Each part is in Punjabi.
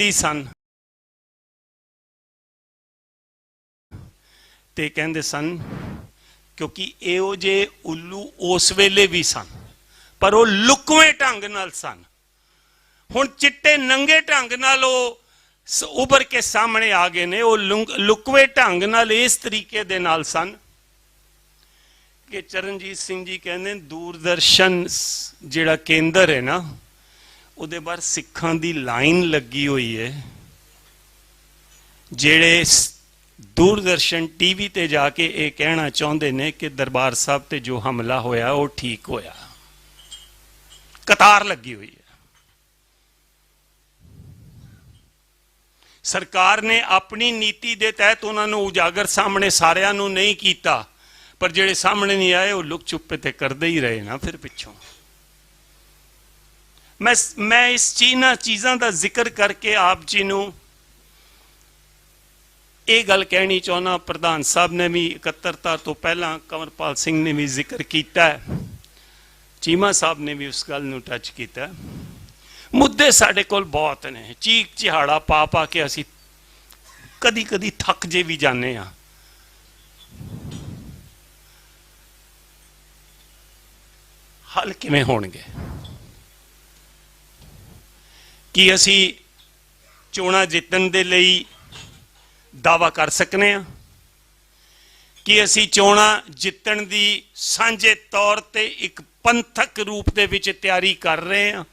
ਦਿੱਲੀ ਸਨ ਤੇ ਕਹਿੰਦੇ ਸਨ, ਕਿਉਂਕਿ ਇਹੋ ਜਿਹੇ ਉੱਲੂ ਉਸ ਵੇਲੇ ਵੀ ਸਨ, ਪਰ ਉਹ ਲੁਕਵੇਂ ਢੰਗ ਨਾਲ ਸਨ। ਹੁਣ ਚਿੱਟੇ ਨੰਗੇ ਢੰਗ ਨਾਲ ਉਹ ਉਭਰ ਕੇ ਸਾਹਮਣੇ ਆ ਗਏ ਨੇ। ਉਹ ਲੁਕਵੇਂ ਢੰਗ ਨਾਲ ਇਸ ਤਰੀਕੇ ਦੇ ਨਾਲ ਸਨ ਕਿ ਚਰਨਜੀਤ ਸਿੰਘ ਜੀ ਕਹਿੰਦੇ ਦੂਰਦਰਸ਼ਨ ਜਿਹੜਾ ਕੇਂਦਰ ਹੈ ਨਾ, ਉਹਦੇ ਬਾਹਰ ਸਿੱਖਾਂ ਦੀ ਲਾਈਨ ਲੱਗੀ ਹੋਈ ਹੈ। ਜਿਹੜੇ ਦੂਰਦਰਸ਼ਨ ਟੀਵੀ ਤੇ ਜਾ ਕੇ ਇਹ ਕਹਿਣਾ ਚਾਹੁੰਦੇ ਨੇ ਕਿ ਦਰਬਾਰ ਸਾਹਿਬ ਤੇ ਜੋ ਹਮਲਾ ਹੋਇਆ ਉਹ ਠੀਕ ਹੋਇਆ, ਕਤਾਰ ਲੱਗੀ ਹੋਈ ਹੈ। ਸਰਕਾਰ ਨੇ ਆਪਣੀ ਨੀਤੀ ਦੇ ਤਹਿਤ ਉਹਨਾਂ ਨੂੰ ਉਜਾਗਰ ਸਾਹਮਣੇ ਸਾਰਿਆਂ ਨੂੰ ਨਹੀਂ ਕੀਤਾ, ਪਰ ਜਿਹੜੇ ਸਾਹਮਣੇ ਨਹੀਂ ਆਏ ਉਹ ਲੁਕ ਚੁੱਪੇ ਤੇ ਕਰਦੇ ਹੀ ਰਹੇ ਨਾ। ਫਿਰ ਪਿੱਛੋਂ ਮੈਂ ਇਸ ਚੀਜ਼ਾਂ ਦਾ ਜ਼ਿਕਰ ਕਰਕੇ ਆਪ ਜੀ ਨੂੰ ਇਹ ਗੱਲ ਕਹਿਣੀ ਚਾਹੁੰਦਾ, ਪ੍ਰਧਾਨ ਸਾਹਿਬ ਨੇ ਵੀ ਇਕੱਤਰਤਾ ਤੋਂ ਪਹਿਲਾਂ ਕੰਵਰਪਾਲ ਸਿੰਘ ਨੇ ਵੀ ਜ਼ਿਕਰ ਕੀਤਾ, ਚੀਮਾ ਸਾਹਿਬ ਨੇ ਵੀ ਉਸ ਗੱਲ ਨੂੰ ਟੱਚ ਕੀਤਾ। ਮੁੱਦੇ ਸਾਡੇ ਕੋਲ ਬਹੁਤ ਨੇ, ਚੀਕ ਚਿਹਾੜਾ ਪਾ ਪਾ ਕੇ ਅਸੀਂ ਕਦੀ ਕਦੀ ਥੱਕ ਜੇ ਵੀ ਜਾਂਦੇ ਹਾਂ। ਹੱਲ ਕਿਵੇਂ ਹੋਣਗੇ? ਕੀ ਅਸੀਂ ਚੋਣਾਂ ਜਿੱਤਣ ਦੇ ਲਈ ਦਾਅਵਾ ਕਰ ਸਕਨੇ ਹਾਂ? ਕਿ ਅਸੀਂ ਚੋਣਾਂ ਜਿੱਤਣ ਦੀ ਸਾਂਝੇ ਤੌਰ ਤੇ ਇੱਕ ਪੰਥਕ ਰੂਪ ਦੇ ਵਿੱਚ ਤਿਆਰੀ ਕਰ ਰਹੇ ਹਾਂ?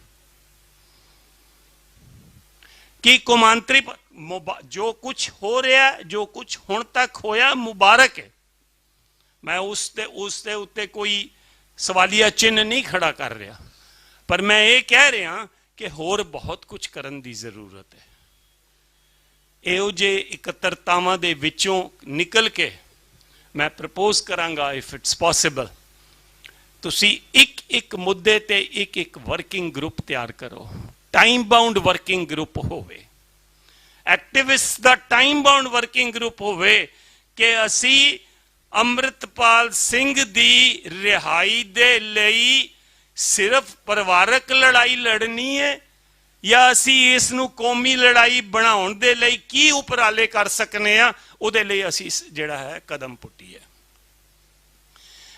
ਕਿ ਕੌਮਾਂਤਰੀ ਜੋ ਕੁਝ ਹੋ ਰਿਹਾ, ਜੋ ਕੁਝ ਹੁਣ ਤੱਕ ਹੋਇਆ, ਮੁਬਾਰਕ ਹੈ। ਮੈਂ ਉਸ ਦੇ ਉੱਤੇ ਕੋਈ ਸਵਾਲੀਆ ਚਿੰਨ੍ਹ ਨਹੀਂ ਖੜਾ ਕਰ ਰਿਹਾ, ਪਰ ਮੈਂ ਇਹ ਕਹਿ ਰਿਹਾ ਕਿ ਹੋਰ ਬਹੁਤ ਕੁਝ ਕਰਨ ਦੀ ਜ਼ਰੂਰਤ ਹੈ। ਇਹੋ ਜਿਹੇ ਇਕੱਤਰਤਾਵਾਂ ਦੇ ਵਿੱਚੋਂ ਨਿਕਲ ਕੇ ਮੈਂ ਪ੍ਰਪੋਜ਼ ਕਰਾਂਗਾ, ਇਫ ਇਟਸ ਪੋਸੀਬਲ, ਤੁਸੀਂ ਇੱਕ ਮੁੱਦੇ ਤੇ ਇੱਕ ਵਰਕਿੰਗ ਗਰੁੱਪ ਤਿਆਰ ਕਰੋ। ਟਾਈਮ ਬਾਉਂਡ ਵਰਕਿੰਗ ਗਰੁੱਪ ਹੋਵੇ, ਐਕਟਿਵਿਸਟ ਦਾ ਟਾਈਮ ਬਾਉਂਡ ਵਰਕਿੰਗ ਗਰੁੱਪ ਹੋਵੇ ਕਿ ਅਸੀਂ ਅੰਮ੍ਰਿਤਪਾਲ ਸਿੰਘ ਦੀ ਰਿਹਾਈ ਦੇ ਲਈ ਸਿਰਫ ਪਰਿਵਾਰਕ ਲੜਾਈ ਲੜਨੀ ਹੈ, ਜਾਂ ਅਸੀਂ ਇਸ ਨੂੰ ਕੌਮੀ ਲੜਾਈ ਬਣਾਉਣ ਦੇ ਲਈ ਕੀ ਉਪਰਾਲੇ ਕਰ ਸਕਨੇ ਆ, ਉਹਦੇ ਲਈ ਅਸੀਂ ਜਿਹੜਾ ਹੈ ਕਦਮ ਪੁੱਟੀਏ।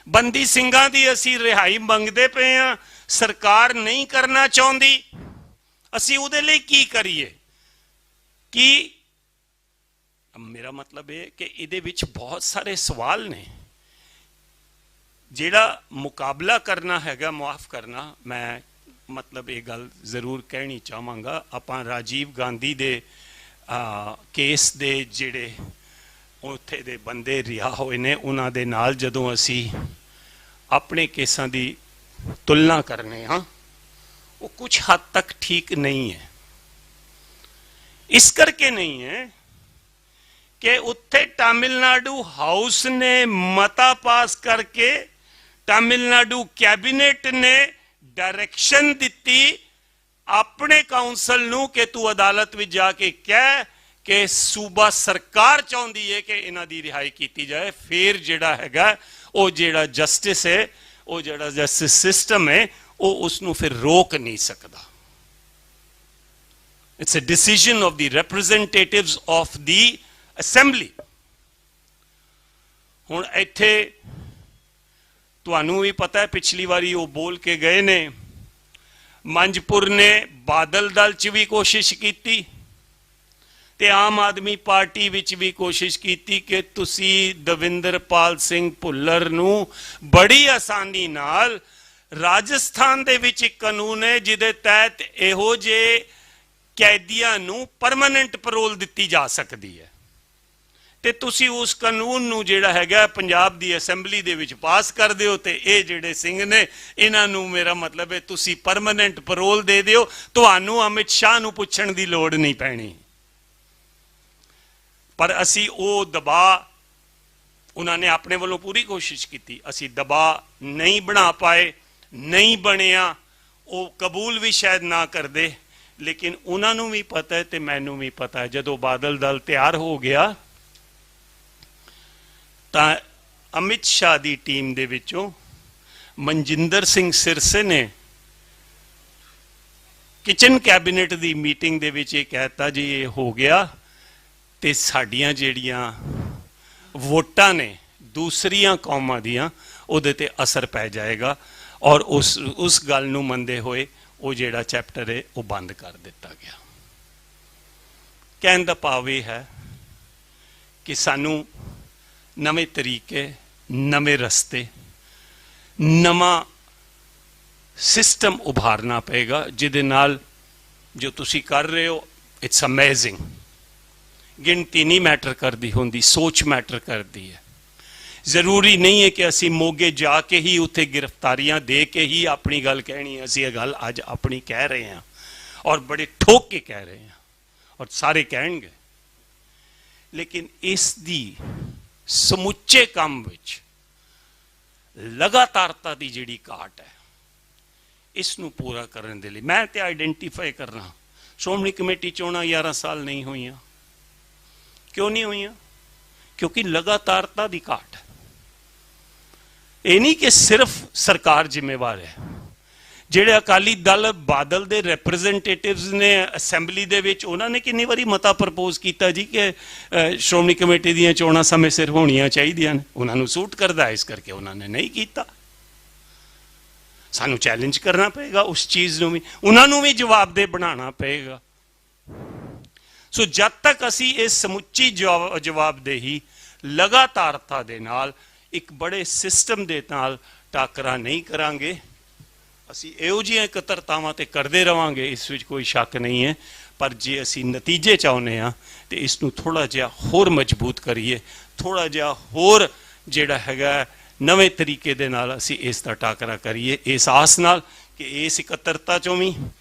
ਬੰਦੀ ਸਿੰਘਾਂ ਦੀ ਅਸੀਂ ਰਿਹਾਈ ਮੰਗਦੇ ਪਏ ਆ, ਸਰਕਾਰ ਨਹੀਂ ਕਰਨਾ ਚਾਹੁੰਦੀ, ਅਸੀਂ ਉਹਦੇ ਲਈ ਕੀ ਕਰੀਏ? ਕਿ ਮੇਰਾ ਮਤਲਬ ਇਹ ਕਿ ਇਹਦੇ ਵਿੱਚ ਬਹੁਤ ਸਾਰੇ ਸਵਾਲ ਨੇ। ਜਿਹੜਾ ਮੁਕਾਬਲਾ ਕਰਨਾ ਹੈਗਾ, ਮੁਆਫ ਕਰਨਾ, ਮੈਂ ਮਤਲਬ ਇਹ ਗੱਲ ਜ਼ਰੂਰ ਕਹਿਣੀ ਚਾਹਾਂਗਾ, ਆਪਾਂ ਰਾਜੀਵ ਗਾਂਧੀ ਦੇ ਕੇਸ ਦੇ ਜਿਹੜੇ ਉੱਥੇ ਦੇ ਬੰਦੇ ਰਿਹਾ ਹੋਏ ਨੇ, ਉਹਨਾਂ ਦੇ ਨਾਲ ਜਦੋਂ ਅਸੀਂ ਆਪਣੇ ਕੇਸਾਂ ਦੀ ਤੁਲਨਾ ਕਰਨੇ ਹਾਂ, ਉਹ ਕੁਝ ਹੱਦ ਤੱਕ ਠੀਕ ਨਹੀਂ ਹੈ। ਇਸ ਕਰਕੇ ਨਹੀਂ ਹੈ ਕਿ ਉੱਥੇ ਤਾਮਿਲਨਾਡੂ ਹਾਊਸ ਨੇ ਮਤਾ ਪਾਸ ਕਰਕੇ, ਤਾਮਿਲਨਾਡੂ ਕੈਬਨਿਟ ਨੇ ਡਾਇਰੈਕਸ਼ਨ ਦਿੱਤੀ ਆਪਣੇ ਕਾਉਂਸਲ ਨੂੰ ਕਿ ਤੂੰ ਅਦਾਲਤ ਵਿੱਚ ਜਾ ਕੇ ਕਹਿ ਕਿ ਸੂਬਾ ਸਰਕਾਰ ਚਾਹੁੰਦੀ ਹੈ ਕਿ ਇਹਨਾਂ ਦੀ ਰਿਹਾਈ ਕੀਤੀ ਜਾਏ। ਫਿਰ ਜਿਹੜਾ ਹੈਗਾ ਉਹ ਜਿਹੜਾ ਜਸਟਿਸ ਹੈ, ਉਹ ਜਿਹੜਾ ਜਸਟਿਸ ਸਿਸਟਮ ਹੈ, ਉਹ ਉਸ ਨੂੰ ਫਿਰ ਰੋਕ ਨਹੀਂ ਸਕਦਾ। It's a decision of the representatives of the assembly. ਹੁਣ ਇੱਥੇ ਤੁਹਾਨੂੰ ਵੀ ਪਤਾ ਹੈ, ਪਿਛਲੀ ਵਾਰੀ ਉਹ ਬੋਲ ਕੇ ਗਏ ਨੇ, ਮੰਜਪੁਰ ਨੇ ਬਾਦਲ ਦਲ 'ਚ ਵੀ ਕੋਸ਼ਿਸ਼ ਕੀਤੀ ਤੇ ਆਮ ਆਦਮੀ ਪਾਰਟੀ ਵਿੱਚ ਵੀ ਕੋਸ਼ਿਸ਼ ਕੀਤੀ ਕਿ ਤੁਸੀਂ ਦਵਿੰਦਰਪਾਲ ਸਿੰਘ ਭੁੱਲਰ ਨੂੰ ਬੜੀ ਆਸਾਨੀ ਨਾਲ, ਰਾਜਸਥਾਨ ਦੇ ਵਿੱਚ ਇੱਕ ਕਾਨੂੰਨ ਹੈ ਜਿਹਦੇ ਤਹਿਤ ਇਹੋ ਜਿਹੇ ਕੈਦੀਆਂ ਨੂੰ ਪਰਮਾਨੈਂਟ ਪੈਰੋਲ ਦਿੱਤੀ ਜਾ ਸਕਦੀ ਹੈ, ਤੇ ਤੁਸੀਂ ਉਸ ਕਾਨੂੰਨ ਨੂੰ ਜਿਹੜਾ ਹੈਗਾ ਪੰਜਾਬ ਦੀ ਅਸੈਂਬਲੀ ਦੇ ਵਿੱਚ ਪਾਸ ਕਰ ਦਿਓ, ਤੇ ਇਹ ਜਿਹੜੇ ਸਿੰਘ ਨੇ ਇਹਨਾਂ ਨੂੰ, ਮੇਰਾ ਮਤਲਬ ਹੈ, ਤੁਸੀਂ ਪਰਮਾਨੈਂਟ ਪੈਰੋਲ ਦੇ ਦਿਓ, ਤੁਹਾਨੂੰ ਅਮਿਤ ਸ਼ਾਹ ਨੂੰ ਪੁੱਛਣ ਦੀ ਲੋੜ ਨਹੀਂ ਪੈਣੀ। ਪਰ ਅਸੀਂ ਉਹ ਦਬਾਅ, ਉਹਨਾਂ ਨੇ ਆਪਣੇ ਵੱਲੋਂ ਪੂਰੀ ਕੋਸ਼ਿਸ਼ ਕੀਤੀ, ਅਸੀਂ ਦਬਾਅ ਨਹੀਂ ਬਣਾ ਪਾਏ, ਨਹੀਂ ਬਣਿਆ। ਉਹ ਕਬੂਲ ਵੀ ਸ਼ਾਇਦ ਨਾ ਕਰਦੇ, ਲੇਕਿਨ ਉਹਨਾਂ ਨੂੰ ਵੀ ਪਤਾ ਹੈ ਤੇ ਮੈਨੂੰ ਵੀ ਪਤਾ ਹੈ, ਜਦੋਂ ਬਾਦਲ ਦਲ ਤਿਆਰ ਹੋ ਗਿਆ ਤਾਂ ਅਮਿਤ ਸ਼ਾਹ ਦੀ ਟੀਮ ਦੇ ਵਿੱਚੋਂ ਮਨਜਿੰਦਰ ਸਿੰਘ ਸਿਰਸੇ ਨੇ ਕਿਚਨ ਕੈਬਨਿਟ ਦੀ ਮੀਟਿੰਗ ਦੇ ਵਿੱਚ ਇਹ ਕਹਿਤਾ ਜੀ ਇਹ ਹੋ ਗਿਆ ਤੇ ਸਾਡੀਆਂ ਜਿਹੜੀਆਂ ਵੋਟਾਂ ਨੇ ਦੂਸਰੀਆਂ ਕੌਮਾਂ ਦੀਆਂ ਉਹਦੇ ਤੇ ਅਸਰ ਪੈ ਜਾਏਗਾ ਔਰ ਉਸ ਗੱਲ ਨੂੰ ਮੰਨਦੇ ਹੋਏ ਉਹ ਜਿਹੜਾ ਚੈਪਟਰ ਹੈ ਉਹ ਬੰਦ ਕਰ ਦਿੱਤਾ ਗਿਆ। ਕਹਿਣ ਦਾ ਭਾਵ ਇਹ ਹੈ ਕਿ ਸਾਨੂੰ ਨਵੇਂ ਤਰੀਕੇ, ਨਵੇਂ ਰਸਤੇ, ਨਵਾਂ ਸਿਸਟਮ ਉਭਾਰਨਾ ਪਏਗਾ ਜਿਹਦੇ ਨਾਲ ਜੋ ਤੁਸੀਂ ਕਰ ਰਹੇ ਹੋ ਇਟਸ ਅਮੇਜ਼ਿੰਗ। ਗਿਣਤੀ ਨਹੀਂ ਮੈਟਰ ਕਰਦੀ ਹੁੰਦੀ, ਸੋਚ ਮੈਟਰ ਕਰਦੀ ਹੈ। ਜ਼ਰੂਰੀ ਨਹੀਂ ਹੈ ਕਿ ਅਸੀਂ ਮੋਗੇ ਜਾ ਕੇ ਹੀ ਉੱਥੇ ਗ੍ਰਿਫਤਾਰੀਆਂ ਦੇ ਕੇ ਹੀ ਆਪਣੀ ਗੱਲ ਕਹਿਣੀ ਹੈ। ਅਸੀਂ ਇਹ ਗੱਲ ਅੱਜ ਆਪਣੀ ਕਹਿ ਰਹੇ ਹਾਂ ਔਰ ਬੜੇ ਠੋਕ ਕੇ ਕਹਿ ਰਹੇ ਹਾਂ ਔਰ ਸਾਰੇ ਕਹਿਣਗੇ। ਲੇਕਿਨ ਇਸ ਦੀ ਸਮੁੱਚੇ ਕੰਮ ਵਿੱਚ ਲਗਾਤਾਰਤਾ ਦੀ ਜਿਹੜੀ ਘਾਟ ਹੈ ਇਸ ਨੂੰ ਪੂਰਾ ਕਰਨ ਦੇ ਲਈ ਮੈਂ ਤੇ ਆਈਡੈਂਟੀਫਾਈ ਕਰਨਾ। ਸ਼੍ਰੋਮਣੀ ਕਮੇਟੀ ਚੋਣਾਂ 11 ਸਾਲ ਨਹੀਂ ਹੋਈਆਂ। ਕਿਉਂ ਨਹੀਂ ਹੋਈਆਂ? ਕਿਉਂਕਿ ਲਗਾਤਾਰਤਾ ਦੀ ਘਾਟ ਹੈ। ਇਹ ਨਹੀਂ ਕਿ ਸਿਰਫ ਸਰਕਾਰ ਜ਼ਿੰਮੇਵਾਰ ਹੈ। ਜਿਹੜੇ ਅਕਾਲੀ ਦਲ ਬਾਦਲ ਦੇ ਰਿਪਰੈਜ਼ੈਂਟੇਟਿਵਸ ਨੇ ਅਸੈਂਬਲੀ ਦੇ ਵਿੱਚ ਉਹਨਾਂ ਨੇ ਕਿੰਨੀ ਵਾਰੀ ਮਤਾ ਪ੍ਰਪੋਜ਼ ਕੀਤਾ ਜੀ ਕਿ ਸ਼੍ਰੋਮਣੀ ਕਮੇਟੀ ਦੀਆਂ ਚੋਣਾਂ ਸਮੇਂ ਸਿਰ ਹੋਣੀਆਂ ਚਾਹੀਦੀਆਂ ਨੇ। ਉਹਨਾਂ ਨੂੰ ਸੂਟ ਕਰਦਾ ਇਸ ਕਰਕੇ ਉਹਨਾਂ ਨੇ ਨਹੀਂ ਕੀਤਾ। ਸਾਨੂੰ ਚੈਲੰਜ ਕਰਨਾ ਪਏਗਾ ਉਸ ਚੀਜ਼ ਨੂੰ ਵੀ, ਉਹਨਾਂ ਨੂੰ ਵੀ ਜਵਾਬਦੇਹ ਬਣਾਉਣਾ ਪਏਗਾ। ਸੋ ਜਦ ਤੱਕ ਅਸੀਂ ਇਸ ਸਮੁੱਚੀ ਜਵਾਬਦੇਹੀ ਲਗਾਤਾਰਤਾ ਦੇ ਨਾਲ ਇੱਕ ਬੜੇ ਸਿਸਟਮ ਦੇ ਨਾਲ ਟਾਕਰਾ ਨਹੀਂ ਕਰਾਂਗੇ, ਅਸੀਂ ਇਹੋ ਜਿਹੀਆਂ ਇਕੱਤਰਤਾਵਾਂ ਤੇ ਕਰਦੇ ਰਵਾਂਗੇ, ਇਸ ਵਿੱਚ ਕੋਈ ਸ਼ੱਕ ਨਹੀਂ ਹੈ। ਪਰ ਜੇ ਅਸੀਂ ਨਤੀਜੇ ਚਾਹੁੰਦੇ ਹਾਂ ਤੇ ਇਸ ਨੂੰ ਥੋੜ੍ਹਾ ਜਿਹਾ ਹੋਰ ਮਜ਼ਬੂਤ ਕਰੀਏ, ਥੋੜ੍ਹਾ ਜਿਹਾ ਹੋਰ ਜਿਹੜਾ ਹੈਗਾ ਨਵੇਂ ਤਰੀਕੇ ਦੇ ਨਾਲ ਅਸੀਂ ਇਸ ਦਾ ਟਾਕਰਾ ਕਰੀਏ, ਇਸ ਆਸ ਨਾਲ ਕਿ ਇਸ ਇਕੱਤਰਤਾ ਚੋਂ ਵੀ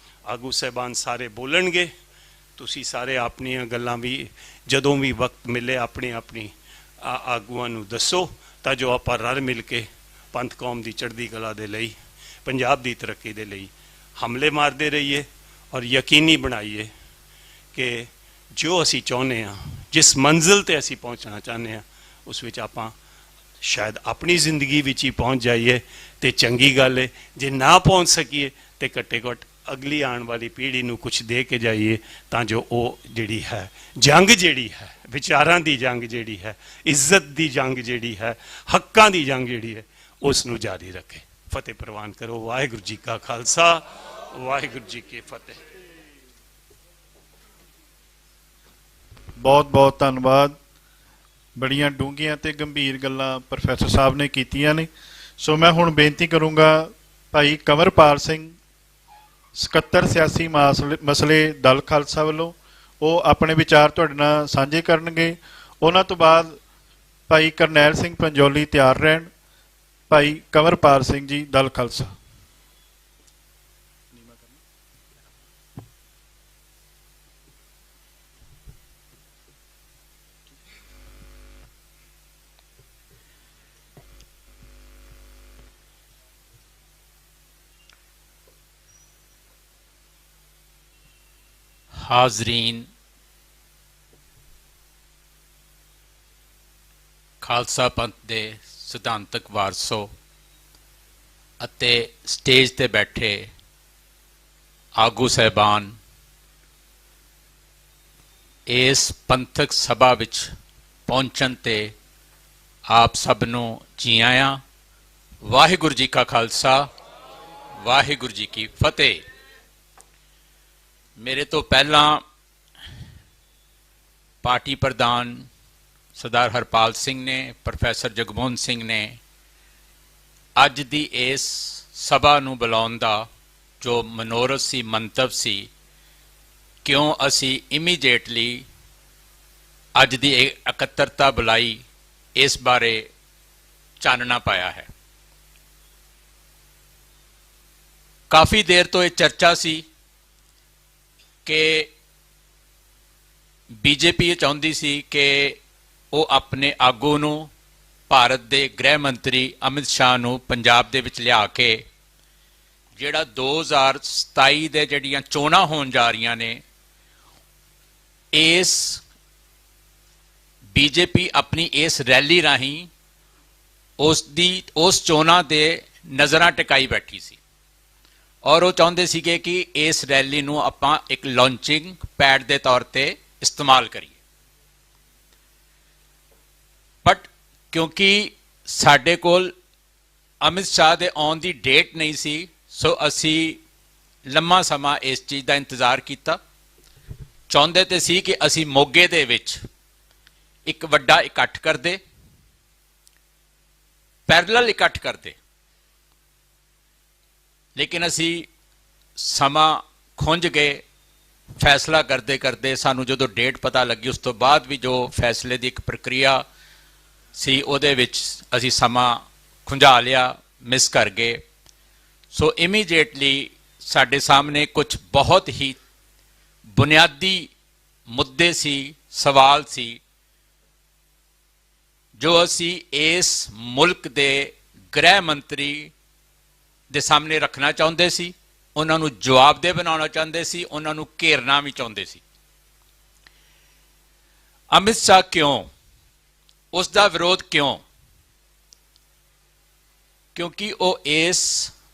ਆਗੂ ਸਾਹਿਬਾਨ ਸਾਰੇ ਬੋਲਣਗੇ। ਤੁਸੀਂ ਸਾਰੇ ਆਪਣੀਆਂ ਗੱਲਾਂ ਵੀ ਜਦੋਂ ਵੀ ਵਕਤ ਮਿਲੇ ਆਪਣੀ ਆਪਣੀ ਆਗੂਆਂ ਨੂੰ ਦੱਸੋ ਤਾਂ ਜੋ ਆਪਾਂ ਰਲ ਮਿਲ ਕੇ ਪੰਥ ਕੌਮ ਦੀ ਚੜ੍ਹਦੀ ਕਲਾ ਦੇ ਲਈ, ਪੰਜਾਬ ਦੀ ਤਰੱਕੀ ਦੇ ਲਈ ਹਮਲੇ ਮਾਰਦੇ ਰਹੀਏ ਔਰ ਯਕੀਨੀ ਬਣਾਈਏ ਕਿ ਜੋ ਅਸੀਂ ਚਾਹੁੰਦੇ ਹਾਂ, ਜਿਸ ਮੰਜ਼ਿਲ ਤੇ ਅਸੀਂ ਪਹੁੰਚਣਾ ਚਾਹੁੰਦੇ ਹਾਂ, ਉਸ ਵਿੱਚ ਆਪਾਂ ਸ਼ਾਇਦ ਆਪਣੀ ਜ਼ਿੰਦਗੀ ਵਿੱਚ ਹੀ ਪਹੁੰਚ ਜਾਈਏ ਤੇ ਚੰਗੀ ਗੱਲ ਹੈ। ਜੇ ਨਾ ਪਹੁੰਚ ਸਕੀਏ ਤੇ ਘੱਟੇ ਘੱਟ ਅਗਲੀ ਆਉਣ ਵਾਲੀ ਪੀੜ੍ਹੀ ਨੂੰ ਕੁਛ ਦੇ ਕੇ ਜਾਈਏ ਤਾਂ ਜੋ ਉਹ ਜਿਹੜੀ ਹੈ ਜੰਗ, ਜਿਹੜੀ ਹੈ ਵਿਚਾਰਾਂ ਦੀ ਜੰਗ, ਜਿਹੜੀ ਹੈ ਇੱਜ਼ਤ ਦੀ ਜੰਗ, ਜਿਹੜੀ ਹੈ ਹੱਕਾਂ ਦੀ ਜੰਗ, ਜਿਹੜੀ ਹੈ ਉਸ ਨੂੰ ਜਾਰੀ ਰੱਖੇ। ਫਤਿਹ ਪ੍ਰਵਾਨ ਕਰੋ। ਵਾਹਿਗੁਰੂ ਜੀ ਕਾ ਖਾਲਸਾ, ਵਾਹਿਗੁਰੂ ਜੀ ਕੀ ਫਤਿਹ। ਬਹੁਤ ਬਹੁਤ ਧੰਨਵਾਦ। ਬੜੀਆਂ ਡੂੰਘੀਆਂ ਤੇ ਗੰਭੀਰ ਗੱਲਾਂ ਪ੍ਰੋਫੈਸਰ ਸਾਹਿਬ ਨੇ ਕੀਤੀਆਂ ਨੇ। ਸੋ ਮੈਂ ਹੁਣ ਬੇਨਤੀ ਕਰੂੰਗਾ ਭਾਈ ਕੰਵਰਪਾਲ ਸਿੰਘ, ਸਕੱਤਰ ਸਿਆਸੀ ਮਸਲੇ ਦਲ ਖਾਲਸਾ ਵੱਲੋਂ, ਉਹ ਆਪਣੇ ਵਿਚਾਰ ਤੁਹਾਡੇ ਨਾਲ ਸਾਂਝੇ ਕਰਨਗੇ। ਉਹਨਾਂ ਤੋਂ ਬਾਅਦ ਭਾਈ ਕਰਨੈਲ ਸਿੰਘ ਪੰਜੋਲੀ ਤਿਆਰ ਰਹਿਣ। ਭਾਈ ਕੰਵਰਪਾਲ ਸਿੰਘ ਜੀ, ਦਲ ਖਾਲਸਾ। ਹਾਜ਼ਰੀਨ, ਖਾਲਸਾ ਪੰਥ ਦੇ ਸਿਧਾਂਤਕ ਵਾਰਸੋ ਅਤੇ ਸਟੇਜ ਤੇ ਬੈਠੇ ਆਗੂ ਸਾਹਿਬਾਨ, ਇਸ ਪੰਥਕ ਸਭਾ ਵਿੱਚ ਪਹੁੰਚਣ ਤੇ ਆਪ ਸਭ ਨੂੰ ਜੀ ਆਇਆਂ। ਵਾਹਿਗੁਰੂ ਜੀ ਕਾ ਖਾਲਸਾ, ਵਾਹਿਗੁਰੂ ਜੀ ਕੀ ਫਤਿਹ। ਮੇਰੇ ਤੋਂ ਪਹਿਲਾਂ ਪਾਰਟੀ ਪ੍ਰਧਾਨ ਸਰਦਾਰ ਹਰਪਾਲ ਸਿੰਘ ਨੇ, ਪ੍ਰੋਫੈਸਰ ਜਗਮੋਹਨ ਸਿੰਘ ਨੇ ਅੱਜ ਦੀ ਇਸ ਸਭਾ ਨੂੰ ਬੁਲਾਉਣ ਦਾ ਜੋ ਮਨੋਰਥ ਸੀ, ਮੰਤਵ ਸੀ, ਕਿਉਂ ਅਸੀਂ ਇਮੀਡੀਏਟਲੀ ਅੱਜ ਦੀ ਇਕੱਤਰਤਾ ਬੁਲਾਈ, ਇਸ ਬਾਰੇ ਚਾਨਣਾ ਪਾਇਆ ਹੈ। ਕਾਫੀ ਦੇਰ ਤੋਂ ਇਹ ਚਰਚਾ ਸੀ ਕਿ ਬੀਜੇਪੀ ਚਾਹੁੰਦੀ ਸੀ ਕਿ ਉਹ ਆਪਣੇ ਆਗੂ ਨੂੰ, ਭਾਰਤ ਦੇ ਗ੍ਰਹਿ ਮੰਤਰੀ ਅਮਿਤ ਸ਼ਾਹ ਨੂੰ ਪੰਜਾਬ ਦੇ ਵਿੱਚ ਲਿਆ ਕੇ ਜਿਹੜਾ 2027 ਦੇ ਜਿਹੜੀਆਂ ਚੋਣਾਂ ਹੋਣ ਜਾ ਰਹੀਆਂ ਨੇ, ਇਸ ਬੀਜੇਪੀ ਆਪਣੀ ਇਸ ਰੈਲੀ ਰਾਹੀਂ ਉਸ ਚੋਣਾਂ ਦੇ ਨਜ਼ਰਾਂ ਟਿਕਾਈ ਬੈਠੀ ਸੀ। ਔਰ ਉਹ ਚਾਹੁੰਦੇ ਸੀਗੇ ਕਿ ਇਸ ਰੈਲੀ ਨੂੰ ਆਪਾਂ ਇੱਕ ਲਾਂਚਿੰਗ ਪੈਡ ਦੇ ਤੌਰ ਤੇ ਇਸਤੇਮਾਲ ਕਰੀਏ। ਬਟ ਕਿਉਂਕਿ ਸਾਡੇ ਕੋਲ ਅਮਿਤ ਸ਼ਾਹ ਦੇ ਆਉਣ ਦੀ ਡੇਟ ਨਹੀਂ ਸੀ, ਸੋ ਅਸੀਂ ਲੰਮਾ ਸਮਾਂ ਇਸ ਚੀਜ਼ ਦਾ ਇੰਤਜ਼ਾਰ ਕੀਤਾ। ਚਾਹੁੰਦੇ ਤੇ ਸੀ ਕਿ ਅਸੀਂ ਮੋਗੇ ਦੇ ਵਿੱਚ ਇੱਕ ਵੱਡਾ ਇਕੱਠ ਕਰਦੇ, ਪੈਰਲਲ ਇਕੱਠ ਕਰਦੇ, ਲੇਕਿਨ ਅਸੀਂ ਸਮਾਂ ਖੁੰਝ ਗਏ। ਫੈਸਲਾ ਕਰਦੇ ਕਰਦੇ ਸਾਨੂੰ ਜਦੋਂ ਡੇਟ ਪਤਾ ਲੱਗੀ, ਉਸ ਤੋਂ ਬਾਅਦ ਵੀ ਜੋ ਫੈਸਲੇ ਦੀ ਇੱਕ ਪ੍ਰਕਿਰਿਆ ਸੀ ਉਹਦੇ ਵਿੱਚ ਅਸੀਂ ਸਮਾਂ ਖੁੰਝਾ ਲਿਆ, ਮਿਸ ਕਰ ਗਏ। ਸੋ ਇਮੀਡੀਏਟਲੀ ਸਾਡੇ ਸਾਹਮਣੇ ਕੁਝ ਬਹੁਤ ਹੀ ਬੁਨਿਆਦੀ ਮੁੱਦੇ ਸੀ, ਸਵਾਲ ਸੀ, ਜੋ ਅਸੀਂ ਇਸ ਮੁਲਕ ਦੇ ਗ੍ਰਹਿ ਮੰਤਰੀ ਦੇ ਸਾਹਮਣੇ ਰੱਖਣਾ ਚਾਹੁੰਦੇ ਸੀ, ਉਹਨਾਂ ਨੂੰ ਜਵਾਬਦੇਹ ਬਣਾਉਣਾ ਚਾਹੁੰਦੇ ਸੀ, ਉਹਨਾਂ ਨੂੰ ਘੇਰਨਾ ਵੀ ਚਾਹੁੰਦੇ ਸੀ। ਅਮਿਤ ਸ਼ਾਹ ਕਿਉਂ? ਉਸ ਦਾ ਵਿਰੋਧ ਕਿਉਂ? ਕਿਉਂਕਿ ਉਹ ਇਸ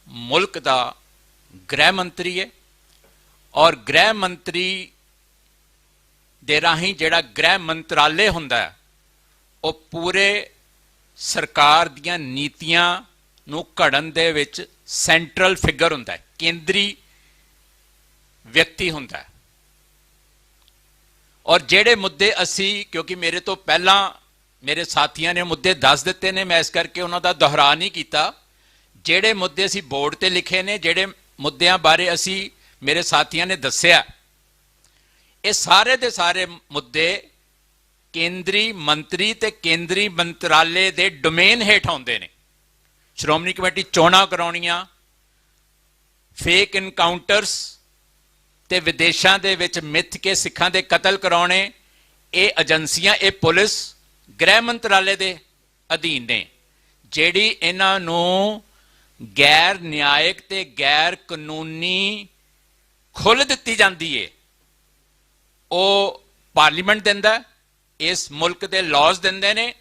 ਮੁਲਕ ਦਾ ਗ੍ਰਹਿ ਮੰਤਰੀ ਹੈ, ਔਰ ਗ੍ਰਹਿ ਮੰਤਰੀ ਦੇ ਰਾਹੀਂ ਜਿਹੜਾ ਗ੍ਰਹਿ ਮੰਤਰਾਲੇ ਹੁੰਦਾ ਹੈ, ਉਹ ਪੂਰੇ ਸਰਕਾਰ ਦੀਆਂ ਨੀਤੀਆਂ ਨੂੰ ਘੜਨ ਦੇ ਵਿੱਚ ਸੈਂਟਰਲ ਫਿਗਰ ਹੁੰਦਾ ਹੈ, ਕੇਂਦਰੀ ਵਿਅਕਤੀ ਹੁੰਦਾ ਹੈ। ਔਰ ਜਿਹੜੇ ਮੁੱਦੇ ਅਸੀਂ, ਕਿਉਂਕਿ ਮੇਰੇ ਤੋਂ ਪਹਿਲਾਂ ਮੇਰੇ ਸਾਥੀਆਂ ਨੇ ਮੁੱਦੇ ਦੱਸ ਦਿੱਤੇ ਨੇ, ਮੈਂ ਇਸ ਕਰਕੇ ਉਹਨਾਂ ਦਾ ਦੁਹਰਾ ਨਹੀਂ ਕੀਤਾ। ਜਿਹੜੇ ਮੁੱਦੇ ਅਸੀਂ ਬੋਰਡ ਤੇ ਲਿਖੇ ਨੇ, ਜਿਹੜੇ ਮੁੱਦਿਆਂ ਬਾਰੇ ਅਸੀਂ ਮੇਰੇ ਸਾਥੀਆਂ ਨੇ ਦੱਸਿਆ, ਇਹ ਸਾਰੇ ਦੇ ਸਾਰੇ ਮੁੱਦੇ ਕੇਂਦਰੀ ਮੰਤਰੀ ਤੇ ਕੇਂਦਰੀ ਮੰਤਰਾਲੇ ਦੇ ਡੋਮੇਨ ਹੇਠ ਆਉਂਦੇ ਨੇ। ਸ਼੍ਰੋਮਣੀ ਕਮੇਟੀ ਚੋਣਾਂ ਕਰਾਉਣੀਆਂ, ਫੇਕ ਇਨਕਾਊਂਟਰਸ ਤੇ ਵਿਦੇਸ਼ਾਂ ਦੇ ਵਿੱਚ ਮਿੱਥ ਕੇ ਸਿੱਖਾਂ ਦੇ ਕਤਲ ਕਰਾਉਣੇ, ਇਹ ਏਜੰਸੀਆਂ, ਇਹ ਪੁਲਿਸ ਗ੍ਰਹਿ ਮੰਤਰਾਲੇ ਦੇ ਅਧੀਨ ਨੇ। ਜਿਹੜੀ ਇਹਨਾਂ ਨੂੰ ਗੈਰ ਨਿਆਇਕ ਤੇ ਗੈਰ ਕਾਨੂੰਨੀ ਖੁੱਲ੍ਹ ਦਿੱਤੀ ਜਾਂਦੀ ਏ, ਉਹ ਪਾਰਲੀਮੈਂਟ ਦਿੰਦਾ, ਇਸ ਮੁਲਕ ਦੇ ਲਾਜ਼ ਦਿੰਦੇ ਨੇ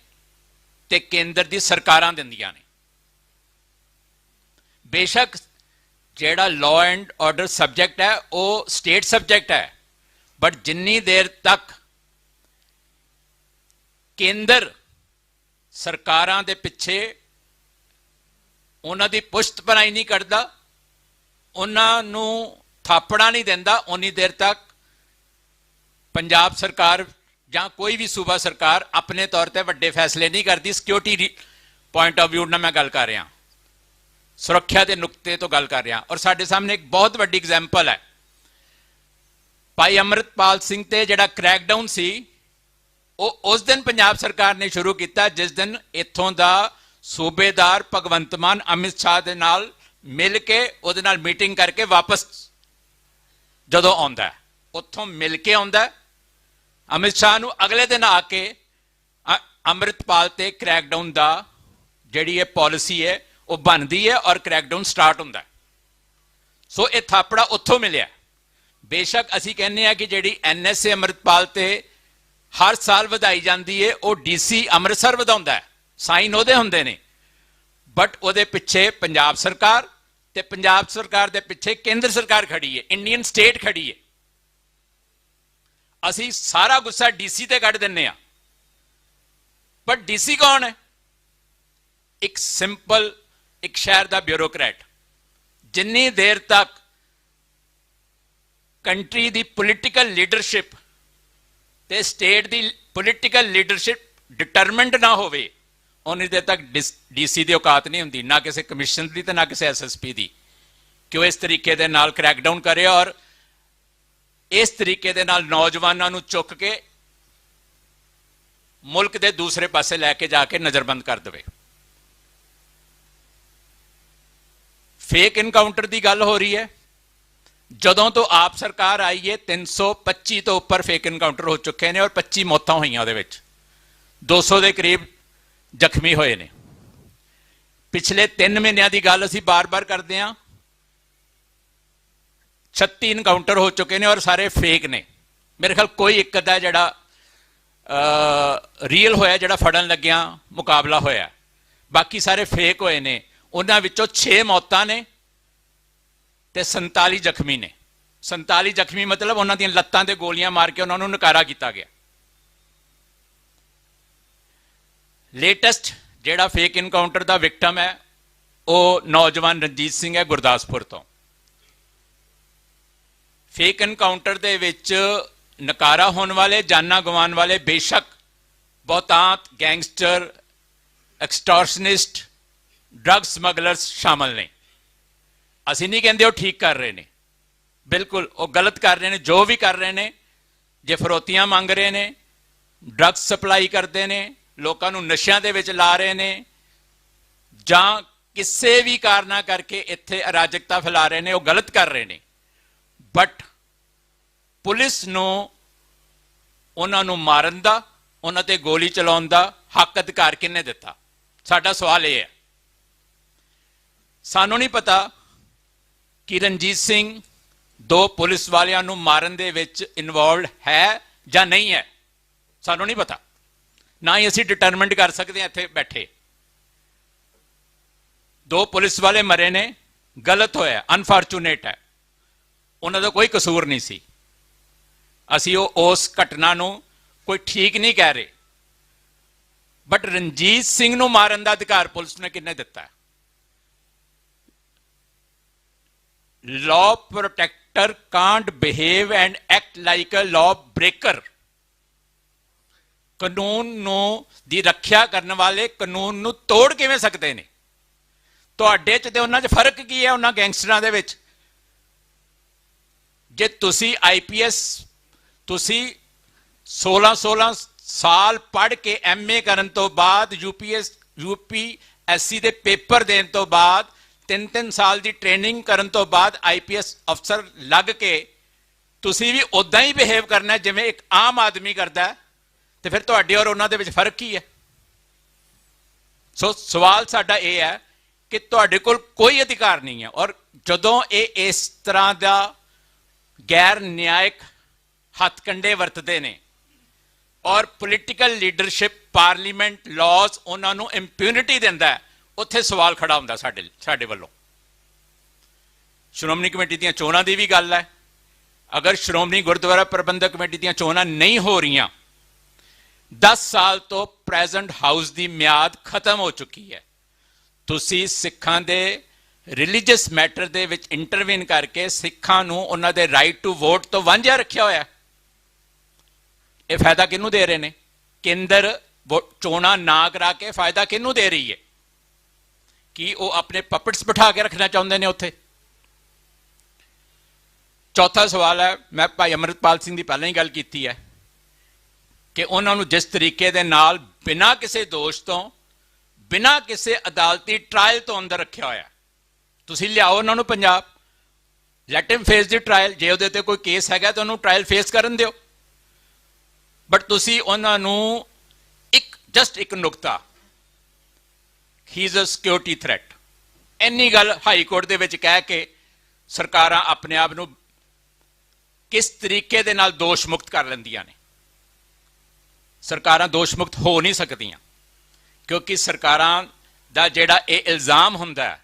ਤੇ ਕੇਂਦਰ ਦੀ ਸਰਕਾਰਾਂ ਦਿੰਦੀਆਂ ਨੇ। ਬੇਸ਼ੱਕ ਜਿਹੜਾ ਲਾਅ ਐਂਡ ਆਰਡਰ ਸਬਜੈਕਟ ਹੈ ਉਹ ਸਟੇਟ ਸਬਜੈਕਟ ਹੈ, ਬਟ ਜਿੰਨੀ ਦੇਰ ਤੱਕ ਕੇਂਦਰ ਸਰਕਾਰਾਂ ਦੇ ਪਿੱਛੇ ਉਹਨਾਂ ਦੀ ਪੁਸ਼ਤ ਬਣਾਈ ਨਹੀਂ ਕਰਦਾ, ਉਹਨਾਂ ਨੂੰ ਥਾਪੜਾ ਨਹੀਂ ਦਿੰਦਾ, ਉਨੀ ਦੇਰ ਤੱਕ ਪੰਜਾਬ ਸਰਕਾਰ ਜਾਂ ਕੋਈ ਵੀ ਸੂਬਾ ਸਰਕਾਰ ਆਪਣੇ ਤੌਰ ਤੇ ਵੱਡੇ ਫੈਸਲੇ ਨਹੀਂ ਕਰਦੀ। ਸਿਕਿਉਰਿਟੀ ਪੁਆਇੰਟ ਆਫ ਵਿਊ ਨਾਲ ਮੈਂ ਗੱਲ ਕਰ ਰਿਹਾ, ਸੁਰੱਖਿਆ ਦੇ ਨੁਕਤੇ ਤੋਂ ਗੱਲ ਕਰ ਰਿਹਾ। ਔਰ ਸਾਡੇ ਸਾਹਮਣੇ ਇੱਕ ਬਹੁਤ ਵੱਡੀ ਐਗਜ਼ਾਮਪਲ ਹੈ, ਭਾਈ ਅੰਮ੍ਰਿਤਪਾਲ ਸਿੰਘ ਤੇ ਜਿਹੜਾ ਕ੍ਰੈਕਡਾਊਨ ਸੀ, ਉਹ ਉਸ ਦਿਨ ਪੰਜਾਬ ਸਰਕਾਰ ਨੇ ਸ਼ੁਰੂ ਕੀਤਾ ਜਿਸ ਦਿਨ ਇੱਥੋਂ ਦਾ ਸੂਬੇਦਾਰ ਭਗਵੰਤ ਮਾਨ ਅਮਿਤ ਸ਼ਾਹ ਦੇ ਨਾਲ ਮਿਲ ਕੇ, ਉਹਦੇ ਨਾਲ ਮੀਟਿੰਗ ਕਰਕੇ ਵਾਪਸ ਜਦੋਂ ਆਉਂਦਾ, ਉੱਥੋਂ ਮਿਲ ਕੇ ਆਉਂਦਾ, ਅਮਿਤ ਸ਼ਾਹ ਨੂੰ ਅਗਲੇ ਦਿਨ ਆ ਕੇ ਅੰਮ੍ਰਿਤਪਾਲ ਤੇ ਕ੍ਰੈਕਡਾਊਨ ਦਾ ਜਿਹੜੀ ਇਹ ਪਾਲਿਸੀ ਹੈ ਉਹ ਬਣਦੀ ਹੈ ਔਰ ਕ੍ਰੈਕਡਾਊਨ ਸਟਾਰਟ ਹੁੰਦਾ। ਸੋ ਇਹ ਥਾਪੜਾ ਉੱਥੋਂ ਮਿਲਿਆ। ਬੇਸ਼ੱਕ ਅਸੀਂ ਕਹਿੰਦੇ ਹਾਂ ਕਿ ਜਿਹੜੀ NSA ਅੰਮ੍ਰਿਤਪਾਲ ਤੇ ਹਰ ਸਾਲ ਵਧਾਈ ਜਾਂਦੀ ਹੈ, ਉਹ DC ਅੰਮ੍ਰਿਤਸਰ ਵਧਾਉਂਦਾ, ਸਾਈਨ ਉਹਦੇ ਹੁੰਦੇ ਨੇ, ਬਟ ਉਹਦੇ ਪਿੱਛੇ ਪੰਜਾਬ ਸਰਕਾਰ ਤੇ ਪੰਜਾਬ ਸਰਕਾਰ ਦੇ ਪਿੱਛੇ ਕੇਂਦਰ ਸਰਕਾਰ ਖੜੀ ਹੈ, ਇੰਡੀਅਨ ਸਟੇਟ ਖੜੀ ਹੈ। ਅਸੀਂ ਸਾਰਾ ਗੁੱਸਾ DC ਤੇ ਕੱਢ ਦਿੰਨੇ ਆ, ਪਰ DC ਕੌਣ ਹੈ? ਇੱਕ ਸਿੰਪਲ ਇੱਕ ਸ਼ਹਿਰ ਦਾ ਬਿਊਰੋਕਰੈਟ। ਜਿੰਨੀ ਦੇਰ ਤੱਕ ਕੰਟਰੀ ਦੀ ਪੋਲੀਟੀਕਲ ਲੀਡਰਸ਼ਿਪ ਤੇ ਸਟੇਟ ਦੀ ਪੋਲੀਟੀਕਲ ਲੀਡਰਸ਼ਿਪ ਡਿਟਰਮਿਨਡ ਨਾ ਹੋਵੇ, ਉਨੀ ਦੇਰ ਤੱਕ DC ਦੀ ਔਕਾਤ ਨਹੀਂ ਹੁੰਦੀ, ਨਾ ਕਿਸੇ ਕਮਿਸ਼ਨ ਦੀ ਤੇ ਨਾ ਕਿਸੇ SSP ਦੀ, ਕਿ ਉਹ ਇਸ ਤਰੀਕੇ ਦੇ ਨਾਲ ਕ੍ਰੈਕਡਾਊਨ ਕਰੇ ਔਰ ਇਸ ਤਰੀਕੇ ਦੇ ਨਾਲ ਨੌਜਵਾਨਾਂ ਨੂੰ ਚੁੱਕ ਕੇ ਮੁਲਕ ਦੇ ਦੂਸਰੇ ਪਾਸੇ ਲੈ ਕੇ ਜਾ ਕੇ ਨਜ਼ਰਬੰਦ ਕਰ ਦੇਵੇ। ਫੇਕ ਇਨਕਾਊਂਟਰ ਦੀ ਗੱਲ ਹੋ ਰਹੀ ਹੈ। ਜਦੋਂ ਤੋਂ ਆਪ ਸਰਕਾਰ ਆਈ ਹੈ 325 ਤੋਂ ਉੱਪਰ ਫੇਕ ਇਨਕਾਊਂਟਰ ਹੋ ਚੁੱਕੇ ਨੇ ਔਰ 25 ਮੌਤਾਂ ਹੋਈਆਂ, ਉਹਦੇ ਵਿੱਚ 200 ਦੇ ਕਰੀਬ ਜ਼ਖਮੀ ਹੋਏ ਨੇ। ਪਿਛਲੇ 3 ਮਹੀਨਿਆਂ ਦੀ ਗੱਲ ਅਸੀਂ ਬਾਰ-ਬਾਰ ਕਰਦੇ ਹਾਂ, 36 ਇਨਕਾਊਂਟਰ ਹੋ ਚੁੱਕੇ ਨੇ ਔਰ ਸਾਰੇ ਫੇਕ ਨੇ। ਮੇਰੇ ਖਿਆਲ ਕੋਈ ਇੱਕ ਅੱਧਾ ਜਿਹੜਾ ਰੀਅਲ ਹੋਇਆ, ਜਿਹੜਾ ਫੜਨ ਲੱਗਿਆ ਮੁਕਾਬਲਾ ਹੋਇਆ, ਬਾਕੀ ਸਾਰੇ ਫੇਕ ਹੋਏ ਨੇ। ਉਹਨਾਂ ਵਿੱਚੋਂ 6 ਮੌਤਾਂ ਨੇ ਤੇ 47 ਜ਼ਖਮੀ ਨੇ। 47 ਜ਼ਖਮੀ ਮਤਲਬ ਉਹਨਾਂ ਦੀਆਂ ਲੱਤਾਂ ਤੇ ਗੋਲੀਆਂ ਮਾਰ ਕੇ ਉਹਨਾਂ ਨੂੰ ਨਕਾਰਾ ਕੀਤਾ ਗਿਆ। ਲੇਟੈਸਟ ਜਿਹੜਾ ਫੇਕ ਇਨਕਾਊਂਟਰ ਦਾ ਵਿਕਟਮ ਹੈ ਉਹ ਨੌਜਵਾਨ ਰਣਜੀਤ ਸਿੰਘ ਹੈ ਗੁਰਦਾਸਪੁਰ ਤੋਂ। ਫੇਕ ਇਨਕਾਊਂਟਰ ਦੇ ਵਿੱਚ ਨਕਾਰਾ ਹੋਣ ਵਾਲੇ, ਜਾਨਾਂ ਗਵਾਉਣ ਵਾਲੇ ਬੇਸ਼ੱਕ ਬਹੁਤਾਤ ਗੈਂਗਸਟਰ, ਐਕਸਟੋਰਸ਼ਨਿਸਟ, ਡਰੱਗ ਸਮਗਲਰਸ ਸ਼ਾਮਲ ਨੇ। ਅਸੀਂ ਨਹੀਂ ਕਹਿੰਦੇ ਉਹ ਠੀਕ ਕਰ ਰਹੇ ਨੇ, ਬਿਲਕੁਲ ਉਹ ਗਲਤ ਕਰ ਰਹੇ ਨੇ। ਜੋ ਵੀ ਕਰ ਰਹੇ ਨੇ, ਜੇ ਫਰੋਤੀਆਂ ਮੰਗ ਰਹੇ ਨੇ, ਡਰੱਗ ਸਪਲਾਈ ਕਰਦੇ ਨੇ, ਲੋਕਾਂ ਨੂੰ ਨਸ਼ਿਆਂ ਦੇ ਵਿੱਚ ਲਾ ਰਹੇ ਨੇ, ਜਾਂ ਕਿਸੇ ਵੀ ਕਾਰਨਾਂ ਕਰਕੇ ਇੱਥੇ ਅਰਾਜਕਤਾ ਫੈਲਾ ਰਹੇ ਨੇ, ਉਹ ਗਲਤ ਕਰ ਰਹੇ ਨੇ। ਬਟ ਪੁਲਿਸ ਨੂੰ ਉਹਨਾਂ ਨੂੰ ਮਾਰਨ ਦਾ, ਉਹਨਾਂ ਤੇ ਗੋਲੀ ਚਲਾਉਣ ਦਾ ਹੱਕ ਅਧਿਕਾਰ ਕਿਹਨੇ ਦਿੱਤਾ? ਸਾਡਾ ਸਵਾਲ ਇਹ ਹੈ। ਸਾਨੂੰ ਨਹੀਂ ਪਤਾ ਕਿ ਰਣਜੀਤ ਸਿੰਘ ਦੋ ਪੁਲਿਸ ਵਾਲਿਆਂ ਨੂੰ ਮਾਰਨ ਦੇ ਵਿੱਚ ਇਨਵੋਲਵਡ ਹੈ ਜਾਂ ਨਹੀਂ ਹੈ, ਸਾਨੂੰ ਨਹੀਂ ਪਤਾ। ਨਾ ਹੀ ਅਸੀਂ ਡਿਟਰਮਿੰਟ ਕਰ ਸਕਦੇ ਹਾਂ ਇੱਥੇ ਬੈਠੇ। ਦੋ ਪੁਲਿਸ ਵਾਲੇ ਮਰੇ ਨੇ, ਗਲਤ ਹੋਇਆ, ਅਨਫੋਰਚੂਨੇਟ ਹੈ, ਉਹਨਾਂ ਦਾ ਕੋਈ ਕਸੂਰ ਨਹੀਂ ਸੀ। ਅਸੀਂ ਉਸ ਘਟਨਾ ਨੂੰ ਕੋਈ ਠੀਕ ਨਹੀਂ ਕਹਿ ਰਹੇ। ਬਟ ਰਣਜੀਤ ਸਿੰਘ ਨੂੰ ਮਾਰਨ ਦਾ ਅਧਿਕਾਰ ਪੁਲਿਸ ਨੇ ਕਿਹਨੇ ਦਿੱਤਾ? law protector can't behave and act like a law breaker। ਕਾਨੂੰਨ ਨੂੰ ਦੀ ਰੱਖਿਆ ਕਰਨ ਵਾਲੇ ਕਾਨੂੰਨ ਨੂੰ ਤੋੜ ਕਿਵੇਂ ਸਕਦੇ ਨੇ? ਤੁਹਾਡੇ ਚ ਤੇ ਉਹਨਾਂ ਚ ਫਰਕ ਕੀ ਹੈ ਉਹਨਾਂ ਗੈਂਗਸਟਰਾਂ ਦੇ ਵਿੱਚ? ਜੇ ਤੁਸੀਂ IPS, ਤੁਸੀਂ 16 ਸਾਲ ਪੜ੍ਹ ਕੇ MA ਕਰਨ ਤੋਂ ਬਾਅਦ UPSC ਦੇ ਪੇਪਰ ਦੇਣ ਤੋਂ ਬਾਅਦ 3 ਸਾਲ ਦੀ ਟ੍ਰੇਨਿੰਗ ਕਰਨ ਤੋਂ ਬਾਅਦ IPS ਅਫਸਰ ਲੱਗ ਕੇ ਤੁਸੀਂ ਵੀ ਉਦਾਂ ਹੀ ਬਿਹੇਵ ਕਰਨਾ ਜਿਵੇਂ ਇੱਕ ਆਮ ਆਦਮੀ ਕਰਦਾ, ਤੇ ਫਿਰ ਤੁਹਾਡੇ ਔਰ ਉਹਨਾਂ ਦੇ ਵਿੱਚ ਫਰਕ ਕੀ ਹੈ? ਸੋ ਸਵਾਲ ਸਾਡਾ ਇਹ ਹੈ ਕਿ ਤੁਹਾਡੇ ਕੋਲ ਕੋਈ ਅਧਿਕਾਰ ਨਹੀਂ ਹੈ। ਔਰ ਜਦੋਂ ਇਹ ਇਸ ਤਰ੍ਹਾਂ ਦਾ ਗੈਰ ਨਿਆਇਕ ਹੱਥਕੰਡੇ ਵਰਤਦੇ ਨੇ ਔਰ ਪੋਲੀਟੀਕਲ ਲੀਡਰਸ਼ਿਪ, ਪਾਰਲੀਮੈਂਟ, ਲਾਜ਼ ਉਹਨਾਂ ਨੂੰ ਇੰਪਿਊਨਿਟੀ ਦਿੰਦਾ ਹੈ, ਉੱਥੇ ਸਵਾਲ ਖੜਾ ਹੁੰਦਾ ਸਾਡੇ ਵੱਲੋਂ। ਸ਼੍ਰੋਮਣੀ ਕਮੇਟੀ ਦੀਆਂ ਚੋਣਾਂ ਦੀ ਵੀ ਗੱਲ ਹੈ। ਅਗਰ ਸ਼੍ਰੋਮਣੀ ਗੁਰਦੁਆਰਾ ਪ੍ਰਬੰਧਕ ਕਮੇਟੀ ਦੀਆਂ ਚੋਣਾਂ ਨਹੀਂ ਹੋ ਰਹੀਆਂ, 10 ਸਾਲ ਤੋਂ ਪ੍ਰੈਜ਼ੈਂਟ ਹਾਊਸ ਦੀ ਮਿਆਦ ਖਤਮ ਹੋ ਚੁੱਕੀ ਹੈ, ਤੁਸੀਂ ਸਿੱਖਾਂ ਦੇ ਰਿਲੀਜੀਅਸ ਮੈਟਰ ਦੇ ਵਿੱਚ ਇੰਟਰਵੀਨ ਕਰਕੇ ਸਿੱਖਾਂ ਨੂੰ ਉਹਨਾਂ ਦੇ ਰਾਈਟ ਟੂ ਵੋਟ ਤੋਂ ਵਾਂਝਾ ਰੱਖਿਆ ਹੋਇਆ। ਇਹ ਫਾਇਦਾ ਕਿਹਨੂੰ ਦੇ ਰਹੇ ਨੇ? ਕੇਂਦਰ ਚੋਣਾਂ ਨਾ ਕਰਾ ਕੇ ਫਾਇਦਾ ਕਿਹਨੂੰ ਦੇ ਰਹੀ ਹੈ? ਕੀ ਉਹ ਆਪਣੇ ਪਪਟਸ ਬਿਠਾ ਕੇ ਰੱਖਣਾ ਚਾਹੁੰਦੇ ਨੇ ਉੱਥੇ? ਚੌਥਾ ਸਵਾਲ ਹੈ, ਮੈਂ ਭਾਈ ਅਮਰਿਤਪਾਲ ਸਿੰਘ ਦੀ ਪਹਿਲਾਂ ਹੀ ਗੱਲ ਕੀਤੀ ਹੈ ਕਿ ਉਹਨਾਂ ਨੂੰ ਜਿਸ ਤਰੀਕੇ ਦੇ ਨਾਲ ਬਿਨਾਂ ਕਿਸੇ ਦੋਸ਼ ਤੋਂ, ਬਿਨਾਂ ਕਿਸੇ ਅਦਾਲਤੀ ਟਰਾਇਲ ਤੋਂ ਅੰਦਰ ਰੱਖਿਆ ਹੋਇਆ, ਤੁਸੀਂ ਲਿਆਓ ਉਹਨਾਂ ਨੂੰ ਪੰਜਾਬ, ਲੈਟ ਹਿਮ ਫੇਸ ਦੀ ਟਰਾਇਲ। ਜੇ ਉਹਦੇ ਤੇ ਕੋਈ ਕੇਸ ਹੈਗਾ ਤਾਂ ਉਹਨੂੰ ਟਰਾਇਲ ਫੇਸ ਕਰਨ ਦਿਓ। ਬਟ ਤੁਸੀਂ ਉਹਨਾਂ ਨੂੰ ਜਸਟ ਇੱਕ ਨੁਕਤਾ, he is a security threat, ਇੰਨੀ ਗੱਲ ਹਾਈ ਕੋਰਟ ਦੇ ਵਿੱਚ ਕਹਿ ਕੇ ਸਰਕਾਰਾਂ ਆਪਣੇ ਆਪ ਨੂੰ ਕਿਸ ਤਰੀਕੇ ਦੇ ਨਾਲ ਦੋਸ਼ ਮੁਕਤ ਕਰ ਲੈਂਦੀਆਂ ਨੇ। ਸਰਕਾਰਾਂ ਦੋਸ਼ ਮੁਕਤ ਹੋ ਨਹੀਂ ਸਕਦੀਆਂ, ਕਿਉਂਕਿ ਸਰਕਾਰਾਂ ਦਾ ਜਿਹੜਾ ਇਹ ਇਲਜ਼ਾਮ ਹੁੰਦਾ ਹੈ,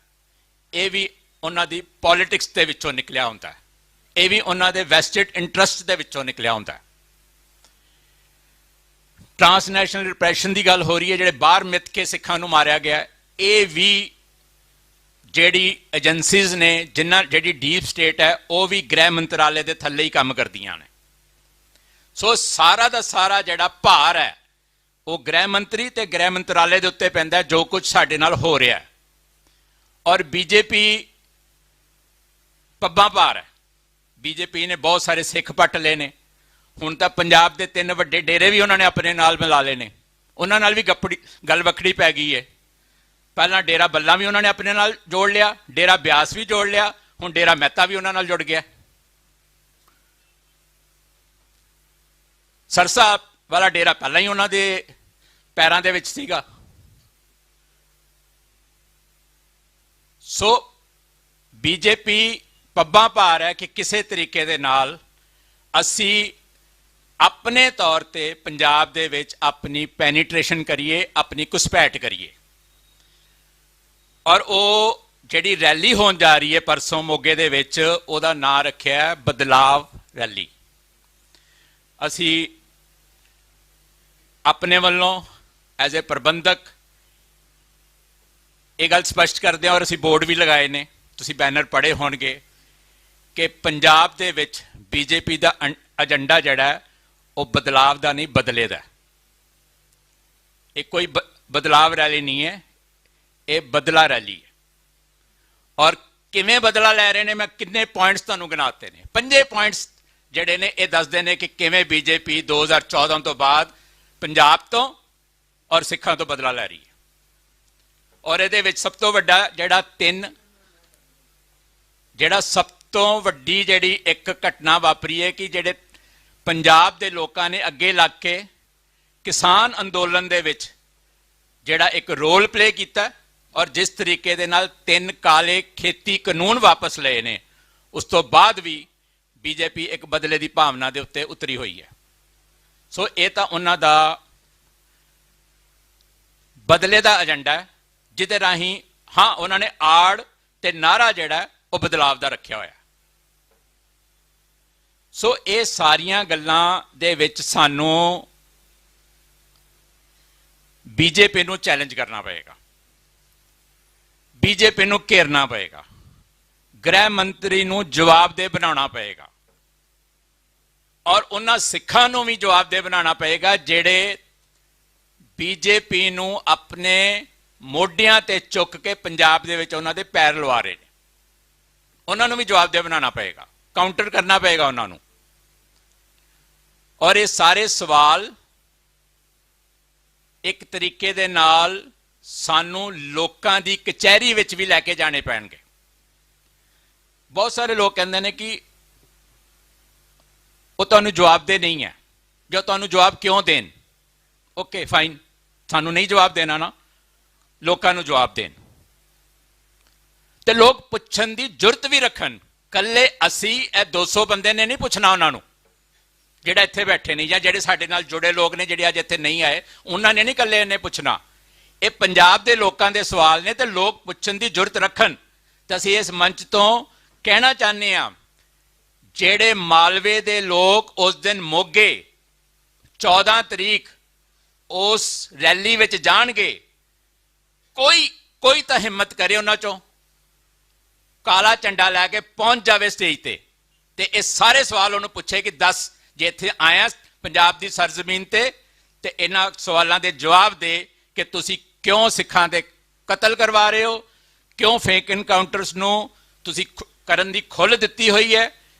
ਇਹ ਵੀ ਉਹਨਾਂ ਦੀ ਪੋਲਿਟਿਕਸ ਦੇ ਵਿੱਚੋਂ ਨਿਕਲਿਆ ਹੁੰਦਾ ਹੈ, ਇਹ ਵੀ ਉਹਨਾਂ ਦੇ ਵੈਸਟਡ ਇੰਟਰਸਟ ਦੇ ਵਿੱਚੋਂ ਨਿਕਲਿਆ ਹੁੰਦਾ ਹੈ। ਟ੍ਰਾਂਸਨੈਸ਼ਨਲ ਰਿਪਰੈਸ਼ਨ ਦੀ ਗੱਲ ਹੋ ਰਹੀ ਹੈ, ਜਿਹੜੇ ਬਾਹਰ ਮਿੱਥ ਕੇ ਸਿੱਖਾਂ ਨੂੰ ਮਾਰਿਆ ਗਿਆ, ਇਹ ਵੀ ਜਿਹੜੀ ਏਜੰਸੀਜ਼ ਨੇ, ਜਿਹੜੀ ਡੀਪ ਸਟੇਟ ਹੈ, ਉਹ ਵੀ ਗ੍ਰਹਿ ਮੰਤਰਾਲੇ ਦੇ ਥੱਲੇ ਹੀ ਕੰਮ ਕਰਦੀਆਂ ਨੇ। ਸੋ ਸਾਰਾ ਦਾ ਸਾਰਾ ਜਿਹੜਾ ਭਾਰ ਹੈ ਉਹ ਗ੍ਰਹਿ ਮੰਤਰੀ ਤੇ ਗ੍ਰਹਿ ਮੰਤਰਾਲੇ ਦੇ ਉੱਤੇ ਪੈਂਦਾ, ਜੋ ਕੁਝ ਸਾਡੇ ਨਾਲ ਹੋ ਰਿਹਾ ਹੈ। ਔਰ BJP ਪੱਬਾਂ ਭਾਰ ਹੈ। BJP ਨੇ ਬਹੁਤ ਸਾਰੇ ਸਿੱਖ ਪੱਟ ਲਏ ਨੇ। ਹੁਣ ਤਾਂ ਪੰਜਾਬ ਦੇ 3 ਵੱਡੇ ਡੇਰੇ ਵੀ ਉਹਨਾਂ ਨੇ ਆਪਣੇ ਨਾਲ ਮਿਲਾ ਲਏ ਨੇ, ਉਹਨਾਂ ਨਾਲ ਵੀ ਗੱਲ ਵੱਖਰੀ ਪੈ ਗਈ ਹੈ। ਪਹਿਲਾਂ ਡੇਰਾ ਬੱਲਾ ਵੀ ਉਹਨਾਂ ਨੇ ਆਪਣੇ ਨਾਲ ਜੋੜ ਲਿਆ, ਡੇਰਾ ਬਿਆਸ ਵੀ ਜੋੜ ਲਿਆ, ਹੁਣ ਡੇਰਾ ਮਹਿਤਾ ਵੀ ਉਹਨਾਂ ਨਾਲ ਜੁੜ ਗਿਆ। ਸਰਸਾ ਵਾਲਾ ਡੇਰਾ ਪਹਿਲਾਂ ਹੀ ਉਹਨਾਂ ਦੇ ਪੈਰਾਂ ਦੇ ਵਿੱਚ ਸੀਗਾ। ਸੋ BJP ਪੱਬਾਂ ਭਾਰ ਹੈ ਕਿ ਕਿਸੇ ਤਰੀਕੇ ਦੇ ਨਾਲ ਅਸੀਂ ਆਪਣੇ ਤੌਰ ਤੇ ਪੰਜਾਬ ਦੇ ਵਿੱਚ ਆਪਣੀ ਪੈਨੀਟ੍ਰੇਸ਼ਨ ਕਰੀਏ, ਆਪਣੀ ਘੁਸਪੈਠ ਕਰੀਏ। ਔਰ ਉਹ ਜਿਹੜੀ ਰੈਲੀ ਹੋਣ ਜਾ ਰਹੀ ਹੈ ਪਰਸੋਂ ਮੋਗੇ ਦੇ ਵਿੱਚ, ਉਹਦਾ ਨਾਂ ਰੱਖਿਆ ਹੈ ਬਦਲਾਵ ਰੈਲੀ। ਅਸੀਂ ਆਪਣੇ ਵੱਲੋਂ ਐਜ਼ ਏ ਪ੍ਰਬੰਧਕ ਇਹ ਗੱਲ ਸਪਸ਼ਟ ਕਰਦੇ ਹਾਂ, ਔਰ ਅਸੀਂ ਬੋਰਡ ਵੀ ਲਗਾਏ ਨੇ, ਤੁਸੀਂ ਬੈਨਰ ਪੜ੍ਹੇ ਹੋਣਗੇ, ਕਿ ਪੰਜਾਬ ਦੇ ਵਿੱਚ ਬੀਜੇਪੀ ਦਾ ਏਜੰਡਾ ਜਿਹੜਾ ਹੈ ਉਹ ਬਦਲਾਵ ਦਾ ਨਹੀਂ, ਬਦਲੇ ਦਾ। ਇਹ ਕੋਈ ਬਦਲਾਵ ਰੈਲੀ ਨਹੀਂ ਹੈ, ਇਹ ਬਦਲਾ ਰੈਲੀ ਹੈ। ਔਰ ਕਿਵੇਂ ਬਦਲਾ ਲੈ ਰਹੇ ਨੇ, ਮੈਂ ਕਿੰਨੇ ਪੁਆਇੰਟਸ ਤੁਹਾਨੂੰ ਗਿਣਾਤੇ ਨੇ। 5 ਪੁਆਇੰਟਸ ਜਿਹੜੇ ਨੇ ਇਹ ਦੱਸਦੇ ਨੇ ਕਿ ਕਿਵੇਂ ਬੀਜੇਪੀ 2014 ਤੋਂ ਬਾਅਦ ਪੰਜਾਬ ਤੋਂ ਔਰ ਸਿੱਖਾਂ ਤੋਂ ਬਦਲਾ ਲੈ ਰਹੀ ਹੈ। ਔਰ ਇਹਦੇ ਵਿੱਚ ਸਭ ਤੋਂ ਵੱਡਾ ਜਿਹੜਾ ਸਭ ਤੋਂ ਵੱਡੀ ਜਿਹੜੀ ਇੱਕ ਘਟਨਾ ਵਾਪਰੀ ਹੈ ਕਿ ਜਿਹੜੇ ਪੰਜਾਬ ਦੇ ਲੋਕਾਂ ਨੇ ਅੱਗੇ ਲੱਗ ਕੇ ਕਿਸਾਨ ਅੰਦੋਲਨ ਦੇ ਵਿੱਚ ਜਿਹੜਾ ਇੱਕ ਰੋਲ ਪਲੇ ਕੀਤਾ, ਔਰ ਜਿਸ ਤਰੀਕੇ ਦੇ ਨਾਲ 3 ਕਾਲੇ ਖੇਤੀ ਕਾਨੂੰਨ ਵਾਪਸ ਲਏ ਨੇ, ਉਸ ਤੋਂ ਬਾਅਦ ਵੀ ਬੀਜੇਪੀ ਇੱਕ ਬਦਲੇ ਦੀ ਭਾਵਨਾ ਦੇ ਉੱਤੇ ਉਤਰੀ ਹੋਈ ਹੈ। ਸੋ ਇਹ ਤਾਂ ਉਹਨਾਂ ਦਾ ਬਦਲੇ ਦਾ ਏਜੰਡਾ ਹੈ, ਜਿਹਦੇ ਰਾਹੀਂ ਹਾਂ ਉਹਨਾਂ ਨੇ ਆੜ ਤੇ ਨਾਰਾ ਜਿਹੜਾ ਉਹ ਬਦਲਾਵ ਦਾ ਰੱਖਿਆ ਹੋਇਆ। ਸੋ ਇਹ ਸਾਰੀਆਂ ਗੱਲਾਂ ਦੇ ਵਿੱਚ ਸਾਨੂੰ ਬੀਜੇਪੀ ਨੂੰ ਚੈਲੰਜ ਕਰਨਾ ਪਏਗਾ, ਬੀਜੇਪੀ ਨੂੰ ਘੇਰਨਾ ਪਏਗਾ, ਗ੍ਰਹਿ ਮੰਤਰੀ ਨੂੰ ਜਵਾਬਦੇਹ ਬਣਾਉਣਾ ਪਏਗਾ, ਔਰ ਉਹਨਾਂ ਸਿੱਖਾਂ ਨੂੰ ਵੀ ਜਵਾਬਦੇਹ ਬਣਾਉਣਾ ਪਏਗਾ ਜਿਹੜੇ ਬੀਜੇਪੀ ਨੂੰ ਆਪਣੇ ਮੋਢਿਆਂ ਤੇ ਚੁੱਕ ਕੇ ਪੰਜਾਬ ਦੇ ਵਿੱਚ ਉਹਨਾਂ ਦੇ ਪੈਰ ਲਵਾ ਰਹੇ ਨੇ। ਉਹਨਾਂ ਨੂੰ ਵੀ ਜਵਾਬਦੇਹ ਬਣਾਉਣਾ ਪਏਗਾ, ਕਾਊਂਟਰ ਕਰਨਾ ਪਏਗਾ ਉਹਨਾਂ ਨੂੰ। ਔਰ ਇਹ ਸਾਰੇ ਸਵਾਲ ਇੱਕ ਤਰੀਕੇ ਦੇ ਨਾਲ ਸਾਨੂੰ ਲੋਕਾਂ ਦੀ ਕਚਹਿਰੀ ਵਿੱਚ ਵੀ ਲੈ ਕੇ ਜਾਣੇ ਪੈਣਗੇ। ਬਹੁਤ ਸਾਰੇ ਲੋਕ ਕਹਿੰਦੇ ਨੇ ਕਿ ਉਹ ਤੁਹਾਨੂੰ ਜਵਾਬਦੇਹ ਨਹੀਂ ਹੈ, ਜੋ ਤੁਹਾਨੂੰ ਜਵਾਬ ਕਿਉਂ ਦੇਣ? ਓਕੇ ਫਾਈਨ, ਸਾਨੂੰ ਨਹੀਂ ਜਵਾਬ ਦੇਣਾ ਨਾ, ਲੋਕਾਂ ਨੂੰ ਜਵਾਬ ਦੇਣ। ਤੇ ਲੋਕ ਪੁੱਛਣ ਦੀ ਜੁਰਤ ਵੀ ਰੱਖਣ। ਕੱਲੇ ਅਸੀਂ ਇਹ 200 ਬੰਦੇ ਨੇ ਨਹੀਂ ਪੁੱਛਣਾ ਉਹਨਾਂ ਨੂੰ, ਜਿਹੜਾ ਇੱਥੇ ਬੈਠੇ ਨੇ ਜਾਂ ਜਿਹੜੇ ਸਾਡੇ ਨਾਲ ਜੁੜੇ ਲੋਕ ਨੇ ਜਿਹੜੇ ਅੱਜ ਇੱਥੇ ਨਹੀਂ ਆਏ, ਉਹਨਾਂ ਨੇ ਨਹੀਂ ਕੱਲੇ ਇਹਨੇ ਪੁੱਛਣਾ। ਇਹ ਪੰਜਾਬ ਦੇ ਲੋਕਾਂ ਦੇ ਸਵਾਲ ਨੇ ਤੇ ਲੋਕ ਪੁੱਛਣ ਦੀ ਜੁਰਤ ਰੱਖਣ। ਤੇ ਅਸੀਂ ਇਸ ਮੰਚ ਤੋਂ ਕਹਿਣਾ ਚਾਹੁੰਦੇ ਹਾਂ, ਜਿਹੜੇ ਮਾਲਵੇ ਦੇ ਲੋਕ ਉਸ ਦਿਨ ਮੋਗੇ 14 ਤਰੀਕ ਉਸ ਰੈਲੀ ਵਿੱਚ ਜਾਣਗੇ, ਕੋਈ ਤਾਂ ਹਿੰਮਤ ਕਰੇ ਉਹਨਾਂ ਚੋਂ, ਕਾਲਾ ਝੰਡਾ ਲੈ ਕੇ ਪਹੁੰਚ ਜਾਵੇ ਸਟੇਜ ਤੇ ਇਹ ਸਾਰੇ ਸਵਾਲ ਉਹਨੂੰ ਪੁੱਛੇ ਕਿ ਦੱਸ, ਜੇ ਇੱਥੇ ਆਇਆ ਪੰਜਾਬ ਦੀ ਸਰਜ਼ਮੀਨ ਤੇ ਇਹਨਾਂ ਸਵਾਲਾਂ ਦੇ ਜਵਾਬ ਦੇ ਕਿ ਤੁਸੀਂ ਕਿਉਂ ਸਿੱਖਾਂ ਦੇ ਕਤਲ ਕਰਵਾ ਰਹੇ ਹੋ, ਕਿਉਂ ਫੇਕ ਇਨਕਾਊਂਟਰਸ ਨੂੰ ਤੁਸੀਂ ਕਰਨ ਦੀ ਖੁੱਲ੍ਹ ਦਿੱਤੀ ਹੋਈ ਹੈ,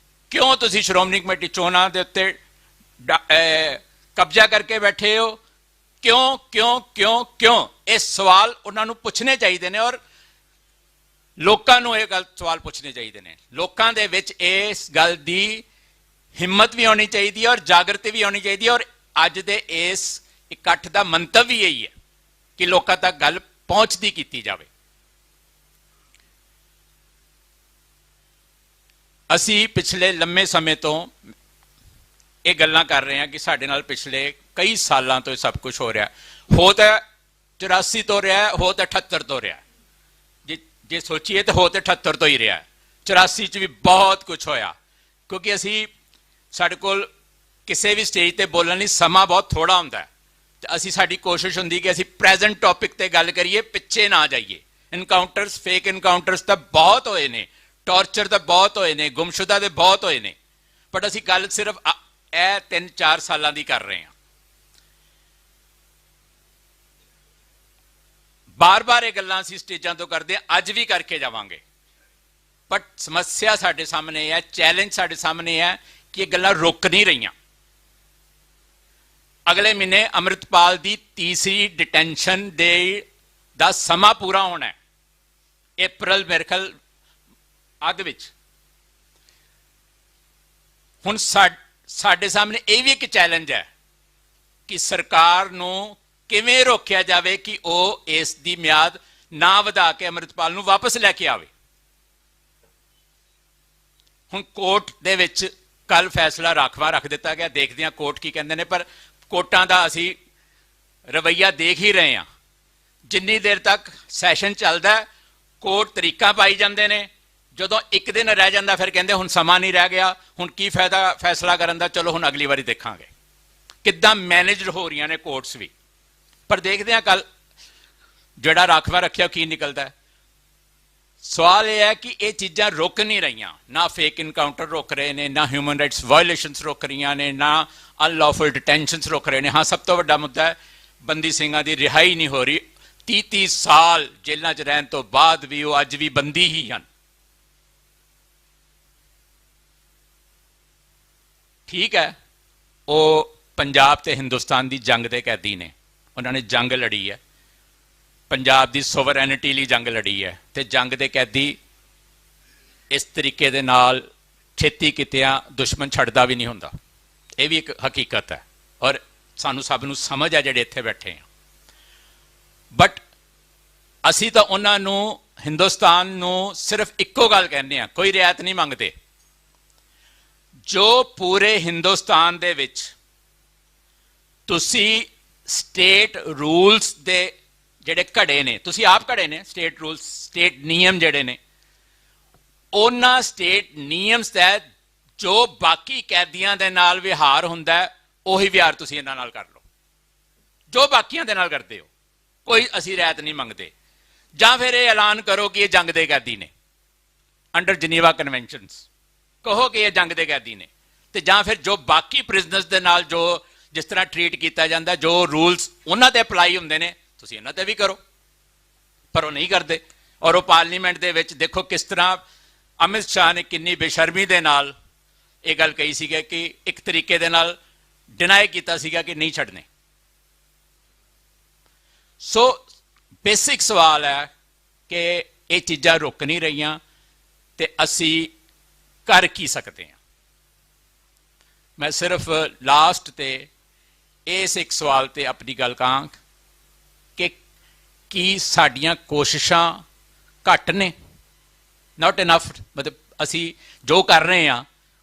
ਕਿਉਂ ਤੁਸੀਂ ਸ਼੍ਰੋਮਣੀ ਕਮੇਟੀ ਚੋਣਾਂ ਦੇ ਉੱਤੇ ਕਬਜ਼ਾ ਕਰਕੇ ਬੈਠੇ ਹੋ, ਕਿਉਂ ਇਹ ਸਵਾਲ ਉਹਨਾਂ ਨੂੰ ਪੁੱਛਣੇ ਚਾਹੀਦੇ ਨੇ। ਔਰ ਲੋਕਾਂ ਨੂੰ ਇਹ ਗੱਲ ਸਵਾਲ ਪੁੱਛਣੇ ਚਾਹੀਦੇ ਨੇ। ਲੋਕਾਂ ਦੇ ਵਿੱਚ ਇਸ ਗੱਲ ਦੀ ਹਿੰਮਤ ਵੀ ਹੋਣੀ ਚਾਹੀਦੀ ਹੈ ਔਰ ਜਾਗਰਤੀ ਵੀ ਹੋਣੀ ਚਾਹੀਦੀ ਹੈ। ਔਰ ਅੱਜ ਦੇ ਇਸ ਇਕੱਠ ਦਾ ਮੰਤਵ ਵੀ ਇਹੀ ਹੈ ਕਿ ਲੋਕਾਂ ਤੱਕ ਗੱਲ ਪਹੁੰਚਦੀ ਕੀਤੀ ਜਾਵੇ। ਅਸੀਂ ਪਿਛਲੇ ਲੰਮੇ ਸਮੇਂ ਤੋਂ ਇਹ ਗੱਲਾਂ ਕਰ ਰਹੇ ਹਾਂ ਕਿ ਸਾਡੇ ਨਾਲ ਪਿਛਲੇ ਕਈ ਸਾਲਾਂ ਤੋਂ ਇਹ ਸਭ ਕੁਝ ਹੋ ਰਿਹਾ, ਹੋ ਤਾਂ 84 ਤੋਂ ਰਿਹਾ, ਹੋ ਤਾਂ 78 ਤੋਂ ਰਿਹਾ। ਜੇ ਸੋਚੀਏ ਤਾਂ ਹੋ ਤਾਂ 78 ਤੋਂ ਹੀ ਰਿਹਾ। 84 ਚ ਵੀ ਬਹੁਤ ਕੁਝ ਹੋਇਆ, ਕਿਉਂਕਿ ਸਾਡੇ ਕੋਲ ਕਿਸੇ ਵੀ ਸਟੇਜ ਤੇ ਬੋਲਣ ਲਈ ਸਮਾਂ ਬਹੁਤ ਥੋੜਾ ਹੁੰਦਾ ਹੈ। ਤੇ ਸਾਡੀ ਕੋਸ਼ਿਸ਼ ਹੁੰਦੀ ਕਿ ਅਸੀਂ ਪ੍ਰੈਜ਼ੈਂਟ ਟੌਪਿਕ ਤੇ ਗੱਲ ਕਰੀਏ, ਪਿੱਛੇ ਨਾ ਜਾਈਏ। ਇਨਕਾਊਂਟਰਸ, ਫੇਕ ਇਨਕਾਊਂਟਰਸ ਤਾਂ ਬਹੁਤ ਹੋਏ ਨੇ, ਟੌਰਚਰ ਤਾਂ ਬਹੁਤ ਹੋਏ ਨੇ, ਗੁੰਮਸ਼ੁਦਾ ਦੇ ਬਹੁਤ ਹੋਏ ਨੇ, ਬਟ ਅਸੀਂ ਗੱਲ ਸਿਰਫ ਇਹ 3-4 ਸਾਲਾਂ ਦੀ ਕਰ ਰਹੇ ਹਾਂ। ਬਾਰ-ਬਾਰ ਇਹ ਗੱਲਾਂ ਅਸੀਂ ਸਟੇਜਾਂ ਤੋਂ ਕਰਦੇ ਹਾਂ, ਅੱਜ ਵੀ ਕਰਕੇ ਜਾਵਾਂਗੇ। ਬਟ ਸਮੱਸਿਆ ਸਾਡੇ ਸਾਹਮਣੇ ਹੈ, ਚੈਲੰਜ ਸਾਡੇ ਸਾਹਮਣੇ ਹੈ ਕਿ ਇਹ ਗੱਲਾਂ ਰੁਕ ਨਹੀਂ ਰਹੀਆਂ। ਅਗਲੇ ਮਹੀਨੇ ਅੰਮ੍ਰਿਤਪਾਲ ਦੀ ਤੀਸਰੀ ਡਿਟੈਂਸ਼ਨ ਦਾ ਸਮਾਂ ਪੂਰਾ ਹੋਣਾ ਹੈ, ਅਪ੍ਰੈਲ ਮੇਰੇ ਖਿਆਲ ਅੱਧ ਵਿੱਚ। ਹੁਣ ਸਾਡੇ ਸਾਹਮਣੇ ਇਹ ਵੀ ਇੱਕ ਚੈਲੰਜ ਹੈ ਕਿ ਸਰਕਾਰ ਨੂੰ ਕਿਵੇਂ ਰੋਕਿਆ ਜਾਵੇ ਕਿ ਉਹ ਇਸ ਦੀ ਮਿਆਦ ਨਾ ਵਧਾ ਕੇ ਅੰਮ੍ਰਿਤਪਾਲ ਨੂੰ ਵਾਪਸ ਲੈ ਕੇ ਆਵੇ। ਹੁਣ ਕੋਰਟ ਦੇ ਵਿੱਚ ਕੱਲ ਫੈਸਲਾ ਰਾਖਵਾ ਰੱਖ ਦਿੱਤਾ ਗਿਆ, ਦੇਖਦੇ ਹਾਂ ਕੋਰਟ ਕੀ ਕਹਿੰਦੇ ਨੇ। ਪਰ ਕੋਰਟਾਂ ਦਾ ਅਸੀਂ ਰਵੱਈਆ ਦੇਖ ਹੀ ਰਹੇ ਹਾਂ। ਜਿੰਨੀ ਦੇਰ ਤੱਕ ਸੈਸ਼ਨ ਚੱਲਦਾ ਕੋਰਟ ਤਰੀਕਾਂ ਪਾਈ ਜਾਂਦੇ ਨੇ, ਜਦੋਂ ਇੱਕ ਦਿਨ ਰਹਿ ਜਾਂਦਾ ਫਿਰ ਕਹਿੰਦੇ ਹੁਣ ਸਮਾਂ ਨਹੀਂ ਰਹਿ ਗਿਆ, ਹੁਣ ਕੀ ਫਾਇਦਾ ਫੈਸਲਾ ਕਰਨ ਦਾ, ਚਲੋ ਹੁਣ ਅਗਲੀ ਵਾਰੀ ਦੇਖਾਂਗੇ। ਕਿੱਦਾਂ ਮੈਨੇਜਡ ਹੋ ਰਹੀਆਂ ਨੇ ਕੋਰਟਸ ਵੀ। ਪਰ ਦੇਖਦੇ ਹਾਂ ਕੱਲ ਜਿਹੜਾ ਰਾਖਵਾ ਰੱਖਿਆ ਕੀ ਨਿਕਲਦਾ ਹੈ। ਸਵਾਲ ਇਹ ਹੈ ਕਿ ਇਹ ਚੀਜ਼ਾਂ ਰੁਕ ਨਹੀਂ ਰਹੀਆਂ, ਨਾ ਫੇਕ ਇਨਕਾਊਂਟਰ ਰੁਕ ਰਹੇ ਨੇ, ਨਾ ਹਿਊਮਨ ਰਾਈਟਸ ਵਾਇਓਲੇਸ਼ਨਸ ਰੁਕ ਰਹੀਆਂ ਨੇ, ਨਾ ਅਨਲੌਫੁਲ ਡਿਟੈਂਸ਼ਨਸ ਰੁਕ ਰਹੇ ਨੇ। ਹਾਂ, ਸਭ ਤੋਂ ਵੱਡਾ ਮੁੱਦਾ ਹੈ ਬੰਦੀ ਸਿੰਘਾਂ ਦੀ ਰਿਹਾਈ ਨਹੀਂ ਹੋ ਰਹੀ। 30 ਸਾਲ ਜੇਲ੍ਹਾਂ 'ਚ ਰਹਿਣ ਤੋਂ ਬਾਅਦ ਵੀ ਉਹ ਅੱਜ ਵੀ ਬੰਦੀ ਹੀ ਹਨ। ਠੀਕ ਹੈ, ਉਹ ਪੰਜਾਬ ਤੇ ਹਿੰਦੁਸਤਾਨ ਦੀ ਜੰਗ ਦੇ ਕੈਦੀ ਨੇ, ਉਹਨਾਂ ਨੇ ਜੰਗ ਲੜੀ ਹੈ, ਪੰਜਾਬ ਦੀ ਸੋਵਰੈਨਿਟੀ ਲਈ ਜੰਗ ਲੜੀ ਹੈ, ਤੇ ਜੰਗ ਦੇ ਕੈਦੀ ਇਸ ਤਰੀਕੇ ਦੇ ਨਾਲ ਛੇਤੀ ਕਿਤਿਆਂ ਦੁਸ਼ਮਣ ਛੱਡਦਾ ਵੀ ਨਹੀਂ ਹੁੰਦਾ। ਇਹ ਵੀ ਇੱਕ ਹਕੀਕਤ ਹੈ ਔਰ ਸਾਨੂੰ ਸਭ ਨੂੰ ਸਮਝ ਹੈ ਜਿਹੜੇ ਇੱਥੇ ਬੈਠੇ ਹਾਂ। ਬਟ ਅਸੀਂ ਤਾਂ ਉਹਨਾਂ ਨੂੰ, ਹਿੰਦੁਸਤਾਨ ਨੂੰ ਸਿਰਫ ਇੱਕੋ ਗੱਲ ਕਹਿੰਦੇ ਹਾਂ, ਕੋਈ ਰਿਆਇਤ ਨਹੀਂ ਮੰਗਦੇ। ਜੋ ਪੂਰੇ ਹਿੰਦੁਸਤਾਨ ਦੇ ਵਿੱਚ ਤੁਸੀਂ ਸਟੇਟ ਰੂਲਸ ਦੇ ਜਿਹੜੇ ਘੜੇ ਨੇ, ਤੁਸੀਂ ਆਪ ਘੜੇ ਨੇ ਸਟੇਟ ਰੂਲਸ, ਸਟੇਟ ਨਿਯਮ ਜਿਹੜੇ ਨੇ, ਉਹਨਾਂ ਸਟੇਟ ਨਿਯਮਸ ਤਹਿਤ ਜੋ ਬਾਕੀ ਕੈਦੀਆਂ ਦੇ ਨਾਲ ਵਿਹਾਰ ਹੁੰਦਾ ਹੈ, ਉਹੀ ਵਿਹਾਰ ਤੁਸੀਂ ਇਹਨਾਂ ਨਾਲ ਕਰ ਲਓ ਜੋ ਬਾਕੀਆਂ ਦੇ ਨਾਲ ਕਰਦੇ ਹੋ। ਕੋਈ ਅਸੀਂ ਰਿਆਇਤ ਨਹੀਂ ਮੰਗਦੇ। ਜਾਂ ਫਿਰ ਇਹ ਐਲਾਨ ਕਰੋ ਕਿ ਇਹ ਜੰਗ ਦੇ ਕੈਦੀ ਨੇ ਅੰਡਰ ਜਨੀਵਾ ਕਨਵੈਨਸ਼ਨਸ, ਕਹੋ ਕਿ ਇਹ ਜੰਗ ਦੇ ਕੈਦੀ ਨੇ, ਤੇ ਜਾਂ ਫਿਰ ਜੋ ਬਾਕੀ ਪ੍ਰਿਜ਼ਨਰਸ ਦੇ ਨਾਲ ਜੋ ਜਿਸ ਤਰ੍ਹਾਂ ਟਰੀਟ ਕੀਤਾ ਜਾਂਦਾ, ਜੋ ਰੂਲਸ ਉਹਨਾਂ ਤੇ ਅਪਲਾਈ ਹੁੰਦੇ ਨੇ, ਤੁਸੀਂ ਇਹਨਾਂ ਤੇ ਵੀ ਕਰੋ। ਪਰ ਉਹ ਨਹੀਂ ਕਰਦੇ। ਔਰ ਉਹ ਪਾਰਲੀਮੈਂਟ ਦੇ ਵਿੱਚ ਦੇਖੋ ਕਿਸ ਤਰ੍ਹਾਂ ਅਮਿਤ ਸ਼ਾਹ ਨੇ ਕਿੰਨੀ ਬੇਸ਼ਰਮੀ ਦੇ ਨਾਲ ਇਹ ਗੱਲ ਕਹੀ ਸੀਗੀ ਕਿ ਇੱਕ ਤਰੀਕੇ ਦੇ ਨਾਲ ਡਿਨਾਈ ਕੀਤਾ ਸੀਗਾ ਕਿ ਨਹੀਂ ਛੱਡਨੇ। ਸੋ ਬੇਸਿਕ ਸਵਾਲ ਹੈ ਕਿ ਇਹ ਚੀਜ਼ਾਂ ਰੁਕ ਨਹੀਂ ਰਹੀਆਂ ਤੇ ਅਸੀਂ ਕਰ ਕੀ ਸਕਦੇ ਹਾਂ। ਮੈਂ ਸਿਰਫ ਲਾਸਟ ਤੇ ਇਸ ਇੱਕ ਸਵਾਲ ਤੇ ਆਪਣੀ ਗੱਲ ਕਹਾਂ ਕਿ ਕੀ ਸਾਡੀਆਂ ਕੋਸ਼ਿਸ਼ਾਂ ਘੱਟ ਨੇ? ਨਾਟ ਇਨਫ। ਮਤਲਬ ਅਸੀਂ ਜੋ ਕਰ ਰਹੇ ਹਾਂ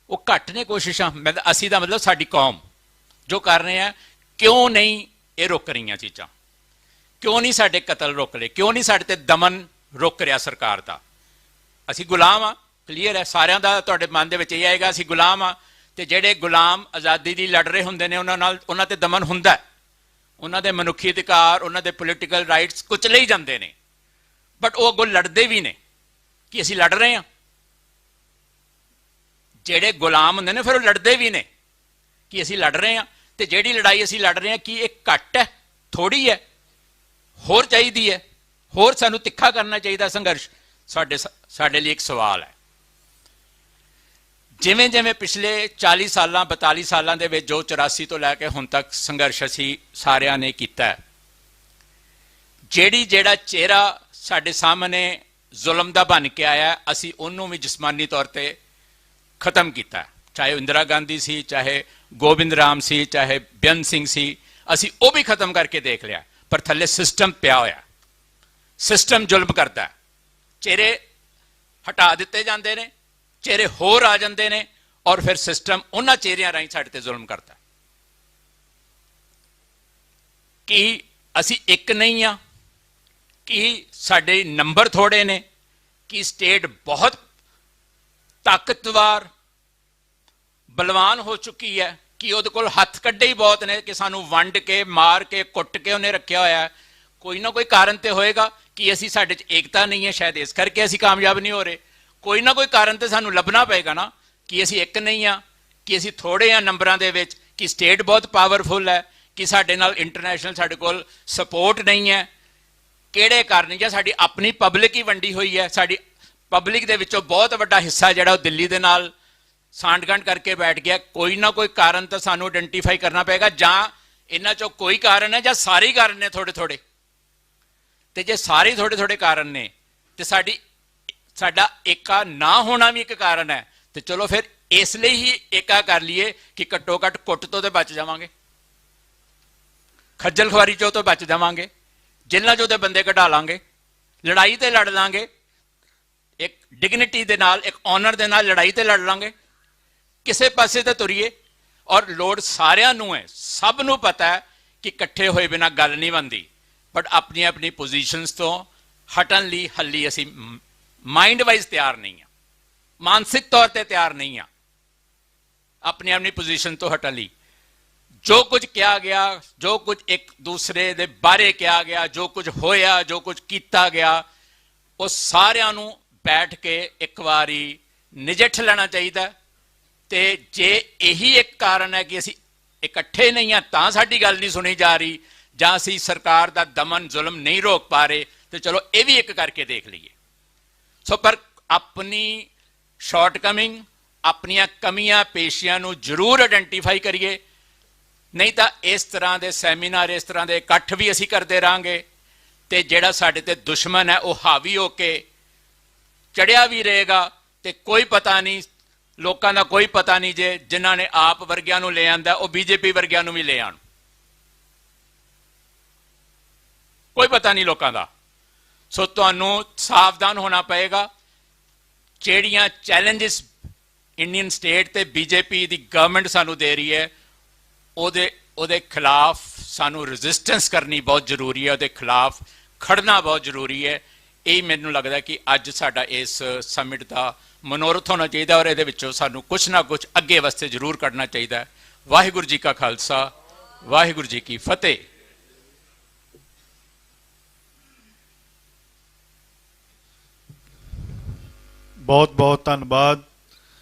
ਉਹ ਘੱਟ ਨੇ ਕੋਸ਼ਿਸ਼ਾਂ। ਅਸੀਂ ਦਾ ਮਤਲਬ ਸਾਡੀ ਕੌਮ ਜੋ ਕਰ ਰਹੇ ਹਾਂ, ਕਿਉਂ ਨਹੀਂ ਇਹ ਰੁਕ ਰਹੀਆਂ ਚੀਜ਼ਾਂ? ਕਿਉਂ ਨਹੀਂ ਸਾਡੇ ਕਤਲ ਰੁਕ ਰਹੇ? ਕਿਉਂ ਨਹੀਂ ਸਾਡੇ ਤੇ ਦਮਨ ਰੁਕ ਰਿਹਾ ਸਰਕਾਰ ਦਾ? ਅਸੀਂ ਗੁਲਾਮ ਆ, ਕਲੀਅਰ ਹੈ ਸਾਰਿਆਂ ਦਾ। ਤੁਹਾਡੇ ਮਨ ਦੇ ਵਿੱਚ ਇਹ ਆਏਗਾ ਅਸੀਂ ਗੁਲਾਮ ਆ, ਤੇ ਜਿਹੜੇ ਗੁਲਾਮ ਆਜ਼ਾਦੀ ਲਈ ਲੜ ਰਹੇ ਹੁੰਦੇ ਨੇ ਉਹਨਾਂ ਤੇ ਦਮਨ ਹੁੰਦਾ ਹੈ, ਉਹਨਾਂ ਦੇ ਮਨੁੱਖੀ ਅਧਿਕਾਰ, ਉਹਨਾਂ ਦੇ ਪੋਲੀਟੀਕਲ ਰਾਈਟਸ ਕੁਚਲੇ ਹੀ ਜਾਂਦੇ ਨੇ। ਬਟ ਉਹ ਅੱਗੋਂ ਲੜਦੇ ਵੀ ਨੇ ਕਿ ਅਸੀਂ ਲੜ ਰਹੇ ਹਾਂ। ਜਿਹੜੇ ਗੁਲਾਮ ਹੁੰਦੇ ਨੇ ਫਿਰ ਉਹ ਲੜਦੇ ਵੀ ਨੇ ਕਿ ਅਸੀਂ ਲੜ ਰਹੇ ਹਾਂ। ਤੇ ਜਿਹੜੀ ਲੜਾਈ ਅਸੀਂ ਲੜ ਰਹੇ ਹਾਂ, ਕੀ ਇਹ ਘੱਟ ਹੈ, ਥੋੜੀ ਹੈ, ਹੋਰ ਚਾਹੀਦੀ ਹੈ? ਹੋਰ ਸਾਨੂੰ ਤਿੱਖਾ ਕਰਨਾ ਚਾਹੀਦਾ ਸੰਘਰਸ਼? ਸਾਡੇ ਲਈ ਇੱਕ ਸਵਾਲ ਹੈ। ਜਿਵੇਂ ਜਿਵੇਂ ਪਿਛਲੇ 40 ਸਾਲਾਂ 42 ਸਾਲਾਂ ਦੇ ਵਿੱਚ ਜੋ 84 ਤੋਂ ਲੈ ਕੇ ਹੁਣ ਤੱਕ ਸੰਘਰਸ਼ ਅਸੀਂ ਸਾਰਿਆਂ ਨੇ ਕੀਤਾ, ਜਿਹੜਾ ਚਿਹਰਾ ਸਾਡੇ ਸਾਹਮਣੇ ਜ਼ੁਲਮ ਦਾ ਬਣ ਕੇ ਆਇਆ, ਅਸੀਂ ਉਹਨੂੰ ਵੀ ਜਿਸਮਾਨੀ ਤੌਰ ਤੇ ਖਤਮ ਕੀਤਾ। ਚਾਹੇ ਇੰਦਰਾ ਗਾਂਧੀ ਸੀ, ਚਾਹੇ ਗੋਬਿੰਦ ਰਾਮ ਸੀ, ਚਾਹੇ ਬੇਅੰਤ ਸਿੰਘ ਸੀ, ਅਸੀਂ ਉਹ ਵੀ ਖਤਮ ਕਰਕੇ ਦੇਖ ਲਿਆ। ਪਰ ਥੱਲੇ ਸਿਸਟਮ ਪਿਆ ਹੋਇਆ, ਸਿਸਟਮ ਜ਼ੁਲਮ ਕਰਦਾ। ਚਿਹਰੇ ਹਟਾ ਦਿੱਤੇ ਜਾਂਦੇ ਨੇ, ਚਿਹਰੇ ਹੋਰ ਆ ਜਾਂਦੇ ਨੇ, ਔਰ ਫਿਰ ਸਿਸਟਮ ਉਹਨਾਂ ਚਿਹਰਿਆਂ ਰਾਹੀਂ ਸਾਡੇ ਤੇ ਜ਼ੁਲਮ ਕਰਦਾ। ਕੀ ਅਸੀਂ ਇੱਕ ਨਹੀਂ ਆ? ਕੀ ਸਾਡੇ ਨੰਬਰ ਥੋੜੇ ਨੇ? ਕੀ ਸਟੇਟ ਬਹੁਤ ਤਾਕਤਵਰ ਬਲਵਾਨ ਹੋ ਚੁੱਕੀ ਹੈ? ਕਿ ਉਹਦੇ ਕੋਲ ਹੱਥ ਕੱਢੇ ਹੀ ਬਹੁਤ ਨੇ ਕਿ ਸਾਨੂੰ ਵੰਡ ਕੇ, ਮਾਰ ਕੇ, ਕੁੱਟ ਕੇ ਉਹਨੇ ਰੱਖਿਆ ਹੋਇਆ? ਕੋਈ ਨਾ ਕੋਈ ਕਾਰਨ ਤੇ ਹੋਏਗਾ ਕਿ ਅਸੀਂ, ਸਾਡੇ 'ਚ ਏਕਤਾ ਨਹੀਂ ਹੈ, ਸ਼ਾਇਦ ਇਸ ਕਰਕੇ ਅਸੀਂ ਕਾਮਯਾਬ ਨਹੀਂ ਹੋ ਰਹੇ। ਕੋਈ ਨਾ ਕੋਈ ਕਾਰਨ ਤੇ ਸਾਨੂੰ ਲੱਭਣਾ ਪਏਗਾ ਨਾ, ਕਿ ਅਸੀਂ ਇੱਕ ਨਹੀਂ ਆ, ਕਿ ਅਸੀਂ ਥੋੜੇ ਆ ਨੰਬਰਾਂ ਦੇ ਵਿੱਚ, ਕਿ ਸਟੇਟ ਬਹੁਤ ਪਾਵਰਫੁਲ ਹੈ, ਕਿ ਸਾਡੇ ਨਾਲ ਇੰਟਰਨੈਸ਼ਨਲ ਸਾਡੇ ਕੋਲ ਸਪੋਰਟ ਨਹੀਂ ਹੈ। ਕਿਹੜੇ ਕਾਰਨ? ਜਾਂ ਸਾਡੀ ਆਪਣੀ ਪਬਲਿਕ ਹੀ ਵੰਡੀ ਹੋਈ ਹੈ। ਸਾਡੀ ਪਬਲਿਕ ਦੇ ਵਿੱਚੋਂ ਬਹੁਤ ਵੱਡਾ ਹਿੱਸਾ ਜਿਹੜਾ ਉਹ ਦਿੱਲੀ ਦੇ ਨਾਲ ਸਾਂਠਗੰਢ ਕਰਕੇ ਬੈਠ ਗਿਆ। ਕੋਈ ਨਾ ਕੋਈ ਕਾਰਨ ਤਾਂ ਸਾਨੂੰ ਆਇਡੈਂਟੀਫਾਈ ਕਰਨਾ ਪਏਗਾ। ਜਾਂ ਇਹਨਾਂ 'ਚੋਂ ਕੋਈ ਕਾਰਨ ਹੈ, ਜਾਂ ਸਾਰੇ ਹੀ ਕਾਰਨ ਨੇ ਥੋੜੇ ਥੋੜੇ। ਤੇ ਜੇ ਸਾਰੇ ਥੋੜੇ ਥੋੜੇ ਕਾਰਨ ਨੇ ਤੇ ਸਾਡਾ ਏਕਾ ਨਾ ਹੋਣਾ ਵੀ ਇੱਕ ਕਾਰਨ ਹੈ, ਤੇ ਚਲੋ ਫਿਰ ਇਸ ਲਈ ਹੀ ਏਕਾ ਕਰ ਲਈਏ ਕਿ ਘੱਟੋ ਘੱਟ ਕੁੱਟ ਤੋਂ ਤੇ ਬਚ ਜਾਵਾਂਗੇ, ਖੱਜਲ ਖੁਆਰੀ ਚੋਂ ਤੋਂ ਬਚ ਜਾਵਾਂਗੇ, ਜੇਲ੍ਹਾਂ ਚੋਂ ਤੇ ਬੰਦੇ ਕਢਾ ਲਾਂਗੇ, ਲੜਾਈ ਤੇ ਲੜ ਲਾਂਗੇ, ਇੱਕ ਡਿਗਨਿਟੀ ਦੇ ਨਾਲ, ਇੱਕ ਆਨਰ ਦੇ ਨਾਲ ਲੜਾਈ ਤੇ ਲੜ ਲਾਂਗੇ, ਕਿਸੇ ਪਾਸੇ ਤੇ ਤੁਰੀਏ। ਔਰ ਲੋੜ ਸਾਰਿਆਂ ਨੂੰ ਹੈ, ਸਭ ਨੂੰ ਪਤਾ ਹੈ ਕਿ ਇਕੱਠੇ ਹੋਏ ਬਿਨਾਂ ਗੱਲ ਨਹੀਂ ਬਣਦੀ। ਬਟ ਆਪਣੀ ਆਪਣੀ ਪੋਜੀਸ਼ਨਸ ਤੋਂ ਹਟਣ ਲਈ ਹੱਲੀ ਅਸੀਂ ਮਾਈਂਡ ਵਾਈਜ਼ ਤਿਆਰ ਨਹੀਂ ਆ, ਮਾਨਸਿਕ ਤੌਰ ਤੇ ਤਿਆਰ ਨਹੀਂ ਆ ਆਪਣੀ ਆਪਣੀ ਪੋਜੀਸ਼ਨ ਤੋਂ ਹਟਣ ਲਈ। ਜੋ ਕੁਝ ਕਿਹਾ ਗਿਆ, ਜੋ ਕੁਝ ਇੱਕ ਦੂਸਰੇ ਦੇ ਬਾਰੇ ਕਿਹਾ ਗਿਆ, ਜੋ ਕੁਝ ਹੋਇਆ, ਜੋ ਕੁਝ ਕੀਤਾ ਗਿਆ, ਉਹ ਸਾਰਿਆਂ ਨੂੰ ਬੈਠ ਕੇ ਇੱਕ ਵਾਰੀ ਨਜਿੱਠ ਲੈਣਾ ਚਾਹੀਦਾ। ਤੇ ਜੇ ਇਹੀ ਇੱਕ ਕਾਰਨ ਹੈ ਕਿ ਅਸੀਂ ਇਕੱਠੇ ਨਹੀਂ ਆ ਤਾਂ ਸਾਡੀ ਗੱਲ ਨਹੀਂ ਸੁਣੀ ਜਾ ਰਹੀ, ਜਾਂ ਅਸੀਂ ਸਰਕਾਰ ਦਾ ਦਮਨ ਜ਼ੁਲਮ ਨਹੀਂ ਰੋਕ ਪਾ ਰਹੇ, ਤੇ ਚਲੋ ਇਹ ਵੀ ਇੱਕ ਕਰਕੇ ਦੇਖ ਲਈਏ। ਸੋ ਪਰ ਆਪਣੀ ਸ਼ਾਰਟਕਮਿੰਗ, ਆਪਣੀਆਂ ਕਮੀਆਂ ਪੇਸ਼ੀਆਂ ਨੂੰ ਜ਼ਰੂਰ ਆਇਡੈਂਟੀਫਾਈ ਕਰੀਏ, ਨਹੀਂ ਤਾਂ ਇਸ ਤਰ੍ਹਾਂ ਦੇ ਸੈਮੀਨਾਰ, ਇਸ ਤਰ੍ਹਾਂ ਦੇ ਇਕੱਠ ਵੀ ਅਸੀਂ ਕਰਦੇ ਰਹਾਂਗੇ ਤੇ ਜਿਹੜਾ ਸਾਡੇ ਤੇ ਦੁਸ਼ਮਣ ਹੈ ਉਹ ਹਾਵੀ ਹੋ ਕੇ ਚੜਿਆ ਵੀ ਰਹੇਗਾ ਤੇ ਕੋਈ ਪਤਾ ਨਹੀਂ, ਲੋਕਾਂ ਦਾ ਕੋਈ ਪਤਾ ਨਹੀਂ ਜੇ ਜਿਨ੍ਹਾਂ ਨੇ ਆਪ ਵਰਗਿਆਂ ਨੂੰ ਲੈ ਆਂਦਾ ਉਹ ਬੀਜੇਪੀ ਵਰਗਿਆਂ ਨੂੰ ਵੀ ਲੈ ਆਣ, ਕੋਈ ਪਤਾ ਨਹੀਂ ਲੋਕਾਂ ਦਾ। ਸੋ ਤੁਹਾਨੂੰ ਸਾਵਧਾਨ ਹੋਣਾ ਪਏਗਾ। ਜਿਹੜੀਆਂ ਚੈਲੰਜਸ ਇੰਡੀਅਨ ਸਟੇਟ ਤੇ ਬੀਜੇਪੀ ਦੀ ਗਵਰਨਮੈਂਟ ਸਾਨੂੰ ਦੇ ਰਹੀ ਹੈ, ਉਹਦੇ ਖਿਲਾਫ ਸਾਨੂੰ ਰੈਜ਼ਿਸਟੈਂਸ ਕਰਨੀ ਬਹੁਤ ਜ਼ਰੂਰੀ ਹੈ, ਉਹਦੇ ਖਿਲਾਫ ਖੜਨਾ ਬਹੁਤ ਜ਼ਰੂਰੀ ਹੈ। ਇਹ ਮੈਨੂੰ ਲੱਗਦਾ ਕਿ ਅੱਜ ਸਾਡਾ ਇਸ ਸਮਿਟ ਦਾ ਮਨੋਰਥ ਹੋਣਾ ਚਾਹੀਦਾ ਔਰ ਇਹਦੇ ਵਿੱਚੋਂ ਸਾਨੂੰ ਕੁਛ ਨਾ ਕੁਛ ਅੱਗੇ ਵਾਸਤੇ ਜ਼ਰੂਰ ਕੱਢਣਾ ਚਾਹੀਦਾ। ਵਾਹਿਗੁਰੂ ਜੀ ਕਾ ਖਾਲਸਾ, ਵਾਹਿਗੁਰੂ ਜੀ ਕੀ ਫਤਿਹ। ਬਹੁਤ ਬਹੁਤ ਧੰਨਵਾਦ।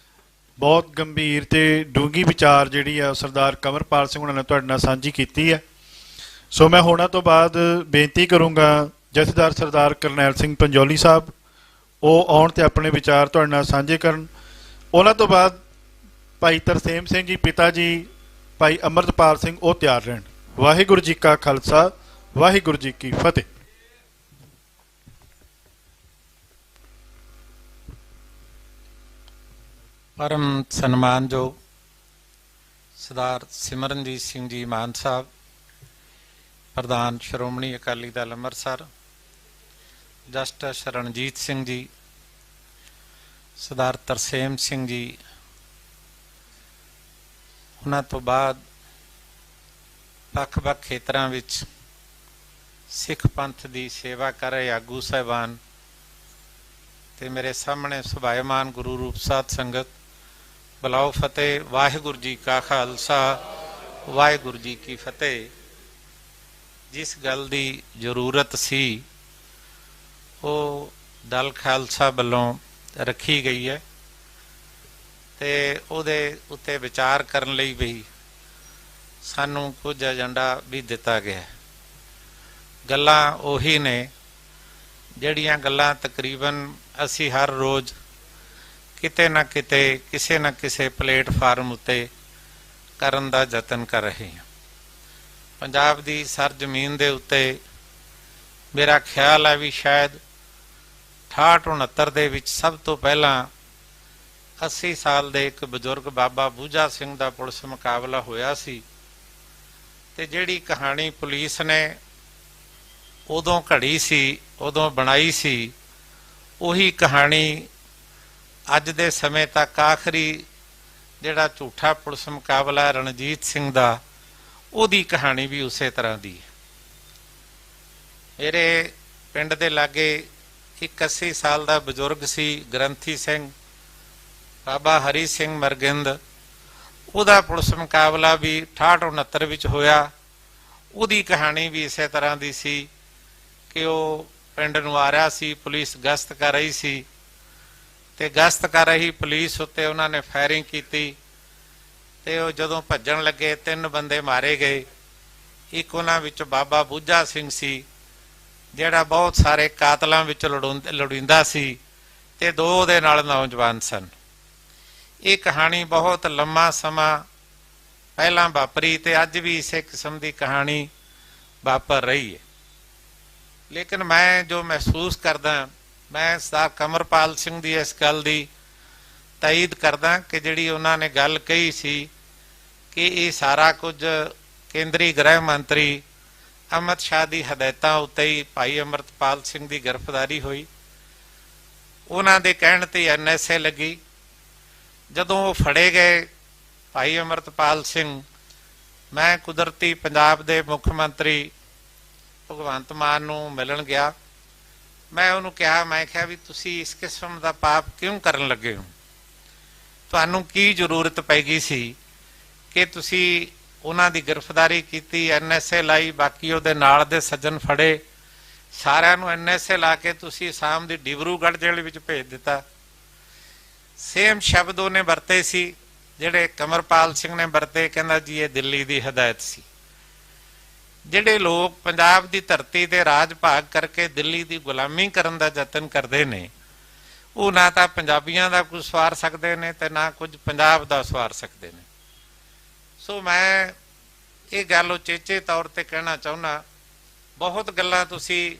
ਬਹੁਤ ਗੰਭੀਰ ਤੇ ਡੂੰਘੀ ਵਿਚਾਰ ਜਿਹੜੀ ਆ ਸਰਦਾਰ ਕੰਵਰਪਾਲ ਸਿੰਘ ਹੁਣਾਂ ਨੇ ਤੁਹਾਡੇ ਨਾਲ ਸਾਂਝੀ ਕੀਤੀ ਹੈ। ਸੋ ਮੈਂ ਹੋਣਾ ਤੋਂ ਬਾਅਦ ਬੇਨਤੀ ਕਰੂੰਗਾ ਜਥੇਦਾਰ ਸਰਦਾਰ ਕਰਨੈਲ ਸਿੰਘ ਪੰਜੋਲੀ ਸਾਹਿਬ ਉਹ ਆਉਣ ਤੇ ਆਪਣੇ ਵਿਚਾਰ ਤੁਹਾਡੇ ਨਾਲ ਸਾਂਝੇ ਕਰਨ। ਉਹਨਾਂ ਤੋਂ ਬਾਅਦ ਭਾਈ ਤਰਸੇਮ ਸਿੰਘ ਜੀ ਪਿਤਾ ਜੀ, ਭਾਈ ਅੰਮ੍ਰਿਤਪਾਲ ਸਿੰਘ ਉਹ ਤਿਆਰ ਰਹਿਣ। ਵਾਹਿਗੁਰੂ ਜੀ ਕਾ ਖਾਲਸਾ, ਵਾਹਿਗੁਰੂ ਜੀ ਕੀ ਫਤਿਹ। परम सन्मानयोग सरदार सिमरनजीत सिंह जी मान साहब, प्रधान श्रोमणी अकाली दल ਅੰਮ੍ਰਿਤਸਰ, जस्टिस रणजीत सिंह जी, सरदार तरसेम सिंह जी, उन्हां तो बाद ਵੱਖ-ਵੱਖ ਖੇਤਰਾਂ ਵਿੱਚ ਸਿੱਖ ਪੰਥ ਦੀ ਸੇਵਾ ਕਰ ਰਹੇ ਆਗੂ ਸਾਹਿਬਾਨ ਤੇ ਮੇਰੇ ਸਾਹਮਣੇ ਸੁਭਾਇਮਾਨ ਗੁਰੂ ਰੂਪ ਸਾਧ ਸੰਗਤ, ਬੁਲਾਓ ਫਤਿਹ। ਵਾਹਿਗੁਰੂ ਜੀ ਕਾ ਖਾਲਸਾ, ਵਾਹਿਗੁਰੂ ਜੀ ਕੀ ਫਤਿਹ। ਜਿਸ ਗੱਲ ਦੀ ਜ਼ਰੂਰਤ ਸੀ ਉਹ ਦਲ ਖਾਲਸਾ ਵੱਲੋਂ ਰੱਖੀ ਗਈ ਹੈ ਤੇ ਉਹਦੇ ਉੱਤੇ ਵਿਚਾਰ ਕਰਨ ਲਈ ਵੀ ਸਾਨੂੰ ਕੁਝ ਏਜੰਡਾ ਵੀ ਦਿੱਤਾ ਗਿਆ। ਗੱਲਾਂ ਉਹੀ ਨੇ ਜਿਹੜੀਆਂ ਗੱਲਾਂ ਤਕਰੀਬਨ ਅਸੀਂ ਹਰ ਰੋਜ਼ ਕਿਤੇ ਨਾ ਕਿਤੇ ਕਿਸੇ ਨਾ ਕਿਸੇ ਪਲੇਟਫਾਰਮ ਉੱਤੇ ਕਰਨ ਦਾ ਯਤਨ ਕਰ ਰਹੇ ਹਾਂ। ਪੰਜਾਬ ਦੀ ਸਰਜ਼ਮੀਨ ਦੇ ਉੱਤੇ ਮੇਰਾ ਖਿਆਲ ਹੈ ਵੀ ਸ਼ਾਇਦ 68-69 ਦੇ ਵਿੱਚ ਸਭ ਤੋਂ ਪਹਿਲਾਂ 80 ਸਾਲ ਦੇ ਇੱਕ ਬਜ਼ੁਰਗ ਬਾਬਾ ਬੂਝਾ ਸਿੰਘ ਦਾ ਪੁਲਿਸ ਮੁਕਾਬਲਾ ਹੋਇਆ ਸੀ ਤੇ ਜਿਹੜੀ ਕਹਾਣੀ ਪੁਲਿਸ ਨੇ ਉਦੋਂ ਘੜੀ ਸੀ, ਉਦੋਂ ਬਣਾਈ ਸੀ, ਉਹੀ ਕਹਾਣੀ ਅੱਜ ਦੇ ਸਮੇਂ ਤੱਕ ਆਖਰੀ ਜਿਹੜਾ ਝੂਠਾ ਪੁਲਿਸ ਮੁਕਾਬਲਾ ਰਣਜੀਤ ਸਿੰਘ ਦਾ, ਉਹਦੀ ਕਹਾਣੀ ਵੀ ਉਸੇ ਤਰ੍ਹਾਂ ਦੀ ਹੈ। ਮੇਰੇ ਪਿੰਡ ਦੇ ਲਾਗੇ ਇੱਕ 80 ਸਾਲ ਦਾ ਬਜ਼ੁਰਗ ਸੀ ਗ੍ਰੰਥੀ ਸਿੰਘ, ਬਾਬਾ ਹਰੀ ਸਿੰਘ ਮਰਗਿੰਦ, ਉਹਦਾ ਪੁਲਿਸ ਮੁਕਾਬਲਾ ਵੀ 68-69 ਵਿੱਚ ਹੋਇਆ। ਉਹਦੀ ਕਹਾਣੀ ਵੀ ਇਸੇ ਤਰ੍ਹਾਂ ਦੀ ਸੀ ਕਿ ਉਹ ਪਿੰਡ ਨੂੰ ਆ ਰਿਹਾ ਸੀ, ਪੁਲਿਸ ਗਸ਼ਤ ਕਰ ਰਹੀ ਸੀ ਤੇ ਗਸ਼ਤ ਕਰ ਰਹੀ ਪੁਲਿਸ ਉੱਤੇ ਉਹਨਾਂ ਨੇ ਫਾਇਰਿੰਗ ਕੀਤੀ ਤੇ ਉਹ ਜਦੋਂ ਭੱਜਣ ਲੱਗੇ 3 ਬੰਦੇ ਮਾਰੇ ਗਏ। ਇੱਕ ਉਹਨਾਂ ਵਿੱਚ ਬਾਬਾ ਬੂਝਾ ਸਿੰਘ ਸੀ ਜਿਹੜਾ ਬਹੁਤ ਸਾਰੇ ਕਾਤਲਾਂ ਵਿੱਚ ਲੋੜੀਂਦਾ ਸੀ ਤੇ 2 ਉਹਦੇ ਨਾਲ ਨੌਜਵਾਨ ਸਨ। ਇਹ ਕਹਾਣੀ ਬਹੁਤ ਲੰਮਾ ਸਮਾਂ ਪਹਿਲਾਂ ਵਾਪਰੀ ਤੇ ਅੱਜ ਵੀ ਇਸੇ ਕਿਸਮ ਦੀ ਕਹਾਣੀ ਵਾਪਰ ਰਹੀ ਹੈ। ਲੇਕਿਨ ਮੈਂ ਜੋ ਮਹਿਸੂਸ ਕਰਦਾ, ਮੈਂ ਸਰਦਾਰ ਕੰਵਰਪਾਲ ਸਿੰਘ ਦੀ ਇਸ ਗੱਲ ਦੀ ਤਾਇਦ ਕਰਦਾ ਕਿ ਜਿਹੜੀ ਉਹਨਾਂ ਨੇ ਗੱਲ ਕਹੀ ਸੀ ਕਿ ਇਹ ਸਾਰਾ ਕੁਝ ਕੇਂਦਰੀ ਗ੍ਰਹਿ ਮੰਤਰੀ ਅਮਿਤ ਸ਼ਾਹ ਦੀ ਹਦਾਇਤਾਂ ਉੱਤੇ ਹੀ ਭਾਈ ਅੰਮ੍ਰਿਤਪਾਲ ਸਿੰਘ ਦੀ ਗ੍ਰਿਫਤਾਰੀ ਹੋਈ। ਉਹਨਾਂ ਦੇ ਕਹਿਣ ਤੇ NSA ਲੱਗੀ। ਜਦੋਂ ਉਹ ਫੜੇ ਗਏ ਭਾਈ ਅੰਮ੍ਰਿਤਪਾਲ ਸਿੰਘ, ਮੈਂ ਕੁਦਰਤੀ ਪੰਜਾਬ ਦੇ ਮੁੱਖ ਮੰਤਰੀ ਭਗਵੰਤ ਮਾਨ ਨੂੰ ਮਿਲਣ ਗਿਆ ਮੈਂ ਉਹਨੂੰ ਕਿਹਾ, ਮੈਂ ਕਿਹਾ ਵੀ ਤੁਸੀਂ ਇਸ ਕਿਸਮ ਦਾ ਪਾਪ ਕਿਉਂ ਕਰਨ ਲੱਗੇ ਹੋ? ਤੁਹਾਨੂੰ ਕੀ ਜ਼ਰੂਰਤ ਪੈ ਗਈ ਸੀ ਕਿ ਤੁਸੀਂ ਉਹਨਾਂ ਦੀ ਗ੍ਰਿਫਤਾਰੀ ਕੀਤੀ, NSA ਲਾਈ, ਬਾਕੀ ਉਹਦੇ ਨਾਲ ਦੇ ਸੱਜਣ ਫੜੇ, ਸਾਰਿਆਂ ਨੂੰ NSA ਲਾ ਕੇ ਤੁਸੀਂ ਅਸਾਮ ਦੀ ਡਿਬਰੂਗੜ੍ਹ ਜੇਲ੍ਹ ਵਿੱਚ ਭੇਜ ਦਿੱਤਾ। ਸੇਮ ਸ਼ਬਦ ਉਹਨੇ ਵਰਤੇ ਸੀ ਜਿਹੜੇ ਕਮਰਪਾਲ ਸਿੰਘ ਨੇ ਵਰਤੇ, ਕਹਿੰਦਾ ਜੀ ਇਹ ਦਿੱਲੀ ਦੀ ਹਦਾਇਤ ਸੀ। ਜਿਹੜੇ ਲੋਕ ਪੰਜਾਬ ਦੀ ਧਰਤੀ ਤੇ ਰਾਜ ਭਾਗ ਕਰਕੇ ਦਿੱਲੀ ਦੀ ਗੁਲਾਮੀ ਕਰਨ ਦਾ ਯਤਨ ਕਰਦੇ ਨੇ, ਉਹ ਨਾ ਤਾਂ ਪੰਜਾਬੀਆਂ ਦਾ ਕੁਝ ਸਵਾਰ ਸਕਦੇ ਨੇ ਤੇ ਨਾ ਕੁਝ ਪੰਜਾਬ ਦਾ ਸਵਾਰ ਸਕਦੇ ਨੇ। ਸੋ ਮੈਂ ਇਹ ਗੱਲ ਉਚੇਚੇ ਤੌਰ ਤੇ ਕਹਿਣਾ ਚਾਹੁੰਦਾ, ਬਹੁਤ ਗੱਲਾਂ ਤੁਸੀਂ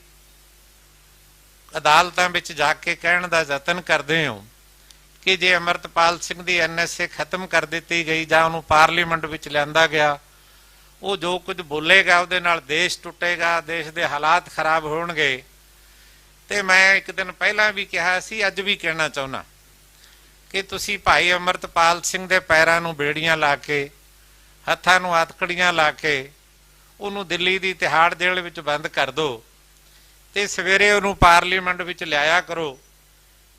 ਅਦਾਲਤਾਂ ਵਿੱਚ ਜਾ ਕੇ ਕਹਿਣ ਦਾ ਯਤਨ ਕਰਦੇ ਹੋ ਕਿ ਜੇ ਅਮਰਤਪਾਲ ਸਿੰਘ ਦੀ NSA ਖਤਮ ਕਰ ਦਿੱਤੀ ਗਈ ਜਾਂ ਉਹਨੂੰ ਪਾਰਲੀਮੈਂਟ ਵਿੱਚ ਲਿਆਂਦਾ ਗਿਆ, ਉਹ ਜੋ ਕੁਝ ਬੋਲੇਗਾ ਉਹਦੇ ਨਾਲ ਦੇਸ਼ ਟੁੱਟੇਗਾ, ਦੇਸ਼ ਦੇ ਹਾਲਾਤ ਖਰਾਬ ਹੋਣਗੇ। ਤੇ ਮੈਂ ਇੱਕ ਦਿਨ ਪਹਿਲਾਂ ਵੀ ਕਿਹਾ ਸੀ, ਅੱਜ ਵੀ ਕਹਿਣਾ ਚਾਹੁੰਦਾ ਕਿ ਤੁਸੀਂ ਭਾਈ ਅਮਰਤਪਾਲ ਸਿੰਘ ਦੇ ਪੈਰਾਂ ਨੂੰ ਬੇੜੀਆਂ ਲਾ ਕੇ, ਹੱਥਾਂ ਨੂੰ ਹੱਥਕੜੀਆਂ ਲਾ ਕੇ ਉਹਨੂੰ ਦਿੱਲੀ ਦੀ ਤਿਹਾੜ ਜੇਲ੍ਹ ਵਿੱਚ ਬੰਦ ਕਰ ਦਿਓ ਤੇ ਸਵੇਰੇ ਉਹਨੂੰ ਪਾਰਲੀਮੈਂਟ ਵਿੱਚ ਲਿਆਇਆ ਕਰੋ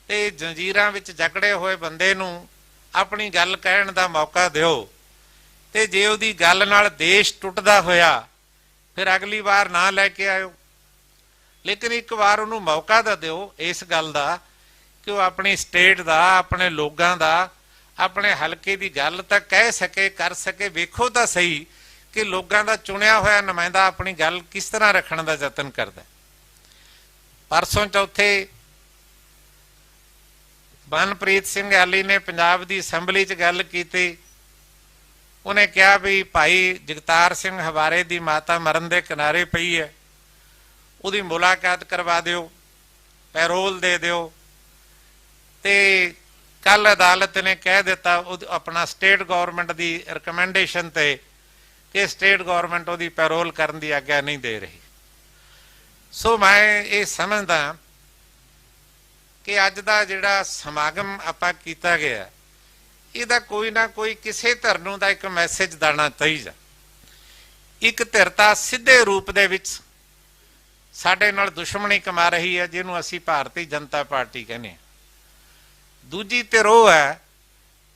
ਤੇ ਜੰਜੀਰਾਂ ਵਿੱਚ ਜਕੜੇ ਹੋਏ ਬੰਦੇ ਨੂੰ ਆਪਣੀ ਗੱਲ ਕਹਿਣ ਦਾ ਮੌਕਾ ਦਿਓ। ਤੇ ਜੇ ਉਹਦੀ ਗੱਲ ਨਾਲ ਦੇਸ਼ ਟੁੱਟਦਾ ਹੋਇਆ ਫਿਰ ਅਗਲੀ ਵਾਰ ਨਾ ਲੈ ਕੇ ਆਇਓ, ਲੇਕਿਨ ਇੱਕ ਵਾਰ ਉਹਨੂੰ ਮੌਕਾ ਤਾਂ ਦਿਓ ਇਸ ਗੱਲ ਦਾ ਕਿ ਉਹ ਆਪਣੀ ਸਟੇਟ ਦਾ, ਆਪਣੇ ਲੋਕਾਂ ਦਾ, ਆਪਣੇ ਹਲਕੇ ਦੀ ਗੱਲ ਤਾਂ ਕਹਿ ਸਕੇ, ਕਰ ਸਕੇ। ਵੇਖੋ ਤਾਂ ਸਹੀ ਕਿ ਲੋਕਾਂ ਦਾ ਚੁਣਿਆ ਹੋਇਆ ਨੁਮਾਇੰਦਾ ਆਪਣੀ ਗੱਲ ਕਿਸ ਤਰ੍ਹਾਂ ਰੱਖਣ ਦਾ ਯਤਨ ਕਰਦਾ। ਪਰਸੋਂ ਚੌਥੇ ਮਨਪ੍ਰੀਤ ਸਿੰਘ ਆਲੀ ਨੇ ਪੰਜਾਬ ਦੀ ਅਸੈਂਬਲੀ 'ਚ ਗੱਲ ਕੀਤੀ। ਉਹਨੇ ਕਿਹਾ ਵੀ ਭਾਈ ਜਗਤਾਰ ਸਿੰਘ ਹਵਾਰੇ ਦੀ ਮਾਤਾ ਮਰਨ ਦੇ ਕਿਨਾਰੇ ਪਈ ਹੈ, ਉਹਦੀ ਮੁਲਾਕਾਤ ਕਰਵਾ ਦਿਓ, ਪੈਰੋਲ ਦੇ ਦਿਓ। ਤੇ ਕੱਲ ਅਦਾਲਤ ਨੇ ਕਹਿ ਦਿੱਤਾ ਆਪਣਾ ਸਟੇਟ ਗਵਰਨਮੈਂਟ ਦੀ ਰਿਕਮੈਂਡੇਸ਼ਨ ਤੇ ਕਿ ਸਟੇਟ ਗਵਰਨਮੈਂਟ ਉਹਦੀ ਪੈਰੋਲ ਕਰਨ ਦੀ ਆਗਿਆ ਨਹੀਂ ਦੇ ਰਹੀ। ਸੋ ਮੈਂ ਇਹ ਸਮਝਦਾ ਕਿ ਅੱਜ ਦਾ ਜਿਹੜਾ ਸਮਾਗਮ ਆਪਾਂ ਕੀਤਾ ਗਿਆ, ਇਹਦਾ ਕੋਈ ਨਾ ਕੋਈ ਕਿਸੇ ਧਿਰ ਨੂੰ ਦਾ ਇੱਕ ਮੈਸੇਜ ਦੇਣਾ ਚਾਹੀਦਾ। ਇੱਕ ਧਿਰ ਤਾਂ ਸਿੱਧੇ ਰੂਪ ਦੇ ਵਿੱਚ ਸਾਡੇ ਨਾਲ ਦੁਸ਼ਮਣੀ ਕਮਾ ਰਹੀ ਹੈ, ਜਿਹਨੂੰ ਅਸੀਂ ਭਾਰਤੀ ਜਨਤਾ ਪਾਰਟੀ ਕਹਿੰਦੇ ਹਾਂ। ਦੂਜੀ ਧਿਰ ਉਹ ਹੈ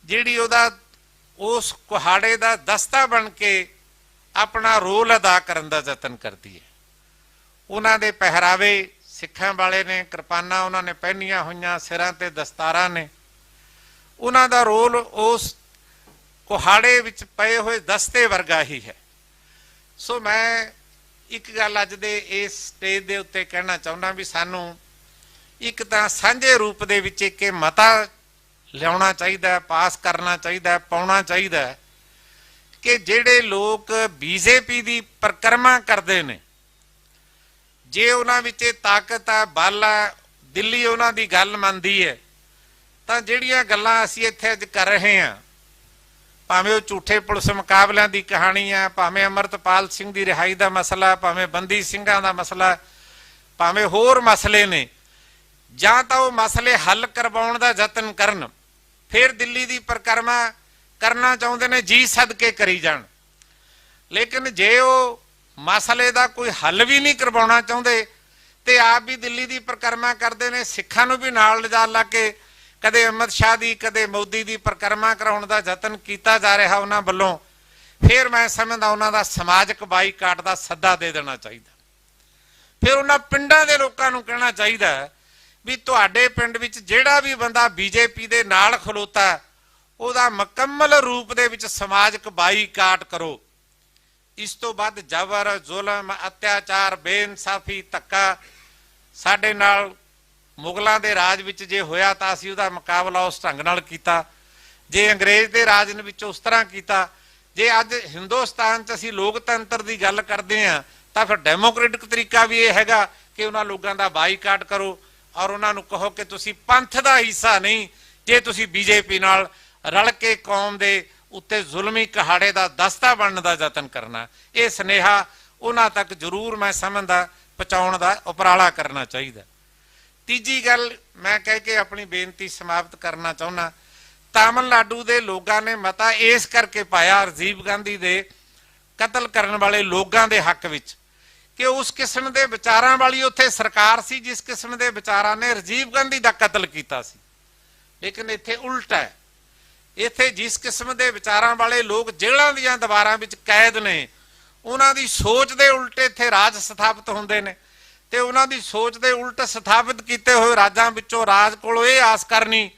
ਜਿਹੜੀ ਉਹਦਾ ਉਸ ਕੁਹਾੜੇ ਦਾ ਦਸਤਾ ਬਣ ਕੇ ਆਪਣਾ ਰੋਲ ਅਦਾ ਕਰਨ ਦਾ ਯਤਨ ਕਰਦੀ ਹੈ। ਉਹਨਾਂ ਦੇ ਪਹਿਰਾਵੇ ਸਿੱਖਾਂ ਵਾਲੇ ਨੇ, ਕਿਰਪਾਨਾਂ ਉਹਨਾਂ ਨੇ ਪਹਿਨੀਆਂ ਹੋਈਆਂ, ਸਿਰਾਂ ਤੇ ਦਸਤਾਰਾਂ ਨੇ। ਉਹਨਾਂ ਦਾ ਰੋਲ ਉਸ ਕੁਹਾੜੇ ਵਿੱਚ ਪਏ ਹੋਏ ਦਸਤੇ ਵਰਗਾ ਹੀ ਹੈ। ਸੋ ਮੈਂ ਇੱਕ ਗੱਲ ਅੱਜ ਦੇ ਇਸ ਸਟੇਜ ਦੇ ਉੱਤੇ ਕਹਿਣਾ ਚਾਹੁੰਦਾ ਵੀ ਸਾਨੂੰ ਇੱਕ ਤਾਂ ਸਾਂਝੇ ਰੂਪ ਦੇ ਵਿੱਚ ਇੱਕ ਮਤਾ ਲਿਆਉਣਾ ਚਾਹੀਦਾ, ਪਾਸ ਕਰਨਾ ਚਾਹੀਦਾ, ਪਾਉਣਾ ਚਾਹੀਦਾ ਕਿ ਜਿਹੜੇ ਲੋਕ BJP ਦੀ ਪਰਿਕਰਮਾ ਕਰਦੇ ਨੇ, ਜੇ ਉਹਨਾਂ ਵਿੱਚ ਤਾਕਤ ਆ, ਬਲ ਆ, ਦਿੱਲੀ ਉਹਨਾਂ ਦੀ ਗੱਲ ਮੰਨਦੀ ਹੈ, ਤਾਂ ਜਿਹੜੀਆਂ ਗੱਲਾਂ ਅਸੀਂ ਇੱਥੇ ਅੱਜ ਕਰ ਰਹੇ ਹਾਂ, ਭਾਵੇਂ ਉਹ ਝੂਠੇ ਪੁਲਿਸ ਮੁਕਾਬਲਿਆਂ ਦੀ ਕਹਾਣੀ ਆ, ਭਾਵੇਂ ਅਮਰਤਪਾਲ ਸਿੰਘ ਦੀ ਰਿਹਾਈ ਦਾ ਮਸਲਾ, ਭਾਵੇਂ ਬੰਦੀ ਸਿੰਘਾਂ ਦਾ ਮਸਲਾ, ਭਾਵੇਂ ਹੋਰ ਮਸਲੇ ਨੇ, ਜਾਂ ਤਾਂ ਉਹ ਮਸਲੇ ਹੱਲ ਕਰਵਾਉਣ ਦਾ ਯਤਨ ਕਰਨ, ਫਿਰ ਦਿੱਲੀ ਦੀ ਪਰਿਕਰਮਾ ਕਰਨਾ ਚਾਹੁੰਦੇ ਨੇ, ਜੀ ਸਦਕੇ ਕਰੀ ਜਾਣ। ਲੇਕਿਨ ਜੇ ਉਹ ਮਸਲੇ ਦਾ ਕੋਈ ਹੱਲ ਵੀ ਨਹੀਂ ਕਰਵਾਉਣਾ ਚਾਹੁੰਦੇ ਤੇ ਆਪ ਵੀ ਦਿੱਲੀ ਦੀ ਪਰਿਕਰਮਾ ਕਰਦੇ ਨੇ, ਸਿੱਖਾਂ ਨੂੰ ਵੀ ਨਾਲ ਲਿਜਾ ਲਾ ਕੇ ਕਦੇ ਅਮਿਤ ਸ਼ਾਹ ਦੀ, ਕਦੇ ਮੋਦੀ ਦੀ ਪਰਿਕਰਮਾ ਕਰਾਉਣ ਦਾ ਯਤਨ ਕੀਤਾ ਜਾ ਰਿਹਾ ਉਹਨਾਂ ਵੱਲੋਂ, ਫਿਰ ਮੈਂ ਸਮਝਦਾ ਉਹਨਾਂ ਦਾ ਸਮਾਜਿਕ ਬਾਈਕਾਟ ਦਾ ਸੱਦਾ ਦੇ ਦੇਣਾ ਚਾਹੀਦਾ। ਫਿਰ ਉਹਨਾਂ ਪਿੰਡਾਂ ਦੇ ਲੋਕਾਂ ਨੂੰ ਕਹਿਣਾ ਚਾਹੀਦਾ ਵੀ ਤੁਹਾਡੇ ਪਿੰਡ ਵਿੱਚ ਜਿਹੜਾ ਵੀ ਬੰਦਾ BJP ਦੇ ਨਾਲ ਖਲੋਤਾ, ਉਹਦਾ ਮੁਕੰਮਲ ਰੂਪ ਦੇ ਵਿੱਚ ਸਮਾਜਿਕ ਬਾਈਕਾਟ ਕਰੋ। ਇਸ ਤੋਂ ਬਾਅਦ ਜ਼ਬਰ, ਜ਼ੁਲਮ, ਅਤਿਆਚਾਰ, ਬੇਇਨਸਾਫੀ, ਧੱਕਾ ਸਾਡੇ ਨਾਲ ਮੁਗਲਾਂ ਦੇ ਰਾਜ ਵਿੱਚ ਜੇ ਹੋਇਆ ਤਾਂ ਅਸੀਂ ਉਹਦਾ ਮੁਕਾਬਲਾ ਉਸ ਢੰਗ ਨਾਲ ਕੀਤਾ, ਜੇ ਅੰਗਰੇਜ਼ ਦੇ ਰਾਜ ਵਿੱਚ ਉਸ ਤਰ੍ਹਾਂ ਕੀਤਾ। ਜੇ ਅੱਜ ਹਿੰਦੁਸਤਾਨ 'ਚ ਅਸੀਂ ਲੋਕਤੰਤਰ ਦੀ ਗੱਲ ਕਰਦੇ ਹਾਂ ਤਾਂ ਫਿਰ ਡੈਮੋਕ੍ਰੈਟਿਕ ਤਰੀਕਾ ਵੀ ਇਹ ਹੈਗਾ ਕਿ ਉਹਨਾਂ ਲੋਕਾਂ ਦਾ ਬਾਈਕਾਟ ਕਰੋ ਔਰ ਉਹਨਾਂ ਨੂੰ ਕਹੋ ਕਿ ਤੁਸੀਂ ਪੰਥ ਦਾ ਹਿੱਸਾ ਨਹੀਂ, ਜੇ ਤੁਸੀਂ BJP ਨਾਲ ਰਲ ਕੇ ਕੌਮ ਦੇ ਉੱਤੇ ਜ਼ੁਲਮੀ ਕਹਾੜੇ ਦਾ ਦਸਤਾ ਬਣਨ ਦਾ ਯਤਨ ਕਰਨਾ। ਇਹ ਸੁਨੇਹਾ ਉਹਨਾਂ ਤੱਕ ਜ਼ਰੂਰ ਮੈਂ ਸਮਝਦਾ ਪਹੁੰਚਾਉਣ ਦਾ ਉਪਰਾਲਾ ਕਰਨਾ ਚਾਹੀਦਾ। ਤੀਜੀ ਗੱਲ ਮੈਂ ਕਹਿ ਕੇ ਆਪਣੀ ਬੇਨਤੀ ਸਮਾਪਤ ਕਰਨਾ ਚਾਹੁੰਦਾ, ਤਾਮਿਲਨਾਡੂ ਦੇ ਲੋਕਾਂ ਨੇ ਮਤਾ ਇਸ ਕਰਕੇ ਪਾਇਆ ਰਾਜੀਵ ਗਾਂਧੀ ਦੇ ਕਤਲ ਕਰਨ ਵਾਲੇ ਲੋਕਾਂ ਦੇ ਹੱਕ ਵਿੱਚ ਕਿ ਉਸ ਕਿਸਮ ਦੇ ਵਿਚਾਰਾਂ ਵਾਲੀ ਉੱਥੇ ਸਰਕਾਰ ਸੀ ਜਿਸ ਕਿਸਮ ਦੇ ਵਿਚਾਰਾਂ ਨੇ ਰਾਜੀਵ ਗਾਂਧੀ ਦਾ ਕਤਲ ਕੀਤਾ ਸੀ। ਲੇਕਿਨ ਇੱਥੇ ਉਲਟ ਹੈ। ਇੱਥੇ ਜਿਸ ਕਿਸਮ ਦੇ ਵਿਚਾਰਾਂ ਵਾਲੇ ਲੋਕ ਜੇਲ੍ਹਾਂ ਦੀਆਂ ਦੀਵਾਰਾਂ ਵਿੱਚ ਕੈਦ ਨੇ, ਉਹਨਾਂ ਦੀ ਸੋਚ ਦੇ ਉਲਟ ਇੱਥੇ ਰਾਜ ਸਥਾਪਿਤ ਹੁੰਦੇ ਨੇ, ਤੇ ਉਹਨਾਂ ਦੀ ਸੋਚ ਦੇ ਉਲਟ ਸਥਾਪਿਤ ਕੀਤੇ ਹੋਏ ਰਾਜਾਂ ਵਿੱਚੋਂ ਰਾਜ ਕੋਲੋਂ ਇਹ ਆਸ ਕਰਨੀ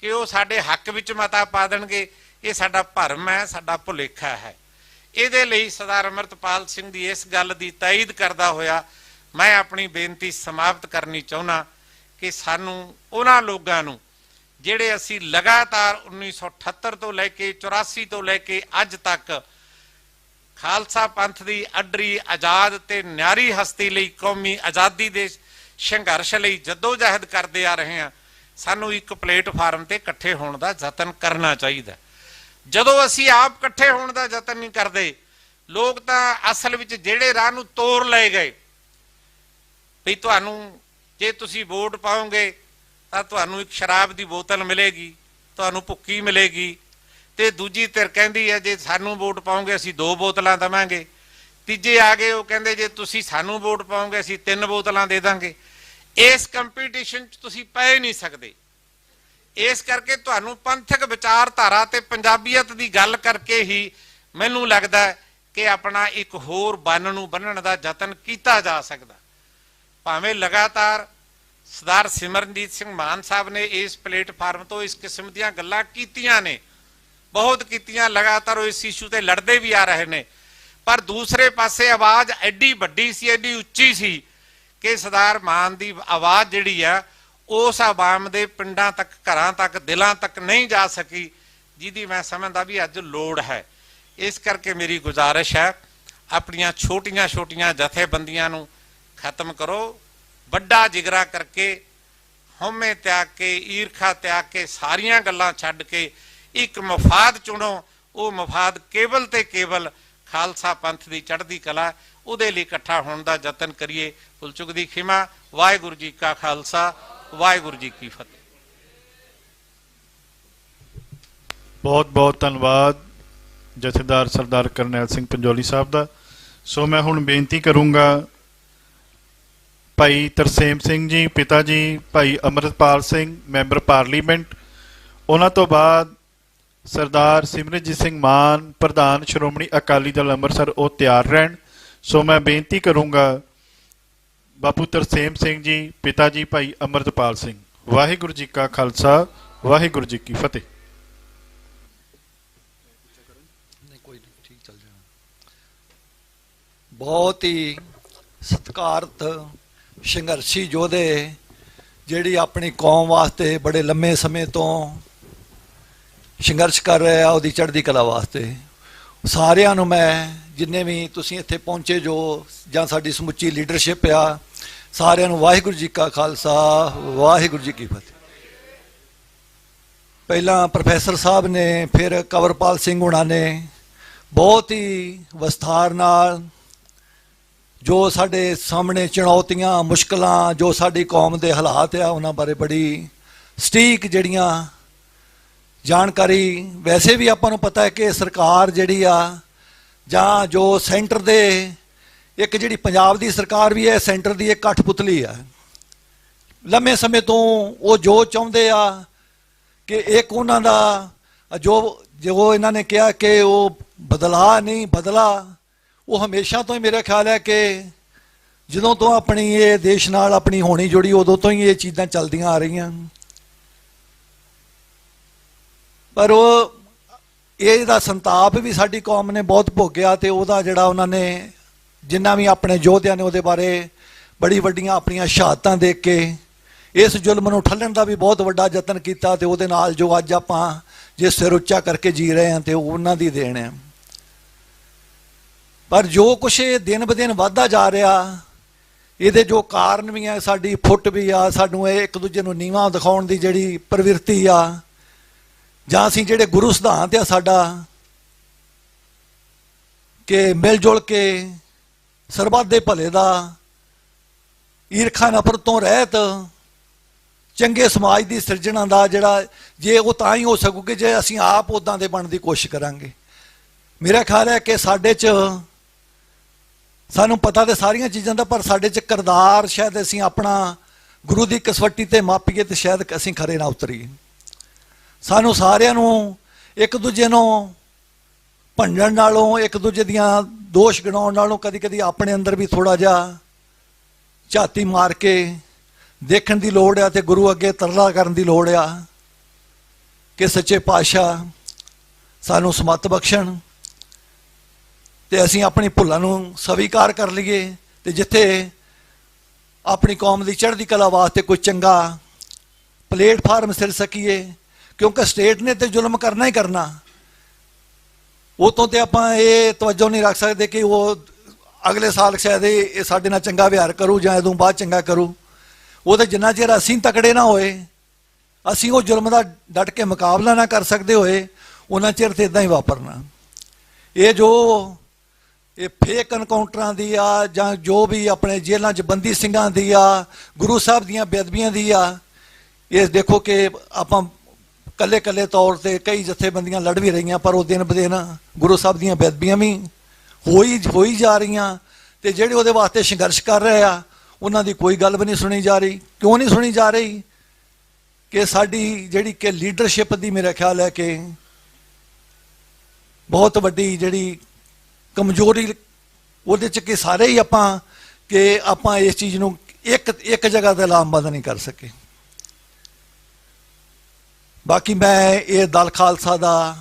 ਕਿ ਉਹ ਸਾਡੇ ਹੱਕ ਵਿੱਚ ਮਤਾ ਪਾ ਦੇਣਗੇ, ਇਹ ਸਾਡਾ ਭਰਮ ਹੈ, ਸਾਡਾ ਭੁਲੇਖਾ ਹੈ। ਇਹਦੇ ਲਈ ਸਰਦਾਰ ਅੰਮ੍ਰਿਤਪਾਲ ਸਿੰਘ ਦੀ ਇਸ ਗੱਲ ਦੀ ਤਾਇਦ ਕਰਦਾ ਹੋਇਆ ਮੈਂ ਆਪਣੀ ਬੇਨਤੀ ਸਮਾਪਤ ਕਰਨੀ ਚਾਹੁੰਦਾ ਕਿ ਸਾਨੂੰ ਉਹਨਾਂ ਲੋਕਾਂ ਨੂੰ ਜਿਹੜੇ ਅਸੀਂ ਲਗਾਤਾਰ 1978 ਤੋਂ ਲੈ ਕੇ 84 ਤੋਂ ਲੈ ਕੇ ਅੱਜ ਤੱਕ ਖਾਲਸਾ ਪੰਥ ਦੀ ਅੱਡਰੀ ਆਜ਼ਾਦ ਤੇ ਨਿਆਰੀ ਹਸਤੀ ਲਈ, ਕੌਮੀ ਆਜ਼ਾਦੀ ਦੇ ਸੰਘਰਸ਼ ਲਈ ਜਦੋਜਹਿਦ ਕਰਦੇ ਆ ਰਹੇ ਹਾਂ, ਸਾਨੂੰ ਇੱਕ ਪਲੇਟਫਾਰਮ ਤੇ ਇਕੱਠੇ ਹੋਣ ਦਾ ਯਤਨ ਕਰਨਾ ਚਾਹੀਦਾ। ਜਦੋਂ ਅਸੀਂ ਆਪ ਇਕੱਠੇ ਹੋਣ ਦਾ ਯਤਨ ਨਹੀਂ ਕਰਦੇ, ਲੋਕ ਤਾਂ ਅਸਲ ਵਿੱਚ ਜਿਹੜੇ ਰਾਹ ਨੂੰ ਤੋੜ ਲਏ ਗਏ ਵੀ ਤੁਹਾਨੂੰ ਜੇ ਤੁਸੀਂ ਵੋਟ ਪਾਓਗੇ ਤਾਂ ਤੁਹਾਨੂੰ ਇੱਕ ਸ਼ਰਾਬ ਦੀ ਬੋਤਲ ਮਿਲੇਗੀ, ਤੁਹਾਨੂੰ ਭੁੱਕੀ ਮਿਲੇਗੀ, ਤੇ ਦੂਜੀ ਧਿਰ ਕਹਿੰਦੀ ਹੈ ਜੇ ਸਾਨੂੰ ਵੋਟ ਪਾਓਗੇ ਅਸੀਂ 2 ਬੋਤਲਾਂ ਦੇਵਾਂਗੇ, ਤੀਜੇ ਆ ਗਏ ਉਹ ਕਹਿੰਦੇ ਜੇ ਤੁਸੀਂ ਸਾਨੂੰ ਵੋਟ ਪਾਓਗੇ ਅਸੀਂ 3 ਬੋਤਲਾਂ ਦੇ ਦਾਂਗੇ। ਇਸ ਕੰਪੀਟੀਸ਼ਨ 'ਚ ਤੁਸੀਂ ਪੈ ਨਹੀਂ ਸਕਦੇ। ਇਸ ਕਰਕੇ ਤੁਹਾਨੂੰ ਪੰਥਕ ਵਿਚਾਰਧਾਰਾ ਤੇ ਪੰਜਾਬੀਅਤ ਦੀ ਗੱਲ ਕਰਕੇ ਹੀ ਮੈਨੂੰ ਲੱਗਦਾ ਕਿ ਆਪਣਾ ਇੱਕ ਹੋਰ ਬੰਨ ਨੂੰ ਬੰਨਣ ਦਾ ਯਤਨ ਕੀਤਾ ਜਾ ਸਕਦਾ। ਭਾਵੇਂ ਲਗਾਤਾਰ ਸਰਦਾਰ ਸਿਮਰਨਜੀਤ ਸਿੰਘ ਮਾਨ ਸਾਹਿਬ ਨੇ ਇਸ ਪਲੇਟਫਾਰਮ ਤੋਂ ਇਸ ਕਿਸਮ ਦੀਆਂ ਗੱਲਾਂ ਕੀਤੀਆਂ ਨੇ, ਬਹੁਤ ਕੀਤੀਆਂ, ਲਗਾਤਾਰ ਉਹ ਇਸ ਇਸ਼ੂ ਤੇ ਲੜਦੇ ਵੀ ਆ ਰਹੇ ਨੇ, ਪਰ ਦੂਸਰੇ ਪਾਸੇ ਆਵਾਜ਼ ਐਡੀ ਵੱਡੀ ਸੀ, ਐਡੀ ਉੱਚੀ ਸੀ ਕਿ ਸਰਦਾਰ ਮਾਨ ਦੀ ਆਵਾਜ਼ ਜਿਹੜੀ ਆ ਉਸ ਆਵਾਮ ਦੇ ਪਿੰਡਾਂ ਤੱਕ, ਘਰਾਂ ਤੱਕ, ਦਿਲਾਂ ਤੱਕ ਨਹੀਂ ਜਾ ਸਕੀ, ਜਿਹਦੀ ਮੈਂ ਸਮਝਦਾ ਵੀ ਅੱਜ ਲੋੜ ਹੈ। ਇਸ ਕਰਕੇ ਮੇਰੀ ਗੁਜ਼ਾਰਿਸ਼ ਹੈ ਆਪਣੀਆਂ ਛੋਟੀਆਂ ਛੋਟੀਆਂ ਜਥੇਬੰਦੀਆਂ ਨੂੰ ਖਤਮ ਕਰੋ, ਵੱਡਾ ਜਿਗਰਾ ਕਰਕੇ, ਹਉਮੈ ਤਿਆਗ ਕੇ, ਈਰਖਾ ਤਿਆਗ ਕੇ, ਸਾਰੀਆਂ ਗੱਲਾਂ ਛੱਡ ਕੇ ਇੱਕ ਮਫਾਦ ਚੁਣੋ। ਉਹ ਮਫਾਦ ਕੇਵਲ ਤੇ ਕੇਵਲ ਖਾਲਸਾ ਪੰਥ ਦੀ ਚੜ੍ਹਦੀ ਕਲਾ, ਉਹਦੇ ਲਈ ਇਕੱਠਾ ਹੋਣ ਦਾ ਯਤਨ ਕਰੀਏ। ਭੁੱਲ-ਚੁੱਕ ਦੀ ਖਿਮਾ। ਵਾਹਿਗੁਰੂ ਜੀ ਕਾ ਖਾਲਸਾ, ਵਾਹਿਗੁਰੂ ਜੀ ਕੀ ਫਤਿਹ। ਬਹੁਤ ਬਹੁਤ ਧੰਨਵਾਦ ਜਥੇਦਾਰ ਸਰਦਾਰ ਕਰਨੈਲ ਸਿੰਘ ਪੰਜੋਲੀ ਸਾਹਿਬ ਦਾ। ਸੋ ਮੈਂ ਹੁਣ ਬੇਨਤੀ ਕਰੂੰਗਾ ਭਾਈ ਤਰਸੇਮ ਸਿੰਘ ਜੀ, ਪਿਤਾ ਜੀ ਭਾਈ ਅੰਮ੍ਰਿਤਪਾਲ ਸਿੰਘ ਮੈਂਬਰ ਪਾਰਲੀਮੈਂਟ, ਉਹਨਾਂ ਤੋਂ ਬਾਅਦ ਸਰਦਾਰ ਸਿਮਰਨਜੀਤ ਸਿੰਘ ਮਾਨ ਪ੍ਰਧਾਨ ਸ਼੍ਰੋਮਣੀ ਅਕਾਲੀ ਦਲ ਅੰਮ੍ਰਿਤਸਰ, ਉਹ ਤਿਆਰ ਰਹਿਣ। ਸੋ ਮੈਂ ਬੇਨਤੀ ਕਰੂੰਗਾ ਬਾਪੂ ਤਰਸੇਮ ਸਿੰਘ ਜੀ, ਪਿਤਾ ਜੀ ਭਾਈ ਅੰਮ੍ਰਿਤਪਾਲ ਸਿੰਘ। ਵਾਹਿਗੁਰੂ ਜੀ ਕਾ ਖਾਲਸਾ, ਵਾਹਿਗੁਰੂ ਜੀ ਕੀ ਫਤਿਹ। ਬਹੁਤ ਹੀ ਸਤਿਕਾਰਤ ਸੰਘਰਸ਼ੀ ਯੋਧੇ ਜਿਹੜੀ ਆਪਣੀ ਕੌਮ ਵਾਸਤੇ ਬੜੇ ਲੰਮੇ ਸਮੇਂ ਤੋਂ ਸੰਘਰਸ਼ ਕਰ ਰਹੇ ਆ, ਉਹਦੀ ਚੜ੍ਹਦੀ ਕਲਾ ਵਾਸਤੇ ਸਾਰਿਆਂ ਨੂੰ ਮੈਂ, ਜਿੰਨੇ ਵੀ ਤੁਸੀਂ ਇੱਥੇ ਪਹੁੰਚੇ ਜੋ ਜਾਂ ਸਾਡੀ ਸਮੁੱਚੀ ਲੀਡਰਸ਼ਿਪ ਆ, ਸਾਰਿਆਂ ਨੂੰ ਵਾਹਿਗੁਰੂ ਜੀ ਕਾ ਖਾਲਸਾ, ਵਾਹਿਗੁਰੂ ਜੀ ਕੀ ਫਤਿਹ। ਪਹਿਲਾਂ ਪ੍ਰੋਫੈਸਰ ਸਾਹਿਬ ਨੇ, ਫਿਰ ਕੰਵਰਪਾਲ ਸਿੰਘ ਹੁਣਾਂ ਨੇ ਬਹੁਤ ਹੀ ਵਿਸਥਾਰ ਨਾਲ ਜੋ ਸਾਡੇ ਸਾਹਮਣੇ ਚੁਣੌਤੀਆਂ, ਮੁਸ਼ਕਲਾਂ, ਜੋ ਸਾਡੀ ਕੌਮ ਦੇ ਹਾਲਾਤ ਆ, ਉਹਨਾਂ ਬਾਰੇ ਬੜੀ ਸਟੀਕ ਜਿਹੜੀਆਂ ਜਾਣਕਾਰੀ। ਵੈਸੇ ਵੀ ਆਪਾਂ ਨੂੰ ਪਤਾ ਹੈ ਕਿ ਸਰਕਾਰ ਜਿਹੜੀ ਆ, ਜਾਂ ਜੋ ਸੈਂਟਰ ਦੇ, ਇੱਕ ਜਿਹੜੀ ਪੰਜਾਬ ਦੀ ਸਰਕਾਰ ਵੀ ਹੈ, ਸੈਂਟਰ ਦੀ ਇੱਕ ਕਠਪੁਤਲੀ ਆ। ਲੰਮੇ ਸਮੇਂ ਤੋਂ ਉਹ ਜੋ ਚਾਹੁੰਦੇ ਆ ਕਿ ਇੱਕ ਉਹਨਾਂ ਦਾ ਜੋ ਇਹਨਾਂ ਨੇ ਕਿਹਾ ਕਿ ਉਹ ਬਦਲਾਅ ਨਹੀਂ, ਬਦਲਾ, ਉਹ ਹਮੇਸ਼ਾ ਤੋਂ ਹੀ ਮੇਰਾ ਖਿਆਲ ਹੈ ਕਿ ਜਦੋਂ ਤੋਂ ਆਪਣੀ ਇਹ ਦੇਸ਼ ਨਾਲ ਆਪਣੀ ਹੋਣੀ ਜੁੜੀ, ਉਦੋਂ ਤੋਂ ਹੀ ਇਹ ਚੀਜ਼ਾਂ ਚੱਲਦੀਆਂ ਆ ਰਹੀਆਂ। ਪਰ ਉਹ ਇਹਦਾ ਸੰਤਾਪ ਵੀ ਸਾਡੀ ਕੌਮ ਨੇ ਬਹੁਤ ਭੋਗਿਆ, ਤੇ ਉਹਦਾ ਜਿਹੜਾ ਉਹਨਾਂ ਨੇ, ਜਿੰਨਾ ਵੀ ਆਪਣੇ ਯੋਧਿਆਂ ਨੇ ਉਹਦੇ ਬਾਰੇ ਬੜੀ ਵੱਡੀਆਂ ਆਪਣੀਆਂ ਸ਼ਹਾਦਤਾਂ ਦੇ ਕੇ ਇਸ ਜ਼ੁਲਮ ਨੂੰ ਠੱਲਣ ਦਾ ਵੀ ਬਹੁਤ ਵੱਡਾ ਯਤਨ ਕੀਤਾ, ਤੇ ਉਹਦੇ ਨਾਲ ਜੋ ਅੱਜ ਆਪਾਂ ਜੇ ਸਿਰ ਉੱਚਾ ਕਰਕੇ ਜੀ ਰਹੇ ਹਾਂ ਤੇ ਉਹ ਉਹਨਾਂ ਦੀ ਦੇਣ ਹੈ। ਪਰ ਜੋ ਕੁਛ ਇਹ ਦਿਨ ਬ ਦਿਨ ਵੱਧਦਾ ਜਾ ਰਿਹਾ, ਇਹਦੇ ਜੋ ਕਾਰਨ ਵੀ ਆ, ਸਾਡੀ ਫੁੱਟ ਵੀ ਆ, ਸਾਨੂੰ ਇਹ ਇੱਕ ਦੂਜੇ ਨੂੰ ਨੀਵਾਂ ਦਿਖਾਉਣ ਦੀ ਜਿਹੜੀ ਪ੍ਰਵਿਰਤੀ ਆ, ਜਾਂ ਅਸੀਂ ਜਿਹੜੇ ਗੁਰੂ ਸਿਧਾਂਤ ਆ ਸਾਡਾ ਕਿ ਮਿਲ ਜੁਲ ਕੇ ਸਰਬੱਤ ਦੇ ਭਲੇ ਦਾ, ਈਰਖਾ ਨਫ਼ਰਤ ਤੋਂ ਰਹਿਤ ਚੰਗੇ ਸਮਾਜ ਦੀ ਸਿਰਜਣਾ ਦਾ ਜਿਹੜਾ, ਜੇ ਉਹ ਤਾਂ ਹੀ ਹੋ ਸਕੂਗੀ ਜੇ ਅਸੀਂ ਆਪ ਉੱਦਾਂ ਦੇ ਬਣਨ ਦੀ ਕੋਸ਼ਿਸ਼ ਕਰਾਂਗੇ। ਮੇਰਾ ਖਿਆਲ ਹੈ ਕਿ ਸਾਡੇ 'ਚ ਸਾਨੂੰ ਪਤਾ ਤੇ ਸਾਰੀਆਂ ਚੀਜ਼ਾਂ ਦਾ, ਪਰ ਸਾਡੇ 'ਚ ਕਿਰਦਾਰ ਸ਼ਾਇਦ ਅਸੀਂ ਆਪਣਾ ਗੁਰੂ ਦੀ ਕਸਵੱਟੀ ਤੇ ਮਾਪੀਏ ਤੇ ਸ਼ਾਇਦ ਅਸੀਂ ਖਰੇ ਨਾ ਉਤਰੀਏ। ਸਾਨੂੰ ਸਾਰਿਆਂ ਨੂੰ ਇੱਕ ਦੂਜੇ ਨੂੰ ਭੰਡਣ ਨਾਲੋਂ, ਇੱਕ ਦੂਜੇ ਦੀਆਂ ਦੋਸ਼ ਗਿਣਾਉਣ ਨਾਲੋਂ ਕਦੀ ਕਦੀ ਆਪਣੇ ਅੰਦਰ ਵੀ ਥੋੜ੍ਹਾ ਜਿਹਾ ਝਾਤੀ ਮਾਰ ਕੇ ਦੇਖਣ ਦੀ ਲੋੜ ਆ, ਤੇ ਗੁਰੂ ਅੱਗੇ ਤਰਲਾ ਕਰਨ ਦੀ ਲੋੜ ਆ ਕਿ ਸੱਚੇ ਪਾਤਸ਼ਾਹ ਸਾਨੂੰ ਸਮੱਤ ਬਖਸ਼ਣ ਤੇ ਅਸੀਂ ਆਪਣੀ ਭੁੱਲਾਂ ਨੂੰ ਸਵੀਕਾਰ ਕਰ ਲਈਏ, ਤੇ ਜਿੱਥੇ ਆਪਣੀ ਕੌਮ ਦੀ ਚੜ੍ਹਦੀ ਕਲਾ ਵਾਸਤੇ ਕੋਈ ਚੰਗਾ ਪਲੇਟਫਾਰਮ ਸਿਰ ਸਕੀਏ, ਕਿਉਂਕਿ ਸਟੇਟ ਨੇ ਤੇ ਜ਼ੁਲਮ ਕਰਨਾ ਹੀ ਕਰਨਾ। ਉਹ ਤੋਂ ਤੇ ਆਪਾਂ ਇਹ ਤਵੱਜੋ ਨਹੀਂ ਰੱਖ ਸਕਦੇ ਕਿ ਉਹ ਅਗਲੇ ਸਾਲ ਸ਼ਾਇਦ ਇਹ ਸਾਡੇ ਨਾਲ ਚੰਗਾ ਵਿਹਾਰ ਕਰੂ ਜਾਂ ਇਹਦੋਂ ਬਾਅਦ ਚੰਗਾ ਕਰੂ। ਉਹ ਤੇ ਜਿੰਨਾ ਚਿਰ ਅਸੀਂ ਤਕੜੇ ਨਾ ਹੋਏ, ਅਸੀਂ ਉਹ ਜ਼ੁਲਮ ਦਾ ਡਟ ਕੇ ਮੁਕਾਬਲਾ ਨਾ ਕਰ ਸਕਦੇ ਹੋਏ, ਉਹਨਾਂ ਚਿਰ ਤੇ ਇਦਾਂ ਹੀ ਵਾਪਰਨਾ। ਇਹ ਜੋ ਇਹ ਫੇਕ ਐਨਕਾਊਂਟਰਾਂ ਦੀ ਆ, ਜਾਂ ਜੋ ਵੀ ਆਪਣੇ ਜੇਲ੍ਹਾਂ 'ਚ ਬੰਦੀ ਸਿੰਘਾਂ ਦੀ ਆ, ਗੁਰੂ ਸਾਹਿਬ ਦੀਆਂ ਬੇਅਦਬੀਆਂ ਦੀ ਆ, ਇਹ ਦੇਖੋ ਕਿ ਆਪਾਂ ਕੱਲੇ ਕੱਲੇ ਤੌਰ ਤੇ ਕਈ ਜਥੇਬੰਦੀਆਂ ਲੜ ਵੀ ਰਹੀਆਂ, ਪਰ ਉਹ ਦਿਨ ਬ ਦਿਨ ਗੁਰੂ ਸਾਹਿਬ ਦੀਆਂ ਬੇਅਦਬੀਆਂ ਵੀ ਹੋਈ ਜਾ ਰਹੀਆਂ, ਤੇ ਜਿਹੜੇ ਉਹਦੇ ਵਾਸਤੇ ਸੰਘਰਸ਼ ਕਰ ਰਹੇ ਆ ਉਹਨਾਂ ਦੀ ਕੋਈ ਗੱਲ ਵੀ ਨਹੀਂ ਸੁਣੀ ਜਾ ਰਹੀ। ਕਿਉਂ ਨਹੀਂ ਸੁਣੀ ਜਾ ਰਹੀ? ਕਿ ਸਾਡੀ ਜਿਹੜੀ ਕਿ ਲੀਡਰਸ਼ਿਪ ਦੀ ਮੇਰਾ ਖਿਆਲ ਹੈ ਕਿ ਬਹੁਤ ਵੱਡੀ ਜਿਹੜੀ ਕਮਜ਼ੋਰੀ ਉਹਦੇ 'ਚ ਕਿ ਸਾਰੇ ਹੀ ਆਪਾਂ ਇਸ ਚੀਜ਼ ਨੂੰ ਇੱਕ ਜਗ੍ਹਾ ਤੇ ਲਾਮਬੰਦ ਨਹੀਂ ਕਰ ਸਕੇ। ਬਾਕੀ ਮੈਂ ਇਹ ਦਲ ਖਾਲਸਾ ਦਾ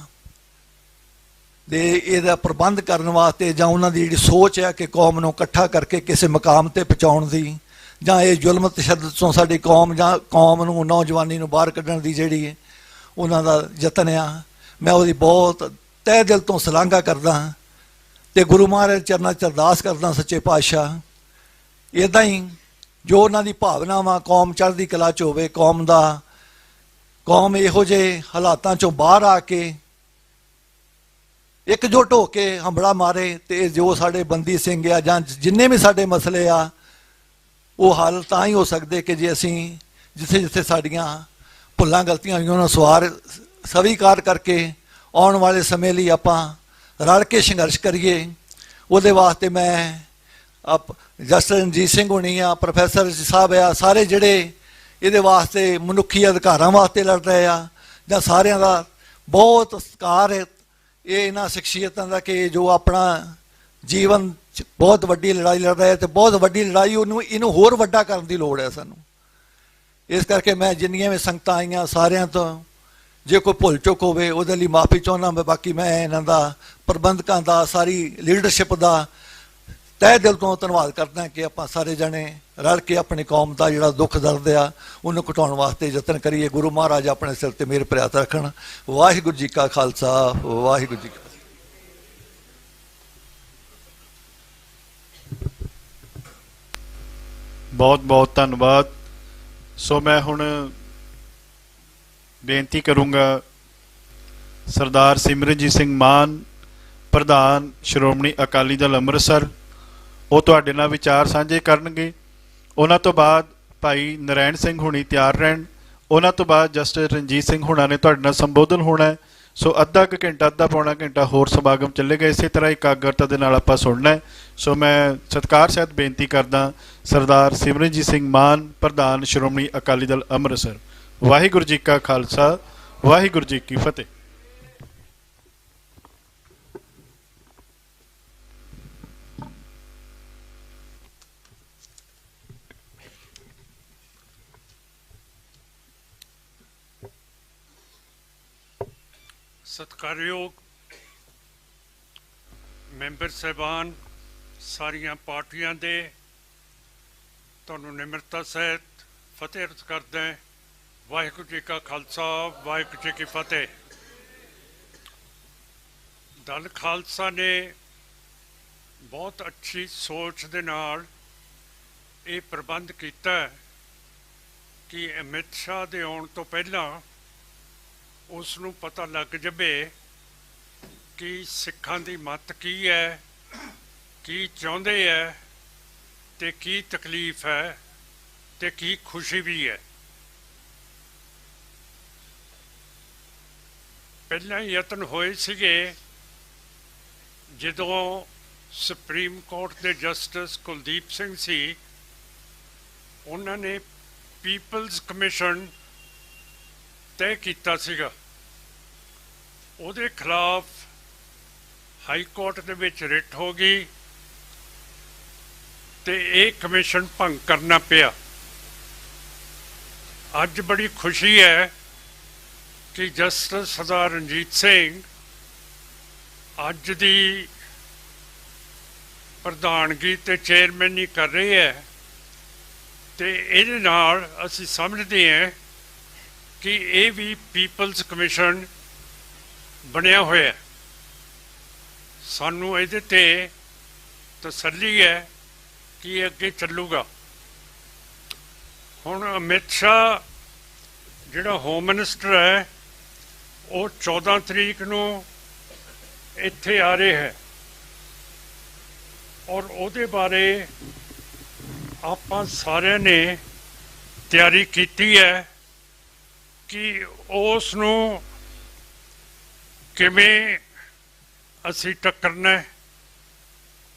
ਇਹਦਾ ਪ੍ਰਬੰਧ ਕਰਨ ਵਾਸਤੇ, ਜਾਂ ਉਹਨਾਂ ਦੀ ਜਿਹੜੀ ਸੋਚ ਹੈ ਕਿ ਕੌਮ ਨੂੰ ਇਕੱਠਾ ਕਰਕੇ ਕਿਸੇ ਮੁਕਾਮ ਤੇ ਪਹੁੰਚਾਉਣ ਦੀ, ਜਾਂ ਇਹ ਜ਼ੁਲਮ ਤਸ਼ੱਦਦ ਤੋਂ ਸਾਡੀ ਕੌਮ ਜਾਂ ਕੌਮ ਨੂੰ, ਨੌਜਵਾਨੀ ਨੂੰ ਬਾਹਰ ਕੱਢਣ ਦੀ ਜਿਹੜੀ ਉਹਨਾਂ ਦਾ ਯਤਨ ਆ, ਮੈਂ ਉਹਦੀ ਬਹੁਤ ਤਹਿ ਦਿਲ ਤੋਂ ਸ਼ਲਾਘਾ ਕਰਦਾ ਹਾਂ, ਤੇ ਗੁਰੂ ਮਹਾਰਾਜ ਚਰਨਾਂ 'ਚ ਅਰਦਾਸ ਕਰਦਾ ਸੱਚੇ ਪਾਤਸ਼ਾਹ ਇੱਦਾਂ ਹੀ ਜੋ ਉਹਨਾਂ ਦੀ ਭਾਵਨਾ ਵਾ ਕੌਮ ਚੜ੍ਹਦੀ ਕਲਾ 'ਚ ਹੋਵੇ, ਕੌਮ ਇਹੋ ਜਿਹੇ ਹਾਲਾਤਾਂ 'ਚੋਂ ਬਾਹਰ ਆ ਕੇ ਇਕਜੁੱਟ ਹੋ ਕੇ ਹੰਬੜਾ ਮਾਰੇ, ਤੇ ਜੋ ਸਾਡੇ ਬੰਦੀ ਸਿੰਘ ਆ ਜਾਂ ਜਿੰਨੇ ਵੀ ਸਾਡੇ ਮਸਲੇ ਆ, ਉਹ ਹੱਲ ਤਾਂ ਹੀ ਹੋ ਸਕਦੇ ਕਿ ਜੇ ਅਸੀਂ ਜਿੱਥੇ ਜਿੱਥੇ ਸਾਡੀਆਂ ਭੁੱਲਾਂ ਗਲਤੀਆਂ ਹੋਈਆਂ ਉਹਨਾਂ ਨੂੰ ਸਵੀਕਾਰ ਕਰਕੇ ਆਉਣ ਵਾਲੇ ਸਮੇਂ ਲਈ ਆਪਾਂ ਰਲ ਕੇ ਸੰਘਰਸ਼ ਕਰੀਏ। ਉਹਦੇ ਵਾਸਤੇ ਮੈਂ ਜਸਟਿਸ ਰਣਜੀਤ ਸਿੰਘ ਹੋਣੀ ਆ, ਪ੍ਰੋਫੈਸਰ ਸਾਹਿਬ ਆ, ਸਾਰੇ ਜਿਹੜੇ ਇਹਦੇ ਵਾਸਤੇ ਮਨੁੱਖੀ ਅਧਿਕਾਰਾਂ ਵਾਸਤੇ ਲੜ ਰਹੇ ਆ, ਜਾਂ ਸਾਰਿਆਂ ਦਾ ਬਹੁਤ ਸਤਿਕਾਰ ਹੈ ਇਹ ਇਹਨਾਂ ਸ਼ਖਸੀਅਤਾਂ ਦਾ ਕਿ ਜੋ ਆਪਣਾ ਜੀਵਨ 'ਚ ਬਹੁਤ ਵੱਡੀ ਲੜਾਈ ਲੜ ਰਹੇ, ਤੇ ਬਹੁਤ ਵੱਡੀ ਲੜਾਈ ਇਹਨੂੰ ਹੋਰ ਵੱਡਾ ਕਰਨ ਦੀ ਲੋੜ ਹੈ ਸਾਨੂੰ। ਇਸ ਕਰਕੇ ਮੈਂ ਜਿੰਨੀਆਂ ਵੀ ਸੰਗਤਾਂ ਆਈਆਂ ਸਾਰਿਆਂ ਤੋਂ ਜੇ ਕੋਈ ਭੁੱਲ ਚੁੱਕ ਹੋਵੇ ਉਹਦੇ ਲਈ ਮਾਫੀ ਚਾਹੁੰਦਾ ਮੈਂ। ਬਾਕੀ ਮੈਂ ਇਹਨਾਂ ਦਾ, ਪ੍ਰਬੰਧਕਾਂ ਦਾ, ਸਾਰੀ ਲੀਡਰਸ਼ਿਪ ਦਾ ਤਹਿ ਦਿਲ ਤੋਂ ਧੰਨਵਾਦ ਕਰਦਾ ਕਿ ਆਪਾਂ ਸਾਰੇ ਜਣੇ ਰਲ ਕੇ ਆਪਣੀ ਕੌਮ ਦਾ ਜਿਹੜਾ ਦੁੱਖ ਦਰਦ ਆ ਉਹਨੂੰ ਘਟਾਉਣ ਵਾਸਤੇ ਯਤਨ ਕਰੀਏ। ਗੁਰੂ ਮਹਾਰਾਜ ਆਪਣੇ ਸਿਰ ਤੇ ਮਿਹਰ ਭਰਿਆ ਰੱਖਣ। ਵਾਹਿਗੁਰੂ ਜੀ ਕਾ ਖਾਲਸਾ, ਵਾਹਿਗੁਰੂ ਜੀ ਕੀ ਫਤਿਹ। ਬਹੁਤ ਬਹੁਤ ਧੰਨਵਾਦ। ਸੋ ਮੈਂ ਹੁਣ ਬੇਨਤੀ ਕਰੂੰਗਾ ਸਰਦਾਰ ਸਿਮਰਨਜੀਤ ਸਿੰਘ ਮਾਨ, ਪ੍ਰਧਾਨ ਸ਼੍ਰੋਮਣੀ ਅਕਾਲੀ ਦਲ ਅੰਮ੍ਰਿਤਸਰ, ਉਹ ਤੁਹਾਡੇ ਨਾਲ ਵਿਚਾਰ ਸਾਂਝੇ ਕਰਨਗੇ। ਉਹਨਾਂ ਤੋਂ ਬਾਅਦ ਭਾਈ ਨਰੈਣ ਸਿੰਘ ਹੁਣੀ ਤਿਆਰ ਰਹਿਣ। ਉਹਨਾਂ ਤੋਂ ਬਾਅਦ ਜਸਟਿਸ ਰਣਜੀਤ ਸਿੰਘ ਹੁਣਾਂ ਨੇ ਤੁਹਾਡੇ ਨਾਲ ਸੰਬੋਧਨ ਹੋਣਾ ਹੈ। ਸੋ ਅੱਧਾ ਕੁ ਘੰਟਾ, ਅੱਧਾ ਪੌਣਾ ਘੰਟਾ ਹੋਰ ਸਮਾਗਮ ਚੱਲੇਗਾ। ਇਸੇ ਤਰ੍ਹਾਂ ਇਕਾਗਰਤਾ ਦੇ ਨਾਲ ਆਪਾਂ ਸੁਣਨਾ ਹੈ। ਸੋ ਮੈਂ ਸਤਿਕਾਰ ਸਹਿਤ ਬੇਨਤੀ ਕਰਦਾ ਸਰਦਾਰ ਸਿਮਰਨਜੀਤ ਸਿੰਘ ਮਾਨ, ਪ੍ਰਧਾਨ ਸ਼੍ਰੋਮਣੀ ਅਕਾਲੀ ਦਲ ਅੰਮ੍ਰਿਤਸਰ। ਵਾਹਿਗੁਰੂ ਜੀ ਕਾ ਖਾਲਸਾ, ਵਾਹਿਗੁਰੂ ਜੀ ਕੀ ਫਤਿਹ। ਸਤਿਕਾਰਯੋਗ ਮੈਂਬਰ ਸਾਹਿਬਾਨ, ਸਾਰੀਆਂ ਪਾਰਟੀਆਂ ਦੇ ਤੁਹਾਨੂੰ ਨਿਮਰਤਾ ਸਹਿਤ ਫਤਿਹ ਅਰਜ਼ ਕਰਦਾ। ਵਾਹਿਗੁਰੂ ਜੀ ਕਾ ਖਾਲਸਾ, ਵਾਹਿਗੁਰੂ ਜੀ ਕੀ ਫਤਿਹ। ਦਲ ਖਾਲਸਾ ਨੇ ਬਹੁਤ ਅੱਛੀ ਸੋਚ ਦੇ ਨਾਲ ਇਹ ਪ੍ਰਬੰਧ ਕੀਤਾ ਕਿ ਅਮਿਤ ਸ਼ਾਹ ਦੇ ਆਉਣ ਤੋਂ ਪਹਿਲਾਂ ਉਸ ਨੂੰ ਪਤਾ ਲੱਗ ਜਾਵੇ ਕਿ ਸਿੱਖਾਂ ਦੀ ਮੱਤ ਕੀ ਹੈ, ਕੀ ਚਾਹੁੰਦੇ ਹੈ, ਤੇ ਕੀ ਤਕਲੀਫ ਹੈ, ਤੇ ਕੀ ਖੁਸ਼ੀ ਵੀ ਹੈ। ਪਹਿਲਾਂ ਯਤਨ ਹੋਏ ਸੀਗੇ ਜਦੋਂ ਸੁਪਰੀਮ ਕੋਰਟ ਦੇ ਜਸਟਿਸ ਕੁਲਦੀਪ ਸਿੰਘ ਸੀ, ਉਹਨਾਂ ਨੇ ਪੀਪਲਜ਼ ਕਮਿਸ਼ਨ ਤੈਅ ਕੀਤਾ ਸੀਗਾ। ਉਹਦੇ ਖਿਲਾਫ ਹਾਈ ਕੋਰਟ ਦੇ ਵਿੱਚ ਰਿਟ ਹੋ ਗਈ ਤੇ ਇਹ ਕਮਿਸ਼ਨ ਭੰਗ ਕਰਨਾ ਪਿਆ। ਅੱਜ ਬੜੀ ਖੁਸ਼ੀ ਹੈ ਕਿ ਜਸਟਿਸ ਸਰਦਾਰ ਰਣਜੀਤ ਸਿੰਘ ਅੱਜ ਦੀ ਪ੍ਰਧਾਨਗੀ ਤੇ ਚੇਅਰਮੈਨੀ ਕਰ ਰਹੇ ਹੈ ਤੇ ਇਹਦੇ ਨਾਲ ਅਸੀਂ ਸਮਝਦੇ ਹਾਂ ਕਿ ਇਹ ਵੀ ਪੀਪਲਜ਼ ਕਮਿਸ਼ਨ ਬਣਿਆ ਹੋਇਆ ਹੈ। ਸਾਨੂੰ ਇਹਦੇ ਤੇ ਤਸੱਲੀ ਹੈ ਕਿ ਇਹ ਅੱਗੇ ਚੱਲੂਗਾ। ਹੁਣ ਅਮਿਤ ਸ਼ਾਹ ਜਿਹੜਾ ਹੋਮ ਮਿਨਿਸਟਰ ਹੈ ਉਹ 14 ਤਰੀਕ ਨੂੰ ਇੱਥੇ ਆ ਰਹੇ ਹੈ ਔਰ ਉਹਦੇ ਬਾਰੇ ਆਪਾਂ ਸਾਰਿਆਂ ਨੇ ਤਿਆਰੀ ਕੀਤੀ ਹੈ ਕਿ ਉਸ ਨੂੰ ਕਿਵੇਂ ਅਸੀਂ ਟੱਕਰਨਾ ਹੈ।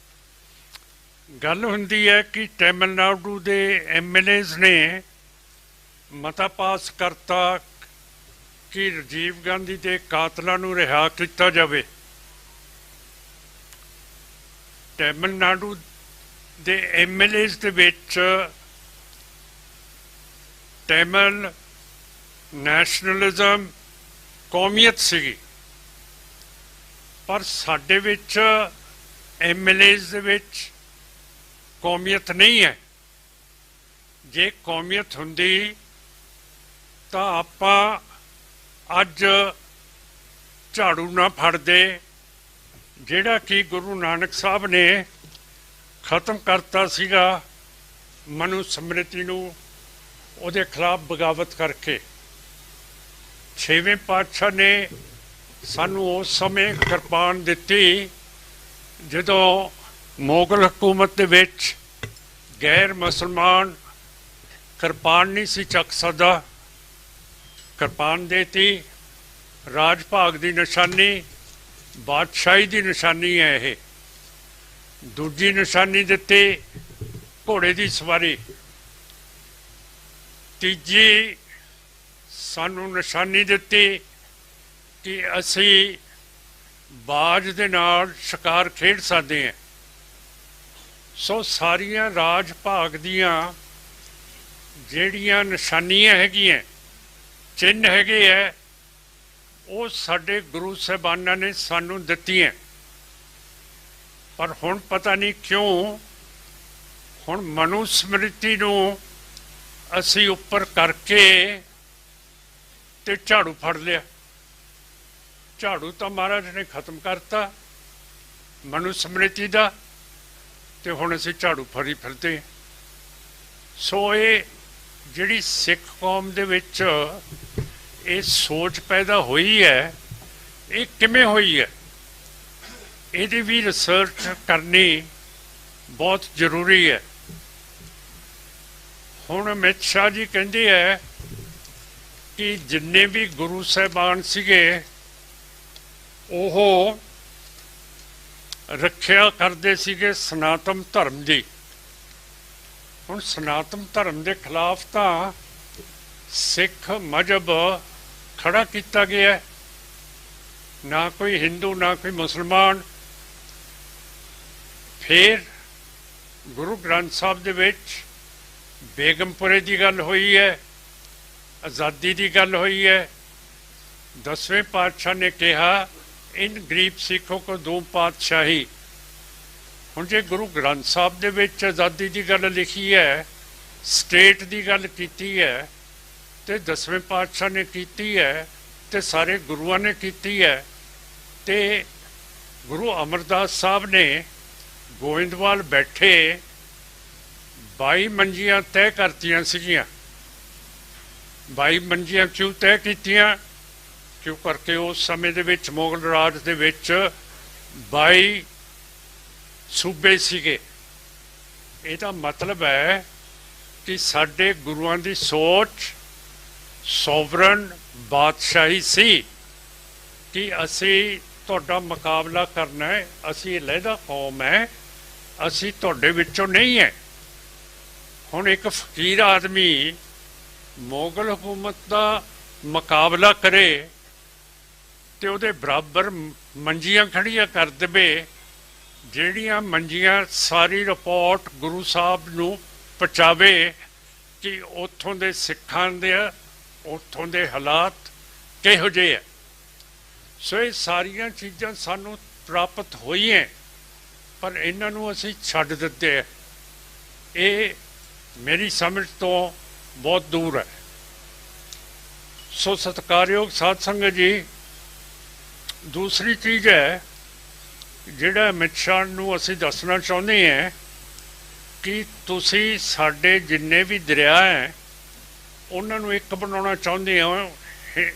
ਗੱਲ ਹੁੰਦੀ ਹੈ ਕਿ ਤਾਮਿਲਨਾਡੂ ਦੇ MLAs ਨੇ ਮਤਾ ਪਾਸ ਕਰਤਾ ਕਿ ਰਾਜੀਵ ਗਾਂਧੀ ਦੇ ਕਾਤਲਾਂ ਨੂੰ ਰਿਹਾ ਕੀਤਾ ਜਾਵੇ। ਤਾਮਿਲਨਾਡੂ ਦੇ MLAs ਦੇ ਵਿੱਚ ਤਾਮਿਲ ਨੈਸ਼ਨਲਿਜ਼ਮ ਕੌਮੀਅਤ ਸੀਗੀ, ਪਰ ਸਾਡੇ ਵਿੱਚ MLAs ਦੇ ਵਿੱਚ ਕੌਮੀਅਤ ਨਹੀਂ ਹੈ। ਜੇ ਕੌਮੀਅਤ ਹੁੰਦੀ ਤਾਂ ਆਪਾਂ ਅੱਜ ਝਾੜੂ ਨਾ ਫੜਦੇ, ਜਿਹੜਾ ਕਿ ਗੁਰੂ ਨਾਨਕ ਸਾਹਿਬ ਨੇ ਖਤਮ ਕਰਤਾ ਸੀਗਾ ਮਨੂ ਸਮ੍ਰਿਤੀ ਨੂੰ, ਉਹਦੇ ਖਿਲਾਫ ਬਗਾਵਤ ਕਰਕੇ। 6ਵੇਂ ਪਾਤਸ਼ਾਹ ਨੇ ਸਾਨੂੰ ਉਸ ਸਮੇਂ ਕਿਰਪਾਨ ਦਿੱਤੀ ਜਦੋਂ ਮੁਗਲ ਹਕੂਮਤ ਦੇ ਵਿੱਚ ਗੈਰ ਮੁਸਲਮਾਨ ਕਿਰਪਾਨ ਨਹੀਂ ਸੀ ਚੱਕ ਸਕਦਾ। ਕਿਰਪਾਨ ਦੇਤੀ, ਰਾਜ ਭਾਗ ਦੀ ਨਿਸ਼ਾਨੀ, ਬਾਦਸ਼ਾਹੀ ਦੀ ਨਿਸ਼ਾਨੀ ਹੈ ਇਹ। ਦੂਜੀ ਨਿਸ਼ਾਨੀ ਦਿੱਤੀ ਘੋੜੇ ਦੀ ਸਵਾਰੀ। ਤੀਜੀ ਸਾਨੂੰ ਨਿਸ਼ਾਨੀ ਦਿੱਤੀ ਕਿ ਅਸੀਂ ਬਾਜ ਦੇ ਨਾਲ ਸ਼ਿਕਾਰ ਖੇਡ ਸਕਦੇ ਹਾਂ। ਸੋ ਸਾਰੀਆਂ ਰਾਜ ਭਾਗ ਦੀਆਂ ਜਿਹੜੀਆਂ ਨਿਸ਼ਾਨੀਆਂ ਹੈਗੀਆਂ, ਚਿੰਨ੍ਹ ਹੈਗੇ ਹੈ, ਉਹ ਸਾਡੇ ਗੁਰੂ ਸਾਹਿਬਾਨਾਂ ਨੇ ਸਾਨੂੰ ਦਿੱਤੀਆਂ। ਪਰ ਹੁਣ ਪਤਾ ਨਹੀਂ ਕਿਉਂ ਹੁਣ ਮਨੂ ਸਮ੍ਰਿਤੀ ਨੂੰ ਅਸੀਂ ਉੱਪਰ ਕਰਕੇ ਤੇ ਝਾੜੂ ਫੜ ਲਿਆ। ਝਾੜੂ ਤਾਂ ਮਹਾਰਾਜ ਨੇ ਖਤਮ ਕਰਤਾ ਮਨੂ ਸਮ੍ਰਿਤੀ ਦਾ, ਤੇ ਹੁਣ ਅਸੀਂ ਝਾੜੂ ਫੜੀ ਫਿਰਦੇ। ਸੋ ਇਹ ਜਿਹੜੀ ਸਿੱਖ ਕੌਮ ਦੇ ਵਿੱਚ ਇਹ ਸੋਚ ਪੈਦਾ ਹੋਈ ਹੈ, ਇਹ ਕਿਵੇਂ ਹੋਈ ਹੈ, ਇਹਦੀ ਵੀ ਰਿਸਰਚ ਕਰਨੀ ਬਹੁਤ ਜ਼ਰੂਰੀ ਹੈ। ਹੁਣ ਅਮਿਤ ਸ਼ਾਹ ਜੀ ਕਹਿੰਦੇ ਹੈ ਕਿ ਜਿੰਨੇ ਵੀ ਗੁਰੂ ਸਾਹਿਬਾਨ ਸੀਗੇ ਉਹ ਰੱਖਿਆ ਕਰਦੇ ਸੀਗੇ ਸਨਾਤਨ ਧਰਮ ਦੀ। ਹੁਣ ਸਨਾਤਨ ਧਰਮ ਦੇ ਖਿਲਾਫ ਤਾਂ ਸਿੱਖ ਮਜ਼ਹਬ ਖੜਾ ਕੀਤਾ ਗਿਆ, ਨਾ ਕੋਈ ਹਿੰਦੂ ਨਾ ਕੋਈ ਮੁਸਲਮਾਨ। ਫਿਰ ਗੁਰੂ ਗ੍ਰੰਥ ਸਾਹਿਬ ਦੇ ਵਿੱਚ ਬੇਗਮਪੁਰੇ ਦੀ ਗੱਲ ਹੋਈ ਹੈ, ਆਜ਼ਾਦੀ ਦੀ ਗੱਲ ਹੋਈ ਹੈ। 10ਵੇਂ ਪਾਤਸ਼ਾਹ ਨੇ ਕਿਹਾ ਇਨ ਗਰੀਬ ਸਿੱਖੋਂ ਕੋ ਦੋ ਪਾਤਸ਼ਾਹੀ। ਹੁਣ ਜੇ ਗੁਰੂ ਗ੍ਰੰਥ ਸਾਹਿਬ ਦੇ ਵਿੱਚ ਆਜ਼ਾਦੀ ਦੀ ਗੱਲ ਲਿਖੀ ਹੈ, ਸਟੇਟ ਦੀ ਗੱਲ ਕੀਤੀ ਹੈ, ਤੇ 10ਵੇਂ ਪਾਤਸ਼ਾਹ ਨੇ ਕੀਤੀ ਹੈ, ਤੇ ਸਾਰੇ ਗੁਰੂਆਂ ਨੇ ਕੀਤੀ ਹੈ, ਤੇ ਗੁਰੂ ਅਮਰਦਾਸ ਸਾਹਿਬ ਨੇ ਗੋਇੰਦਵਾਲ ਬੈਠੇ 22 ਮੰਜੀਆਂ ਤੈਅ ਕਰਤੀਆਂ ਸੀਗੀਆਂ। 22 ਮੰਜੀਆਂ ਕਿਉਂ ਤੈਅ ਕੀਤੀਆਂ? ਕਿਉਂ ਕਰਕੇ ਉਸ ਸਮੇਂ ਦੇ ਵਿੱਚ ਮੁਗਲ ਰਾਜ ਦੇ ਵਿੱਚ 22 ਸੂਬੇ ਸੀਗੇ। ਇਹਦਾ ਮਤਲਬ ਹੈ ਕਿ ਸਾਡੇ ਗੁਰੂਆਂ ਦੀ ਸੋਚ ਸੋਵਰਨ ਬਾਦਸ਼ਾਹੀ ਸੀ ਕਿ ਅਸੀਂ ਤੁਹਾਡਾ ਮੁਕਾਬਲਾ ਕਰਨਾ ਹੈ। ਅਸੀਂ ਲਹਿਦਾ ਕੌਮ ਹੈ, ਅਸੀਂ ਤੁਹਾਡੇ ਵਿੱਚੋਂ ਨਹੀਂ ਹੈ। ਹੁਣ ਇੱਕ ਫਕੀਰ ਆਦਮੀ ਮੁਗਲ ਹਕੂਮਤ ਦਾ ਮੁਕਾਬਲਾ ਕਰੇ ਤੇ ਉਹਦੇ ਬਰਾਬਰ ਮੰਜੀਆਂ ਖੜੀਆਂ ਕਰ ਦੇਵੇ, ਜਿਹੜੀਆਂ ਮੰਜੀਆਂ ਸਾਰੀ ਰਿਪੋਰਟ ਗੁਰੂ ਸਾਹਿਬ ਨੂੰ ਪਹੁੰਚਾਵੇ ਕਿ ਉੱਥੋਂ ਦੇ ਸਿੱਖਾਂ ਦੇ ਉੱਥੋਂ ਦੇ ਹਾਲਾਤ ਕਿਹੋ ਜਿਹੇ ਹੈ। ਸੋ ਇਹ ਸਾਰੀਆਂ ਚੀਜ਼ਾਂ ਸਾਨੂੰ ਪ੍ਰਾਪਤ ਹੋਈਆਂ, ਪਰ ਇਹਨਾਂ ਨੂੰ ਅਸੀਂ ਛੱਡ ਦਿੱਤੇ ਹੈ। ਇਹ ਮੇਰੀ ਸਮਝ ਤੋਂ ਬਹੁਤ ਦੂਰ ਹੈ। ਸੋ ਸਤਿਕਾਰਯੋਗ ਸਾਧ ਸੰਗਤ ਜੀ, ਦੂਸਰੀ ਚੀਜ਼ ਹੈ ਜਿਹੜਾ ਅਮਿਤ ਸ਼ਾਹ ਨੂੰ ਅਸੀਂ ਦੱਸਣਾ ਚਾਹੁੰਦੇ ਹਾਂ ਕਿ ਤੁਸੀਂ ਸਾਡੇ ਜਿੰਨੇ ਵੀ ਦਰਿਆ ਹੈ ਉਹਨਾਂ ਨੂੰ ਇੱਕ ਬਣਾਉਣਾ ਚਾਹੁੰਦੇ ਹੋ।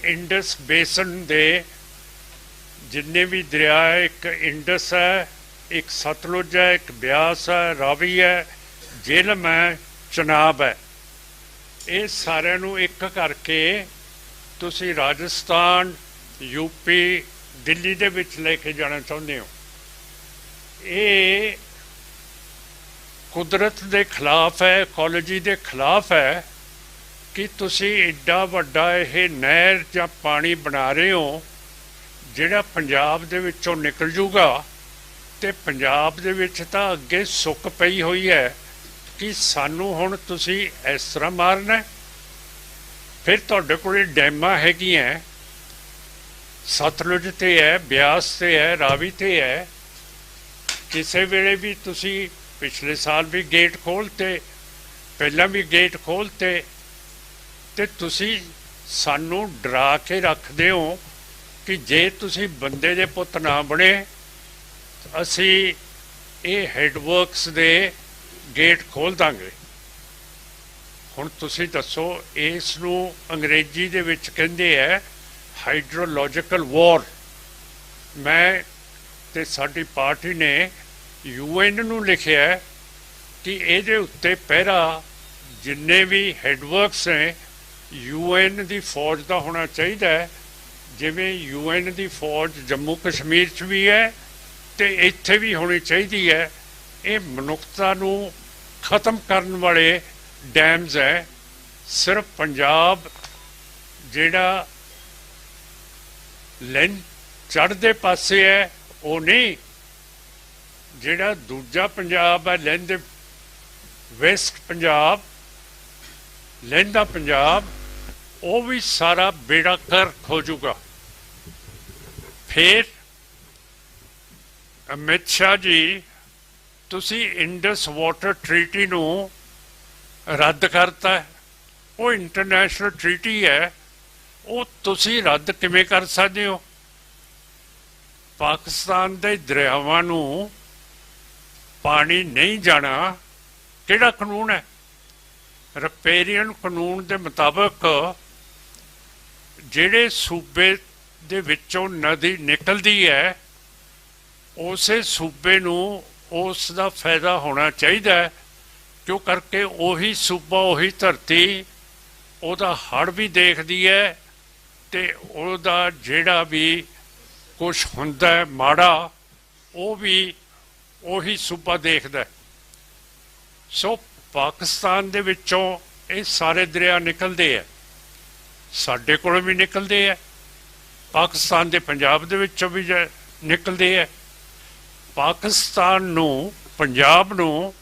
ਇੰਡਸ ਬੇਸਨ ਦੇ ਜਿੰਨੇ ਵੀ ਦਰਿਆ ਹੈ, ਇੱਕ ਇੰਡਸ ਹੈ, ਇੱਕ ਸਤਲੁਜ ਹੈ, ਇੱਕ ਬਿਆਸ ਹੈ, ਰਾਵੀ ਹੈ, ਜੇਹਲਮ ਹੈ, ਚਨਾਬ ਹੈ, ਇਹ ਸਾਰਿਆਂ ਨੂੰ ਇੱਕ ਕਰਕੇ ਤੁਸੀਂ ਰਾਜਸਥਾਨ, ਯੂਪੀ, ਦਿੱਲੀ ਦੇ ਵਿੱਚ ਲੈ ਕੇ ਜਾਣਾ ਚਾਹੁੰਦੇ ਹੋ। ਇਹ ਕੁਦਰਤ ਦੇ ਖਿਲਾਫ ਹੈ, ਇਕੋਲੋਜੀ ਦੇ ਖਿਲਾਫ ਹੈ ਕਿ ਤੁਸੀਂ ਐਡਾ ਵੱਡਾ ਇਹ ਨਹਿਰ ਜਾਂ ਪਾਣੀ ਬਣਾ ਰਹੇ ਹੋ ਜਿਹੜਾ ਪੰਜਾਬ ਦੇ ਵਿੱਚੋਂ ਨਿਕਲ ਜੂਗਾ, ਤੇ ਪੰਜਾਬ ਦੇ ਵਿੱਚ ਤਾਂ ਅੱਗੇ ਸੁੱਕ ਪਈ ਹੋਈ ਹੈ ਕਿ ਸਾਨੂੰ ਹੁਣ ਤੁਸੀਂ ਇਸ ਤਰ੍ਹਾਂ ਮਾਰਨਾ। ਫਿਰ ਤੁਹਾਡੇ ਕੋਲ ਡੈਮਾਂ ਹੈਗੀਆਂ, ਸਤਲੁਜ ਤੇ ਹੈ, ਬਿਆਸ ਤੇ ਹੈ, ਰਾਵੀ ਤੇ ਹੈ। ਕਿਸੇ ਵੇਲੇ ਵੀ ਤੁਸੀਂ ਪਿਛਲੇ ਸਾਲ ਵੀ ਗੇਟ ਖੋਲ੍ਹਤੇ, ਪਹਿਲਾਂ ਵੀ ਗੇਟ ਖੋਲ੍ਹਤੇ, ਤੇ ਤੁਸੀਂ ਸਾਨੂੰ ਡਰਾ ਕੇ ਰੱਖਦੇ ਹੋ ਕਿ ਜੇ ਤੁਸੀਂ ਬੰਦੇ ਦੇ ਪੁੱਤ ਨਾ ਬਣੇ ਅਸੀਂ ਇਹ ਹੈਡਵਰਕਸ ਦੇ ਗੇਟ ਖੋਲ੍ਹ ਦਾਂਗੇ। ਹੁਣ ਤੁਸੀਂ ਦੱਸੋ, ਇਸ ਨੂੰ ਅੰਗਰੇਜ਼ੀ ਦੇ ਵਿੱਚ ਕਹਿੰਦੇ ਹੈ ਹਾਈਡਰੋਲੋਜੀਕਲ ਵਾਰ। ਮੈਂ ਤੇ ਸਾਡੀ ਪਾਰਟੀ ਨੇ UN ਨੂੰ ਲਿਖਿਆ ਕਿ ਇਹਦੇ ਉੱਤੇ ਪਹਿਰਾ ਜਿੰਨੇ ਵੀ ਹੈਡਵਰਕਸ ਹੈ UN ਦੀ ਫੌਜ ਦਾ ਹੋਣਾ ਚਾਹੀਦਾ ਹੈ, ਜਿਵੇਂ UN ਦੀ ਫੌਜ ਜੰਮੂ ਕਸ਼ਮੀਰ 'ਚ ਵੀ ਹੈ ਤੇ ਇੱਥੇ ਵੀ ਹੋਣੀ ਚਾਹੀਦੀ ਹੈ। ਇਹ ਮਨੁੱਖਤਾ ਨੂੰ ਖਤਮ ਕਰਨ ਵਾਲੇ ਡੈਮਜ਼ ਹੈ। ਸਿਰਫ ਪੰਜਾਬ ਜਿਹੜਾ ਲੈਂਡ ਚੜ੍ਹਦੇ ਪਾਸੇ ਹੈ ਉਹ ਨਹੀਂ, ਜਿਹੜਾ ਦੂਜਾ ਪੰਜਾਬ ਹੈ ਲਹਿੰਦੇ ਵੈਸਟ ਪੰਜਾਬ, ਲਹਿੰਦਾ ਪੰਜਾਬ, ਉਹ ਵੀ ਸਾਰਾ ਬੇੜਾ ਗਰਕ ਹੋ ਜਾਊਗਾ। ਫਿਰ ਅਮਿਤ ਸ਼ਾਹ ਜੀ, ਤੁਸੀਂ ਇੰਡਸ ਵਾਟਰ ਟ੍ਰੀਟੀ ਨੂੰ ਰੱਦ ਕਰਤਾ ਹੈ। ਉਹ ਇੰਟਰਨੈਸ਼ਨਲ ਟ੍ਰੀਟੀ ਹੈ, ਉਹ ਤੁਸੀਂ ਰੱਦ ਕਿਵੇਂ ਕਰ ਸਕਦੇ ਹੋ? ਪਾਕਿਸਤਾਨ ਦੇ ਦਰਿਆਵਾਂ ਨੂੰ ਪਾਣੀ ਨਹੀਂ ਜਾਣਾ ਕਿਹੜਾ ਕਾਨੂੰਨ ਹੈ? ਰਿਪੇਰੀਅਨ ਕਾਨੂੰਨ ਦੇ ਮੁਤਾਬਕ ਜਿਹੜੇ ਸੂਬੇ ਦੇ ਵਿੱਚੋਂ ਨਦੀ ਨਿਕਲਦੀ ਹੈ ਉਸੇ ਸੂਬੇ ਨੂੰ ਉਸ ਦਾ ਫਾਇਦਾ ਹੋਣਾ ਚਾਹੀਦਾ ਹੈ, ਕਿਉਂ ਕਰਕੇ ਉਹੀ ਸੂਬਾ, ਉਹੀ ਧਰਤੀ ਉਹਦਾ ਹੜ੍ਹ ਵੀ ਦੇਖਦੀ ਹੈ ਤੇ ਉਹਦਾ ਜਿਹੜਾ ਵੀ ਕੁਛ ਹੁੰਦਾ ਹੈ ਮਾੜਾ ਉਹ ਵੀ ਉਹੀ ਸੂਬਾ ਦੇਖਦਾ। ਸੋ ਪਾਕਿਸਤਾਨ ਦੇ ਵਿੱਚੋਂ ਇਹ ਸਾਰੇ ਦਰਿਆ ਨਿਕਲਦੇ ਆ, ਸਾਡੇ ਕੋਲੋਂ ਵੀ ਨਿਕਲਦੇ ਆ, ਪਾਕਿਸਤਾਨ ਦੇ ਪੰਜਾਬ ਦੇ ਵਿੱਚੋਂ ਵੀ ਨਿਕਲਦੇ ਆ। ਪਾਕਿਸਤਾਨ ਨੂੰ, ਪੰਜਾਬ ਨੂੰ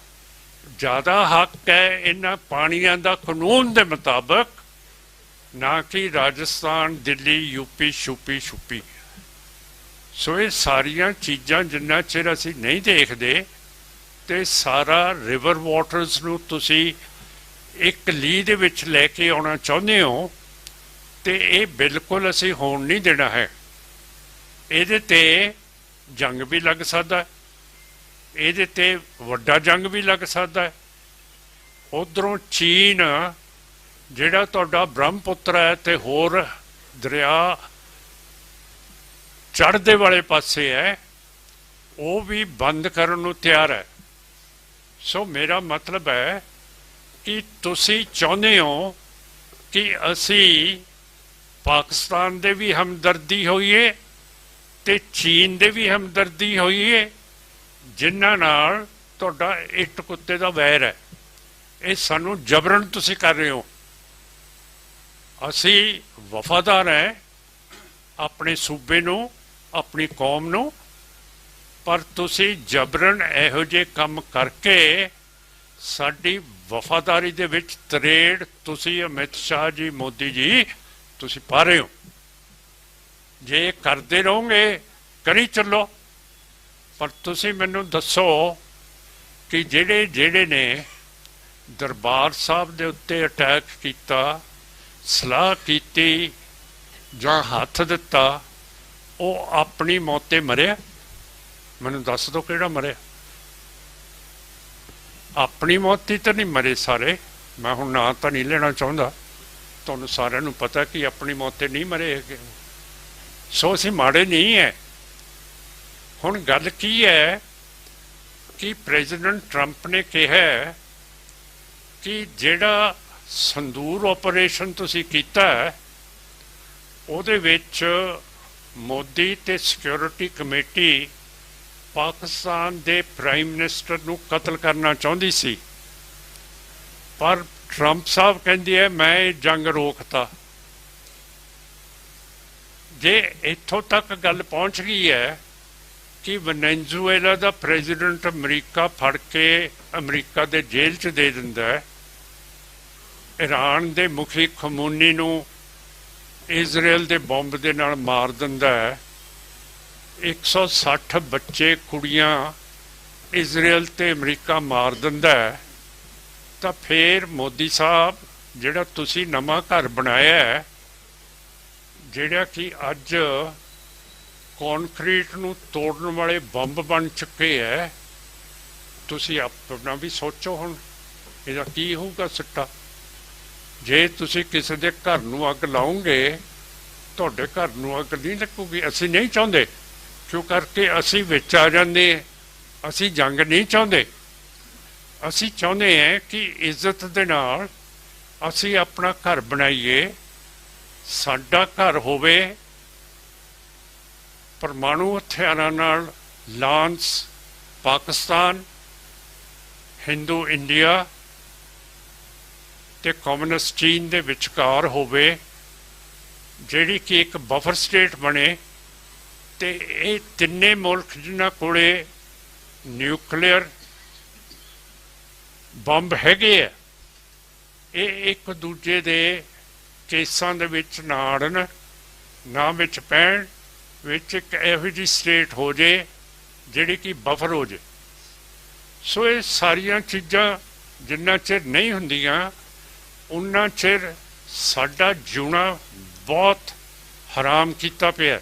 ਜ਼ਿਆਦਾ ਹੱਕ ਹੈ ਇਹਨਾਂ ਪਾਣੀਆਂ ਦਾ ਕਾਨੂੰਨ ਦੇ ਮੁਤਾਬਕ, ਨਾ ਕਿ ਰਾਜਸਥਾਨ, ਦਿੱਲੀ, ਯੂਪੀ, ਸ਼ੂਪੀ। ਸੋ ਇਹ ਸਾਰੀਆਂ ਚੀਜ਼ਾਂ ਜਿੰਨਾ ਚਿਰ ਅਸੀਂ ਨਹੀਂ ਦੇਖਦੇ ਤੇ ਸਾਰਾ ਰਿਵਰ ਵਾਟਰਸ ਨੂੰ ਤੁਸੀਂ ਇੱਕ ਲੀਹ ਦੇ ਵਿੱਚ ਲੈ ਕੇ ਆਉਣਾ ਚਾਹੁੰਦੇ ਹੋ ਤੇ ਇਹ ਬਿਲਕੁਲ ਅਸੀਂ ਹੋਣ ਨਹੀਂ ਦੇਣਾ ਹੈ। ਇਹਦੇ ਤੇ ਜੰਗ ਵੀ ਲੱਗ ਸਕਦਾ, ਇਹਦੇ ਤੇ ਵੱਡਾ ਜੰਗ ਵੀ ਲੱਗ ਸਕਦਾ। ਉਧਰੋਂ ਚੀਨ ਜਿਹੜਾ ਤੁਹਾਡਾ ਬ੍ਰਹਮਪੁੱਤਰ ਹੈ ਤੇ ਹੋਰ ਦਰਿਆ ਚੜ੍ਹਦੇ ਵਾਲੇ ਪਾਸੇ ਹੈ, ਉਹ ਵੀ ਬੰਦ ਕਰਨ ਨੂੰ ਤਿਆਰ ਹੈ। ਸੋ ਮੇਰਾ ਮਤਲਬ ਹੈ ਕਿ ਤੁਸੀਂ ਚਾਹੁੰਦੇ ਹੋ ਕਿ ਅਸੀਂ ਪਾਕਿਸਤਾਨ ਦੇ ਵੀ ਹਮਦਰਦੀ ਹੋਈਏ ਤੇ ਚੀਨ ਦੇ ਵੀ ਹਮਦਰਦੀ ਹੋਈ ਹੈ, ਜਿਨ੍ਹਾਂ ਨਾਲ ਤੁਹਾਡਾ ਇੱਟ ਕੁੱਤੇ ਦਾ ਵੈਰ ਹੈ। ਇਹ ਸਾਨੂੰ ਜਬਰਨ ਤੁਸੀਂ ਕਰ ਰਹੇ ਹੋ। ਅਸੀਂ ਵਫਾਦਾਰ ਹੈ ਆਪਣੇ ਸੂਬੇ ਨੂੰ, ਆਪਣੀ ਕੌਮ ਨੂੰ, ਪਰ ਤੁਸੀਂ ਜਬਰਨ ਇਹੋ ਜਿਹੇ ਕੰਮ ਕਰਕੇ ਸਾਡੀ ਵਫਾਦਾਰੀ ਦੇ ਵਿੱਚ ਤਰੇੜ ਤੁਸੀਂ ਅਮਿਤ ਸ਼ਾਹ ਜੀ, ਮੋਦੀ ਜੀ, ਤੁਸੀਂ ਪਾ ਰਹੇ ਹੋ। ਜੇ ਇਹ ਕਰਦੇ ਰਹੋਗੇ ਕਰੀ ਚੱਲੋ, ਪਰ ਤੁਸੀਂ ਮੈਨੂੰ ਦੱਸੋ ਕਿ ਜਿਹੜੇ ਨੇ ਦਰਬਾਰ ਸਾਹਿਬ ਦੇ ਉੱਤੇ ਅਟੈਕ ਕੀਤਾ, ਸਲਾਹ ਕੀਤੀ ਜਾਂ ਹੱਥ ਦਿੱਤਾ, ਉਹ ਆਪਣੀ ਮੌਤ ਤੇ ਮਰਿਆ? ਮੈਨੂੰ ਦੱਸ ਦਿਓ ਕਿਹੜਾ ਮਰਿਆ। ਆਪਣੀ ਮੌਤ ਤੇ ਤਾਂ ਨਹੀਂ ਮਰੇ ਸਾਰੇ। ਮੈਂ ਹੁਣ ਨਾਂ ਤਾਂ ਨਹੀਂ ਲੈਣਾ ਚਾਹੁੰਦਾ, ਤੁਹਾਨੂੰ ਸਾਰਿਆਂ ਨੂੰ ਪਤਾ ਕਿ ਆਪਣੀ ਮੌਤ ਤੇ ਨਹੀਂ ਮਰੇ ਹੈਗੇ। ਸੋ ਅਸੀਂ ਮਾੜੇ ਨਹੀਂ ਹੈ। ਹੁਣ ਗੱਲ ਕੀ ਹੈ ਕਿ ਪ੍ਰੈਜ਼ੀਡੈਂਟ ਟਰੰਪ ਨੇ ਕਿਹਾ ਕਿ ਜਿਹੜਾ ਸੰਦੂਰ ਆਪਰੇਸ਼ਨ ਤੁਸੀਂ ਕੀਤਾ ਉਹਦੇ ਵਿੱਚ ਮੋਦੀ ਤੇ ਸਿਕਿਉਰਿਟੀ ਕਮੇਟੀ ਪਾਕਿਸਤਾਨ ਦੇ ਪ੍ਰਾਈਮ ਮਿਨਿਸਟਰ ਨੂੰ ਕਤਲ ਕਰਨਾ ਚਾਹੁੰਦੀ ਸੀ, ਪਰ ਟਰੰਪ ਸਾਹਿਬ ਕਹਿੰਦੇ ਹੈ ਮੈਂ ਇਹ ਜੰਗ ਰੋਕਤਾ। ਜੇ ਇੱਥੋਂ ਤੱਕ ਗੱਲ ਪਹੁੰਚ ਗਈ ਹੈ ਕਿ ਵੈਨੇਜ਼ੁਏਲਾ ਦਾ ਪ੍ਰੈਜ਼ੀਡੈਂਟ ਅਮਰੀਕਾ ਫੜ ਕੇ ਅਮਰੀਕਾ ਦੇ ਜੇਲ੍ਹ 'ਚ ਦੇ ਦਿੰਦਾ ਹੈ, ਈਰਾਨ ਦੇ ਮੁਖੀ ਖਮੂਨੀ ਨੂੰ ਇਜ਼ਰਾਈਲ ਦੇ ਬੰਬ ਦੇ ਨਾਲ ਮਾਰ ਦਿੰਦਾ ਹੈ, 160 ਬੱਚੇ ਕੁੜੀਆਂ ਇਜ਼ਰਾਈਲ ਤੇ ਅਮਰੀਕਾ ਮਾਰ ਦਿੰਦਾ ਹੈ, ਤਾਂ ਫਿਰ ਮੋਦੀ ਸਾਹਿਬ ਜਿਹੜਾ ਤੁਸੀਂ ਨਵਾਂ ਘਰ ਬਣਾਇਆ ਹੈ, ਜਿਹੜਾ ਕਿ ਅੱਜ ਕੰਕਰੀਟ ਨੂੰ ਤੋੜਨ ਵਾਲੇ ਬੰਬ ਬਣ ਚੁੱਕੇ ਹੈ, ਤੁਸੀਂ ਆਪਣਾ ਵੀ ਸੋਚੋ ਹੁਣ ਇਹਦਾ ਕੀ ਹੋਊਗਾ ਸਿੱਟਾ। ਜੇ ਤੁਸੀਂ ਕਿਸੇ ਦੇ ਘਰ ਨੂੰ ਅੱਗ ਲਾਓਗੇ, ਤੁਹਾਡੇ ਘਰ ਨੂੰ ਅੱਗ ਨਹੀਂ ਲੱਗੂਗੀ। ਅਸੀਂ ਨਹੀਂ ਚਾਹੁੰਦੇ, ਕਿਉਂ ਕਰਕੇ ਅਸੀਂ ਵਿੱਚ ਆ ਜਾਂਦੇ। ਅਸੀਂ ਜੰਗ ਨਹੀਂ ਚਾਹੁੰਦੇ। ਅਸੀਂ ਚਾਹੁੰਦੇ ਹਾਂ ਕਿ ਇੱਜ਼ਤ ਦੇ ਨਾਲ ਅਸੀਂ ਆਪਣਾ ਘਰ ਬਣਾਈਏ, ਸਾਡਾ ਘਰ ਹੋਵੇ ਪਰਮਾਣੂ ਹਥਿਆਰਾਂ ਨਾਲ ਲਾਂਸ ਪਾਕਿਸਤਾਨ, ਹਿੰਦੂ ਇੰਡੀਆ ਤੇ ਕਮਿਊਨਿਸਟ ਚੀਨ ਦੇ ਵਿਚਕਾਰ ਹੋਵੇ, ਜਿਹੜੀ ਕਿ ਇੱਕ ਬਫਰ ਸਟੇਟ ਬਣੇ, ਤੇ ਇਹ ਤਿੰਨੇ ਮੁਲਕ ਜਿਨ੍ਹਾਂ ਕੋਲੇ ਨਿਊਕਲੀਅਰ ਬੰਬ ਹੈਗੇ ਆ, ਇਹ ਇੱਕ ਦੂਜੇ ਦੇ ਕੇਸਾਂ ਦੇ ਵਿੱਚ ਨਾ ਅੜਨ, ਨਾ ਵਿੱਚ ਪੈਣ, ਵਿੱਚ ਇੱਕ ਇਹੋ ਜਿਹੀ ਸਟੇਟ ਹੋ ਜੇ ਜਿਹੜੀ ਕਿ ਬਫਰ ਹੋ ਜੇ। ਸੋ ਇਹ ਸਾਰੀਆਂ ਚੀਜ਼ਾਂ ਜਿੰਨਾ ਚਿਰ ਨਹੀਂ ਹੁੰਦੀਆਂ ਉਨਾ ਚਿਰ ਸਾਡਾ ਜਿਉਣਾ ਬਹੁਤ ਹਰਾਮ ਕੀਤਾ ਪਿਆ।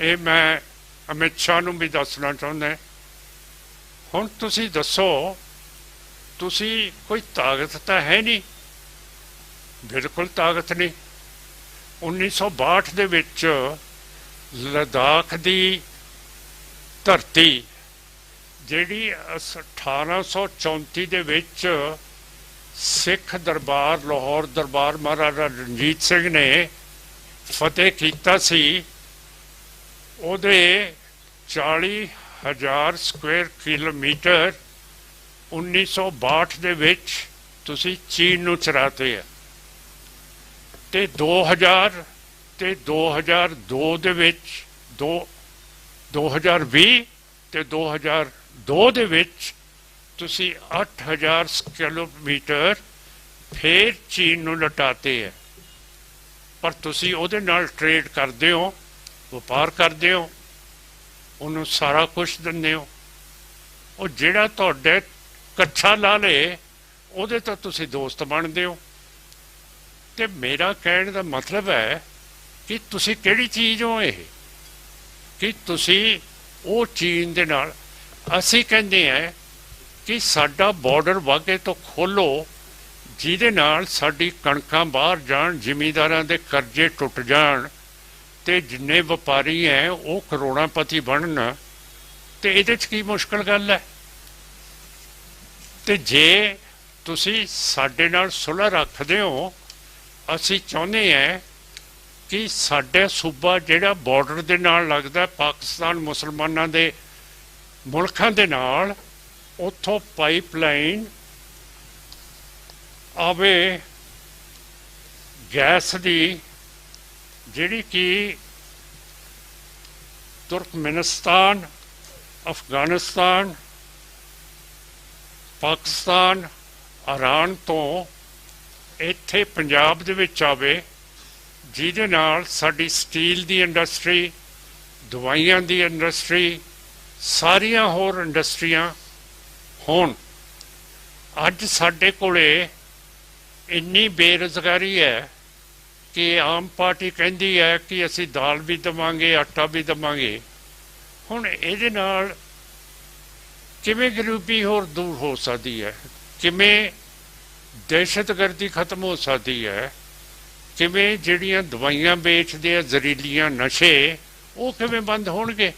ਇਹ ਮੈਂ ਅਮਿਤ ਸ਼ਾਹ ਨੂੰ ਵੀ ਦੱਸਣਾ ਚਾਹੁੰਦਾ। ਹੁਣ ਤੁਸੀਂ ਦੱਸੋ, ਤੁਸੀਂ ਕੋਈ ਤਾਕਤ ਤਾਂ ਹੈ ਨਹੀਂ, ਬਿਲਕੁਲ ਤਾਕਤ ਨਹੀਂ। 1962 ਦੇ ਵਿੱਚ ਲੱਦਾਖ ਦੀ ਧਰਤੀ ਜਿਹੜੀ 1834 ਦੇ ਵਿੱਚ ਸਿੱਖ ਦਰਬਾਰ, ਲਾਹੌਰ ਦਰਬਾਰ ਮਹਾਰਾਜਾ ਰਣਜੀਤ ਸਿੰਘ ਨੇ ਫਤਿਹ ਕੀਤਾ ਸੀ, ਉਹਦੇ 40,000 ਸਕੁਅਰ ਕਿਲੋਮੀਟਰ 1962 ਦੇ ਵਿੱਚ ਤੁਸੀਂ ਚੀਨ ਨੂੰ ਚਰਾਤੇ ਆ। ਤੇ 2000 ਤੇ 2002 ਦੇ ਵਿੱਚ 2020 ਤੇ 2002 ਦੇ ਵਿੱਚ ਤੁਸੀਂ 8,000 ਕਿਲੋਮੀਟਰ ਫੇਰ ਚੀਨ ਨੂੰ ਲਟਾਤੇ ਹੈ। ਪਰ ਤੁਸੀਂ ਉਹਦੇ ਨਾਲ ਟ੍ਰੇਡ ਕਰਦੇ ਹੋ, ਵਪਾਰ ਕਰਦੇ ਹੋ, ਉਹਨੂੰ ਸਾਰਾ ਕੁਝ ਦਿੰਦੇ ਹੋ। ਉਹ ਜਿਹੜਾ ਤੁਹਾਡੇ ਕੱਛਾ ਲਾ ਲੇ ਉਹਦੇ ਤਾਂ ਤੁਸੀਂ ਦੋਸਤ ਬਣਦੇ ਹੋ। ਤੇ ਮੇਰਾ ਕਹਿਣ ਦਾ ਮਤਲਬ ਹੈ ਕਿ ਤੁਸੀਂ ਕਿਹੜੀ ਚੀਜ਼ ਹੋ ਇਹ, ਕਿ ਤੁਸੀਂ ਉਹ ਚੀਨ ਦੇ ਨਾਲ। ਅਸੀਂ ਕਹਿੰਦੇ ਹਾਂ ਕਿ ਸਾਡਾ ਬਾਰਡਰ ਵਾਘੇ ਤੋਂ ਖੋਲ੍ਹੋ, ਜਿਹਦੇ ਨਾਲ ਸਾਡੀ ਕਣਕਾਂ ਬਾਹਰ ਜਾਣ, ਜ਼ਿਮੀਂਦਾਰਾਂ ਦੇ ਕਰਜ਼ੇ ਟੁੱਟ ਜਾਣ, ਤੇ ਜਿੰਨੇ ਵਪਾਰੀ ਹੈ ਉਹ ਕਰੋੜਾਂਪਤੀ ਬਣਨ। ਤੇ ਇਹਦੇ 'ਚ ਕੀ ਮੁਸ਼ਕਲ ਗੱਲ ਹੈ? ਤੇ ਜੇ ਤੁਸੀਂ ਸਾਡੇ ਨਾਲ ਸੁਲਹ ਰੱਖਦੇ ਹੋ, ਅਸੀਂ ਚਾਹੁੰਦੇ ਹਾਂ ਕਿ ਸਾਡੇ ਸੂਬਾ ਜਿਹੜਾ ਬਾਰਡਰ ਦੇ ਨਾਲ ਲੱਗਦਾ ਪਾਕਿਸਤਾਨ ਮੁਸਲਮਾਨਾਂ ਦੇ ਮੁਲਕਾਂ ਦੇ ਨਾਲ, ਉੱਥੋਂ ਪਾਈਪਲਾਈਨ ਆਵੇ ਗੈਸ ਦੀ, ਜਿਹੜੀ ਕਿ ਤੁਰਕਮੇਨਿਸਤਾਨ, ਅਫਗਾਨਿਸਤਾਨ, ਪਾਕਿਸਤਾਨ, ਈਰਾਨ ਤੋਂ ਇੱਥੇ ਪੰਜਾਬ ਦੇ ਵਿੱਚ ਆਵੇ, ਜਿਹਦੇ ਨਾਲ ਸਾਡੀ ਸਟੀਲ ਦੀ ਇੰਡਸਟਰੀ, ਦਵਾਈਆਂ ਦੀ ਇੰਡਸਟਰੀ, ਸਾਰੀਆਂ ਹੋਰ ਇੰਡਸਟਰੀਆਂ ਹੋਣ। ਅੱਜ ਸਾਡੇ ਕੋਲੇ ਇੰਨੀ ਬੇਰੁਜ਼ਗਾਰੀ ਹੈ ਕਿ ਆਮ ਪਾਰਟੀ ਕਹਿੰਦੀ ਹੈ ਕਿ ਅਸੀਂ ਦਾਲ ਵੀ ਦੇਵਾਂਗੇ, ਆਟਾ ਵੀ ਦੇਵਾਂਗੇ। ਹੁਣ ਇਹਦੇ ਨਾਲ ਕਿਵੇਂ ਗਰੀਬੀ ਹੋਰ ਦੂਰ ਹੋ ਸਕਦੀ ਹੈ? ਕਿਵੇਂ ਦਹਿਸ਼ਤਗਰਦੀ ਖਤਮ ਹੋ ਸਕਦੀ ਹੈ? ਕਿਵੇਂ ਜਿਹੜੀਆਂ ਦਵਾਈਆਂ ਵੇਚਦੇ ਆ ਜ਼ਹਿਰੀਲੀਆਂ ਨਸ਼ੇ, ਉਹ ਕਿਵੇਂ ਬੰਦ ਹੋਣਗੇ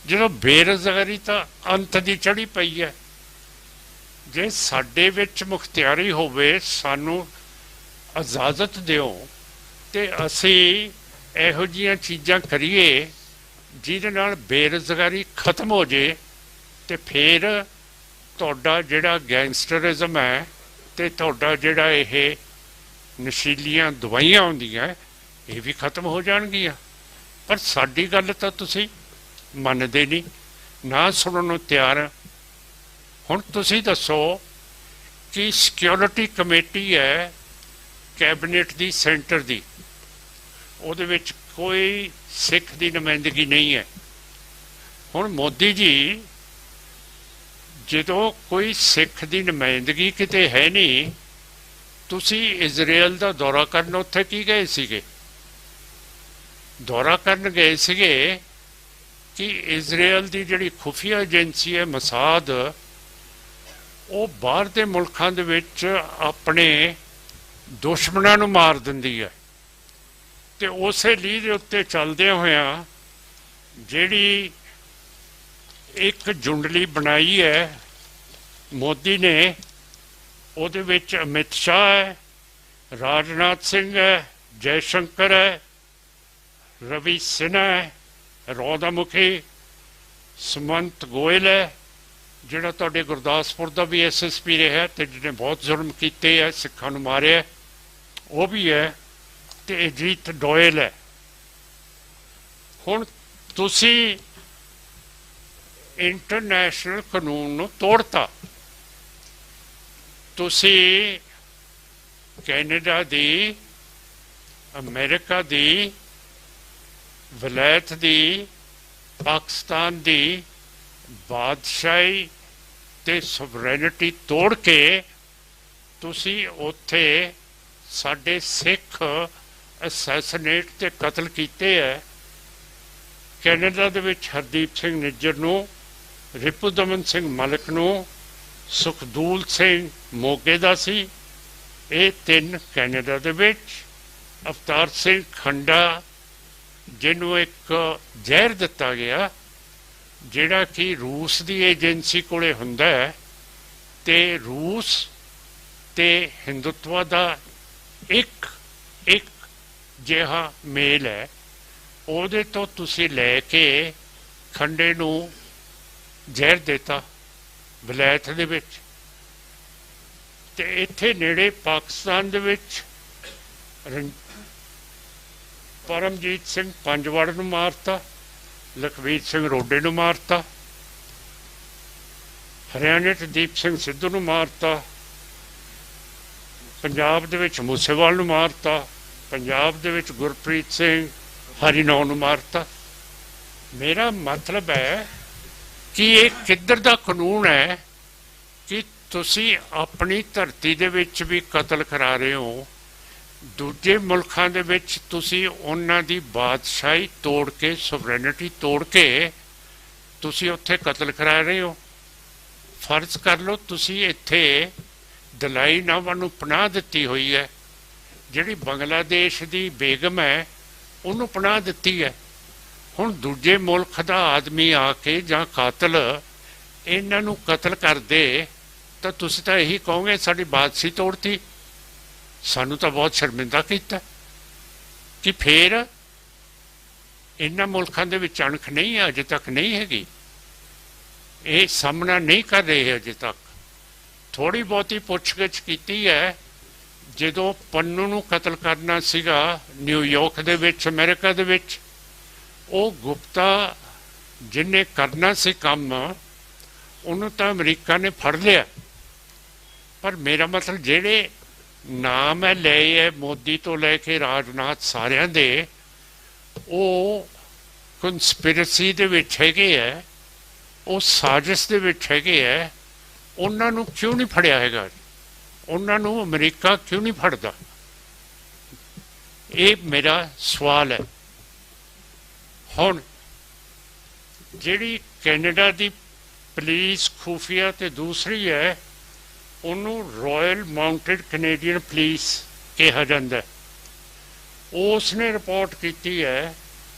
ਜਦੋਂ ਬੇਰੁਜ਼ਗਾਰੀ ਤਾਂ ਅੰਤ ਦੀ ਚੜ੍ਹੀ ਪਈ ਹੈ? ਜੇ ਸਾਡੇ ਵਿੱਚ ਮੁਖਤਿਆਰੀ ਹੋਵੇ, ਸਾਨੂੰ ਇਜਾਜ਼ਤ ਦਿਓ ਤੇ ਅਸੀਂ ਇਹੋ ਜਿਹੀਆਂ ਚੀਜ਼ਾਂ ਕਰੀਏ ਜਿਹਦੇ ਨਾਲ ਬੇਰੁਜ਼ਗਾਰੀ ਖਤਮ ਹੋ ਜੇ, ਤੇ ਫਿਰ ਤੁਹਾਡਾ ਜਿਹੜਾ ਗੈਂਗਸਟਰਿਜ਼ਮ ਹੈ ਤੇ ਤੁਹਾਡਾ ਜਿਹੜਾ ਇਹ ਨਸ਼ੀਲੀਆਂ ਦਵਾਈਆਂ ਹੁੰਦੀਆਂ, ਇਹ ਵੀ ਖਤਮ ਹੋ ਜਾਣਗੀਆਂ। ਪਰ ਸਾਡੀ ਗੱਲ ਤਾਂ ਤੁਸੀਂ ਮੰਨਦੇ ਨਹੀਂ, ਨਾ ਸੁਣਨ ਨੂੰ ਤਿਆਰ। ਹੁਣ ਤੁਸੀਂ ਦੱਸੋ ਕਿ ਸਿਕਿਉਰਿਟੀ ਕਮੇਟੀ ਹੈ ਕੈਬਨਿਟ ਦੀ, ਸੈਂਟਰ ਦੀ, ਉਹਦੇ ਵਿੱਚ ਕੋਈ ਸਿੱਖ ਦੀ ਨੁਮਾਇੰਦਗੀ ਨਹੀਂ ਹੈ। ਹੁਣ ਮੋਦੀ ਜੀ, ਜਦੋਂ ਕੋਈ ਸਿੱਖ ਦੀ ਨੁਮਾਇੰਦਗੀ ਕਿਤੇ ਹੈ ਨਹੀਂ, ਤੁਸੀਂ ਇਜ਼ਰਾਈਲ ਦਾ ਦੌਰਾ ਕਰਨ ਉੱਥੇ ਕੀ ਗਏ ਸੀਗੇ? ਦੌਰਾ ਕਰਨ ਗਏ ਸੀਗੇ ਕਿ ਇਜ਼ਰਾਈਲ ਦੀ ਜਿਹੜੀ ਖੁਫੀਆ ਏਜੰਸੀ ਹੈ ਮਸਾਦ, ਉਹ ਬਾਹਰ ਦੇ ਮੁਲਕਾਂ ਦੇ ਵਿੱਚ ਆਪਣੇ ਦੁਸ਼ਮਣਾਂ ਨੂੰ ਮਾਰ ਦਿੰਦੀ ਹੈ। ਤੇ ਉਸੇ ਲੀਹ ਦੇ ਉੱਤੇ ਚੱਲਦਿਆਂ ਹੋਇਆਂ ਜਿਹੜੀ ਇੱਕ ਜੁੰਡਲੀ ਬਣਾਈ ਹੈ ਮੋਦੀ ਨੇ, ਉਹਦੇ ਵਿੱਚ ਅਮਿਤ ਸ਼ਾਹ ਹੈ, ਰਾਜਨਾਥ ਸਿੰਘ ਹੈ, ਜੈ ਸ਼ੰਕਰ ਹੈ, ਰਵੀ ਸਿਨਹਾ ਹੈ, ਰੌ ਦਾ ਮੁਖੀ ਸੁਮੰਤ ਗੋਇਲ ਹੈ, ਜਿਹੜਾ ਤੁਹਾਡੇ ਗੁਰਦਾਸਪੁਰ ਦਾ ਵੀ SSP ਰਿਹਾ ਤੇ ਜਿਹਨੇ ਬਹੁਤ ਜ਼ੁਲਮ ਕੀਤੇ ਹੈ, ਸਿੱਖਾਂ ਨੂੰ ਮਾਰਿਆ, ਉਹ ਵੀ ਹੈ, ਤੇ ਅਜੀਤ ਡੋਇਲ ਹੈ। ਹੁਣ ਤੁਸੀਂ ਇੰਟਰਨੈਸ਼ਨਲ ਕਾਨੂੰਨ ਨੂੰ ਤੋੜਤਾ। ਤੁਸੀਂ ਕੈਨੇਡਾ ਦੀ, ਅਮਰੀਕਾ ਦੀ, ਵਲਾਇਤ ਦੀ, ਪਾਕਿਸਤਾਨ ਦੀ ਬਾਦਸ਼ਾਹੀ ਤੇ ਸੋਵਰੇਨਿਟੀ ਤੋੜ ਕੇ ਤੁਸੀਂ ਉੱਥੇ ਸਾਡੇ ਸਿੱਖ ਅਸੈਸੀਨੇਟ ਤੇ ਕਤਲ ਕੀਤੇ ਹੈ। ਕੈਨੇਡਾ ਦੇ ਵਿੱਚ ਹਰਦੀਪ ਸਿੰਘ ਨਿੱਜਰ ਨੂੰ, ਰਿਪੁਦਮਨ ਸਿੰਘ ਮਲਿਕ ਨੂੰ, ਸੁਖਦੂਲ ਸਿੰਘ ਮੋਗੇ ਦਾ ਸੀ, ਇਹ ਤਿੰਨ ਕੈਨੇਡਾ ਦੇ ਵਿੱਚ। ਅਵਤਾਰ ਸਿੰਘ ਖੰਡਾ, ਜਿਹਨੂੰ ਇੱਕ ਜ਼ਹਿਰ ਦਿੱਤਾ ਗਿਆ, ਜਿਹੜਾ ਕਿ ਰੂਸ ਦੀ ਏਜੰਸੀ ਕੋਲੇ ਹੁੰਦਾ ਹੈ, ਤੇ ਰੂਸ ਤੇ ਹਿੰਦੂਤਵਾ ਦਾ ਇੱਕ ਜਿਹਾ ਮੇਲ ਹੈ, ਉਹਦੇ ਤੋਂ ਤੁਸੀਂ ਲੈ ਕੇ ਖੰਡੇ ਨੂੰ ਜ਼ਹਿਰ ਦਿੱਤਾ ਵਲਾਇਤ ਦੇ ਵਿੱਚ। ਤੇ ਇੱਥੇ ਨੇੜੇ ਪਾਕਿਸਤਾਨ ਦੇ ਵਿੱਚ ਪਰਮਜੀਤ ਸਿੰਘ ਪੰਜਵਾੜ ਨੂੰ ਮਾਰਤਾ, ਲਖਵੀਰ ਸਿੰਘ ਰੋਡੇ ਨੂੰ ਮਾਰਤਾ, ਹਰਿਆਣੇ 'ਚ ਦੀਪ ਸਿੰਘ ਸਿੱਧੂ ਨੂੰ ਮਾਰਤਾ, ਪੰਜਾਬ ਦੇ ਵਿੱਚ ਮੂਸੇਵਾਲ ਨੂੰ ਮਾਰਤਾ, ਪੰਜਾਬ ਦੇ ਵਿੱਚ ਗੁਰਪ੍ਰੀਤ ਸਿੰਘ ਹਰੀਨੌ ਨੂੰ ਮਾਰਤਾ। ਮੇਰਾ ਮਤਲਬ ਹੈ ਕਿ ਇਹ ਕਿੱਧਰ ਦਾ ਕਾਨੂੰਨ ਹੈ ਕਿ ਤੁਸੀਂ ਆਪਣੀ ਧਰਤੀ ਦੇ ਵਿੱਚ ਵੀ ਕਤਲ ਕਰਾ ਰਹੇ ਹੋ, ਦੂਜੇ ਮੁਲਕਾਂ ਦੇ ਵਿੱਚ ਤੁਸੀਂ ਉਹਨਾਂ ਦੀ ਬਾਦਸ਼ਾਹੀ ਤੋੜ ਕੇ, ਸੋਵਰੇਨਿਟੀ ਤੋੜ ਕੇ ਤੁਸੀਂ ਉੱਥੇ ਕਤਲ ਕਰਾ ਰਹੇ ਹੋ। ਫਰਜ਼ ਕਰ ਲਓ ਤੁਸੀਂ ਇੱਥੇ ਦਲਾਈ ਲਾਮਾ ਨੂੰ ਪਨਾਹ ਦਿੱਤੀ ਹੋਈ ਹੈ, ਜਿਹੜੀ ਬੰਗਲਾਦੇਸ਼ ਦੀ ਬੇਗਮ ਹੈ ਉਹਨੂੰ ਪਨਾਹ ਦਿੱਤੀ ਹੈ। ਹੁਣ ਦੂਜੇ ਮੁਲਕ ਦਾ ਆਦਮੀ ਆ ਕੇ ਜਾਂ ਕਾਤਲ ਇਹਨਾਂ ਨੂੰ ਕਤਲ ਕਰਦੇ ਤਾਂ ਤੁਸੀਂ ਤਾਂ ਇਹੀ ਕਹੋਗੇ ਸਾਡੀ ਬਾਦਸ਼ਾਹੀ ਤੋੜਤੀ, ਸਾਨੂੰ ਤਾਂ ਬਹੁਤ ਸ਼ਰਮਿੰਦਾ ਕੀਤਾ। ਕਿ ਫਿਰ ਇਹਨਾਂ ਮੁਲਕਾਂ ਦੇ ਵਿੱਚ ਅਣਖ ਨਹੀਂ ਹੈ, ਅਜੇ ਤੱਕ ਨਹੀਂ ਹੈਗੀ। ਇਹ ਸਾਹਮਣਾ ਨਹੀਂ ਕਰ ਰਹੇ ਅਜੇ ਤੱਕ। ਥੋੜੀ ਬਹੁਤੀ ਪੁੱਛਗਿੱਛ ਕੀਤੀ ਹੈ ਜਦੋਂ ਪੰਨੂ ਨੂੰ ਕਤਲ ਕਰਨਾ ਸੀਗਾ ਨਿਊਯਾਰਕ ਦੇ ਵਿੱਚ, ਅਮਰੀਕਾ ਦੇ ਵਿੱਚ। ਉਹ ਗੁਪਤਾ ਜਿਹਨੇ ਕਰਨਾ ਸੀ ਕੰਮ, ਉਹਨੂੰ ਤਾਂ ਅਮਰੀਕਾ ਨੇ ਫੜ ਲਿਆ। ਪਰ ਮੇਰਾ ਮਤਲਬ ਜਿਹੜੇ ਨਾਮ ਹੈ ਲਏ ਹੈ ਮੋਦੀ ਤੋਂ ਲੈ ਕੇ ਰਾਜਨਾਥ ਸਾਰਿਆਂ ਦੇ, ਉਹ ਕੰਸਪੀਰੇਸੀ ਦੇ ਵਿੱਚ ਹੈਗੇ ਹੈ, ਉਹ ਸਾਜ਼ਿਸ਼ ਦੇ ਵਿੱਚ ਹੈਗੇ ਹੈ। ਉਹਨਾਂ ਨੂੰ ਕਿਉਂ ਨਹੀਂ ਫੜਿਆ ਹੈਗਾ? ਉਹਨਾਂ ਨੂੰ ਅਮਰੀਕਾ ਕਿਉਂ ਨਹੀਂ ਫੜਦਾ? ਇਹ ਮੇਰਾ ਸਵਾਲ ਹੈ। ਹੁਣ ਜਿਹੜੀ ਕੈਨੇਡਾ ਦੀ ਪੁਲਿਸ ਖੂਫੀਆ ਤੇ ਦੂਸਰੀ ਹੈ, ਉਹਨੂੰ ਰਾਇਲ ਮਾਊਂਟਡ ਕੈਨੇਡੀਅਨ ਪੁਲਿਸ ਕਿਹਾ ਜਾਂਦਾ। ਉਸ ਨੇ ਰਿਪੋਰਟ ਕੀਤੀ ਹੈ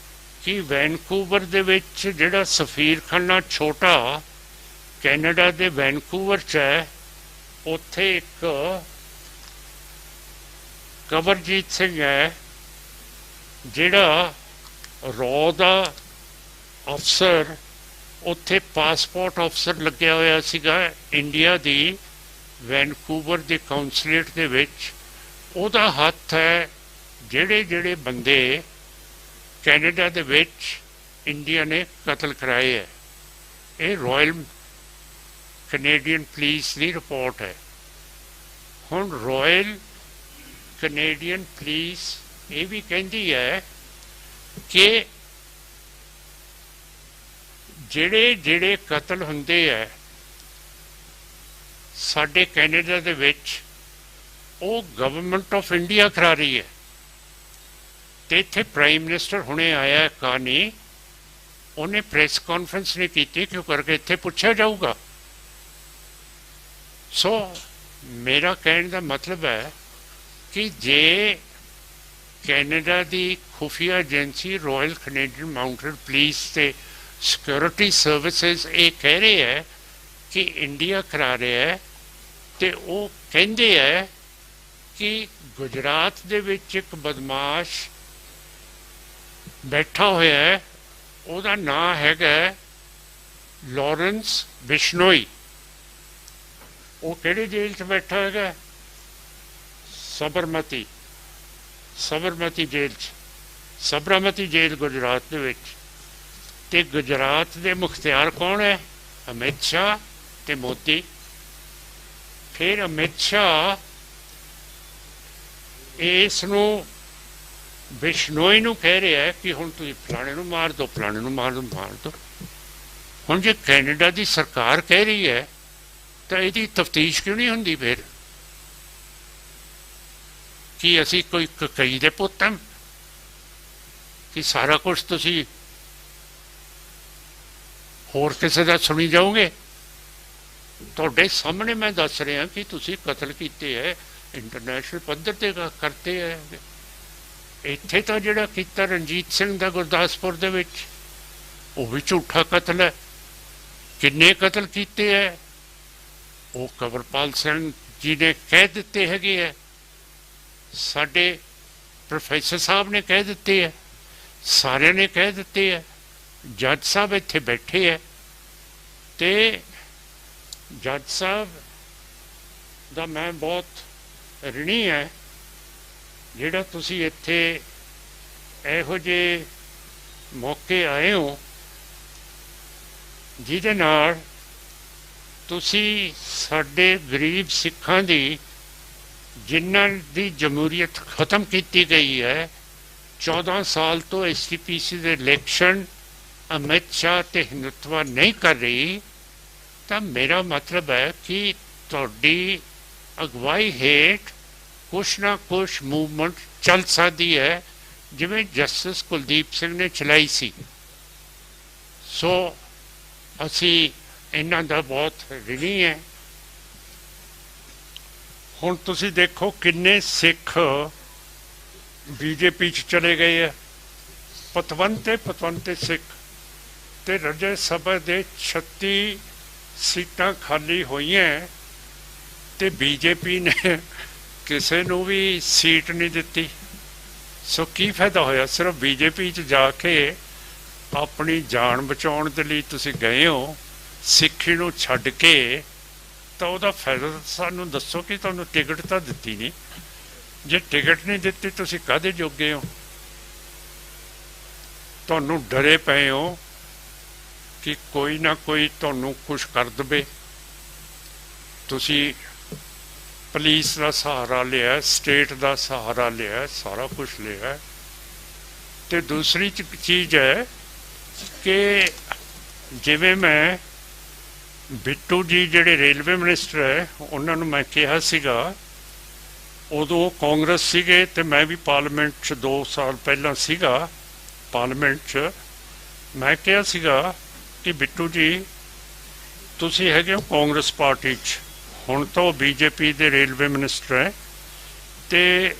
ਕਿ ਵੈਨਕੂਵਰ ਦੇ ਵਿੱਚ ਜਿਹੜਾ ਸਫੀਰਖਾਨਾ ਛੋਟਾ ਕੈਨੇਡਾ ਦੇ ਵੈਨਕੂਵਰ 'ਚ ਹੈ, ਉੱਥੇ ਇੱਕ ਕਵਰਜੀਤ ਸਿੰਘ ਹੈ ਜਿਹੜਾ ਰੌ ਦਾ ਅਫਸਰ, ਉੱਥੇ ਪਾਸਪੋਰਟ ਅਫਸਰ ਲੱਗਿਆ ਹੋਇਆ ਸੀਗਾ ਇੰਡੀਆ ਦੀ ਵੈਨਕੂਵਰ ਦੇ ਕਾਉਂਸਲੇਟ ਦੇ ਵਿੱਚ। ਉਹਦਾ ਹੱਥ ਹੈ ਜਿਹੜੇ ਜਿਹੜੇ ਬੰਦੇ ਕੈਨੇਡਾ ਦੇ ਵਿੱਚ ਇੰਡੀਆ ਨੇ ਕਤਲ ਕਰਾਏ ਹੈ। ਇਹ ਰਾਇਲ ਕੈਨੇਡੀਅਨ ਪੁਲਿਸ ਦੀ ਰਿਪੋਰਟ ਹੈ। ਹੁਣ ਰਾਇਲ ਕੈਨੇਡੀਅਨ ਪੁਲਿਸ ਇਹ ਵੀ ਕਹਿੰਦੀ ਹੈ ਕਿ ਜਿਹੜੇ ਜਿਹੜੇ ਕਤਲ ਹੁੰਦੇ ਹੈ ਸਾਡੇ ਕੈਨੇਡਾ ਦੇ ਵਿੱਚ, ਉਹ ਗਵਰਨਮੈਂਟ ਆਫ ਇੰਡੀਆ ਕਰਾ ਰਹੀ ਹੈ। ਤੇ ਇੱਥੇ ਪ੍ਰਾਈਮ ਮਿਨਿਸਟਰ ਹੁਣੇ ਆਇਆ ਕਾਨੀ, ਉਹਨੇ ਪ੍ਰੈਸ ਕਾਨਫਰੰਸ ਨਹੀਂ ਕੀਤੀ ਕਿਉਂ ਕਰਕੇ ਇੱਥੇ ਪੁੱਛਿਆ ਜਾਊਗਾ। ਸੋ ਮੇਰਾ ਕਹਿਣ ਦਾ ਮਤਲਬ ਹੈ ਕਿ ਜੇ ਕੈਨੇਡਾ ਦੀ ਖੁਫੀਆ agency royal Canadian mounted police ਤੇ ਸਿਕਿਉਰਿਟੀ ਸਰਵਿਸਿਜ਼ ਇਹ ਕਹਿ ਰਹੇ ਹੈ ਕਿ ਇੰਡੀਆ ਕਰਾ ਰਿਹਾ ਹੈ, ਤੇ ਉਹ ਕਹਿੰਦੇ ਹੈ ਕਿ ਗੁਜਰਾਤ ਦੇ ਵਿੱਚ ਇੱਕ ਬਦਮਾਸ਼ ਬੈਠਾ ਹੋਇਆ ਹੈ, ਉਹਦਾ ਨਾਂ ਹੈਗਾ ਲਾਰੈਂਸ ਬਿਸ਼ਨੋਈ। ਉਹ ਕਿਹੜੀ ਜੇਲ੍ਹ 'ਚ ਬੈਠਾ ਹੈਗਾ? ਸਬਰਮਤੀ ਜੇਲ੍ਹ 'ਚ, ਸਬਰਮਤੀ ਜੇਲ੍ਹ ਗੁਜਰਾਤ ਦੇ ਵਿੱਚ। ਤੇ ਗੁਜਰਾਤ ਦੇ ਮੁਖਤਿਆਰ ਕੌਣ ਹੈ? ਅਮਿਤ ਸ਼ਾਹ ਤੇ ਮੋਦੀ। ਫਿਰ ਅਮਿਤ ਸ਼ਾਹ ਇਸ ਨੂੰ ਬਿਸ਼ਨੋਈ ਨੂੰ ਕਹਿ ਰਿਹਾ ਕਿ ਹੁਣ ਤੁਸੀਂ ਫਲਾਣੇ ਨੂੰ ਮਾਰ ਦਿਓ, ਫਲਾਣੇ ਨੂੰ ਮਾਰ ਦਿਓ। ਹੁਣ ਜੇ ਕੈਨੇਡਾ ਦੀ ਸਰਕਾਰ ਕਹਿ ਰਹੀ ਹੈ ਤਾਂ ਇਹਦੀ ਤਫਤੀਸ਼ ਕਿਉਂ ਨਹੀਂ ਹੁੰਦੀ? ਫਿਰ ਕੀ ਅਸੀਂ ਕੋਈ ਕਈ ਦੇ ਪੁੱਤ ਹਾਂ ਕਿ ਸਾਰਾ ਕੁਛ ਤੁਸੀਂ ਹੋਰ ਕਿਸੇ ਦਾ ਸੁਣੀ ਜਾਓਗੇ? ਤੁਹਾਡੇ ਸਾਹਮਣੇ ਮੈਂ ਦੱਸ ਰਿਹਾ ਕਿ ਤੁਸੀਂ ਕਤਲ ਕੀਤੇ ਹੈ, ਇੰਟਰਨੈਸ਼ਨਲ ਪੱਧਰ ਤੇ ਕਰਤੇ ਹੈ। ਇੱਥੇ ਤਾਂ ਜਿਹੜਾ ਕੀਤਾ ਰਣਜੀਤ ਸਿੰਘ ਦਾ ਗੁਰਦਾਸਪੁਰ ਦੇ ਵਿੱਚ, ਉਹ ਵੀ ਝੂਠਾ ਕਤਲ ਹੈ। ਕਿੰਨੇ ਕਤਲ ਕੀਤੇ ਹੈ ਉਹ ਕੰਵਰਪਾਲ ਸਿੰਘ ਜੀ ਨੇ ਕਹਿ ਦਿੱਤੇ ਹੈਗੇ ਹੈ, ਸਾਡੇ ਪ੍ਰੋਫੈਸਰ ਸਾਹਿਬ ਨੇ ਕਹਿ ਦਿੱਤੇ ਹੈ, ਸਾਰਿਆਂ ਨੇ ਕਹਿ ਦਿੱਤੇ ਹੈ। ਜੱਜ ਸਾਹਿਬ ਇੱਥੇ ਬੈਠੇ ਹੈ ਤੇ ਜੱਜ ਸਾਹਿਬ ਦਾ ਮੈਂ ਬਹੁਤ ਰਿਣੀ ਹੈ ਜਿਹੜਾ ਤੁਸੀਂ ਇੱਥੇ ਇਹੋ ਜਿਹੇ ਮੌਕੇ ਆਏ ਹੋ ਜਿਹਦੇ ਨਾਲ ਤੁਸੀਂ ਸਾਡੇ ਗਰੀਬ ਸਿੱਖਾਂ ਦੀ, ਜਿਨ੍ਹਾਂ ਦੀ ਜਮਹੂਰੀਅਤ ਖਤਮ ਕੀਤੀ ਗਈ ਹੈ, 14 ਸਾਲ ਤੋਂ SCPC ਦੇ ਇਲੈਕਸ਼ਨ ਅਮਿਤ ਸ਼ਾਹ ਤੇ ਹਿੰਦੁਤਵਾ ਨਹੀਂ ਕਰ ਰਹੀ, ਤਾਂ ਮੇਰਾ ਮਤਲਬ ਹੈ ਕਿ ਤੁਹਾਡੀ ਅਗਵਾਈ ਹੇਠ ਕੁਛ ਨਾ ਕੁਛ ਮੂਵਮੈਂਟ ਚੱਲ ਸਕਦੀ ਹੈ, ਜਿਵੇਂ ਜਸਟਿਸ ਕੁਲਦੀਪ ਸਿੰਘ ਨੇ ਚਲਾਈ ਸੀ। ਸੋ ਅਸੀਂ ਇਹਨਾਂ ਦਾ ਬਹੁਤ ਰਿਣੀ ਹੈ। ਹੁਣ ਤੁਸੀਂ ਦੇਖੋ ਕਿੰਨੇ ਸਿੱਖ ਬੀਜੇਪੀ 'ਚ ਚਲੇ ਗਏ ਹੈ, ਪਤਵੰਤੇ ਸਿੱਖ। ਤੇ ਰਾਜ ਸਭਾ ਦੇ 36 ਸੀਟਾਂ ਖਾਲੀ ਹੋਈਆਂ ਤੇ ਬੀਜੇਪੀ ਨੇ ਕਿਸੇ ਨੂੰ ਵੀ ਸੀਟ ਨਹੀਂ ਦਿੱਤੀ। ਸੋ ਕੀ ਫਾਇਦਾ ਹੋਇਆ? ਸਿਰਫ ਬੀਜੇਪੀ 'ਚ ਜਾ ਕੇ ਆਪਣੀ ਜਾਨ ਬਚਾਉਣ ਦੇ ਲਈ ਤੁਸੀਂ ਗਏ ਹੋ ਸਿੱਖੀ ਨੂੰ ਛੱਡ ਕੇ, ਤਾਂ ਉਹਦਾ ਫਾਇਦਾ ਤਾਂ ਸਾਨੂੰ ਦੱਸੋ ਕਿ ਤੁਹਾਨੂੰ ਟਿਕਟ ਤਾਂ ਦਿੱਤੀ ਨਹੀਂ। ਜੇ ਟਿਕਟ ਨਹੀਂ ਦਿੱਤੀ ਤੁਸੀਂ ਕਾਹਦੇ ਜੋਗੇ ਹੋ? ਤੁਹਾਨੂੰ ਡਰੇ ਪਏ ਹੋ ਕਿ ਕੋਈ ਨਾ ਕੋਈ ਤੁਹਾਨੂੰ ਕੁਛ ਕਰ ਦਵੇ। ਤੁਸੀਂ ਪੁਲਿਸ ਦਾ ਸਹਾਰਾ ਲਿਆ, ਸਟੇਟ ਦਾ ਸਹਾਰਾ ਲਿਆ, ਸਾਰਾ ਕੁਝ ਲਿਆ। ਤੇ ਦੂਸਰੀ ਚੀਜ਼ ਹੈ ਕਿ ਜਿਵੇਂ ਮੈਂ ਬਿੱਟੂ ਜੀ ਜਿਹੜੇ ਰੇਲਵੇ ਮਿਨਿਸਟਰ ਹੈ ਉਹਨਾਂ ਨੂੰ ਮੈਂ ਕਿਹਾ ਸੀਗਾ, ਉਦੋਂ ਕਾਂਗਰਸ ਸੀਗੇ ਤੇ ਮੈਂ ਵੀ ਪਾਰਲੀਮੈਂਟ 'ਚ 2 ਸਾਲ ਪਹਿਲਾਂ ਸੀਗਾ ਪਾਰਲੀਮੈਂਟ 'ਚ, ਮੈਂ ਕਿਹਾ ਸੀਗਾ ਕਿ ਬਿੱਟੂ ਜੀ ਤੁਸੀਂ ਹੈਗੇ ਹੋ ਕਾਂਗਰਸ ਪਾਰਟੀ 'ਚ, ਹੁਣ ਤਾਂ ਉਹ ਬੀਜੇਪੀ ਦੇ ਰੇਲਵੇ ਮਿਨਿਸਟਰ ਹੈ, ਤੇ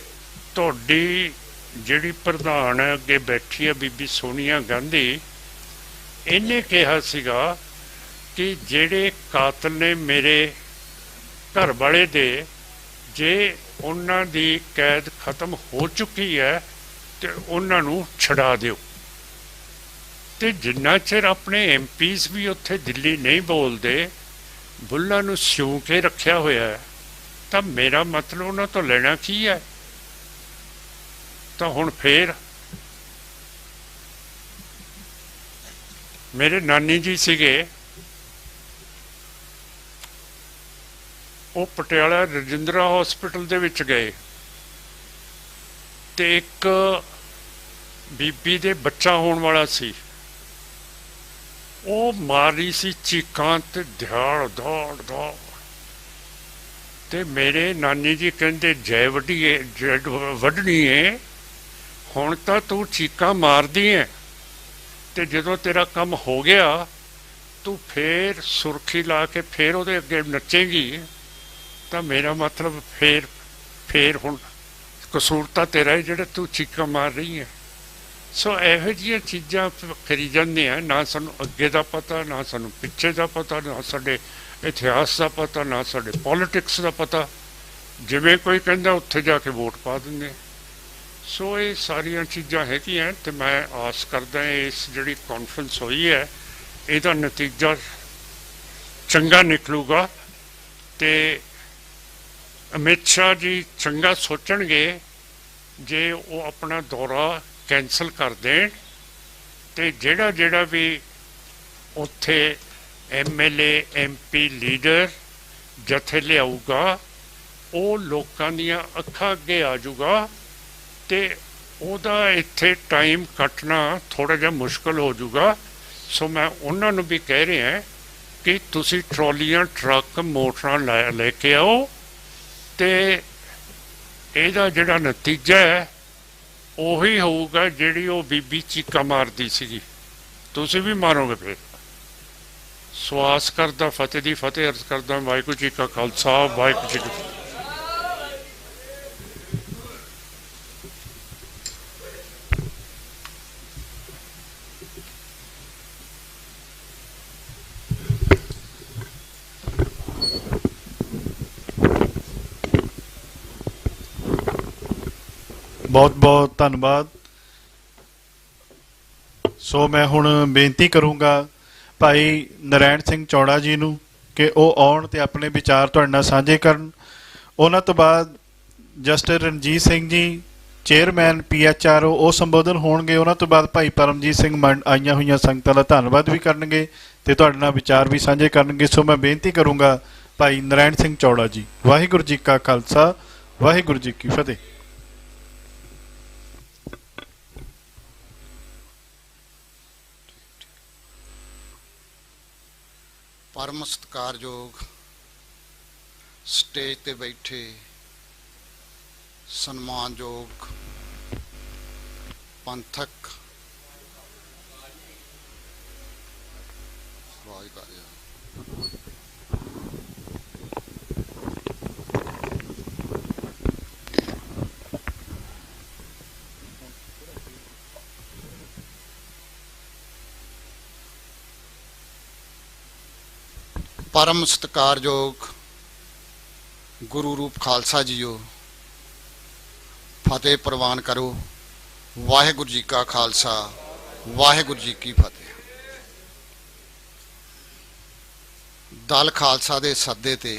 ਤੁਹਾਡੀ ਜਿਹੜੀ ਪ੍ਰਧਾਨ ਹੈ ਅੱਗੇ ਬੈਠੀ ਹੈ ਬੀਬੀ ਸੋਨੀਆ ਗਾਂਧੀ, ਇਹਨੇ ਕਿਹਾ ਸੀਗਾ ਕਿ ਜਿਹੜੇ ਕਾਤਲ ਨੇ ਮੇਰੇ ਘਰ ਵਾਲੇ ਦੇ, ਜੇ ਉਹਨਾਂ ਦੀ ਕੈਦ ਖਤਮ ਹੋ ਚੁੱਕੀ ਹੈ ਤੇ ਉਹਨਾਂ ਨੂੰ ਛਡਾ ਦਿਓ। ਤੇ ਜਿੰਨਾ ਚਿਰ ਆਪਣੇ ਐਮਪੀਜ਼ ਵੀ ਉੱਥੇ ਦਿੱਲੀ ਨਹੀਂ ਬੋਲਦੇ, ਬੁੱਲਾਂ ਨੂੰ ਸਿਉਂ ਕੇ ਰੱਖਿਆ ਹੋਇਆ ਹੈ, ਤਾਂ ਮੇਰਾ ਮਤਲਬ ਉਹਨਾਂ ਤੋਂ ਲੈਣਾ ਕੀ ਹੈ? ਤਾਂ ਹੁਣ ਫੇਰ ਮੇਰੇ ਨਾਨੀ ਜੀ ਸੀਗੇ, ਉਹ ਪਟਿਆਲਾ ਰਜਿੰਦਰਾ ਹਸਪੀਟਲ ਦੇ ਵਿੱਚ ਗਏ ਤੇ ਇੱਕ ਬੀਬੀ ਦੇ ਬੱਚਾ ਹੋਣ ਵਾਲਾ ਸੀ, ਉਹ ਮਾਰ ਰਹੀ ਸੀ ਚੀਕਾਂ ਤੇ ਧਾੜ ਧਾੜ ਧਾੜ, ਤੇ ਮੇਰੇ ਨਾਨੀ ਜੀ ਕਹਿੰਦੇ ਜੈ ਵੱਢੀਏ, ਜੈ ਵੱਢਣੀ ਏ, ਹੁਣ ਤਾਂ ਤੂੰ ਚੀਕਾਂ ਮਾਰਦੀ ਏ, ਤੇ ਜਦੋਂ ਤੇਰਾ ਕੰਮ ਹੋ ਗਿਆ ਤੂੰ ਫੇਰ ਸੁਰਖੀ ਲਾ ਕੇ ਫੇਰ ਉਹਦੇ ਅੱਗੇ ਨੱਚੇਗੀ, ਤਾਂ ਮੇਰਾ ਮਤਲਬ ਫੇਰ ਹੁਣ ਕਸੂਰ ਤਾਂ ਤੇਰਾ ਹੈ ਜਿਹੜਾ ਤੂੰ ਚੀਕਾਂ ਮਾਰ ਰਹੀ ਹੈ। ਸੋ ਇਹੋ ਜਿਹੀਆਂ ਚੀਜ਼ਾਂ ਕਰੀ ਜਾਂਦੇ ਆ, ਨਾ ਸਾਨੂੰ ਅੱਗੇ ਦਾ ਪਤਾ, ਨਾ ਸਾਨੂੰ ਪਿੱਛੇ ਦਾ ਪਤਾ, ਨਾ ਸਾਡੇ ਇਤਿਹਾਸ ਦਾ ਪਤਾ, ਨਾ ਸਾਡੇ ਪੋਲੀਟਿਕਸ ਦਾ ਪਤਾ। ਜਿਵੇਂ ਕੋਈ ਕਹਿੰਦਾ ਉੱਥੇ ਜਾ ਕੇ ਵੋਟ ਪਾ ਦਿੰਦੇ। ਸੋ ਇਹ ਸਾਰੀਆਂ ਚੀਜ਼ਾਂ ਹੈਗੀਆਂ, ਤੇ ਮੈਂ ਆਸ ਕਰਦਾ ਇਸ ਜਿਹੜੀ ਕਾਨਫਰੰਸ ਹੋਈ ਹੈ ਇਹਦਾ ਨਤੀਜਾ ਚੰਗਾ ਨਿਕਲੂਗਾ, ਤੇ ਅਮਿਤ ਸ਼ਾਹ ਜੀ ਚੰਗਾ ਸੋਚਣਗੇ ਜੇ ਉਹ ਆਪਣਾ ਦੌਰਾ ਕੈਂਸਲ ਕਰ ਦੇਣ, ਤੇ ਜਿਹੜਾ ਵੀ ਉੱਥੇ MLA MP ਲੀਡਰ ਜਥੇ ਲਿਆਊਗਾ ਉਹ ਲੋਕਾਂ ਦੀਆਂ ਅੱਖਾਂ ਅੱਗੇ ਆ ਜਾਊਗਾ, ਤੇ ਉਹਦਾ ਇੱਥੇ ਟਾਈਮ ਕੱਟਣਾ ਥੋੜ੍ਹਾ ਜਿਹਾ ਮੁਸ਼ਕਲ ਹੋ ਜਾਊਗਾ। ਸੋ ਮੈਂ ਉਹਨਾਂ ਨੂੰ ਵੀ ਕਹਿ ਰਿਹਾ ਕਿ ਤੁਸੀਂ ਟਰਾਲੀਆਂ, ਟਰੱਕ, ਮੋਟਰਾਂ ਲੈ ਕੇ ਆਓ, ਤੇ ਇਹਦਾ ਜਿਹੜਾ ਨਤੀਜਾ ਹੈ ਉਹੀ ਹੋਊਗਾ ਜਿਹੜੀ ਉਹ ਬੀਬੀ ਚੀਕਾਂ ਮਾਰਦੀ ਸੀਗੀ, ਤੁਸੀਂ ਵੀ ਮਾਰੋਗੇ ਫਿਰ। ਸਵਾਸ ਕਰਦਾ ਫਤਿਹ ਦੀ ਫਤਿਹ ਅਰਜ਼ ਕਰਦਾ। ਵਾਹਿਗੁਰੂ ਜੀ ਕਾ ਖਾਲਸਾ, ਵਾਹਿਗੁਰੂ ਜੀ ਕੀ ਫਤਿਹ। ਬਹੁਤ ਬਹੁਤ ਧੰਨਵਾਦ। ਸੋ ਮੈਂ ਹੁਣ ਬੇਨਤੀ ਕਰੂੰਗਾ ਭਾਈ ਨਰੈਣ ਸਿੰਘ ਚੌੜਾ ਜੀ ਨੂੰ ਕਿ ਉਹ ਆਉਣ ਤੇ ਆਪਣੇ ਵਿਚਾਰ ਤੁਹਾਡੇ ਨਾਲ ਸਾਂਝੇ ਕਰਨ। ਉਹਨਾਂ ਤੋਂ ਬਾਅਦ justice Ranjit Singh ji chairman PHRO ਉਹ ਸੰਬੋਧਨ ਹੋਣਗੇ। ਉਹਨਾਂ ਤੋਂ ਬਾਅਦ ਭਾਈ ਪਰਮਜੀਤ ਸਿੰਘ ਮੰਡ ਆਈਆਂ ਹੋਈਆਂ ਸੰਗਤਾਂ ਦਾ ਧੰਨਵਾਦ ਵੀ ਕਰਨਗੇ ਤੇ ਤੁਹਾਡੇ ਨਾਲ ਵਿਚਾਰ ਵੀ ਸਾਂਝੇ ਕਰਨਗੇ। ਸੋ ਮੈਂ ਬੇਨਤੀ ਕਰੂੰਗਾ ਭਾਈ ਨਰੈਣ ਸਿੰਘ ਚੌੜਾ ਜੀ। ਵਾਹਿਗੁਰੂ ਜੀ ਕਾ ਖਾਲਸਾ, ਵਾਹਿਗੁਰੂ ਜੀ ਕੀ ਫਤਿਹ। परम सत्कारयोग स्टेज ते बैठे सन्मानयोग पंथक परम सत्कारयोग गुरु रूप खालसा जीओ फतेह प्रवान करो। वाहिगुरू जी का खालसा, ਵਾਹਿਗੁਰੂ ਜੀ ਕੀ ਫਤਿਹ। ਦਲ ਖਾਲਸਾ ਦੇ ਸੱਦੇ ਤੇ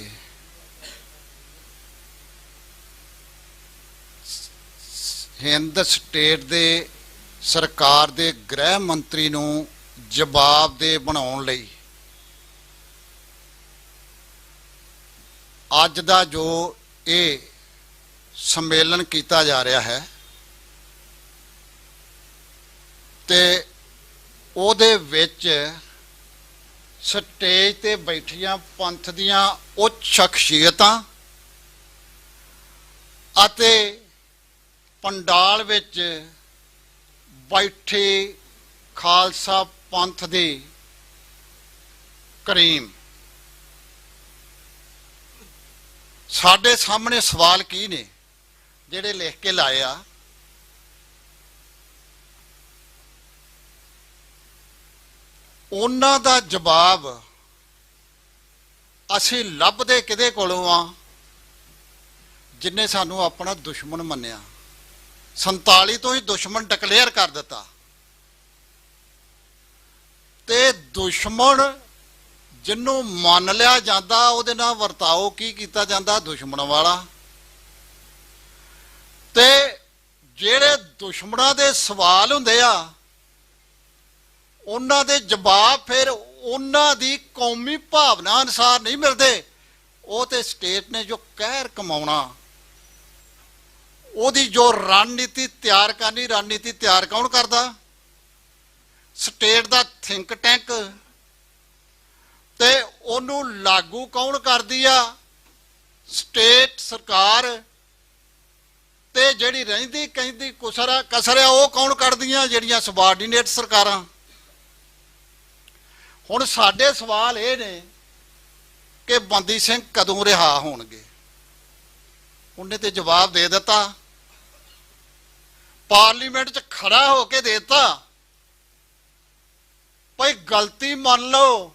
ਹਿੰਦ ਸਟੇਟ ਦੇ ਸਰਕਾਰ ਦੇ ਗ੍ਰਹਿ ਮੰਤਰੀ ਨੂੰ ਜਵਾਬਦੇਹ ਬਣਾਉਣ ਲਈ ਅੱਜ ਦਾ ਜੋ ਇਹ ਸੰਮੇਲਨ ਕੀਤਾ ਜਾ ਰਿਹਾ ਹੈ ਤੇ ਉਹਦੇ ਵਿੱਚ ਸਟੇਜ ਤੇ ਬੈਠੀਆਂ ਪੰਥ ਦੀਆਂ ਉੱਚ ਸ਼ਖਸੀਅਤਾਂ ਅਤੇ ਪੰਡਾਲ ਵਿੱਚ ਬੈਠੇ ਖਾਲਸਾ ਪੰਥ ਦੇ ਕਰੀਮ ਸਾਡੇ ਸਾਹਮਣੇ ਸਵਾਲ ਕੀ ਨੇ ਜਿਹੜੇ ਲਿਖ ਕੇ ਲਾਏ ਆ। ਉਹਨਾਂ ਦਾ ਜਵਾਬ ਅਸੀਂ ਲੱਭਦੇ ਕਿਹਦੇ ਕੋਲੋਂ ਆ ਜਿਨ੍ਹਾਂ ਸਾਨੂੰ ਆਪਣਾ ਦੁਸ਼ਮਣ ਮੰਨਿਆ। 47 ਤੋਂ ਹੀ ਦੁਸ਼ਮਣ ਡਿਕਲੇਅਰ ਕਰ ਦਿੱਤਾ ਤੇ ਦੁਸ਼ਮਣ ਜਿਹਨੂੰ ਮੰਨ ਲਿਆ ਜਾਂਦਾ ਉਹਦੇ ਨਾਲ ਵਰਤਾਓ ਕੀ ਕੀਤਾ ਜਾਂਦਾ ਦੁਸ਼ਮਣ ਵਾਲਾ। ਤੇ ਜਿਹੜੇ ਦੁਸ਼ਮਣਾਂ ਦੇ ਸਵਾਲ ਹੁੰਦੇ ਆ ਉਹਨਾਂ ਦੇ ਜਵਾਬ ਫਿਰ ਉਹਨਾਂ ਦੀ ਕੌਮੀ ਭਾਵਨਾ ਅਨੁਸਾਰ ਨਹੀਂ ਮਿਲਦੇ। ਉਹ ਤੇ ਸਟੇਟ ਨੇ ਜੋ ਕਹਿਰ ਕਮਾਉਣਾ ਉਹਦੀ ਜੋ ਰਣਨੀਤੀ ਤਿਆਰ ਕਰਨੀ, ਰਣਨੀਤੀ ਤਿਆਰ ਕੌਣ ਕਰਦਾ? ਸਟੇਟ ਦਾ ਥਿੰਕ ਟੈਂਕ। ਤੇ ਉਹਨੂੰ ਲਾਗੂ ਕੌਣ ਕਰਦੀ ਆ? ਸਟੇਟ ਸਰਕਾਰ। ਤੇ ਜਿਹੜੀ ਰਹਿੰਦੀ ਕਹਿੰਦੀ ਕਸਰ ਆ ਉਹ ਕੌਣ ਕੱਢਦੀਆਂ? ਜਿਹੜੀਆਂ ਸਬਾਰਡੀਨੇਟ ਸਰਕਾਰਾਂ। ਹੁਣ ਸਾਡੇ ਸਵਾਲ ਇਹ ਨੇ ਕਿ ਬੰਦੀ ਸਿੰਘ ਕਦੋਂ ਰਿਹਾ ਹੋਣਗੇ? ਉਹਨੇ ਤੇ ਜਵਾਬ ਦੇ ਦਿੱਤਾ, ਪਾਰਲੀਮੈਂਟ 'ਚ ਖੜਾ ਹੋ ਕੇ ਦੇ ਦਿੱਤਾ ਭਾਈ ਗਲਤੀ ਮੰਨ ਲਓ,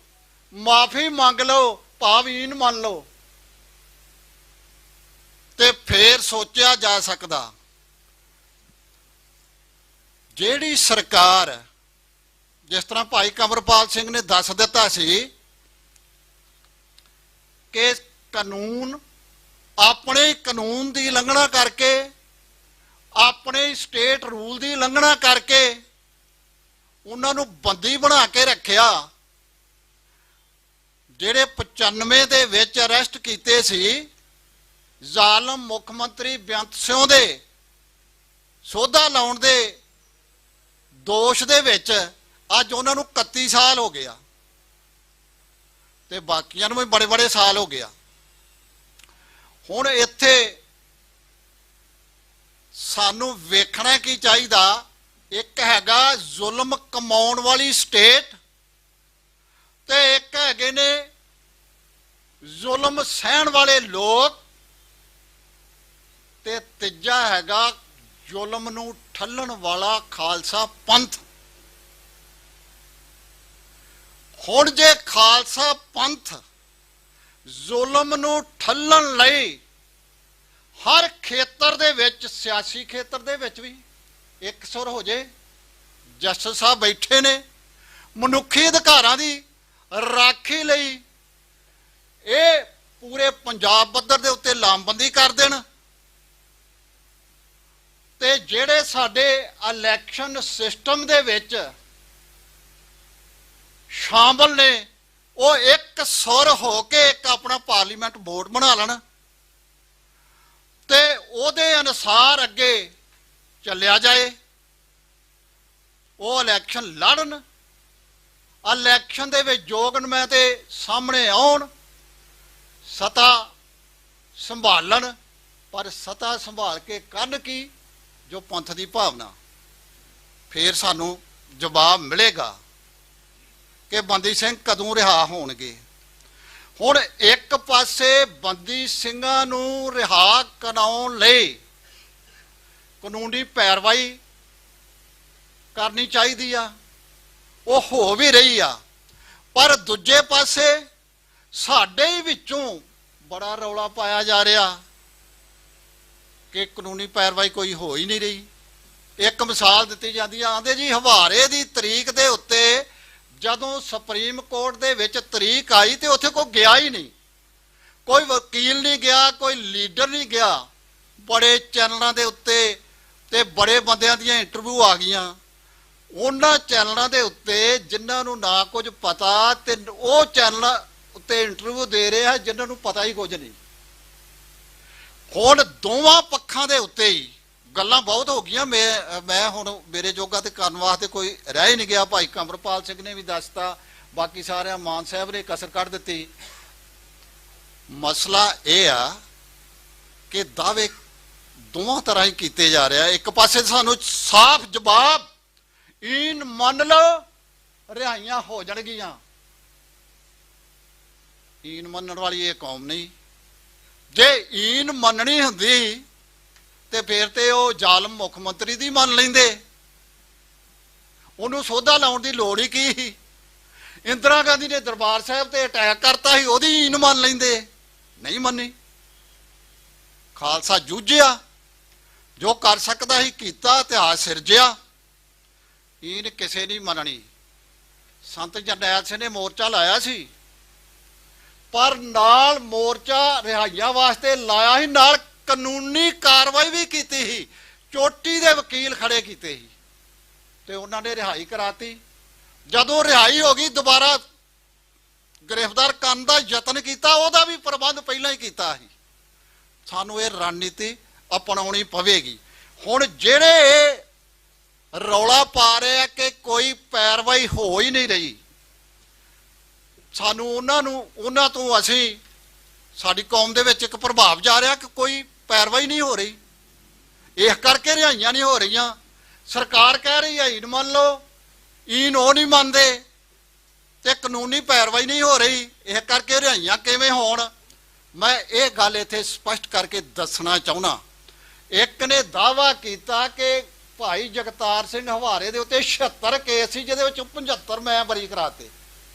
ਮਾਫੀ ਮੰਗ ਲਓ, ਭਾਵੀਨ ਮੰਨ ਲਓ ਤੇ ਫੇਰ ਸੋਚਿਆ ਜਾ ਸਕਦਾ। ਜਿਹੜੀ ਸਰਕਾਰ ਜਿਸ ਤਰ੍ਹਾਂ ਭਾਈ ਕਮਰਪਾਲ ਸਿੰਘ ਨੇ ਦੱਸ ਦਿੱਤਾ ਸੀ ਕਿ ਕਾਨੂੰਨ ਆਪਣੇ ਕਾਨੂੰਨ ਦੀ ਉਲੰਘਣਾ ਕਰਕੇ, ਆਪਣੇ ਸਟੇਟ ਰੂਲ ਦੀ ਉਲੰਘਣਾ ਕਰਕੇ ਉਹਨਾਂ ਨੂੰ ਬੰਦੀ ਬਣਾ ਕੇ ਰੱਖਿਆ। ਜਿਹੜੇ 95 ਦੇ ਵਿੱਚ ਅਰੈਸਟ ਕੀਤੇ ਸੀ ਜ਼ਾਲਮ ਮੁੱਖ ਮੰਤਰੀ ਬੇਅੰਤ ਸਿੰਘ ਦੇ ਸੋਧਾ ਲਾਉਣ ਦੇ ਦੋਸ਼ ਦੇ ਵਿੱਚ ਅੱਜ ਉਹਨਾਂ ਨੂੰ 31 ਸਾਲ ਹੋ ਗਿਆ ਤੇ ਬਾਕੀਆਂ ਨੂੰ ਵੀ ਬੜੇ ਬੜੇ ਸਾਲ ਹੋ ਗਿਆ। ਹੁਣ ਇੱਥੇ ਸਾਨੂੰ ਵੇਖਣਾ ਕੀ ਚਾਹੀਦਾ? ਇੱਕ ਹੈਗਾ ਜ਼ੁਲਮ ਕਮਾਉਣ ਵਾਲੀ ਸਟੇਟ ਤੇ ਇੱਕ ਹੈਗੇ ਨੇ ਜ਼ੁਲਮ ਸਹਿਣ ਵਾਲੇ ਲੋਕ ਤੇ ਤੀਜਾ ਹੈਗਾ ਜ਼ੁਲਮ ਨੂੰ ਠੱਲਣ ਵਾਲਾ ਖਾਲਸਾ ਪੰਥ। ਹੁਣ ਜੇ ਖਾਲਸਾ ਪੰਥ ਜ਼ੁਲਮ ਨੂੰ ਠੱਲਣ ਲਈ ਹਰ ਖੇਤਰ ਦੇ ਵਿੱਚ, ਸਿਆਸੀ ਖੇਤਰ ਦੇ ਵਿੱਚ ਵੀ ਇੱਕ ਸੁਰ ਹੋ ਜੇ, ਜਸਟਿਸ ਸਾਹਿਬ ਬੈਠੇ ਨੇ, ਮਨੁੱਖੀ ਅਧਿਕਾਰਾਂ ਦੀ ਰਾਖੀ ਲਈ ਇਹ ਪੂਰੇ ਪੰਜਾਬ ਪੱਧਰ ਦੇ ਉੱਤੇ ਲਾਮਬੰਦੀ ਕਰ ਦੇਣ ਤੇ ਜਿਹੜੇ ਸਾਡੇ ਇਲੈਕਸ਼ਨ ਸਿਸਟਮ ਦੇ ਵਿੱਚ ਸ਼ਾਮਲ ਨੇ ਉਹ ਇੱਕ ਸੁਰ ਹੋ ਕੇ ਇੱਕ ਆਪਣਾ ਪਾਰਲੀਮੈਂਟ ਬੋਰਡ ਬਣਾ ਲੈਣ ਤੇ ਉਹਦੇ ਅਨੁਸਾਰ ਅੱਗੇ ਚੱਲਿਆ ਜਾਏ। ਉਹ ਇਲੈਕਸ਼ਨ ਲੜਨ, ਇਲੈਕਸ਼ਨ ਦੇ ਵਿੱਚ ਯੋਗ ਨੁਮਾਇੰਦੇ ਸਾਹਮਣੇ ਆਉਣ, ਸੱਤਾ ਸੰਭਾਲਣ, ਪਰ ਸੱਤਾ ਸੰਭਾਲ ਕੇ ਕਰਨ ਕੀ? ਜੋ ਪੰਥ ਦੀ ਭਾਵਨਾ। ਫੇਰ ਸਾਨੂੰ ਜਵਾਬ ਮਿਲੇਗਾ ਕਿ ਬੰਦੀ ਸਿੰਘ ਕਦੋਂ ਰਿਹਾ ਹੋਣਗੇ। ਹੁਣ ਇੱਕ ਪਾਸੇ ਬੰਦੀ ਸਿੰਘਾਂ ਨੂੰ ਰਿਹਾ ਕਰਾਉਣ ਲਈ ਕਾਨੂੰਨੀ ਪੈਰਵਾਈ ਕਰਨੀ ਚਾਹੀਦੀ ਆ, ਉਹ ਹੋ ਵੀ ਰਹੀ ਆ, ਪਰ ਦੂਜੇ ਪਾਸੇ ਸਾਡੇ ਹੀ ਵਿੱਚੋਂ ਬੜਾ ਰੌਲਾ ਪਾਇਆ ਜਾ ਰਿਹਾ ਕਿ ਕਾਨੂੰਨੀ ਪੈਰਵਾਈ ਕੋਈ ਹੋ ਹੀ ਨਹੀਂ ਰਹੀ। ਇੱਕ ਮਿਸਾਲ ਦਿੱਤੀ ਜਾਂਦੀ ਆ, ਆਂਦੇ ਜੀ ਹਵਾਰੇ ਦੀ ਤਰੀਕ ਦੇ ਉੱਤੇ ਜਦੋਂ ਸੁਪਰੀਮ ਕੋਰਟ ਦੇ ਵਿੱਚ ਤਰੀਕ ਆਈ ਤੇ ਉੱਥੇ ਕੋਈ ਗਿਆ ਹੀ ਨਹੀਂ, ਕੋਈ ਵਕੀਲ ਨਹੀਂ ਗਿਆ, ਕੋਈ ਲੀਡਰ ਨਹੀਂ ਗਿਆ। ਬੜੇ ਚੈਨਲਾਂ ਦੇ ਉੱਤੇ ਤੇ ਬੜੇ ਬੰਦਿਆਂ ਦੀਆਂ ਇੰਟਰਵਿਊ ਆ ਗਈਆਂ। ਉਹਨਾਂ ਚੈਨਲਾਂ ਦੇ ਉੱਤੇ ਜਿਨ੍ਹਾਂ ਨੂੰ ਨਾ ਕੁਝ ਪਤਾ ਤੇ ਉਹ ਚੈਨਲਾਂ ਉੱਤੇ ਇੰਟਰਵਿਊ ਦੇ ਰਹੇ ਆ ਜਿਨ੍ਹਾਂ ਨੂੰ ਪਤਾ ਹੀ ਕੁਝ ਨਹੀਂ। ਹੁਣ ਦੋਵਾਂ ਪੱਖਾਂ ਦੇ ਉੱਤੇ ਹੀ ਗੱਲਾਂ ਬਹੁਤ ਹੋ ਗਈਆਂ। ਮੈਂ ਹੁਣ ਮੇਰੇ ਜੋਗਾ ਤੇ ਕਰਨ ਵਾਸਤੇ ਕੋਈ ਰਹਿ ਹੀ ਨਹੀਂ ਗਿਆ। ਭਾਈ ਕੰਵਰਪਾਲ ਸਿੰਘ ਨੇ ਵੀ ਦੱਸਤਾ, ਬਾਕੀ ਸਾਰਿਆਂ ਮਾਨ ਸਾਹਿਬ ਨੇ ਕਸਰ ਕੱਢ ਦਿੱਤੀ। ਮਸਲਾ ਇਹ ਆ ਕਿ ਦਾਅਵੇ ਦੋਵਾਂ ਤਰ੍ਹਾਂ ਹੀ ਕੀਤੇ ਜਾ ਰਿਹਾ। ਇੱਕ ਪਾਸੇ ਸਾਨੂੰ ਸਾਫ਼ ਜਵਾਬ, ਈਨ ਮੰਨ ਲਓ ਰਿਹਾਈਆਂ ਹੋ ਜਾਣਗੀਆਂ। ਈਨ ਮੰਨਣ ਵਾਲੀ ਇਹ ਕੌਮ ਨਹੀਂ। ਜੇ ਈਨ ਮੰਨਣੀ ਹੁੰਦੀ ਤੇ ਫਿਰ ਤੇ ਉਹ ਜ਼ਾਲਮ ਮੁੱਖ ਮੰਤਰੀ ਦੀ ਮੰਨ ਲੈਂਦੇ, ਉਹਨੂੰ ਸੋਧਾ ਲਾਉਣ ਦੀ ਲੋੜ ਹੀ ਕੀ ਸੀ। ਇੰਦਰਾ ਗਾਂਧੀ ਨੇ ਦਰਬਾਰ ਸਾਹਿਬ ਤੇ ਅਟੈਕ ਕਰਤਾ ਸੀ, ਉਹਦੀ ਈਨ ਮੰਨ ਲੈਂਦੇ, ਨਹੀਂ ਮੰਨੀ। ਖਾਲਸਾ ਜੂਝਿਆ, ਜੋ ਕਰ ਸਕਦਾ ਸੀ ਕੀਤਾ, ਇਤਿਹਾਸ ਸਿਰਜਿਆ। ਈਨ ਕਿਸੇ ਨਹੀਂ ਮੰਨਣੀ। ਸੰਤ ਜਰਨੈਲ ਸਿੰਘ ਨੇ ਮੋਰਚਾ ਲਾਇਆ ਸੀ, ਪਰ ਨਾਲ ਮੋਰਚਾ ਰਿਹਾਈਆਂ ਵਾਸਤੇ ਲਾਇਆ ਸੀ, ਨਾਲ ਕਾਨੂੰਨੀ ਕਾਰਵਾਈ ਵੀ ਕੀਤੀ ਸੀ। ਚੋਟੀ ਦੇ ਵਕੀਲ ਖੜੇ ਕੀਤੇ ਸੀ ਤੇ ਉਹਨਾਂ ਨੇ ਰਿਹਾਈ ਕਰਾਤੀ। ਜਦੋਂ ਰਿਹਾਈ ਹੋ ਗਈ ਦੁਬਾਰਾ ਗ੍ਰਿਫਤਾਰ ਕਰਨ ਦਾ ਯਤਨ ਕੀਤਾ, ਉਹਦਾ ਵੀ ਪ੍ਰਬੰਧ ਪਹਿਲਾਂ ਹੀ ਕੀਤਾ ਸੀ। ਸਾਨੂੰ ਇਹ ਰਣਨੀਤੀ ਅਪਣਾਉਣੀ ਪਵੇਗੀ। ਹੁਣ ਜਿਹੜੇ ਰੌਲਾ ਪਾ ਰਹੇ ਆ ਕਿ ਕੋਈ ਪੈਰਵਾਈ ਹੋ ਹੀ ਨਹੀਂ ਰਹੀ, ਸਾਨੂੰ ਉਹਨਾਂ ਤੋਂ ਅਸੀਂ, ਸਾਡੀ ਕੌਮ ਦੇ ਵਿੱਚ ਇੱਕ ਪ੍ਰਭਾਵ ਜਾ ਰਿਹਾ ਕਿ ਕੋਈ ਪੈਰਵਾਈ ਨਹੀਂ ਹੋ ਰਹੀ, ਇਸ ਕਰਕੇ ਰਿਹਾਈਆਂ ਨਹੀਂ ਹੋ ਰਹੀਆਂ। ਸਰਕਾਰ ਕਹਿ ਰਹੀ ਹੈ ਈਨ ਮੰਨ ਲਓ, ਈਨ ਉਹ ਨਹੀਂ ਮੰਨਦੇ ਤੇ ਕਾਨੂੰਨੀ ਪੈਰਵਾਈ ਨਹੀਂ ਹੋ ਰਹੀ, ਇਸ ਕਰਕੇ ਰਿਹਾਈਆਂ ਕਿਵੇਂ ਹੋਣ। ਮੈਂ ਇਹ ਗੱਲ ਇੱਥੇ ਸਪਸ਼ਟ ਕਰਕੇ ਦੱਸਣਾ ਚਾਹੁੰਦਾ। ਇੱਕ ਨੇ ਦਾਅਵਾ ਕੀਤਾ ਕਿ ਭਾਈ ਜਗਤਾਰ ਸਿੰਘ ਹਵਾਰੇ ਦੇ ਉੱਤੇ 76 ਕੇਸ ਸੀ, ਜਿਹਦੇ ਵਿੱਚ 75 ਮੈਂ ਬਰੀ ਕਰਾਤੇ,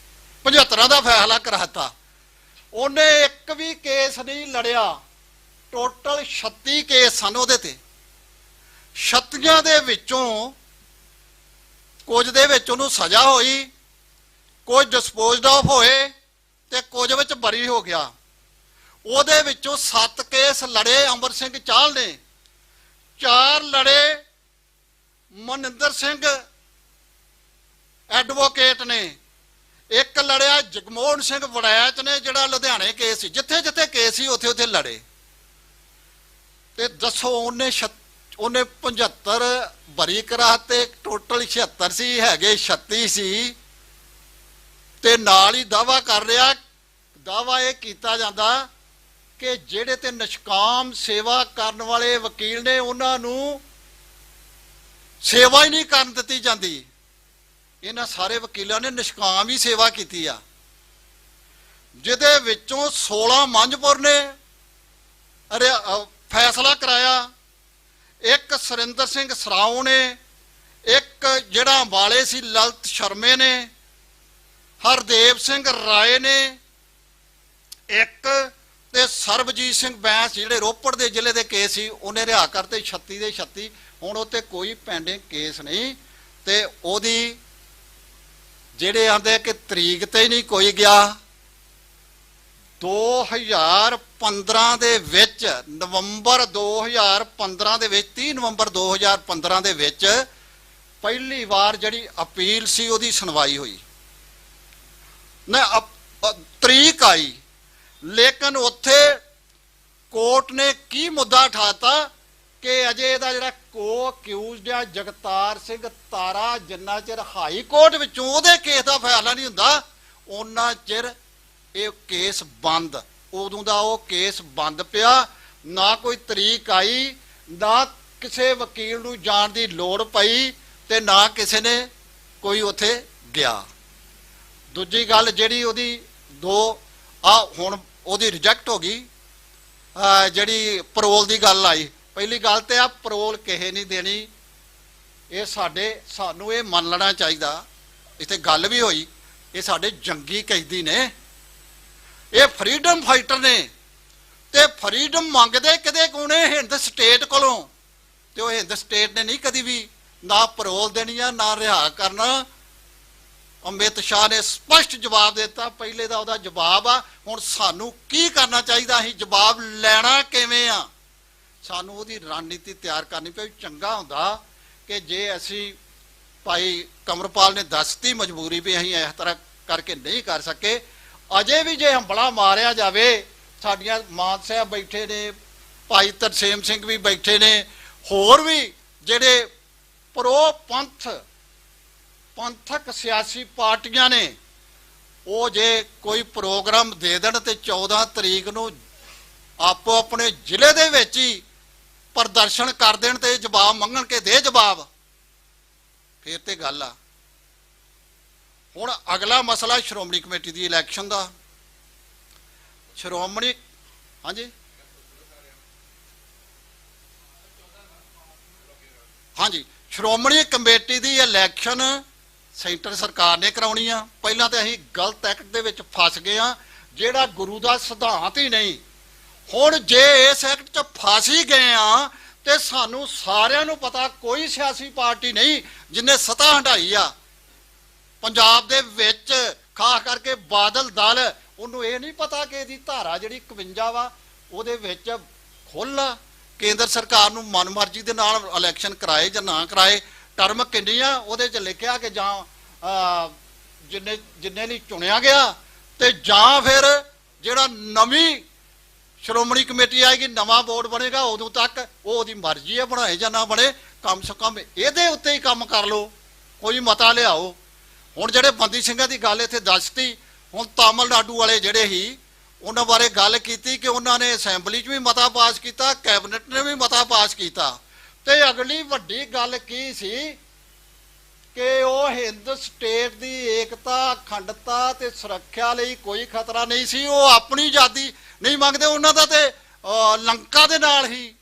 75 ਦਾ ਫੈਸਲਾ ਕਰਾਤਾ। ਉਹਨੇ ਇੱਕ ਵੀ ਕੇਸ ਨਹੀਂ ਲੜਿਆ। ਟੋਟਲ 36 ਕੇਸ ਸਨ ਉਹਦੇ ਤੇ। 36 ਦੇ ਵਿੱਚੋਂ ਕੁਝ ਦੇ ਵਿੱਚ ਉਹਨੂੰ ਸਜ਼ਾ ਹੋਈ, ਕੁਝ ਡਿਸਪੋਜ਼ਡ ਆਫ ਹੋਏ ਤੇ ਕੁਝ ਵਿੱਚ ਬਰੀ ਹੋ ਗਿਆ। ਉਹਦੇ ਵਿੱਚੋਂ 7 ਕੇਸ ਲੜੇ ਅਮਰ ਸਿੰਘ ਚਾਹਲ ਨੇ, 4 ਲੜੇ ਮਨਿੰਦਰ ਸਿੰਘ ਐਡਵੋਕੇਟ ਨੇ, 1 ਲੜਿਆ ਜਗਮੋਹਨ ਸਿੰਘ ਵੜੈਚ ਨੇ ਜਿਹੜਾ ਲੁਧਿਆਣੇ ਕੇਸ ਸੀ। ਜਿੱਥੇ ਜਿੱਥੇ ਕੇਸ ਸੀ ਉੱਥੇ ਉੱਥੇ ਲੜੇ। ਤੇ ਦੱਸੋ ਉਹਨੇ 75 ਬਰੀ ਕਰਾਤੇ, ਟੋਟਲ 76 ਸੀ, ਹੈਗੇ 36 ਸੀ। ਤੇ ਨਾਲ ਹੀ ਦਾਅਵਾ ਕਰ ਰਿਹਾ, ਦਾਅਵਾ ਇਹ ਕੀਤਾ ਜਾਂਦਾ ਕਿ ਜਿਹੜੇ ਤੇ ਨਿਸ਼ਕਾਮ ਸੇਵਾ ਕਰਨ ਵਾਲੇ ਵਕੀਲ ਨੇ ਉਹਨਾਂ ਨੂੰ ਸੇਵਾ ਹੀ ਨਹੀਂ ਕਰਨ ਦਿੱਤੀ ਜਾਂਦੀ। ਇਹਨਾਂ ਸਾਰੇ ਵਕੀਲਾਂ ਨੇ ਨਿਸ਼ਕਾਮ ਹੀ ਸੇਵਾ ਕੀਤੀ ਆ, ਜਿਹਦੇ ਵਿੱਚੋਂ 16 ਮੰਝਪੁਰ ਨੇ ਫੈਸਲਾ ਕਰਾਇਆ, 1 ਸੁਰਿੰਦਰ ਸਿੰਘ ਸਰਾਓ ਨੇ, 1 ਜਿਹੜਾ ਅੰਬਾਲੇ ਸੀ ਲਲਿਤ ਸ਼ਰਮੇ ਨੇ, ਹਰਦੇਵ ਸਿੰਘ ਰਾਏ ਨੇ, 1 ਤੇ ਸਰਬਜੀਤ ਸਿੰਘ ਬੈਂਸ ਜਿਹੜੇ ਰੋਪੜ ਦੇ ਜ਼ਿਲ੍ਹੇ ਦੇ ਕੇਸ ਸੀ ਉਹਨੇ ਰਿਹਾ ਕਰਤੇ 36 ਦੇ 36। ਹੁਣ ਉੱਤੇ ਕੋਈ ਪੈਂਡਿੰਗ ਕੇਸ ਨਹੀਂ ਤੇ ਉਹਦੀ ਜਿਹੜੇ ਆਂਦੇ ਕਿ ਤਰੀਕ ਤੇ ਨਹੀਂ ਕੋਈ ਗਿਆ। 2015 ਦੇ ਵਿੱਚ, ਨਵੰਬਰ 2015 ਦੇ ਵਿੱਚ, 30 ਨਵੰਬਰ 2015 ਦੇ ਵਿੱਚ ਪਹਿਲੀ ਵਾਰ ਜਿਹੜੀ ਅਪੀਲ ਸੀ ਉਹਦੀ ਸੁਣਵਾਈ ਹੋਈ ਨਾ, ਤਰੀਕ ਆਈ। ਲੇਕਿਨ ਉੱਥੇ ਕੋਰਟ ਨੇ ਕੀ ਮੁੱਦਾ ਉਠਾਤਾ ਕਿ ਅਜੇ ਇਹਦਾ ਜਿਹੜਾ ਕੋ-ਅਕਿਊਜ਼ਡ ਆ ਜਗਤਾਰ ਸਿੰਘ ਤਾਰਾ, ਜਿੰਨਾ ਚਿਰ ਹਾਈ ਕੋਰਟ ਵਿੱਚੋਂ ਉਹਦੇ ਕੇਸ ਦਾ ਫੈਸਲਾ ਨਹੀਂ ਹੁੰਦਾ ਉਹਨਾਂ ਚਿਰ ਇਹ ਕੇਸ ਬੰਦ। ਉਦੋਂ ਦਾ ਉਹ ਕੇਸ ਬੰਦ ਪਿਆ, ਨਾ ਕੋਈ ਤਰੀਕ ਆਈ, ਨਾ ਕਿਸੇ ਵਕੀਲ ਨੂੰ ਜਾਣ ਦੀ ਲੋੜ ਪਈ ਤੇ ਨਾ ਕਿਸੇ ਨੇ ਕੋਈ ਉੱਥੇ ਗਿਆ। ਦੂਜੀ ਗੱਲ ਜਿਹੜੀ ਉਹਦੀ ਹੁਣ ਉਹਦੀ ਰਿਜੈਕਟ ਹੋ ਗਈ, ਜਿਹੜੀ ਪਰੋਲ ਦੀ ਗੱਲ ਆਈ। ਪਹਿਲੀ ਗੱਲ ਤੇ ਆ ਪਰੋਲ ਕਿਸੇ ਨਹੀਂ ਦੇਣੀ, ਇਹ ਸਾਨੂੰ ਇਹ ਮੰਨ ਲੈਣਾ ਚਾਹੀਦਾ। ਇੱਥੇ ਗੱਲ ਵੀ ਹੋਈ, ਇਹ ਸਾਡੇ ਜੰਗੀ ਕੈਦੀ ਨੇ, ਇਹ ਫਰੀडम ਫਾਈਟਰ ਨੇ ਤੇ ਫਰੀडम ਮੰਗਦੇ ਕਿਤੇ ਕੋਨੇ ਹਿੰਦ ਸਟੇਟ ਕੋਲੋਂ, ਤੇ ਉਹ ਹਿੰਦ ਸਟੇਟ ਨੇ ਨਹੀਂ ਕਦੀ ਵੀ ਨਾ ਪਰੋਲ ਦੇਣੀ ਆ ਨਾ ਰਿਹਾ ਕਰਨਾ। ਅਮਿਤ ਸ਼ਾਹ ਨੇ ਸਪਸ਼ਟ ਜਵਾਬ ਦਿੱਤਾ, ਪਹਿਲੇ ਦਾ ਉਹਦਾ ਜਵਾਬ ਆ। ਹੁਣ ਸਾਨੂੰ ਕੀ ਕਰਨਾ ਚਾਹੀਦਾ, ਅਸੀਂ ਜਵਾਬ ਲੈਣਾ ਕਿਵੇਂ ਆ, ਸਾਨੂੰ ਉਹਦੀ ਰਣਨੀਤੀ ਤਿਆਰ ਕਰਨੀ ਪਈ। ਚੰਗਾ ਹੁੰਦਾ ਕਿ ਜੇ ਅਸੀਂ ਭਾਈ ਕਮਰਪਾਲ ਨੇ ਦੱਸਤੀ ਮਜਬੂਰੀ ਵੀ ਅਸੀਂ ਇਸ ਤਰ੍ਹਾਂ ਕਰਕੇ ਨਹੀਂ ਕਰ ਸਕੇ, ਅਜੇ ਵੀ ਜੇ ਹੰਬਲਾ ਮਾਰਿਆ ਜਾਵੇ, ਸਾਡੀਆਂ ਮਾਨ ਸਾਹਿਬ ਬੈਠੇ ਨੇ, ਭਾਈ ਤਰਸੇਮ ਸਿੰਘ ਵੀ ਬੈਠੇ ਨੇ, ਹੋਰ ਵੀ ਜਿਹੜੇ ਪ੍ਰੋ ਪੰਥਕ ਸਿਆਸੀ ਪਾਰਟੀਆਂ ਨੇ, ਉਹ ਜੇ ਕੋਈ ਪ੍ਰੋਗਰਾਮ ਦੇ ਦੇਣ ਤੇ 14 ਤਰੀਕ ਨੂੰ ਆਪੋ ਆਪਣੇ ਜ਼ਿਲ੍ਹੇ ਦੇ ਵਿੱਚ ਹੀ ਪ੍ਰਦਰਸ਼ਨ ਕਰ ਦੇਣ ਤੇ ਜਵਾਬ ਮੰਗਣ ਕੇ ਦੇ ਜਵਾਬ, ਫਿਰ ਤੇ ਗੱਲ ਆ। ਹੁਣ ਅਗਲਾ ਮਸਲਾ ਸ਼੍ਰੋਮਣੀ ਕਮੇਟੀ ਦੀ ਇਲੈਕਸ਼ਨ ਦਾ। ਸ਼੍ਰੋਮਣੀ ਹਾਂਜੀ ਹਾਂਜੀ ਸ਼੍ਰੋਮਣੀ ਕਮੇਟੀ ਦੀ ਇਲੈਕਸ਼ਨ ਸੈਂਟਰ ਸਰਕਾਰ ਨੇ ਕਰਾਉਣੀ ਆ। ਪਹਿਲਾਂ ਤਾਂ ਅਸੀਂ ਗਲਤ ਐਕਟ ਦੇ ਵਿੱਚ ਫਸ ਗਏ ਆ, ਜਿਹੜਾ ਗੁਰੂ ਦਾ ਸਿਧਾਂਤ ਹੀ ਨਹੀਂ। ਹੁਣ ਜੇ ਇਸ ਐਕਟ 'ਚ ਫਸ ਹੀ ਗਏ ਆ ਤੇ ਸਾਨੂੰ ਸਾਰਿਆਂ ਨੂੰ ਪਤਾ, ਕੋਈ ਸਿਆਸੀ ਪਾਰਟੀ ਨਹੀਂ ਜਿਹਨੇ ਸੱਤਾ ਹੰਢਾਈ ਆ ਪੰਜਾਬ ਦੇ ਵਿੱਚ, ਖਾਸ ਕਰਕੇ ਬਾਦਲ ਦਲ। ਉਹਨੂੰ ਇਹ ਨਹੀਂ ਪਤਾ ਕਿ ਇਹਦੀ ਧਾਰਾ ਜਿਹੜੀ 51 ਵਾ ਉਹਦੇ ਵਿੱਚ ਖੁੱਲ੍ਹ ਕੇਂਦਰ ਸਰਕਾਰ ਨੂੰ ਮਨਮਰਜ਼ੀ ਦੇ ਨਾਲ ਇਲੈਕਸ਼ਨ ਕਰਾਏ ਜਾਂ ਨਾ ਕਰਾਏ। ਟਰਮ ਕਿੰਨੀ ਆ ਉਹਦੇ 'ਚ ਲਿਖਿਆ ਕਿ ਜਾਂ ਜਿੰਨੇ ਲਈ ਚੁਣਿਆ ਗਿਆ, ਤੇ ਜਾਂ ਫਿਰ ਜਿਹੜਾ ਨਵੀਂ ਸ਼੍ਰੋਮਣੀ ਕਮੇਟੀ ਆਏਗੀ, ਨਵਾਂ ਬੋਰਡ ਬਣੇਗਾ, ਉਦੋਂ ਤੱਕ ਉਹ ਉਹਦੀ ਮਰਜ਼ੀ ਹੈ ਬਣਾਏ ਜਾਂ ਨਾ ਬਣੇ। ਕਮ ਸੇ ਕਮ ਇਹਦੇ ਉੱਤੇ ਹੀ ਕੰਮ ਕਰ ਲਓ, ਕੋਈ ਮਤਾ ਲਿਆਓ। ਹੁਣ ਜਿਹੜੇ ਬੰਦੀ ਸਿੰਘਾਂ ਦੀ ਗੱਲ ਇੱਥੇ ਦੱਸਤੀ, ਹੁਣ ਤਾਮਿਲਨਾਡੂ ਵਾਲੇ ਜਿਹੜੇ ਸੀ ਉਹਨਾਂ ਬਾਰੇ ਗੱਲ ਕੀਤੀ ਕਿ ਉਹਨਾਂ ਨੇ ਅਸੈਂਬਲੀ 'ਚ ਵੀ ਮਤਾ ਪਾਸ ਕੀਤਾ, ਕੈਬਨਿਟ ਨੇ ਵੀ ਮਤਾ ਪਾਸ ਕੀਤਾ। ਤੇ ਅਗਲੀ ਵੱਡੀ ਗੱਲ ਕੀ ਸੀ ਕਿ ਉਹ ਹਿੰਦ ਸਟੇਟ ਦੀ ਏਕਤਾ, ਅਖੰਡਤਾ ਤੇ ਸੁਰੱਖਿਆ ਲਈ ਕੋਈ ਖਤਰਾ ਨਹੀਂ ਸੀ। ਉਹ ਆਪਣੀ ਆਜ਼ਾਦੀ ਨਹੀਂ ਮੰਗਦੇ। ਉਹਨਾਂ ਦਾ ਤੇ ਲੰਕਾ ਦੇ ਨਾਲ ਹੀ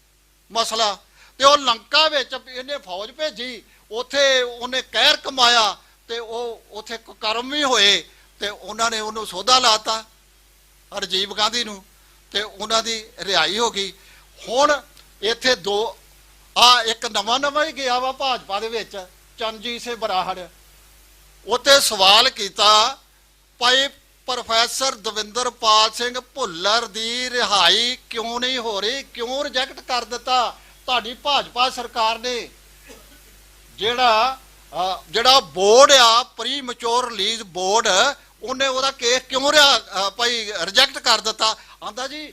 ਮਸਲਾ, ਤੇ ਉਹ ਲੰਕਾ ਵਿੱਚ ਇਹਨੇ ਫੌਜ ਭੇਜੀ, ਉੱਥੇ ਉਹਨੇ ਕਹਿਰ ਕਮਾਇਆ, ਤੇ ਉਹ ਉੱਥੇ ਕੁਕਰਮ ਵੀ ਹੋਏ, ਤੇ ਉਹਨਾਂ ਨੇ ਉਹਨੂੰ ਸੋਧਾ ਲਾਤਾ ਰਾਜੀਵ ਗਾਂਧੀ ਨੂੰ, ਤੇ ਉਹਨਾਂ ਦੀ ਰਿਹਾਈ ਹੋ ਗਈ। ਹੁਣ ਇੱਥੇ ਇੱਕ ਨਵਾਂ ਹੀ ਗਿਆ ਵਾ ਭਾਜਪਾ ਦੇ ਵਿੱਚ, ਚਰਨਜੀਤ ਸਿੰਘ ਬਰਾੜ। ਉੱਥੇ ਸਵਾਲ ਕੀਤਾ, ਭਾਈ ਪ੍ਰੋਫੈਸਰ ਦਵਿੰਦਰਪਾਲ ਸਿੰਘ ਭੁੱਲਰ ਦੀ ਰਿਹਾਈ ਕਿਉਂ ਨਹੀਂ ਹੋ ਰਹੀ, ਕਿਉਂ ਰਿਜੈਕਟ ਕਰ ਦਿੱਤਾ ਤੁਹਾਡੀ ਭਾਜਪਾ ਸਰਕਾਰ ਨੇ? ਜਿਹੜਾ ਬੋਰਡ ਆ ਪ੍ਰੀ ਮੈਚੋਰ ਰਿਲੀਜ਼ ਬੋਰਡ, ਉਹਨੇ ਉਹਦਾ ਕੇਸ ਕਿਉਂ ਭਾਈ ਰਿਜੈਕਟ ਕਰ ਦਿੱਤਾ? ਆਂਦਾ ਜੀ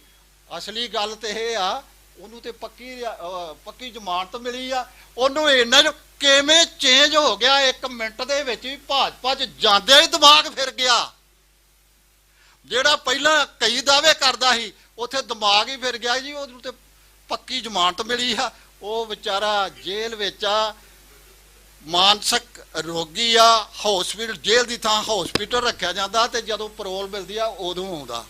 ਅਸਲੀ ਗੱਲ ਤੇ ਇਹ ਆ, ਉਹਨੂੰ ਤੇ ਪੱਕੀ ਜ਼ਮਾਨਤ ਮਿਲੀ ਆ। ਉਹਨੂੰ ਇੰਨਾ ਕਿਵੇਂ ਚੇਂਜ ਹੋ ਗਿਆ 1 ਮਿੰਟ ਦੇ ਵਿੱਚ ਹੀ, ਭਾਜਪਾ 'ਚ ਜਾਂਦਿਆਂ ਹੀ ਦਿਮਾਗ ਫਿਰ ਗਿਆ। ਜਿਹੜਾ ਪਹਿਲਾਂ ਕਈ ਦਾਅਵੇ ਕਰਦਾ ਸੀ, ਉੱਥੇ ਦਿਮਾਗ ਹੀ ਫਿਰ ਗਿਆ ਜੀ। ਉਹਨੂੰ ਤੇ ਪੱਕੀ ਜ਼ਮਾਨਤ ਮਿਲੀ ਆ, ਉਹ ਵਿਚਾਰਾ ਜੇਲ੍ਹ ਵਿੱਚ ਆ, ਮਾਨਸਿਕ ਰੋਗੀ ਆ, ਹਸਪੀਟਲ, ਜੇਲ੍ਹ ਦੀ ਥਾਂ ਹਸਪੀਟਲ ਰੱਖਿਆ ਜਾਂਦਾ, ਤੇ ਜਦੋਂ ਪਰੋਲ ਮਿਲਦੀ ਆ ਉਦੋਂ ਆਉਂਦਾ।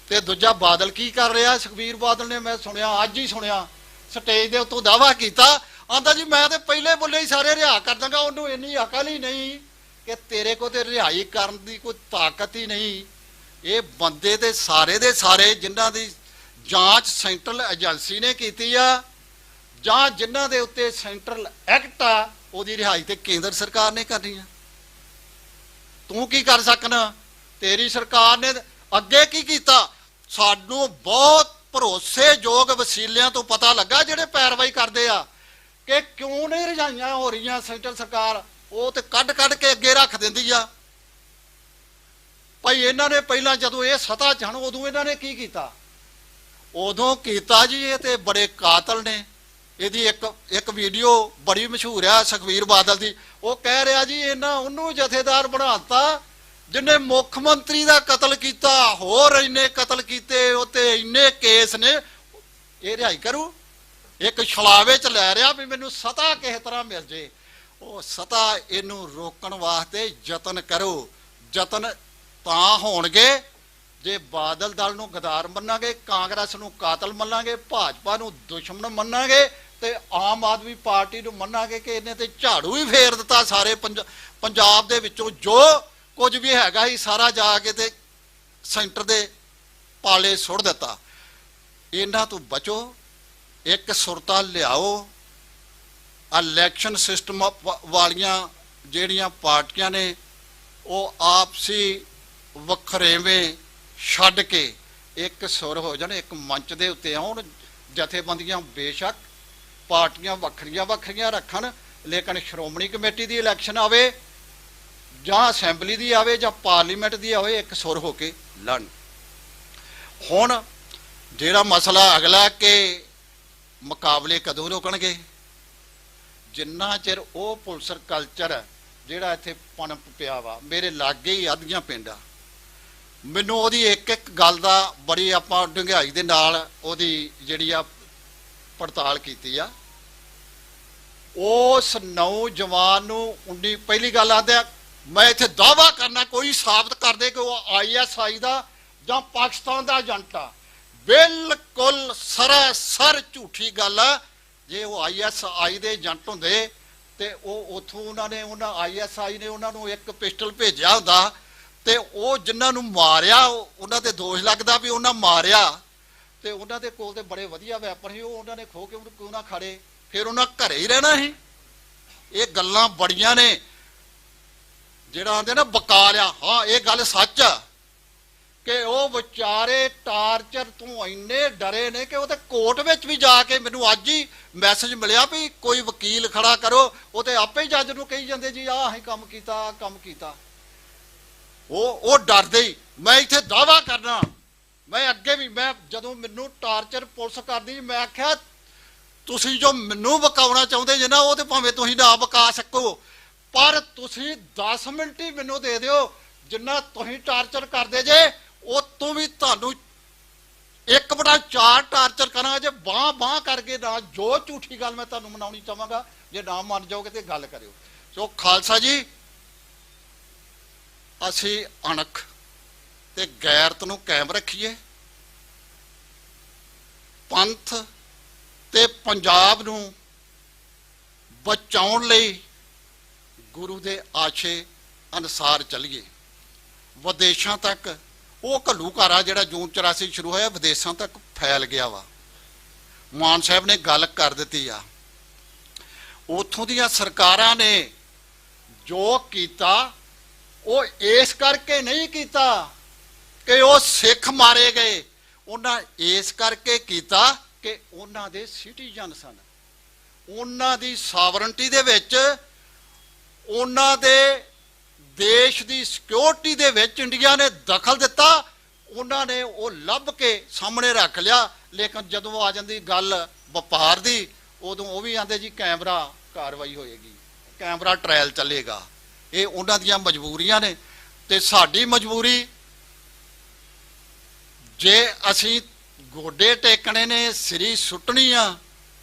ਤੇ ਦੂਜਾ ਬਾਦਲ ਕੀ ਕਰ ਰਿਹਾ? ਸੁਖਬੀਰ ਬਾਦਲ ਨੇ, ਮੈਂ ਸੁਣਿਆ, ਅੱਜ ਹੀ ਸੁਣਿਆ, ਸਟੇਜ ਦੇ ਉੱਤੋਂ ਦਾਅਵਾ ਕੀਤਾ, ਆਂਦਾ ਜੀ ਮੈਂ ਤੇ ਪਹਿਲੇ ਬੋਲੇ ਹੀ ਸਾਰੇ ਰਿਹਾ ਕਰ ਦਾਂਗਾ। ਉਹਨੂੰ ਇੰਨੀ ਅਕਲ ਹੀ ਨਹੀਂ ਕਿ ਤੇਰੇ ਕੋਲ ਤੇ ਰਿਹਾਈ ਕਰਨ ਦੀ ਕੋਈ ਤਾਕਤ ਹੀ ਨਹੀਂ। ਇਹ ਬੰਦੇ ਦੇ ਸਾਰੇ ਜਿਨ੍ਹਾਂ ਦੀ ਜਾਂਚ ਸੈਂਟਰਲ ਏਜੰਸੀ ਨੇ ਕੀਤੀ ਆ, ਜਾਂ ਜਿਨ੍ਹਾਂ ਦੇ ਉੱਤੇ ਸੈਂਟਰਲ ਐਕਟ ਆ, ਉਹਦੀ ਰਿਹਾਈ ਤੇ ਕੇਂਦਰ ਸਰਕਾਰ ਨੇ ਕਰਨੀ ਆ। ਤੂੰ ਕੀ ਕਰ ਸਕਣਾ? ਤੇਰੀ ਸਰਕਾਰ ਨੇ ਅੱਗੇ ਕੀ ਕੀਤਾ? ਸਾਨੂੰ ਬਹੁਤ ਭਰੋਸੇਯੋਗ ਵਸੀਲਿਆਂ ਤੋਂ ਪਤਾ ਲੱਗਾ, ਜਿਹੜੇ ਪੈਰਵਾਈ ਕਰਦੇ ਆ, ਕਿ ਕਿਉਂ ਨਹੀਂ ਰਿਹਾਈਆਂ ਹੋ ਰਹੀਆਂ। ਸੈਂਟਰਲ ਸਰਕਾਰ ਉਹ ਤੇ ਕੱਢ ਕੇ ਅੱਗੇ ਰੱਖ ਦਿੰਦੀ ਆ। ਭਾਈ ਇਹਨਾਂ ਨੇ ਪਹਿਲਾਂ ਜਦੋਂ ਇਹ ਸੱਤਾ 'ਚ ਹਨ, ਉਦੋਂ ਇਹਨਾਂ ਨੇ ਕੀ ਕੀਤਾ? ਉਦੋਂ ਕੀਤਾ ਜੀ, ਇਹ ਤੇ ਬੜੇ ਕਾਤਲ ਨੇ। ਇਹਦੀ ਇੱਕ ਵੀਡੀਓ ਬੜੀ ਮਸ਼ਹੂਰ ਆ ਸੁਖਬੀਰ ਬਾਦਲ ਦੀ। ਉਹ ਕਹਿ ਰਿਹਾ ਜੀ ਇਹਨਾਂ ਉਹਨੂੰ ਜਥੇਦਾਰ ਬਣਾਤਾ ਜਿਹਨੇ ਮੁੱਖ ਮੰਤਰੀ ਦਾ ਕਤਲ ਕੀਤਾ, ਹੋਰ ਇੰਨੇ ਕਤਲ ਕੀਤੇ, ਉੱਤੇ ਇੰਨੇ ਕੇਸ ਨੇ, ਇਹ ਰਿਹਾਈ ਕਰੂ? ਇੱਕ ਛਲਾਵੇ 'ਚ ਲੈ ਰਿਹਾ ਵੀ ਮੈਨੂੰ ਸੱਤਾ ਕਿਸੇ ਤਰ੍ਹਾਂ ਮਿਲ ਜੇ। ਉਹ ਸੱਤਾ ਇਹਨੂੰ ਰੋਕਣ ਵਾਸਤੇ ਯਤਨ ਕਰੋ। ਯਤਨ ਤਾਂ ਹੋਣਗੇ ਜੇ ਬਾਦਲ ਦਲ ਨੂੰ ਗਦਾਰ ਮੰਨਾਂਗੇ, ਕਾਂਗਰਸ ਨੂੰ ਕਾਤਲ ਮੰਨਾਂਗੇ, ਭਾਜਪਾ ਨੂੰ ਦੁਸ਼ਮਣ ਮੰਨਾਂਗੇ, ਤੇ ਆਮ ਆਦਮੀ ਪਾਰਟੀ ਨੂੰ ਮੰਨਾਂਗੇ ਕਿ ਇਹਨੇ ਤੇ ਝਾੜੂ ਹੀ ਫੇਰ ਦਿੱਤਾ ਸਾਰੇ ਪੰਜਾਬ ਦੇ ਵਿੱਚੋਂ। ਜੋ ਕੁਝ ਵੀ ਹੈਗਾ ਹੀ ਸਾਰਾ ਜਾ ਕੇ ਤੇ ਸੈਂਟਰ ਦੇ ਪਾਲੇ ਸੁੱਟ ਦਿੱਤਾ। ਇਹਨਾਂ ਤੋਂ ਬਚੋ, ਇੱਕ ਸੁਰਤਾ ਲਿਆਓ, ਇਲੈਕਸ਼ਨ ਸਿਸਟਮ ਵਾਲੀਆਂ ਜਿਹੜੀਆਂ ਪਾਰਟੀਆਂ ਨੇ ਉਹ ਆਪਸੀ ਵੱਖਰੇਵੇਂ ਛੱਡ ਕੇ ਇੱਕ ਸੁਰ ਹੋ ਜਾਣ, ਇੱਕ ਮੰਚ ਦੇ ਉੱਤੇ ਆਉਣ। ਜਥੇਬੰਦੀਆਂ ਬੇਸ਼ੱਕ ਪਾਰਟੀਆਂ ਵੱਖਰੀਆਂ ਵੱਖਰੀਆਂ ਰੱਖਣ, ਲੇਕਿਨ ਸ਼੍ਰੋਮਣੀ ਕਮੇਟੀ ਦੀ ਇਲੈਕਸ਼ਨ ਆਵੇ ਜਾਂ ਅਸੈਂਬਲੀ ਦੀ ਆਵੇ ਜਾਂ ਪਾਰਲੀਮੈਂਟ ਦੀ ਆਵੇ, ਇੱਕ ਸੁਰ ਹੋ ਕੇ ਲੜਨ। ਹੁਣ ਜਿਹੜਾ ਮਸਲਾ ਅਗਲਾ ਕਿ ਮੁਕਾਬਲੇ ਕਦੋਂ ਰੋਕਣਗੇ, ਜਿੰਨਾ ਚਿਰ ਉਹ ਪੁਲਿਸ ਕਲਚਰ ਜਿਹੜਾ ਇੱਥੇ ਪਣਪ ਪਿਆ ਵਾ, ਮੇਰੇ ਲਾਗੇ ਹੀ ਅੱਧੀਆਂ ਪਿੰਡ ਆ, ਮੈਨੂੰ ਉਹਦੀ ਇੱਕ ਇੱਕ ਗੱਲ ਦਾ ਬੜੀ ਆਪਾਂ ਡੂੰਘਾਈ ਦੇ ਨਾਲ ਉਹਦੀ ਜਿਹੜੀ ਆ ਪੜਤਾਲ ਕੀਤੀ ਆ। ਉਸ ਨੌਜਵਾਨ ਨੂੰ ਪਹਿਲੀ ਗੱਲ ਆਂਦੇ ਆ, ਮੈਂ ਇੱਥੇ ਦਾਅਵਾ ਕਰਨਾ ਕੋਈ ਸਾਬਤ ਕਰ ਦੇ ਕਿ ਉਹ ISI ਦਾ ਜਾਂ ਪਾਕਿਸਤਾਨ ਦਾ ਏਜੰਟ ਆ, ਬਿਲਕੁਲ ਸਰਾਸਰ ਝੂਠੀ ਗੱਲ ਆ। ਜੇ ਉਹ ISI ਦੇ ਏਜੰਟ ਹੁੰਦੇ ਤੇ ਉਹ ਉਥੋਂ ਉਹਨਾਂ ISI ਨੇ ਉਹਨਾਂ ਨੂੰ ਇੱਕ ਪਿਸਟਲ ਭੇਜਿਆ ਹੁੰਦਾ ਤੇ ਉਹ ਜਿਨ੍ਹਾਂ ਨੂੰ ਮਾਰਿਆ ਉਹਨਾਂ ਤੇ ਦੋਸ਼ ਲੱਗਦਾ ਵੀ ਉਹਨਾਂ ਮਾਰਿਆ, ਤੇ ਉਹਨਾਂ ਦੇ ਕੋਲ ਤੇ ਬੜੇ ਵਧੀਆ ਵੈਪਨ ਸੀ, ਉਹ ਉਹਨਾਂ ਨੇ ਖੋ ਕੇ ਉਹਨੂੰ ਕਿਉਂ ਨਾ ਖੜੇ, ਫਿਰ ਉਹਨਾਂ ਘਰੇ ਹੀ ਰਹਿਣਾ ਸੀ। ਇਹ ਗੱਲਾਂ ਬੜੀਆਂ ਨੇ ਜਿਹੜਾ ਆਂਦੇ ਨਾ ਬਕਾ ਲਿਆ। ਹਾਂ, ਇਹ ਗੱਲ ਸੱਚ ਆ ਕਿ ਉਹ ਵਿਚਾਰੇ ਟਾਰਚਰ ਤੋਂ ਇੰਨੇ ਡਰੇ ਨੇ ਕਿ ਉਹ ਤੇ ਕੋਰਟ ਵਿੱਚ ਵੀ ਜਾ ਕੇ, ਮੈਨੂੰ ਅੱਜ ਹੀ ਮੈਸੇਜ ਮਿਲਿਆ ਵੀ ਕੋਈ ਵਕੀਲ ਖੜਾ ਕਰੋ, ਉਹ ਤੇ ਆਪੇ ਹੀ ਜੱਜ ਨੂੰ ਕਹੀ ਜਾਂਦੇ ਜੀ ਆਹ ਅਸੀਂ ਕੰਮ ਕੀਤਾ ਕੰਮ ਕੀਤਾ। ਉਹ ਡਰਦੇ ਹੀ। ਮੈਂ ਇੱਥੇ ਦਾਅਵਾ ਕਰਨਾ, ਮੈਂ ਅੱਗੇ ਵੀ, ਮੈਂ ਜਦੋਂ ਮੈਨੂੰ ਟਾਰਚਰ ਪੁਲਿਸ ਕਰਦੀ ਮੈਂ ਆਖਿਆ ਤੁਸੀਂ ਜੋ ਮੈਨੂੰ ਬਕਾਉਣਾ ਚਾਹੁੰਦੇ ਜੇ ਨਾ, ਉਹ ਤੇ ਭਾਵੇਂ ਤੁਸੀਂ ਨਾ ਬਕਾ ਸਕੋ, ਪਰ ਤੁਸੀਂ 10 ਮਿੰਟ ਹੀ ਮੈਨੂੰ ਦੇ ਦਿਓ, ਜਿੰਨਾ ਤੁਸੀਂ ਟਾਰਚਰ ਕਰਦੇ ਜੇ ਉਹ ਤੋਂ ਵੀ ਤੁਹਾਨੂੰ 1/4 ਟਾਰਚਰ ਕਰਾਂਗੇ ਜੇ ਬਾਹ ਕਰਕੇ ਨਾ। ਜੋ ਝੂਠੀ ਗੱਲ ਮੈਂ ਤੁਹਾਨੂੰ ਮਨਾਉਣੀ ਚਾਹਾਂਗਾ, ਜੇ ਨਾ ਮੰਨ ਜਾਓਗੇ ਤੇ ਗੱਲ ਕਰਿਓ। ਸੋ ਖਾਲਸਾ ਜੀ, ਅਸੀਂ ਅਣਖ ਤੇ ਗੈਰਤ ਨੂੰ ਕਾਇਮ ਰੱਖੀਏ, ਪੰਥ ਤੇ ਪੰਜਾਬ ਨੂੰ ਬਚਾਉਣ ਲਈ ਗੁਰੂ ਦੇ ਆਸ਼ੇ ਅਨੁਸਾਰ ਚੱਲੀਏ। ਵਿਦੇਸ਼ਾਂ ਤੱਕ ਉਹ ਘੱਲੂਘਾਰਾ ਜਿਹੜਾ ਜੂਨ 84 ਸ਼ੁਰੂ ਹੋਇਆ ਵਿਦੇਸ਼ਾਂ ਤੱਕ ਫੈਲ ਗਿਆ ਵਾ। ਮਾਨ ਸਾਹਿਬ ਨੇ ਗੱਲ ਕਰ ਦਿੱਤੀ ਆ। ਉੱਥੋਂ ਦੀਆਂ ਸਰਕਾਰਾਂ ਨੇ ਜੋ ਕੀਤਾ ਉਹ ਇਸ ਕਰਕੇ ਨਹੀਂ ਕੀਤਾ ਕਿ ਉਹ ਸਿੱਖ ਮਾਰੇ ਗਏ, ਉਹਨਾਂ ਇਸ ਕਰਕੇ ਕੀਤਾ ਕਿ ਉਹਨਾਂ ਦੇ ਸਿਟੀਜ਼ਨ ਸਨ, ਉਹਨਾਂ ਦੀ ਸਾਵਰਨਟੀ ਦੇ ਵਿੱਚ, ਉਹਨਾਂ ਦੇ ਦੇਸ਼ ਦੀ ਸਿਕਿਉਰਿਟੀ ਦੇ ਵਿੱਚ ਇੰਡੀਆ ਨੇ ਦਖਲ ਦਿੱਤਾ। ਉਹਨਾਂ ਨੇ ਉਹ ਲੱਭ ਕੇ ਸਾਹਮਣੇ ਰੱਖ ਲਿਆ। ਲੇਕਿਨ ਜਦੋਂ ਆ ਜਾਂਦੀ ਗੱਲ ਵਪਾਰ ਦੀ, ਉਦੋਂ ਉਹ ਵੀ ਆਂਦੇ ਜੀ ਕੈਮਰਾ ਕਾਰਵਾਈ ਹੋਏਗੀ, ਕੈਮਰਾ ਟ੍ਰਾਇਲ ਚੱਲੇਗਾ। ਇਹ ਉਹਨਾਂ ਦੀਆਂ ਮਜਬੂਰੀਆਂ ਨੇ ਤੇ ਸਾਡੀ ਮਜਬੂਰੀ, ਜੇ ਅਸੀਂ ਗੋਡੇ ਟੇਕਣੇ ਨੇ, ਸਿਰੀ ਸੁੱਟਣੀ ਆ,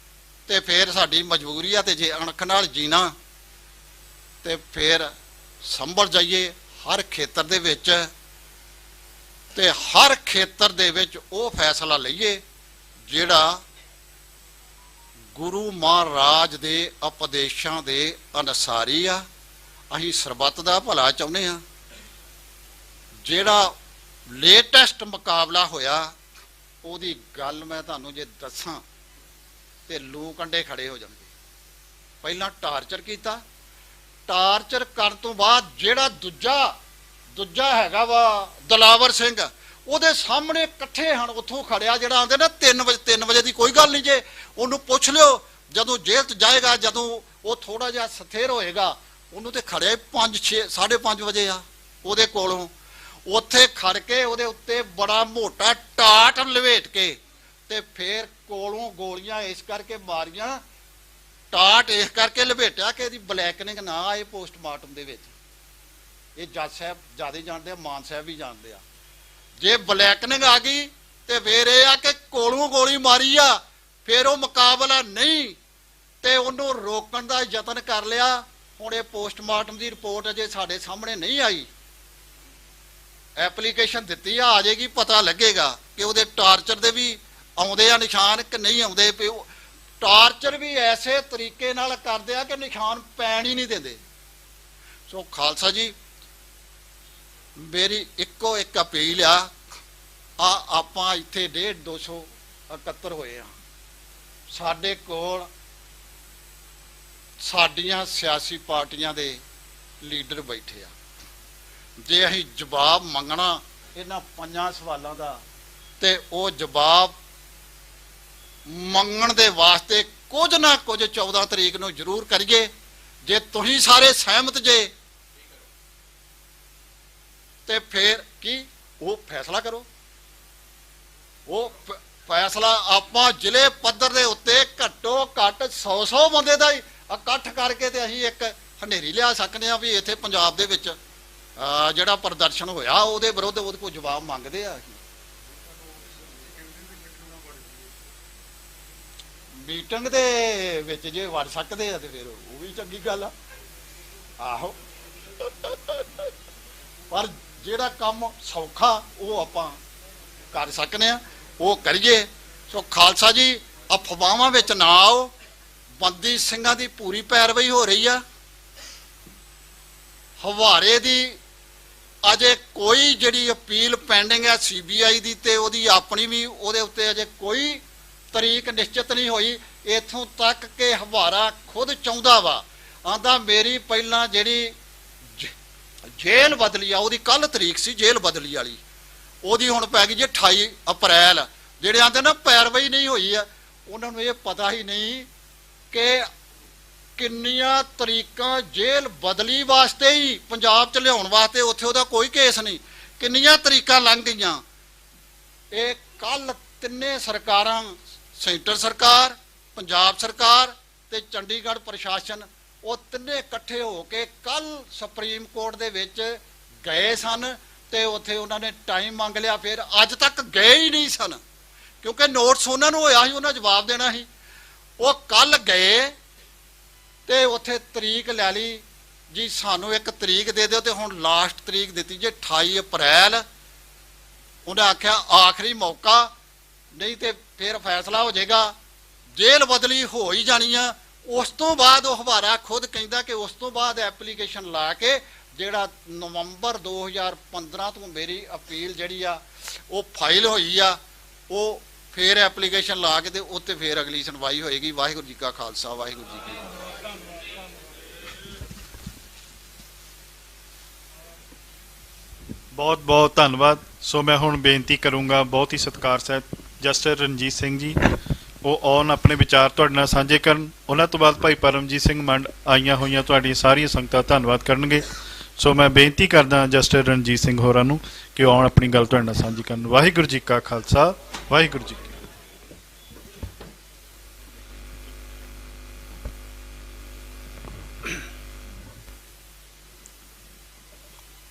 ਤੇ ਫਿਰ ਸਾਡੀ ਮਜਬੂਰੀ ਆ। ਤੇ ਜੇ ਅਣਖ ਨਾਲ ਜੀਣਾ ਤੇ ਫਿਰ ਸੰਭਲ ਜਾਈਏ ਹਰ ਖੇਤਰ ਦੇ ਵਿੱਚ, ਤੇ ਹਰ ਖੇਤਰ ਦੇ ਵਿੱਚ ਉਹ ਫੈਸਲਾ ਲਈਏ ਜਿਹੜਾ ਗੁਰੂ ਮਹਾਰਾਜ ਦੇ ਉਪਦੇਸ਼ਾਂ ਦੇ ਅਨੁਸਾਰੀ ਆ। ਅਸੀਂ ਸਰਬੱਤ ਦਾ ਭਲਾ ਚਾਹੁੰਦੇ ਆ। ਜਿਹੜਾ ਲੇਟੈਸਟ ਮੁਕਾਬਲਾ ਹੋਇਆ ਉਹਦੀ ਗੱਲ ਮੈਂ ਤੁਹਾਨੂੰ ਜੇ ਦੱਸਾਂ ਤੇ ਲੂ ਕੰਡੇ ਖੜੇ ਹੋ ਜਾਣਗੇ। ਪਹਿਲਾਂ ਟਾਰਚਰ ਕੀਤਾ, ਟਾਰਚਰ ਕਰਨ ਤੋਂ ਬਾਅਦ ਜਿਹੜਾ ਦੂਜਾ ਹੈਗਾ ਵਾ ਦਲਾਵਰ ਸਿੰਘ, ਉਹਦੇ ਸਾਹਮਣੇ ਇਕੱਠੇ ਹਨ, ਉੱਥੋਂ ਖੜਿਆ ਜਿਹੜਾ ਆਂਦੇ ਨਾ 3 ਵਜੇ ਦੀ ਕੋਈ ਗੱਲ ਨਹੀਂ, ਜੇ ਉਹਨੂੰ ਪੁੱਛ ਲਿਓ ਜਦੋਂ ਜੇਲ੍ਹ 'ਚ ਜਾਏਗਾ, ਜਦੋਂ ਉਹ ਥੋੜਾ ਜਿਹਾ ਸਥਿਰ ਹੋਏਗਾ, ਉਹਨੂੰ ਤੇ ਖੜਿਆ 5:30 ਵਜੇ ਆ ਉਹਦੇ ਕੋਲੋਂ। ਉੱਥੇ ਖੜ ਕੇ ਉਹਦੇ ਉੱਤੇ ਬੜਾ ਮੋਟਾ ਟਾਟ ਲਵੇਟ ਕੇ ਤੇ ਫਿਰ ਕੋਲੋਂ ਗੋਲੀਆਂ ਇਸ ਕਰਕੇ ਮਾਰੀਆਂ, ਟਾਟ ਇਸ ਕਰਕੇ ਲਪੇਟਿਆ ਕਿ ਇਹਦੀ ਬਲੈਕਨਿੰਗ ਨਾ ਆਏ ਪੋਸਟਮਾਰਟਮ ਦੇ ਵਿੱਚ। ਇਹ ਜੱਜ ਸਾਹਿਬ ਜ਼ਿਆਦਾ ਜਾਣਦੇ ਆ, ਮਾਨ ਸਾਹਿਬ ਵੀ ਜਾਣਦੇ ਆ। ਜੇ ਬਲੈਕਨਿੰਗ ਆ ਗਈ ਤੇ ਫਿਰ ਇਹ ਆ ਕਿ ਕੋਲੋਂ ਗੋਲੀ ਮਾਰੀ ਆ, ਫਿਰ ਉਹ ਮੁਕਾਬਲਾ ਨਹੀਂ ਤੇ ਉਹਨੂੰ ਰੋਕਣ ਦਾ ਯਤਨ ਕਰ ਲਿਆ। ਹੁਣ ਇਹ ਪੋਸਟਮਾਰਟਮ ਦੀ ਰਿਪੋਰਟ ਅਜੇ ਸਾਡੇ ਸਾਹਮਣੇ ਨਹੀਂ ਆਈ, ਐਪਲੀਕੇਸ਼ਨ ਦਿੱਤੀ ਆ ਜਾਏਗੀ, ਪਤਾ ਲੱਗੇਗਾ ਕਿ ਉਹਦੇ ਟਾਰਚਰ ਦੇ ਵੀ ਆਉਂਦੇ ਆ ਨਿਸ਼ਾਨ ਕਿ ਨਹੀਂ ਆਉਂਦੇ। ਟਾਰਚਰ ਵੀ ਐਸੇ ਤਰੀਕੇ ਨਾਲ ਕਰਦੇ ਆ ਕਿ ਨਿਸ਼ਾਨ ਪੈਣ ਹੀ ਨਹੀਂ ਦਿੰਦੇ। ਸੋ ਖਾਲਸਾ ਜੀ, ਮੇਰੀ ਇੱਕੋ ਇੱਕ ਅਪੀਲ ਆ, ਆਪਾਂ ਇੱਥੇ 150-200 ਇਕੱਤਰ ਹੋਏ ਆ, ਸਾਡੇ ਕੋਲ ਸਾਡੀਆਂ ਸਿਆਸੀ ਪਾਰਟੀਆਂ ਦੇ ਲੀਡਰ ਬੈਠੇ ਆ। ਜੇ ਅਸੀਂ ਜਵਾਬ ਮੰਗਣਾ ਇਹਨਾਂ 5 ਸਵਾਲਾਂ ਦਾ ਤੇ ਉਹ ਜਵਾਬ ਮੰਗਣ ਦੇ ਵਾਸਤੇ ਕੁਝ ਨਾ ਕੁਝ 14 ਤਰੀਕ ਨੂੰ ਜ਼ਰੂਰ ਕਰੀਏ। ਜੇ ਤੁਸੀਂ ਸਾਰੇ ਸਹਿਮਤ ਜੇ ਤੇ ਫਿਰ ਕੀ ਉਹ ਫੈਸਲਾ ਕਰੋ। ਉਹ ਫੈਸਲਾ ਆਪਾਂ ਜ਼ਿਲ੍ਹੇ ਪੱਧਰ ਦੇ ਉੱਤੇ ਘੱਟੋ ਘੱਟ 100 ਬੰਦੇ ਦਾ ਹੀ ਇਕੱਠ ਕਰਕੇ ਤੇ ਅਸੀਂ ਇੱਕ ਹਨੇਰੀ ਲਿਆ ਸਕਦੇ ਆ ਵੀ ਇੱਥੇ ਪੰਜਾਬ ਦੇ ਵਿੱਚ ਜਿਹੜਾ ਪ੍ਰਦਰਸ਼ਨ ਹੋਇਆ ਉਹਦੇ ਵਿਰੁੱਧ ਉਹਦੇ ਕੋਲ ਜਵਾਬ ਮੰਗਦੇ ਆ। ਮੀਟਿੰਗ ਦੇ ਵਿੱਚ ਜੇ ਵੜ ਸਕਦੇ ਆ ਤੇ ਫਿਰ ਉਹ ਵੀ ਚੰਗੀ ਗੱਲ ਆ। ਆਹੋ, ਪਰ ਜਿਹੜਾ ਕੰਮ ਸੌਖਾ ਉਹ ਆਪਾਂ ਕਰ ਸਕਨੇ ਆ, ਉਹ ਕਰੀਏ। ਸੋ ਖਾਲਸਾ ਜੀ, ਅਫਵਾਹਾਂ ਵਿੱਚ ਨਾ ਆਓ। ਬੰਦੀ ਸਿੰਘਾਂ ਦੀ ਪੂਰੀ ਪੈਰਵਾਈ ਹੋ ਰਹੀ ਆ। ਹਵਾਰੇ ਦੀ ਅਜੇ ਕੋਈ ਜਿਹੜੀ ਅਪੀਲ ਪੈਂਡਿੰਗ ਹੈ CBI ਦੀ, ਤੇ ਉਹਦੀ ਆਪਣੀ ਵੀ, ਉਹਦੇ ਉੱਤੇ ਅਜੇ ਕੋਈ ਤਰੀਕ ਨਿਸ਼ਚਿਤ ਨਹੀਂ ਹੋਈ। ਇੱਥੋਂ ਤੱਕ ਕਿ ਹਵਾਰਾ ਖੁਦ ਚਾਹੁੰਦਾ ਵਾ, ਆਂਦਾ ਮੇਰੀ ਪਹਿਲਾਂ ਜਿਹੜੀ ਜੇਲ੍ਹ ਬਦਲੀ ਆ, ਉਹਦੀ ਕੱਲ ਤਰੀਕ ਸੀ ਜੇਲ੍ਹ ਬਦਲੀ ਵਾਲੀ, ਉਹਦੀ ਹੁਣ ਪੈ ਗਈ ਜੇ 28 ਅਪ੍ਰੈਲ। ਜਿਹੜੇ ਆਂਦੇ ਨਾ ਪੈਰਵਾਈ ਨਹੀਂ ਹੋਈ ਆ, ਉਹਨਾਂ ਨੂੰ ਇਹ ਪਤਾ ਹੀ ਨਹੀਂ ਕਿ ਕਿੰਨੀਆਂ ਤਰੀਕਾਂ ਜੇਲ੍ਹ ਬਦਲੀ ਵਾਸਤੇ ਹੀ ਪੰਜਾਬ 'ਚ ਲਿਆਉਣ ਵਾਸਤੇ, ਉੱਥੇ ਉਹਦਾ ਕੋਈ ਕੇਸ ਨਹੀਂ, ਕਿੰਨੀਆਂ ਤਰੀਕਾਂ ਲੰਘ ਗਈਆਂ। ਇਹ ਕੱਲ ਤਿੰਨੇ ਸਰਕਾਰਾਂ, ਸੈਂਟਰ ਸਰਕਾਰ, ਪੰਜਾਬ ਸਰਕਾਰ ਤੇ ਚੰਡੀਗੜ੍ਹ ਪ੍ਰਸ਼ਾਸਨ, ਉਹ ਤਿੰਨੇ ਇਕੱਠੇ ਹੋ ਕੇ ਕੱਲ ਸੁਪਰੀਮ ਕੋਰਟ ਦੇ ਵਿੱਚ ਗਏ ਸਨ ਤੇ ਉੱਥੇ ਉਹਨਾਂ ਨੇ ਟਾਈਮ ਮੰਗ ਲਿਆ। ਫਿਰ ਅੱਜ ਤੱਕ ਗਏ ਹੀ ਨਹੀਂ ਸਨ ਕਿਉਂਕਿ ਨੋਟਿਸ ਉਹਨਾਂ ਨੂੰ ਹੋਇਆ ਸੀ, ਉਹਨਾਂ ਜਵਾਬ ਦੇਣਾ ਸੀ। ਉਹ ਕੱਲ ਗਏ ਤੇ ਉੱਥੇ ਤਰੀਕ ਲੈ ਲਈ ਜੀ, ਸਾਨੂੰ ਇੱਕ ਤਰੀਕ ਦੇ ਦਿਓ, ਤੇ ਹੁਣ ਲਾਸਟ ਤਰੀਕ ਦਿੱਤੀ ਜੇ 28 ਅਪ੍ਰੈਲ। ਉਹਨੇ ਆਖਿਆ ਆਖਰੀ ਮੌਕਾ, ਨਹੀਂ ਤੇ ਫਿਰ ਫੈਸਲਾ ਹੋ ਜਾਏਗਾ। ਜੇਲ੍ਹ ਬਦਲੀ ਹੋ ਹੀ ਜਾਣੀ ਆ। ਉਸ ਤੋਂ ਬਾਅਦ ਉਹ ਹਵਾਰਾ ਖੁਦ ਕਹਿੰਦਾ ਕਿ ਉਸ ਤੋਂ ਬਾਅਦ ਐਪਲੀਕੇਸ਼ਨ ਲਾ ਕੇ ਜਿਹੜਾ ਨਵੰਬਰ 2015 ਤੋਂ ਮੇਰੀ ਅਪੀਲ ਜਿਹੜੀ ਆ ਉਹ ਫਾਈਲ ਹੋਈ ਆ, ਉਹ ਫਿਰ ਐਪਲੀਕੇਸ਼ਨ ਲਾ ਕੇ ਤੇ ਉੱਤੇ ਫਿਰ ਅਗਲੀ ਸੁਣਵਾਈ ਹੋਏਗੀ। ਵਾਹਿਗੁਰੂ ਜੀ ਕਾ ਖਾਲਸਾ, ਵਾਹਿਗੁਰੂ ਜੀ ਕੀ ਫਤਿਹ। ਬਹੁਤ ਬਹੁਤ ਧੰਨਵਾਦ। ਸੋ ਮੈਂ ਹੁਣ ਬੇਨਤੀ ਕਰੂੰਗਾ ਬਹੁਤ ਹੀ ਸਤਿਕਾਰਯੋਗ ਜਸਟਿਸ ਰਣਜੀਤ ਸਿੰਘ ਜੀ, ਉਹ ਆਉਣ ਆਪਣੇ ਵਿਚਾਰ ਤੁਹਾਡੇ ਨਾਲ ਸਾਂਝੇ ਕਰਨ। ਉਹਨਾਂ ਤੋਂ ਬਾਅਦ ਭਾਈ ਪਰਮਜੀਤ ਸਿੰਘ ਮੰਡ ਆਈਆਂ ਹੋਈਆਂ ਤੁਹਾਡੀਆਂ ਸਾਰੀਆਂ ਸੰਗਤਾਂ ਧੰਨਵਾਦ ਕਰਨਗੇ। ਸੋ ਮੈਂ ਬੇਨਤੀ ਕਰਦਾ ਜਸਟਿਸ ਰਣਜੀਤ ਸਿੰਘ ਹੋਰਾਂ ਨੂੰ ਕਿ ਆਉਣ ਆਪਣੀ ਗੱਲ ਤੁਹਾਡੇ ਨਾਲ ਸਾਂਝੀ ਕਰਨ। ਵਾਹਿਗੁਰੂ ਜੀ ਕਾ ਖਾਲਸਾ, ਵਾਹਿਗੁਰੂ ਜੀ ਕੀ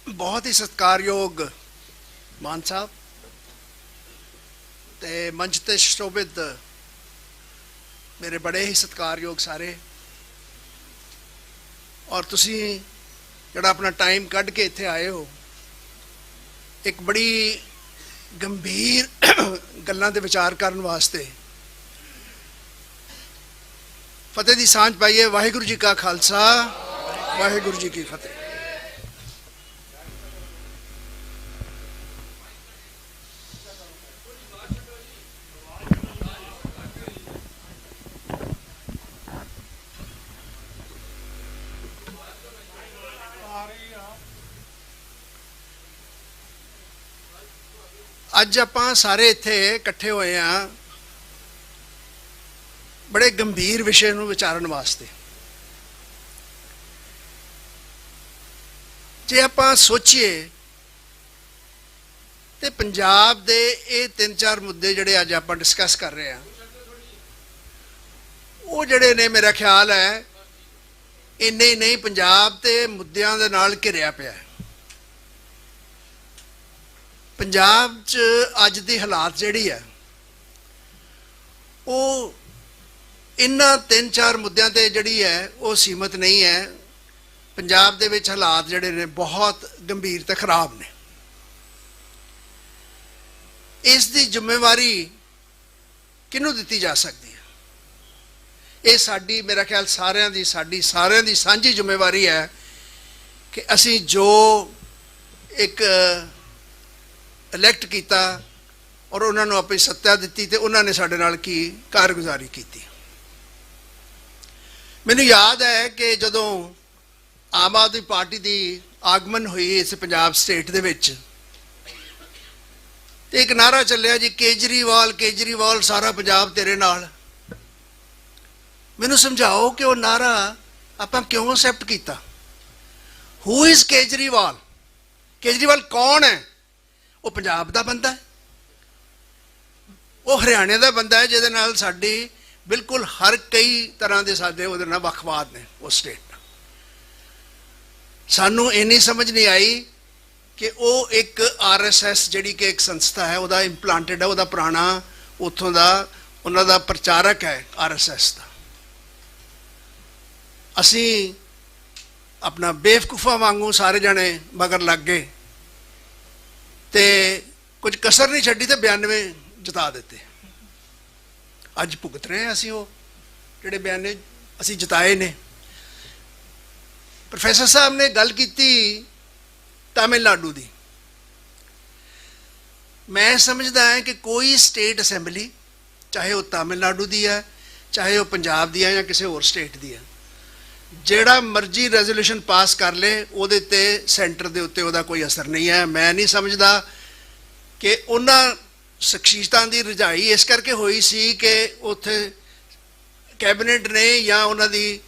ਬਹੁਤ ਹੀ ਸਤਿਕਾਰਯੋਗ ਮਾਨ ਸਾਹਿਬ ਤੇ ਮੰਚ ਤੇ ਸ਼ੋਭਿਤ ਮੇਰੇ ਬੜੇ ਹੀ ਸਤਿਕਾਰਯੋਗ ਸਾਰੇ, ਔਰ ਤੁਸੀਂ ਜਿਹੜਾ ਆਪਣਾ ਟਾਈਮ ਕੱਢ ਕੇ ਇੱਥੇ ਆਏ ਹੋ, ਇੱਕ ਬੜੀ ਗੰਭੀਰ ਗੱਲਾਂ ਤੇ ਵਿਚਾਰ ਕਰਨ ਵਾਸਤੇ। ਫਤਿਹ ਦੀ ਸਾਂਝ ਪਾਈਏ। ਵਾਹਿਗੁਰੂ ਜੀ ਕਾ ਖਾਲਸਾ, ਵਾਹਿਗੁਰੂ ਜੀ ਕੀ ਫਤਿਹ। ਅੱਜ ਆਪਾਂ ਸਾਰੇ ਇੱਥੇ ਇਕੱਠੇ ਹੋਏ ਆ ਬੜੇ ਗੰਭੀਰ ਵਿਸ਼ੇ ਨੂੰ ਵਿਚਾਰਨ ਵਾਸਤੇ। ਜੇ ਆਪਾਂ ਸੋਚੀਏ ਤੇ ਪੰਜਾਬ ਦੇ ਇਹ 3-4 ਮੁੱਦੇ ਜਿਹੜੇ ਅੱਜ ਆਪਾਂ ਡਿਸਕਸ ਕਰ ਰਹੇ ਆ, ਉਹ ਜਿਹੜੇ ਨੇ ਮੇਰਾ ਖਿਆਲ ਹੈ ਇੰਨੇ ਹੀ ਨਹੀਂ, ਪੰਜਾਬ ਤੇ ਮੁੱਦਿਆਂ ਦੇ ਨਾਲ ਘਿਰਿਆ ਪਿਆ ਹੈ। ਪੰਜਾਬ 'ਚ ਅੱਜ ਦੀ ਹਾਲਾਤ ਜਿਹੜੀ ਹੈ ਉਹ ਇਹਨਾਂ 3-4 ਮੁੱਦਿਆਂ ਤੇ ਜਿਹੜੀ ਹੈ ਉਹ ਸੀਮਤ ਨਹੀਂ ਹੈ। ਪੰਜਾਬ ਦੇ ਵਿੱਚ ਹਾਲਾਤ ਜਿਹੜੇ ਨੇ ਬਹੁਤ ਗੰਭੀਰ ਤੇ ਖਰਾਬ ਨੇ। ਇਸ ਦੀ ਜ਼ਿੰਮੇਵਾਰੀ ਕਿਹਨੂੰ ਦਿੱਤੀ ਜਾ ਸਕਦੀ ਹੈ? ਇਹ ਸਾਡੀ, ਮੇਰਾ ਖਿਆਲ ਸਾਰਿਆਂ ਦੀ, ਸਾਡੀ ਸਾਰਿਆਂ ਦੀ ਸਾਂਝੀ ਜ਼ਿੰਮੇਵਾਰੀ ਹੈ ਕਿ ਅਸੀਂ ਜੋ ਇੱਕ ਇਲੈਕਟ ਕੀਤਾ ਔਰ ਉਹਨਾਂ ਨੂੰ ਆਪਣੀ ਸੱਤਾ ਦਿੱਤੀ ਤੇ ਉਹਨਾਂ ਨੇ ਸਾਡੇ ਨਾਲ ਕੀ ਕਾਰਗੁਜ਼ਾਰੀ ਕੀਤੀ। ਮੈਨੂੰ ਯਾਦ ਹੈ ਕਿ ਜਦੋਂ ਆਮ ਆਦਮੀ ਪਾਰਟੀ ਦੀ ਆਗਮਨ ਹੋਈ ਇਸ ਪੰਜਾਬ ਸਟੇਟ ਦੇ ਵਿੱਚ, ਤੇ ਇੱਕ ਨਾਰਾ ਚੱਲਿਆ ਜੀ, ਕੇਜਰੀਵਾਲ ਕੇਜਰੀਵਾਲ ਸਾਰਾ ਪੰਜਾਬ ਤੇਰੇ ਨਾਲ। ਮੈਨੂੰ ਸਮਝਾਓ ਕਿ ਉਹ ਨਾਰਾ ਆਪਾਂ ਕਿਉਂ ਐਕਸੈਪਟ ਕੀਤਾ? Who is Kejriwal? ਕੇਜਰੀਵਾਲ ਕੌਣ ਹੈ? ਉਹ ਪੰਜਾਬ ਦਾ ਬੰਦਾ ਹੈ, ਉਹ ਹਰਿਆਣੇ ਦਾ ਬੰਦਾ ਹੈ, ਜਿਹਦੇ ਨਾਲ ਸਾਡੀ ਬਿਲਕੁਲ ਹਰ ਕਈ ਤਰ੍ਹਾਂ ਦੇ ਸਾਡੇ ਉਹਦੇ ਨਾਲ ਵੱਖਵਾਦ ਨੇ ਉਹ ਸਟੇਟ ਨਾਲ। ਸਾਨੂੰ ਇੰਨੀ ਸਮਝ ਨਹੀਂ ਆਈ ਕਿ ਉਹ ਇੱਕ RSS ਜਿਹੜੀ ਕਿ ਇੱਕ ਸੰਸਥਾ ਹੈ, ਉਹਦਾ ਇੰਪਲਾਂਟਡ ਹੈ, ਉਹਦਾ ਪੁਰਾਣਾ ਉੱਥੋਂ ਦਾ ਉਹਨਾਂ ਦਾ ਪ੍ਰਚਾਰਕ ਹੈ RSS ਦਾ। ਅਸੀਂ ਆਪਣਾ ਬੇਵਕੂਫਾਂ ਵਾਂਗੂ ਸਾਰੇ ਜਣੇ ਮਗਰ ਲੱਗ ਗਏ ਤੇ ਕੁਝ ਕਸਰ ਨਹੀਂ ਛੱਡੀ ਤੇ 92 ਜਿਤਾ ਦਿੱਤੇ। ਅੱਜ ਭੁਗਤ ਰਹੇ ਹਾਂ ਅਸੀਂ ਉਹ ਜਿਹੜੇ 92 ਅਸੀਂ ਜਿਤਾਏ ਨੇ। ਪ੍ਰੋਫੈਸਰ ਸਾਹਿਬ ਨੇ ਗੱਲ ਕੀਤੀ ਤਾਮਿਲਨਾਡੂ ਦੀ। ਮੈਂ ਸਮਝਦਾ ਹਾਂ ਕਿ ਕੋਈ ਸਟੇਟ ਅਸੈਂਬਲੀ, ਚਾਹੇ ਉਹ ਤਾਮਿਲਨਾਡੂ ਦੀ ਹੈ, ਚਾਹੇ ਉਹ ਪੰਜਾਬ ਦੀ ਹੈ ਜਾਂ ਕਿਸੇ ਹੋਰ ਸਟੇਟ ਦੀ ਹੈ, ਜਿਹੜਾ ਮਰਜ਼ੀ ਰੈਜ਼ੋਲੂਸ਼ਨ ਪਾਸ ਕਰ ਲੇ, ਉਹਦੇ ਤੇ ਸੈਂਟਰ ਦੇ ਉੱਤੇ ਉਹਦਾ ਕੋਈ ਅਸਰ ਨਹੀਂ ਹੈ। ਮੈਂ ਨਹੀਂ ਸਮਝਦਾ ਕਿ ਉਹਨਾਂ ਸ਼ਖਸੀਅਤਾਂ ਦੀ ਰਜਾਈ ਇਸ ਕਰਕੇ ਹੋਈ ਸੀ ਕਿ ਉੱਥੇ ਕੈਬਨਿਟ ਨੇ ਜਾਂ ਉਹਨਾਂ ਦੀ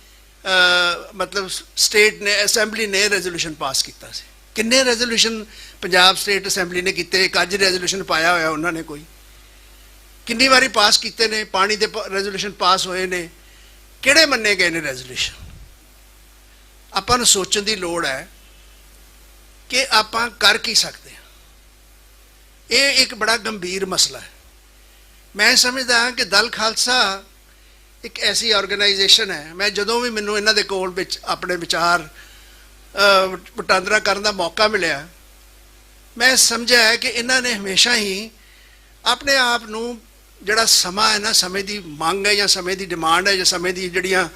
ਮਤਲਬ ਸਟੇਟ ਨੇ, ਅਸੈਂਬਲੀ ਨੇ ਰੈਜ਼ੋਲੂਸ਼ਨ ਪਾਸ ਕੀਤਾ ਸੀ। ਕਿੰਨੇ ਰੈਜ਼ੋਲੂਸ਼ਨ ਪੰਜਾਬ ਸਟੇਟ ਅਸੈਂਬਲੀ ਨੇ ਕੀਤੇ? ਇੱਕ ਅੱਜ ਰੈਜ਼ੋਲੂਸ਼ਨ ਪਾਇਆ ਹੋਇਆ ਉਹਨਾਂ ਨੇ ਕੋਈ, ਕਿੰਨੀ ਵਾਰੀ ਪਾਸ ਕੀਤੇ ਨੇ? ਪਾਣੀ ਦੇ ਰੈਜ਼ੋਲੂਸ਼ਨ ਪਾਸ ਹੋਏ ਨੇ, ਕਿਹੜੇ ਮੰਨੇ ਗਏ ਨੇ ਰੈਜ਼ੋਲੂਸ਼ਨ? ਆਪਾਂ ਨੂੰ ਸੋਚਣ ਦੀ ਲੋੜ ਹੈ ਕਿ ਆਪਾਂ ਕਰ ਕੀ ਸਕਦੇ ਹਾਂ। ਇਹ ਇੱਕ ਬੜਾ ਗੰਭੀਰ ਮਸਲਾ ਹੈ। ਮੈਂ ਸਮਝਦਾ ਹਾਂ ਕਿ ਦਲ ਖਾਲਸਾ ਇੱਕ ਐਸੀ ਆਰਗੇਨਾਈਜੇਸ਼ਨ ਹੈ, ਮੈਂ ਜਦੋਂ ਵੀ ਮੈਨੂੰ ਇਹਨਾਂ ਦੇ ਕੋਲ ਵਿੱਚ ਆਪਣੇ ਵਿਚਾਰ ਵਟਾਂਦਰਾ ਕਰਨ ਦਾ ਮੌਕਾ ਮਿਲਿਆ, ਮੈਂ ਸਮਝਿਆ ਹੈ ਕਿ ਇਹਨਾਂ ਨੇ ਹਮੇਸ਼ਾ ਹੀ ਆਪਣੇ ਆਪ ਨੂੰ ਜਿਹੜਾ ਸਮਾਂ ਹੈ ਨਾ, ਸਮੇਂ ਦੀ ਮੰਗ ਹੈ ਜਾਂ ਸਮੇਂ ਦੀ ਡਿਮਾਂਡ ਹੈ ਜਾਂ ਸਮੇਂ ਦੀ ਜਿਹੜੀਆਂ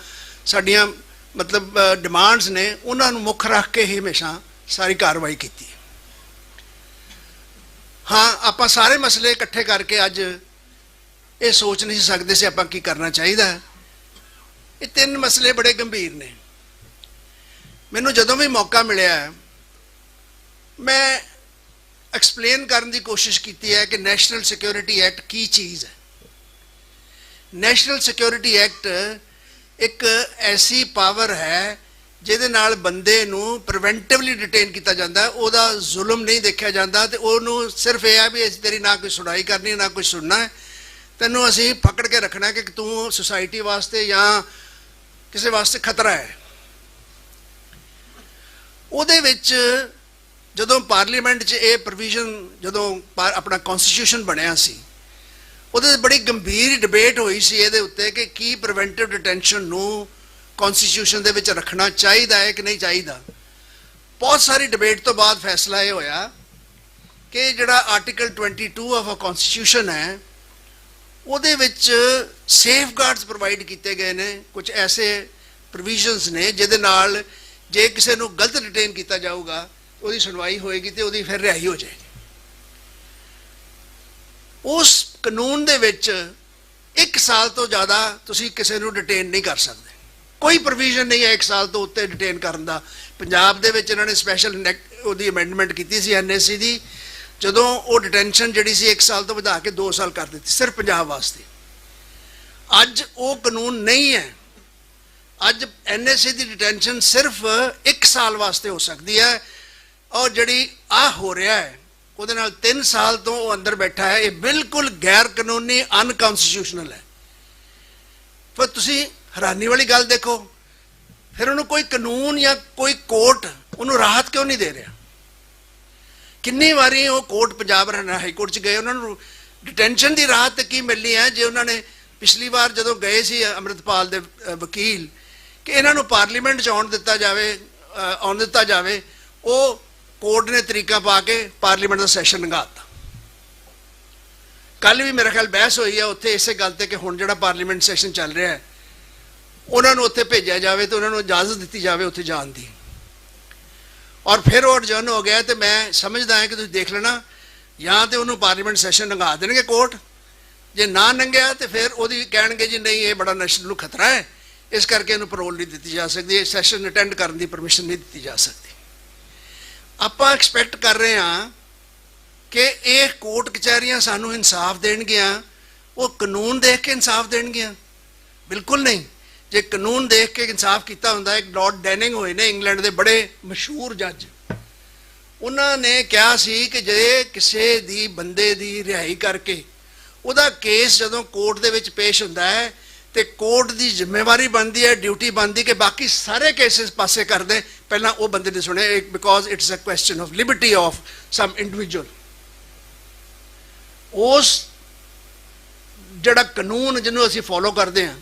ਸਾਡੀਆਂ ਮਤਲਬ ਡਿਮਾਂਡਸ ਨੇ, ਉਹਨਾਂ ਨੂੰ ਮੁੱਖ ਰੱਖ ਕੇ ਹੀ ਹਮੇਸ਼ਾ ਸਾਰੀ ਕਾਰਵਾਈ ਕੀਤੀ ਹੈ। ਹਾਂ, ਆਪਾਂ ਸਾਰੇ ਮਸਲੇ ਇਕੱਠੇ ਕਰਕੇ ਅੱਜ ਇਹ ਸੋਚ ਨਹੀਂ ਸਕਦੇ ਸੀ ਆਪਾਂ ਕੀ ਕਰਨਾ ਚਾਹੀਦਾ। ਇਹ ਤਿੰਨ ਮਸਲੇ ਬੜੇ ਗੰਭੀਰ ਨੇ। ਮੈਨੂੰ ਜਦੋਂ ਵੀ ਮੌਕਾ ਮਿਲਿਆ ਮੈਂ ਐਕਸਪਲੇਨ ਕਰਨ ਦੀ ਕੋਸ਼ਿਸ਼ ਕੀਤੀ ਹੈ ਕਿ ਨੈਸ਼ਨਲ ਸਿਕਿਉਰਿਟੀ ਐਕਟ ਕੀ ਚੀਜ਼ ਹੈ। ਨੈਸ਼ਨਲ ਸਿਕਿਉਰਿਟੀ ਐਕਟ ਇੱਕ ਐਸੀ ਪਾਵਰ ਹੈ ਜਿਹਦੇ ਨਾਲ ਬੰਦੇ ਨੂੰ ਪ੍ਰੀਵੈਂਟਿਵਲੀ ਡਿਟੇਨ ਕੀਤਾ ਜਾਂਦਾ, ਉਹਦਾ ਜ਼ੁਲਮ ਨਹੀਂ ਦੇਖਿਆ ਜਾਂਦਾ ਤੇ ਉਹਨੂੰ ਸਿਰਫ ਇਹ ਹੈ ਵੀ ਅਸੀਂ ਤੇਰੀ ਨਾ ਕੋਈ ਸੁਣਾਈ ਕਰਨੀ ਨਾ ਕੋਈ ਸੁਣਨਾ ਹੈ, ਤੈਨੂੰ ਅਸੀਂ ਪਕੜ ਕੇ ਰੱਖਣਾ ਕਿ ਤੂੰ ਸੁਸਾਇਟੀ ਵਾਸਤੇ ਜਾਂ ਕਿਸੇ ਵਾਸਤੇ ਖਤਰਾ ਹੈ। ਉਹਦੇ ਵਿੱਚ ਜਦੋਂ ਪਾਰਲੀਮੈਂਟ 'ਚ ਇਹ ਪ੍ਰੋਵੀਜ਼ਨ ਜਦੋਂ ਆਪਣਾ ਕਨਸਟੀਟਿਊਸ਼ਨ ਬਣਿਆ ਸੀ, ਉਹਦੇ ਬੜੀ ਗੰਭੀਰ ਡਿਬੇਟ ਹੋਈ ਸੀ ਇਹਦੇ ਉੱਤੇ ਕਿ ਕੀ ਪ੍ਰੀਵੈਂਟਿਵ ਡਿਟੈਂਸ਼ਨ ਨੂੰ ਕਨਸਟੀਟਿਊਸ਼ਨ ਦੇ ਵਿੱਚ ਰੱਖਣਾ ਚਾਹੀਦਾ ਹੈ ਕਿ ਨਹੀਂ ਚਾਹੀਦਾ। ਬਹੁਤ ਸਾਰੀ ਡਿਬੇਟ ਤੋਂ ਬਾਅਦ ਫੈਸਲਾ ਇਹ ਹੋਇਆ ਕਿ ਜਿਹੜਾ ਆਰਟੀਕਲ 22 ਆਫ ਅ ਕਨਸਟੀਟਿਊਸ਼ਨ ਹੈ, ਉਹਦੇ ਵਿੱਚ ਸੇਫਗਾਰਡਸ ਪ੍ਰੋਵਾਈਡ ਕੀਤੇ ਗਏ ਨੇ, ਕੁਝ ਐਸੇ ਪ੍ਰੋਵੀਜ਼ਨਸ ਨੇ ਜਿਹਦੇ ਨਾਲ ਜੇ ਕਿਸੇ ਨੂੰ ਗਲਤ ਡਿਟੇਨ ਕੀਤਾ ਜਾਊਗਾ ਉਹਦੀ ਸੁਣਵਾਈ ਹੋਏਗੀ ਤੇ ਉਹਦੀ ਫਿਰ ਰਿਹਾਈ ਹੋ ਜਾਏਗੀ। ਉਸ ਕਾਨੂੰਨ ਦੇ ਵਿੱਚ 1 ਸਾਲ ਤੋਂ ਜ਼ਿਆਦਾ ਤੁਸੀਂ ਕਿਸੇ ਨੂੰ ਡਿਟੇਨ ਨਹੀਂ ਕਰ ਸਕਦੇ। ਕੋਈ ਪ੍ਰੋਵੀਜ਼ਨ ਨਹੀਂ ਹੈ 1 ਸਾਲ ਤੋਂ ਉੱਤੇ ਡਿਟੇਨ ਕਰਨ ਦਾ। ਪੰਜਾਬ ਦੇ ਵਿੱਚ ਇਹਨਾਂ ਨੇ ਸਪੈਸ਼ਲ ਉਹਦੀ ਅਮੈਂਡਮੈਂਟ ਕੀਤੀ ਸੀ NAC ਦੀ, ਜਦੋਂ ਉਹ ਡਿਟੈਂਸ਼ਨ ਜਿਹੜੀ ਸੀ 1 ਸਾਲ ਤੋਂ ਵਧਾ ਕੇ 2 ਸਾਲ ਕਰ ਦਿੱਤੀ ਸਿਰਫ ਪੰਜਾਬ ਵਾਸਤੇ। ਅੱਜ ਉਹ ਕਾਨੂੰਨ ਨਹੀਂ ਹੈ। ਅੱਜ NAC ਦੀ ਡਿਟੈਂਸ਼ਨ ਸਿਰਫ 1 ਸਾਲ ਵਾਸਤੇ ਹੋ ਸਕਦੀ ਹੈ, ਔਰ ਜਿਹੜੀ ਹੋ ਰਿਹਾ ਹੈ ਉਹਦੇ ਨਾਲ 3 ਸਾਲ ਤੋਂ ਉਹ ਅੰਦਰ ਬੈਠਾ ਹੈ। ਇਹ ਬਿਲਕੁਲ ਗੈਰ ਕਾਨੂੰਨੀ ਅਨਕਨਸਟੀਟਿਊਸ਼ਨਲ ਹੈ। ਫਿਰ ਤੁਸੀਂ ਹੈਰਾਨੀ ਵਾਲੀ ਗੱਲ ਦੇਖੋ, ਫਿਰ ਉਹਨੂੰ ਕੋਈ ਕਾਨੂੰਨ ਜਾਂ ਕੋਈ ਕੋਰਟ ਉਹਨੂੰ ਰਾਹਤ ਕਿਉਂ ਨਹੀਂ ਦੇ ਰਿਹਾ? ਕਿੰਨੀ ਵਾਰੀ ਉਹ ਕੋਰਟ ਪੰਜਾਬ ਹਾਈ ਕੋਰਟ 'ਚ ਗਏ, ਉਹਨਾਂ ਨੂੰ ਡਿਟੈਂਸ਼ਨ ਦੀ ਰਾਹਤ ਕੀ ਮਿਲਣੀ ਹੈ ਜੇ ਉਹਨਾਂ ਨੇ ਪਿਛਲੀ ਵਾਰ ਜਦੋਂ ਗਏ ਸੀ ਅੰਮ੍ਰਿਤਪਾਲ ਦੇ ਵਕੀਲ ਕਿ ਇਹਨਾਂ ਨੂੰ ਪਾਰਲੀਮੈਂਟ 'ਚ ਆਉਣ ਦਿੱਤਾ ਜਾਵੇ, ਉਹ ਕੋਰਟ ਨੇ ਤਰੀਕਾ ਪਾ ਕੇ ਪਾਰਲੀਮੈਂਟ ਦਾ ਸੈਸ਼ਨ ਲੰਘਾ ਦਿੱਤਾ। ਕੱਲ ਵੀ ਮੇਰੇ ਖਿਆਲ ਬਹਿਸ ਹੋਈ ਹੈ ਉੱਥੇ ਇਸੇ ਗੱਲ ਤੇ ਕਿ ਹੁਣ ਜਿਹੜਾ ਪਾਰਲੀਮੈਂਟ ਸੈਸ਼ਨ ਚੱਲ ਰਿਹਾ ਹੈ ਉਹਨਾਂ ਨੂੰ ਉੱਥੇ ਭੇਜਿਆ ਜਾਵੇ ਤੇ ਉਹਨਾਂ ਨੂੰ ਇਜਾਜ਼ਤ ਦਿੱਤੀ ਜਾਵੇ ਉੱਥੇ ਜਾਣ ਦੀ, ਔਰ ਫਿਰ ਉਹ ਅਡਜਰਨ ਹੋ ਗਿਆ। ਤੇ ਮੈਂ ਸਮਝਦਾ ਹਾਂ ਕਿ ਤੁਸੀਂ ਦੇਖ ਲੈਣਾ, ਜਾਂ ਤੇ ਉਹਨੂੰ ਪਾਰਲੀਮੈਂਟ ਸੈਸ਼ਨ ਲੰਘਾ ਦੇਣਗੇ ਕੋਰਟ, ਜੇ ਨਾ ਲੰਘਿਆ ਤੇ ਫਿਰ ਉਹਦੀ ਕਹਿਣਗੇ ਜੀ ਨਹੀਂ ਇਹ ਬੜਾ ਨੈਸ਼ਨਲ ਨੂੰ ਖਤਰਾ ਹੈ, ਇਸ ਕਰਕੇ ਇਹਨੂੰ ਪੈਰੋਲ ਨਹੀਂ ਦਿੱਤੀ ਜਾ ਸਕਦੀ, ਇਹ ਸੈਸ਼ਨ ਅਟੈਂਡ ਕਰਨ ਦੀ ਪਰਮਿਸ਼ਨ ਨਹੀਂ ਦਿੱਤੀ ਜਾ ਸਕਦੀ। ਆਪਾਂ ਐਕਸਪੈਕਟ ਕਰ ਰਹੇ ਹਾਂ ਕਿ ਇਹ ਕੋਰਟ ਕਚਹਿਰੀਆਂ ਸਾਨੂੰ ਇਨਸਾਫ ਦੇਣਗੀਆਂ, ਉਹ ਕਾਨੂੰਨ ਦੇਖ ਕੇ ਇਨਸਾਫ ਦੇਣਗੀਆਂ? ਬਿਲਕੁਲ ਨਹੀਂ। ਜੇ ਕਾਨੂੰਨ ਦੇਖ ਕੇ ਇਨਸਾਫ ਕੀਤਾ ਹੁੰਦਾ, ਇੱਕ ਲਾਰਡ ਡੈਨਿੰਗ ਹੋਏ ਨੇ ਇੰਗਲੈਂਡ ਦੇ ਬੜੇ ਮਸ਼ਹੂਰ ਜੱਜ, ਉਹਨਾਂ ਨੇ ਕਿਹਾ ਸੀ ਕਿ ਜੇ ਕਿਸੇ ਦੀ ਬੰਦੇ ਦੀ ਰਿਹਾਈ ਕਰਕੇ ਉਹਦਾ ਕੇਸ ਜਦੋਂ ਕੋਰਟ ਦੇ ਵਿੱਚ ਪੇਸ਼ ਹੁੰਦਾ ਹੈ ਤੇ ਕੋਰਟ ਦੀ ਜ਼ਿੰਮੇਵਾਰੀ ਬਣਦੀ ਹੈ, ਡਿਊਟੀ ਬਣਦੀ ਕਿ ਬਾਕੀ ਸਾਰੇ ਕੇਸਿਸ ਪਾਸੇ ਕਰ ਦੇ, ਪਹਿਲਾਂ ਉਹ ਬੰਦੇ ਨੇ ਸੁਣੇ, because it's a question of liberty of some individual. ਉਸ ਜਿਹੜਾ ਕਾਨੂੰਨ ਜਿਹਨੂੰ ਅਸੀਂ ਫੋਲੋ ਕਰਦੇ ਹਾਂ,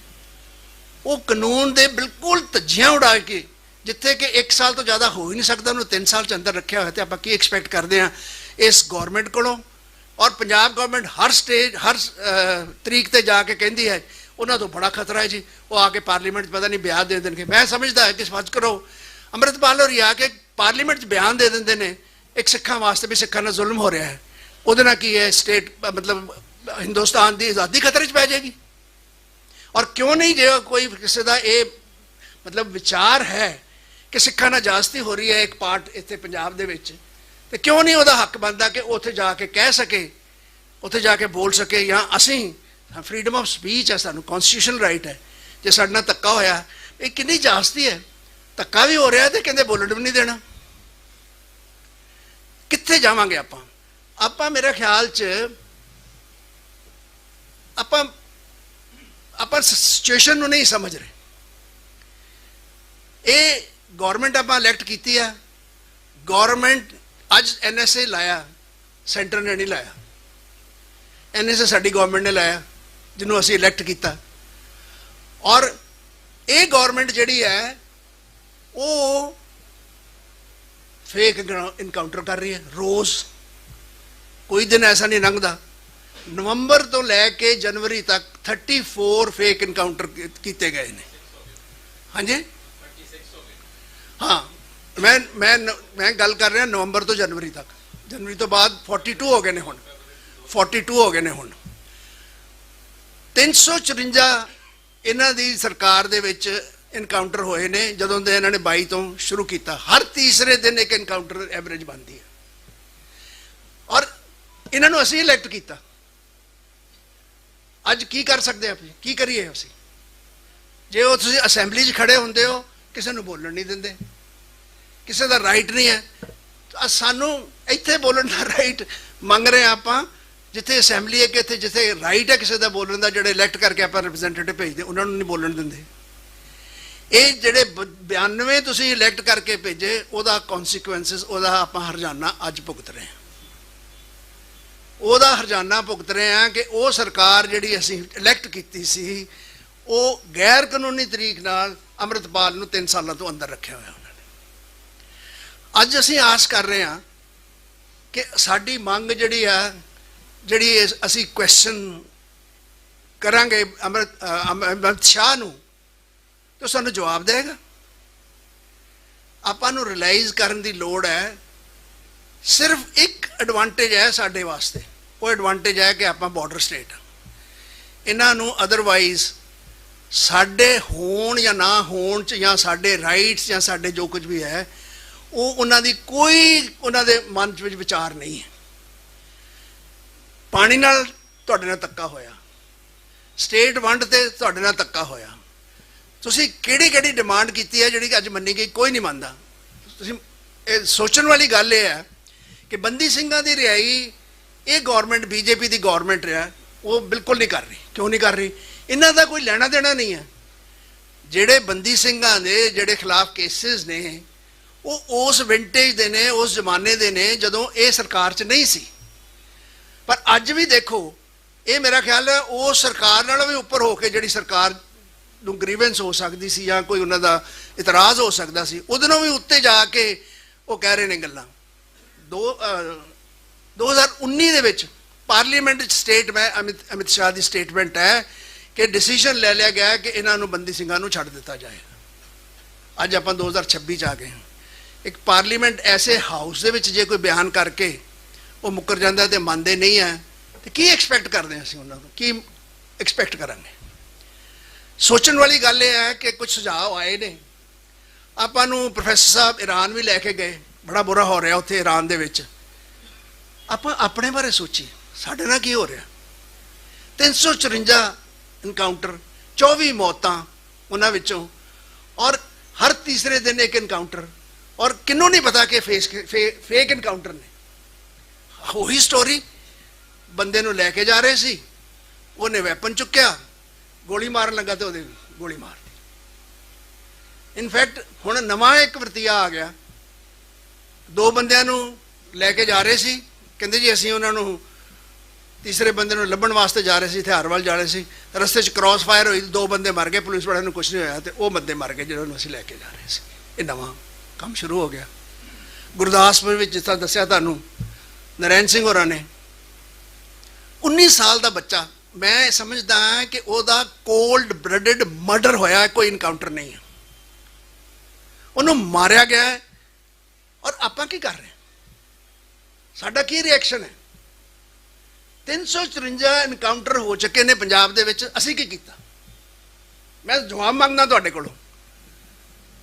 ਉਹ ਕਾਨੂੰਨ ਦੇ ਬਿਲਕੁਲ ਧੱਜੀਆਂ ਉਡਾ ਕੇ, ਜਿੱਥੇ ਕਿ 1 ਸਾਲ ਤੋਂ ਜ਼ਿਆਦਾ ਹੋ ਹੀ ਨਹੀਂ ਸਕਦਾ, ਉਹਨੂੰ 3 ਸਾਲ ਚ ਅੰਦਰ ਰੱਖਿਆ ਹੋਇਆ, ਤੇ ਆਪਾਂ ਕੀ ਐਕਸਪੈਕਟ ਕਰਦੇ ਹਾਂ ਇਸ ਗੌਰਮੈਂਟ ਕੋਲੋਂ? ਔਰ ਪੰਜਾਬ ਗੌਰਮੈਂਟ ਹਰ ਤਰੀਕ ਤੇ ਜਾ ਕੇ ਕਹਿੰਦੀ ਹੈ ਉਹਨਾਂ ਤੋਂ ਬੜਾ ਖਤਰਾ ਹੈ ਜੀ, ਉਹ ਆ ਕੇ ਪਾਰਲੀਮੈਂਟ 'ਚ ਪਤਾ ਨਹੀਂ ਬਿਆਨ ਦੇ ਦੇਣਗੇ। ਮੈਂ ਸਮਝਦਾ ਹੈ ਕਿ ਸਪੱਜ ਕਰੋ, ਅੰਮ੍ਰਿਤਪਾਲ ਹੋਰੀ ਆ ਕੇ ਪਾਰਲੀਮੈਂਟ 'ਚ ਬਿਆਨ ਦੇ ਦਿੰਦੇ ਨੇ ਇੱਕ ਸਿੱਖਾਂ ਵਾਸਤੇ ਵੀ ਸਿੱਖਾਂ ਨਾਲ ਜ਼ੁਲਮ ਹੋ ਰਿਹਾ ਹੈ, ਉਹਦੇ ਨਾਲ ਕੀ ਹੈ ਸਟੇਟ ਮਤਲਬ ਹਿੰਦੁਸਤਾਨ ਦੀ ਆਜ਼ਾਦੀ ਖਤਰੇ 'ਚ ਪੈ ਜਾਏਗੀ। ਔਰ ਕਿਉਂ ਨਹੀਂ, ਜੇ ਕੋਈ ਕਿਸੇ ਦਾ ਇਹ ਮਤਲਬ ਵਿਚਾਰ ਹੈ ਕਿ ਸਿੱਖਾਂ ਨਾਲ ਜ਼ਿਆਦਤੀ ਹੋ ਰਹੀ ਹੈ ਇੱਕ ਪਾਰਟ ਇੱਥੇ ਪੰਜਾਬ ਦੇ ਵਿੱਚ, ਤੇ ਕਿਉਂ ਨਹੀਂ ਉਹਦਾ ਹੱਕ ਬਣਦਾ ਕਿ ਉੱਥੇ ਜਾ ਕੇ ਕਹਿ ਸਕੇ, ਉੱਥੇ ਜਾ ਕੇ ਬੋਲ ਸਕੇ? ਜਾਂ ਅਸੀਂ ਫਰੀडम ਆਫ ਸਪੀਚ ਹੈ, ਸਾਨੂੰ ਕਨਸਟੀਟਿਊਸ਼ਨਲ ਰਾਈਟ ਹੈ, ਜੇ ਸਾਡੇ ਨਾਲ ਧੱਕਾ ਹੋਇਆ, ਇਹ ਕਿੰਨੀ ਜ਼ਿਆਦਤੀ ਹੈ, ਧੱਕਾ ਵੀ ਹੋ ਰਿਹਾ ਤੇ ਕਹਿੰਦੇ ਬੋਲਣ ਵੀ ਨਹੀਂ ਦੇਣਾ। ਕਿੱਥੇ ਜਾਵਾਂਗੇ ਆਪਾਂ ਮੇਰੇ ਖਿਆਲ 'ਚ ਆਪਾਂ ਸਿਚੁਏਸ਼ਨ ਨੂੰ ਨਹੀਂ ਸਮਝ ਰਹੇ। ਇਹ ਗੌਰਮੈਂਟ ਆਪਾਂ ਇਲੈਕਟ ਕੀਤੀ ਆ, ਗੌਰਮੈਂਟ ਅੱਜ NSA ਲਾਇਆ, ਸੈਂਟਰ ਨੇ ਨਹੀਂ ਲਾਇਆ, NSA ਸਾਡੀ ਗੌਰਮੈਂਟ ਨੇ ਲਾਇਆ ਜਿਹਨੂੰ ਅਸੀਂ ਇਲੈਕਟ ਕੀਤਾ। ਔਰ ਇਹ ਗੌਰਮੈਂਟ ਜਿਹੜੀ ਹੈ ਉਹ ਫੇਕ ਇਨਕਾਊਂਟਰ ਕਰ ਰਹੀ ਹੈ ਰੋਜ਼, ਕੋਈ ਦਿਨ ਐਸਾ ਨਹੀਂ ਲੰਘਦਾ। ਨਵੰਬਰ ਤੋਂ ਲੈ ਕੇ ਜਨਵਰੀ ਤੱਕ 34 ਫੇਕ ਇਨਕਾਊਂਟਰ ਕੀਤੇ ਗਏ ਨੇ। ਹਾਂਜੀ ਹਾਂ, ਮੈਂ ਗੱਲ ਕਰ ਰਿਹਾ ਨਵੰਬਰ ਤੋਂ ਜਨਵਰੀ ਤੱਕ, ਜਨਵਰੀ ਤੋਂ ਬਾਅਦ 42 ਹੋ ਗਏ ਨੇ ਹੁਣ, 42 ਹੋ ਗਏ ਨੇ ਹੁਣ। 354 ਇਹਨਾਂ ਦੀ ਸਰਕਾਰ ਦੇ ਵਿੱਚ ਇਨਕਾਊਂਟਰ ਹੋਏ ਨੇ ਜਦੋਂ ਦੇ ਇਹਨਾਂ ਨੇ 22 ਤੋਂ ਸ਼ੁਰੂ ਕੀਤਾ। ਹਰ ਤੀਸਰੇ ਦਿਨ ਇੱਕ ਇਨਕਾਊਂਟਰ ਐਵਰੇਜ ਬਣਦੀ ਹੈ। ਔਰ ਇਹਨਾਂ ਨੂੰ ਅਸੀਂ ਇਲੈਕਟ ਕੀਤਾ। ਅੱਜ ਕੀ ਕਰ ਸਕਦੇ ਆਪਾਂ, ਕੀ ਕਰੀਏ ਅਸੀਂ? ਜੇ ਉਹ ਤੁਸੀਂ ਅਸੈਂਬਲੀ 'ਚ ਖੜੇ ਹੁੰਦੇ ਹੋ, ਕਿਸੇ ਨੂੰ ਬੋਲਣ ਨਹੀਂ ਦਿੰਦੇ, ਕਿਸੇ ਦਾ ਰਾਈਟ ਨਹੀਂ ਹੈ, ਸਾਨੂੰ ਇੱਥੇ ਬੋਲਣ ਦਾ ਰਾਈਟ ਮੰਗ ਰਹੇ ਆਪਾਂ, ਜਿੱਥੇ ਅਸੈਂਬਲੀ ਹੈ ਕਿ ਇੱਥੇ ਜਿੱਥੇ ਰਾਈਟ ਹੈ ਕਿਸੇ ਦਾ ਬੋਲਣ ਦਾ, ਜਿਹੜੇ ਇਲੈਕਟ ਕਰਕੇ ਆਪਾਂ ਰਿਪਰੈਜ਼ੈਂਟੇਟਿਵ ਭੇਜਦੇ ਉਹਨਾਂ ਨੂੰ ਨਹੀਂ ਬੋਲਣ ਦਿੰਦੇ। ਇਹ ਜਿਹੜੇ 92 ਤੁਸੀਂ ਇਲੈਕਟ ਕਰਕੇ ਭੇਜੇ, ਉਹਦਾ ਕੌਨਸੀਕੁਐਂਸਿਸ, ਉਹਦਾ ਆਪਾਂ ਹਰਜਾਨਾ ਅੱਜ ਭੁਗਤ ਰਹੇ ਹਾਂ। ਉਹਦਾ ਹਰਜਾਨਾ ਭੁਗਤ ਰਹੇ ਹਾਂ ਕਿ ਉਹ ਸਰਕਾਰ ਜਿਹੜੀ ਅਸੀਂ ਇਲੈਕਟ ਕੀਤੀ ਸੀ, ਉਹ ਗੈਰ ਕਾਨੂੰਨੀ ਤਰੀਕ ਨਾਲ ਅੰਮ੍ਰਿਤਪਾਲ ਨੂੰ 3 ਸਾਲਾਂ ਤੋਂ ਅੰਦਰ ਰੱਖਿਆ ਹੋਇਆ ਉਹਨਾਂ ਨੇ। ਅੱਜ ਅਸੀਂ ਆਸ ਕਰ ਰਹੇ ਹਾਂ ਕਿ ਸਾਡੀ ਮੰਗ ਜਿਹੜੀ ਆ, ਜਿਹੜੀ ਅਸੀਂ ਕੁਐਸਚਨ ਕਰਾਂਗੇ ਅਮਿਤ ਸ਼ਾਹ ਨੂੰ, ਤਾਂ ਸਾਨੂੰ ਜਵਾਬ ਦੇਗਾ। ਆਪਾਂ ਨੂੰ ਰਿਅਲਾਈਜ਼ ਕਰਨ ਦੀ ਲੋੜ ਹੈ। ਸਿਰਫ ਇੱਕ ਐਡਵਾਂਟੇਜ ਹੈ ਸਾਡੇ ਵਾਸਤੇ, ਉਹ ਐਡਵਾਂਟੇਜ ਹੈ ਕਿ ਆਪਾਂ ਬਾਰਡਰ ਸਟੇਟ। ਇਹਨਾਂ ਨੂੰ ਅਦਰਵਾਈਜ਼ ਸਾਡੇ ਹੋਣ ਜਾਂ ਨਾ ਹੋਣ 'ਚ, ਜਾਂ ਸਾਡੇ ਰਾਈਟਸ, ਜਾਂ ਸਾਡੇ ਜੋ ਕੁਝ ਵੀ ਹੈ, ਉਹ ਉਹਨਾਂ ਦੀ ਕੋਈ ਉਹਨਾਂ ਦੇ ਮਨ 'ਚ ਵਿੱਚ ਵਿਚਾਰ ਨਹੀਂ ਹੈ। ਪਾਣੀ ਨਾਲ ਤੁਹਾਡੇ ਨਾਲ ਧੱਕਾ ਹੋਇਆ, ਸਟੇਟ ਵੰਡ ਤੇ ਤੁਹਾਡੇ ਨਾਲ ਧੱਕਾ ਹੋਇਆ, ਤੁਸੀਂ ਕਿਹੜੀ ਡਿਮਾਂਡ ਕੀਤੀ ਹੈ ਜਿਹੜੀ ਕਿ ਅੱਜ ਮੰਨੀ ਗਈ? ਕੋਈ ਨਹੀਂ ਮੰਨਦਾ। ਤੁਸੀਂ ਇਹ ਸੋਚਣ ਵਾਲੀ ਗੱਲ ਇਹ ਹੈ ਕਿ ਬੰਦੀ ਸਿੰਘਾਂ ਦੀ ਰਿਹਾਈ ਇਹ ਗੌਰਮੈਂਟ, BJP ਦੀ ਗੌਰਮੈਂਟ ਰਿਹਾ, ਉਹ ਬਿਲਕੁਲ ਨਹੀਂ ਕਰ ਰਹੀ। ਕਿਉਂ ਨਹੀਂ ਕਰ ਰਹੀ? ਇਹਨਾਂ ਦਾ ਕੋਈ ਲੈਣਾ ਦੇਣਾ ਨਹੀਂ ਹੈ। ਜਿਹੜੇ ਬੰਦੀ ਸਿੰਘਾਂ ਦੇ ਜਿਹੜੇ ਖਿਲਾਫ ਕੇਸਿਸ ਨੇ, ਉਹ ਉਸ ਵਿੰਟੇਜ ਦੇ ਨੇ, ਉਸ ਜ਼ਮਾਨੇ ਦੇ ਨੇ ਜਦੋਂ ਇਹ ਸਰਕਾਰ 'ਚ ਨਹੀਂ ਸੀ। ਪਰ ਅੱਜ ਵੀ ਦੇਖੋ, ਇਹ ਮੇਰਾ ਖਿਆਲ ਹੈ ਉਹ ਸਰਕਾਰ ਨਾਲੋਂ ਵੀ ਉੱਪਰ ਹੋ ਕੇ, ਜਿਹੜੀ ਸਰਕਾਰ ਨੂੰ ਗ੍ਰੀਵੈਂਸ ਹੋ ਸਕਦੀ ਸੀ ਜਾਂ ਕੋਈ ਉਹਨਾਂ ਦਾ ਇਤਰਾਜ਼ ਹੋ ਸਕਦਾ ਸੀ, ਉਹਦੇ ਨਾਲੋਂ ਵੀ ਉੱਤੇ ਜਾ ਕੇ ਉਹ ਕਹਿ ਰਹੇ ਨੇ ਗੱਲਾਂ। 2019 ਦੇ ਵਿੱਚ ਪਾਰਲੀਮੈਂਟ 'ਚ ਅਮਿਤ ਸ਼ਾਹ ਦੀ ਸਟੇਟਮੈਂਟ ਹੈ ਕਿ ਡਿਸੀਜਨ ਲੈ ਲਿਆ ਗਿਆ ਕਿ ਇਹਨਾਂ ਨੂੰ ਬੰਦੀ ਸਿੰਘਾਂ ਨੂੰ ਛੱਡ ਦਿੱਤਾ ਜਾਏ। ਅੱਜ ਆਪਾਂ 2026 'ਚ ਆ ਗਏ। ਇੱਕ ਪਾਰਲੀਮੈਂਟ ਐਸੇ ਹਾਊਸ ਦੇ ਵਿੱਚ ਜੇ ਕੋਈ ਬਿਆਨ ਕਰਕੇ ਉਹ ਮੁੱਕਰ ਜਾਂਦਾ ਤੇ ਮੰਨਦੇ ਨਹੀਂ ਹੈ, ਤੇ ਕੀ ਐਕਸਪੈਕਟ ਕਰਦੇ ਹਾਂ ਅਸੀਂ ਉਹਨਾਂ ਨੂੰ? ਕੀ ਐਕਸਪੈਕਟ ਕਰਾਂਗੇ? ਸੋਚਣ ਵਾਲੀ ਗੱਲ ਇਹ ਹੈ ਕਿ ਕੁਝ ਸੁਝਾਅ ਆਏ ਨੇ। ਆਪਾਂ ਨੂੰ ਪ੍ਰੋਫੈਸਰ ਸਾਹਿਬ ਈਰਾਨ ਵੀ ਲੈ ਕੇ ਗਏ, ਬੜਾ ਬੁਰਾ ਹੋ ਰਿਹਾ ਉੱਥੇ ਈਰਾਨ ਦੇ ਵਿੱਚ। ਆਪਾਂ ਆਪਣੇ ਬਾਰੇ ਸੋਚੀਏ, ਸਾਡੇ ਨਾਲ ਕੀ ਹੋ ਰਿਹਾ। 354 ਇਨਕਾਊਂਟਰ, 24 ਮੌਤਾਂ ਉਹਨਾਂ ਵਿੱਚੋਂ, ਔਰ ਹਰ ਤੀਸਰੇ ਦਿਨ ਇੱਕ ਇਨਕਾਊਂਟਰ, ਔਰ ਕਿਹਨੂੰ ਨਹੀਂ ਪਤਾ ਕਿ ਫੇਕ ਇਨਕਾਊਂਟਰ ਨੇ। ਉਹੀ ਸਟੋਰੀ, ਬੰਦੇ ਨੂੰ ਲੈ ਕੇ ਜਾ ਰਹੇ ਸੀ, ਉਹਨੇ ਵੈਪਨ ਚੁੱਕਿਆ, ਗੋਲੀ ਮਾਰਨ ਲੱਗਾ ਤੇ ਉਹਦੇ ਵੀ ਗੋਲੀ ਮਾਰਤੀ। ਇਨਫੈਕਟ ਹੁਣ ਨਵਾਂ ਇੱਕ ਵਰਤੀਆ ਆ ਗਿਆ। 2 ਬੰਦਿਆਂ ਨੂੰ ਲੈ ਕੇ ਜਾ ਰਹੇ ਸੀ, ਕਹਿੰਦੇ ਜੀ ਅਸੀਂ ਉਹਨਾਂ ਨੂੰ, ਤੀਸਰੇ ਬੰਦੇ ਨੂੰ ਲੱਭਣ ਵਾਸਤੇ ਜਾ ਰਹੇ ਸੀ, ਹਥਿਆਰ ਵੱਲ ਜਾ ਰਹੇ ਸੀ, ਰਸਤੇ 'ਚ ਕ੍ਰਾਸ ਫਾਇਰ ਹੋਈ, 2 ਬੰਦੇ ਮਰ ਗਏ, ਪੁਲਿਸ ਵਾਲਿਆਂ ਨੂੰ ਕੁਝ ਨਹੀਂ ਹੋਇਆ, ਤੇ ਉਹ ਬੰਦੇ ਮਰ ਗਏ ਜਿਹਨਾਂ ਨੂੰ ਅਸੀਂ ਲੈ ਕੇ ਜਾ ਰਹੇ ਸੀ। ਇਹ ਨਵਾਂ ਕੰਮ ਸ਼ੁਰੂ ਹੋ ਗਿਆ। ਗੁਰਦਾਸਪੁਰ ਵਿੱਚ ਜਿਸ ਤਰ੍ਹਾਂ ਦੱਸਿਆ ਤੁਹਾਨੂੰ ਨਰੈਣ ਸਿੰਘ ਹੋਰਾਂ ਨੇ, 19 ਸਾਲ ਦਾ ਬੱਚਾ, ਮੈਂ ਸਮਝਦਾ ਹਾਂ ਕਿ ਉਹਦਾ ਕੋਲਡ ਬਲੱਡਡ ਮਰਡਰ ਹੋਇਆ, ਕੋਈ ਇਨਕਾਊਂਟਰ ਨਹੀਂ ਹੈ, ਉਹਨੂੰ ਮਾਰਿਆ ਗਿਆ ਹੈ। ਔਰ ਆਪਾਂ ਕੀ ਕਰ ਰਹੇ ਹਾਂ, ਸਾਡਾ ਕੀ ਰਿਐਕਸ਼ਨ ਹੈ। 354 ਇਨਕਾਊਂਟਰ ਹੋ ਚੁੱਕੇ ਨੇ ਪੰਜਾਬ ਦੇ ਵਿੱਚ, ਅਸੀਂ ਕੀ ਕੀਤਾ। ਮੈਂ ਜਵਾਬ ਮੰਗਦਾ ਤੁਹਾਡੇ ਕੋਲੋਂ।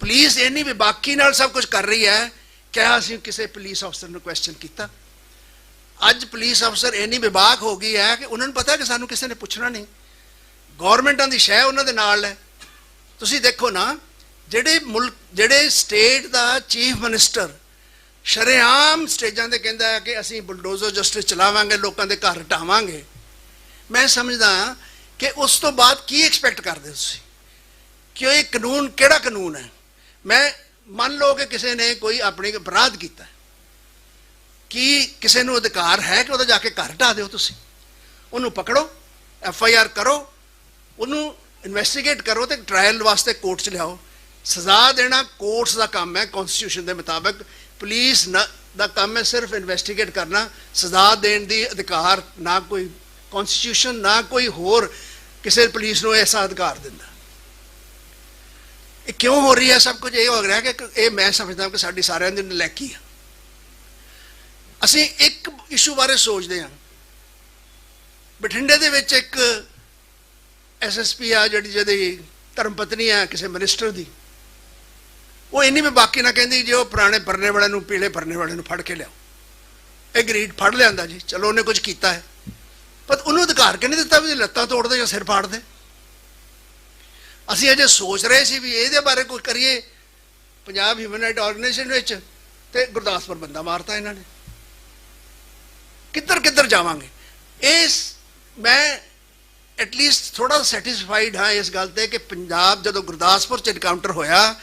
ਪੁਲਿਸ ਇੰਨੀ ਬੇਬਾਕੀ ਨਾਲ ਸਭ ਕੁਝ ਕਰ ਰਹੀ ਹੈ, ਕਿਆ ਅਸੀਂ ਕਿਸੇ ਪੁਲਿਸ ਅਫਸਰ ਨੂੰ ਕੁਐਸਚਨ ਕੀਤਾ। ਅੱਜ ਪੁਲਿਸ ਅਫਸਰ ਇੰਨੀ ਬੇਬਾਕ ਹੋ ਗਈ ਹੈ ਕਿ ਉਹਨਾਂ ਨੂੰ ਪਤਾ ਕਿ ਸਾਨੂੰ ਕਿਸੇ ਨੇ ਪੁੱਛਣਾ ਨਹੀਂ। ਗੌਰਮੈਂਟਾਂ ਦੀ ਸ਼ੈ ਉਹਨਾਂ ਦੇ ਨਾਲ ਹੈ। ਤੁਸੀਂ ਦੇਖੋ ਨਾ, ਜਿਹੜੇ ਸਟੇਟ ਦਾ ਚੀਫ ਮਿਨਿਸਟਰ ਸ਼ਰੇਆਮ ਸਟੇਜਾਂ ਤੇ ਕਹਿੰਦਾ ਹੈ ਕਿ ਅਸੀਂ ਬੁਲਡੋਜ਼ਰ ਜਸਟਿਸ ਚਲਾਵਾਂਗੇ, ਲੋਕਾਂ ਦੇ ਘਰ ਢਾਵਾਂਗੇ। ਮੈਂ ਸਮਝਦਾ ਕਿ ਉਸ ਤੋਂ ਬਾਅਦ ਕੀ ਐਕਸਪੈਕਟ ਕਰਦੇ ਤੁਸੀਂ ਕਿ ਇਹ ਕਾਨੂੰਨ ਕਿਹੜਾ ਕਾਨੂੰਨ ਹੈ। ਮੈਂ ਮੰਨ ਲਓ ਕਿ ਕਿਸੇ ਨੇ ਕੋਈ ਆਪਣੀ ਅਪਰਾਧ ਕੀਤਾ, ਕੀ ਕਿਸੇ ਨੂੰ ਅਧਿਕਾਰ ਹੈ ਕਿ ਉਹਦਾ ਜਾ ਕੇ ਘਰ ਢਾ ਦਿਓ। ਤੁਸੀਂ ਉਹਨੂੰ ਪਕੜੋ, FIR ਕਰੋ, ਉਹਨੂੰ ਇਨਵੈਸਟੀਗੇਟ ਕਰੋ ਤੇ ਟ੍ਰਾਇਲ ਵਾਸਤੇ ਕੋਰਟ 'ਚ ਲਿਆਓ। ਸਜ਼ਾ ਦੇਣਾ ਕੋਰਟਸ ਦਾ ਕੰਮ ਹੈ ਕਨਸਟੀਟਿਊਸ਼ਨ ਦੇ ਮੁਤਾਬਕ। ਪੁਲਿਸ ਦਾ ਕੰਮ ਹੈ ਸਿਰਫ ਇਨਵੈਸਟੀਗੇਟ ਕਰਨਾ, ਸਜ਼ਾ ਦੇਣ ਦੀ ਅਧਿਕਾਰ ਨਾ ਕੋਈ ਕਨਸਟੀਟਿਊਸ਼ਨ ਨਾ ਕੋਈ ਹੋਰ ਕਿਸੇ ਪੁਲਿਸ ਨੂੰ ਐਸਾ ਅਧਿਕਾਰ ਦਿੰਦਾ। ਇਹ ਕਿਉਂ ਹੋ ਰਹੀ ਹੈ ਸਭ ਕੁਝ? ਇਹ ਹੋ ਰਿਹਾ ਕਿ ਇਹ ਮੈਂ ਸਮਝਦਾ ਕਿ ਸਾਡੀ ਸਾਰਿਆਂ ਦੀ ਨਲਾਇਕੀ ਆ। ਅਸੀਂ ਇੱਕ ਇਸ਼ੂ ਬਾਰੇ ਸੋਚਦੇ ਹਾਂ। ਬਠਿੰਡੇ ਦੇ ਵਿੱਚ ਇੱਕ SSP ਆ ਜਿਹਦੀ ਧਰਮ ਪਤਨੀ ਆ ਕਿਸੇ ਮਿਨਿਸਟਰ ਦੀ, ਉਹ ਇੰਨੀ ਵੀ ਬਾਕੀ ਨਾ ਕਹਿੰਦੀ ਜੇ ਉਹ ਪੁਰਾਣੇ ਪਰਨੇ ਵਾਲੇ ਨੂੰ, ਪੀਲੇ ਪਰਨੇ ਵਾਲੇ ਨੂੰ ਫੜ ਕੇ ਲਿਆਓ। ਐਗਰੀਡ, ਫੜ ਲਿਆਂਦਾ ਜੀ, ਚਲੋ ਉਹਨੇ ਕੁਝ ਕੀਤਾ ਹੈ, ਪਰ ਉਹਨੂੰ ਅਧਿਕਾਰ ਕਿ ਨਹੀਂ ਦਿੱਤਾ ਵੀ ਲੱਤਾਂ ਤੋੜ ਦੇ ਜਾਂ ਸਿਰ ਫਾੜ ਦੇ। ਅਸੀਂ ਅਜੇ ਸੋਚ ਰਹੇ ਸੀ ਵੀ ਇਹਦੇ ਬਾਰੇ ਕੁਝ ਕਰੀਏ ਪੰਜਾਬ ਹਿਊਮਨ ਰਾਈਟ ਆਰਗੇਨਾਈਜੇਸ਼ਨ ਵਿੱਚ, ਤੇ ਗੁਰਦਾਸਪੁਰ ਬੰਦਾ ਮਾਰਤਾ ਇਹਨਾਂ ਨੇ। ਕਿੱਧਰ ਜਾਵਾਂਗੇ? ਮੈਂ ਐਟਲੀਸਟ ਥੋੜਾ ਸੈਟੀਸਫਾਈਡ ਹਾਂ ਇਸ ਗੱਲ ਤੇ ਕਿ ਪੰਜਾਬ ਜਦੋਂ ਗੁਰਦਾਸਪੁਰ 'ਚ ਇਨਕਾਊਂਟਰ ਹੋਇਆ,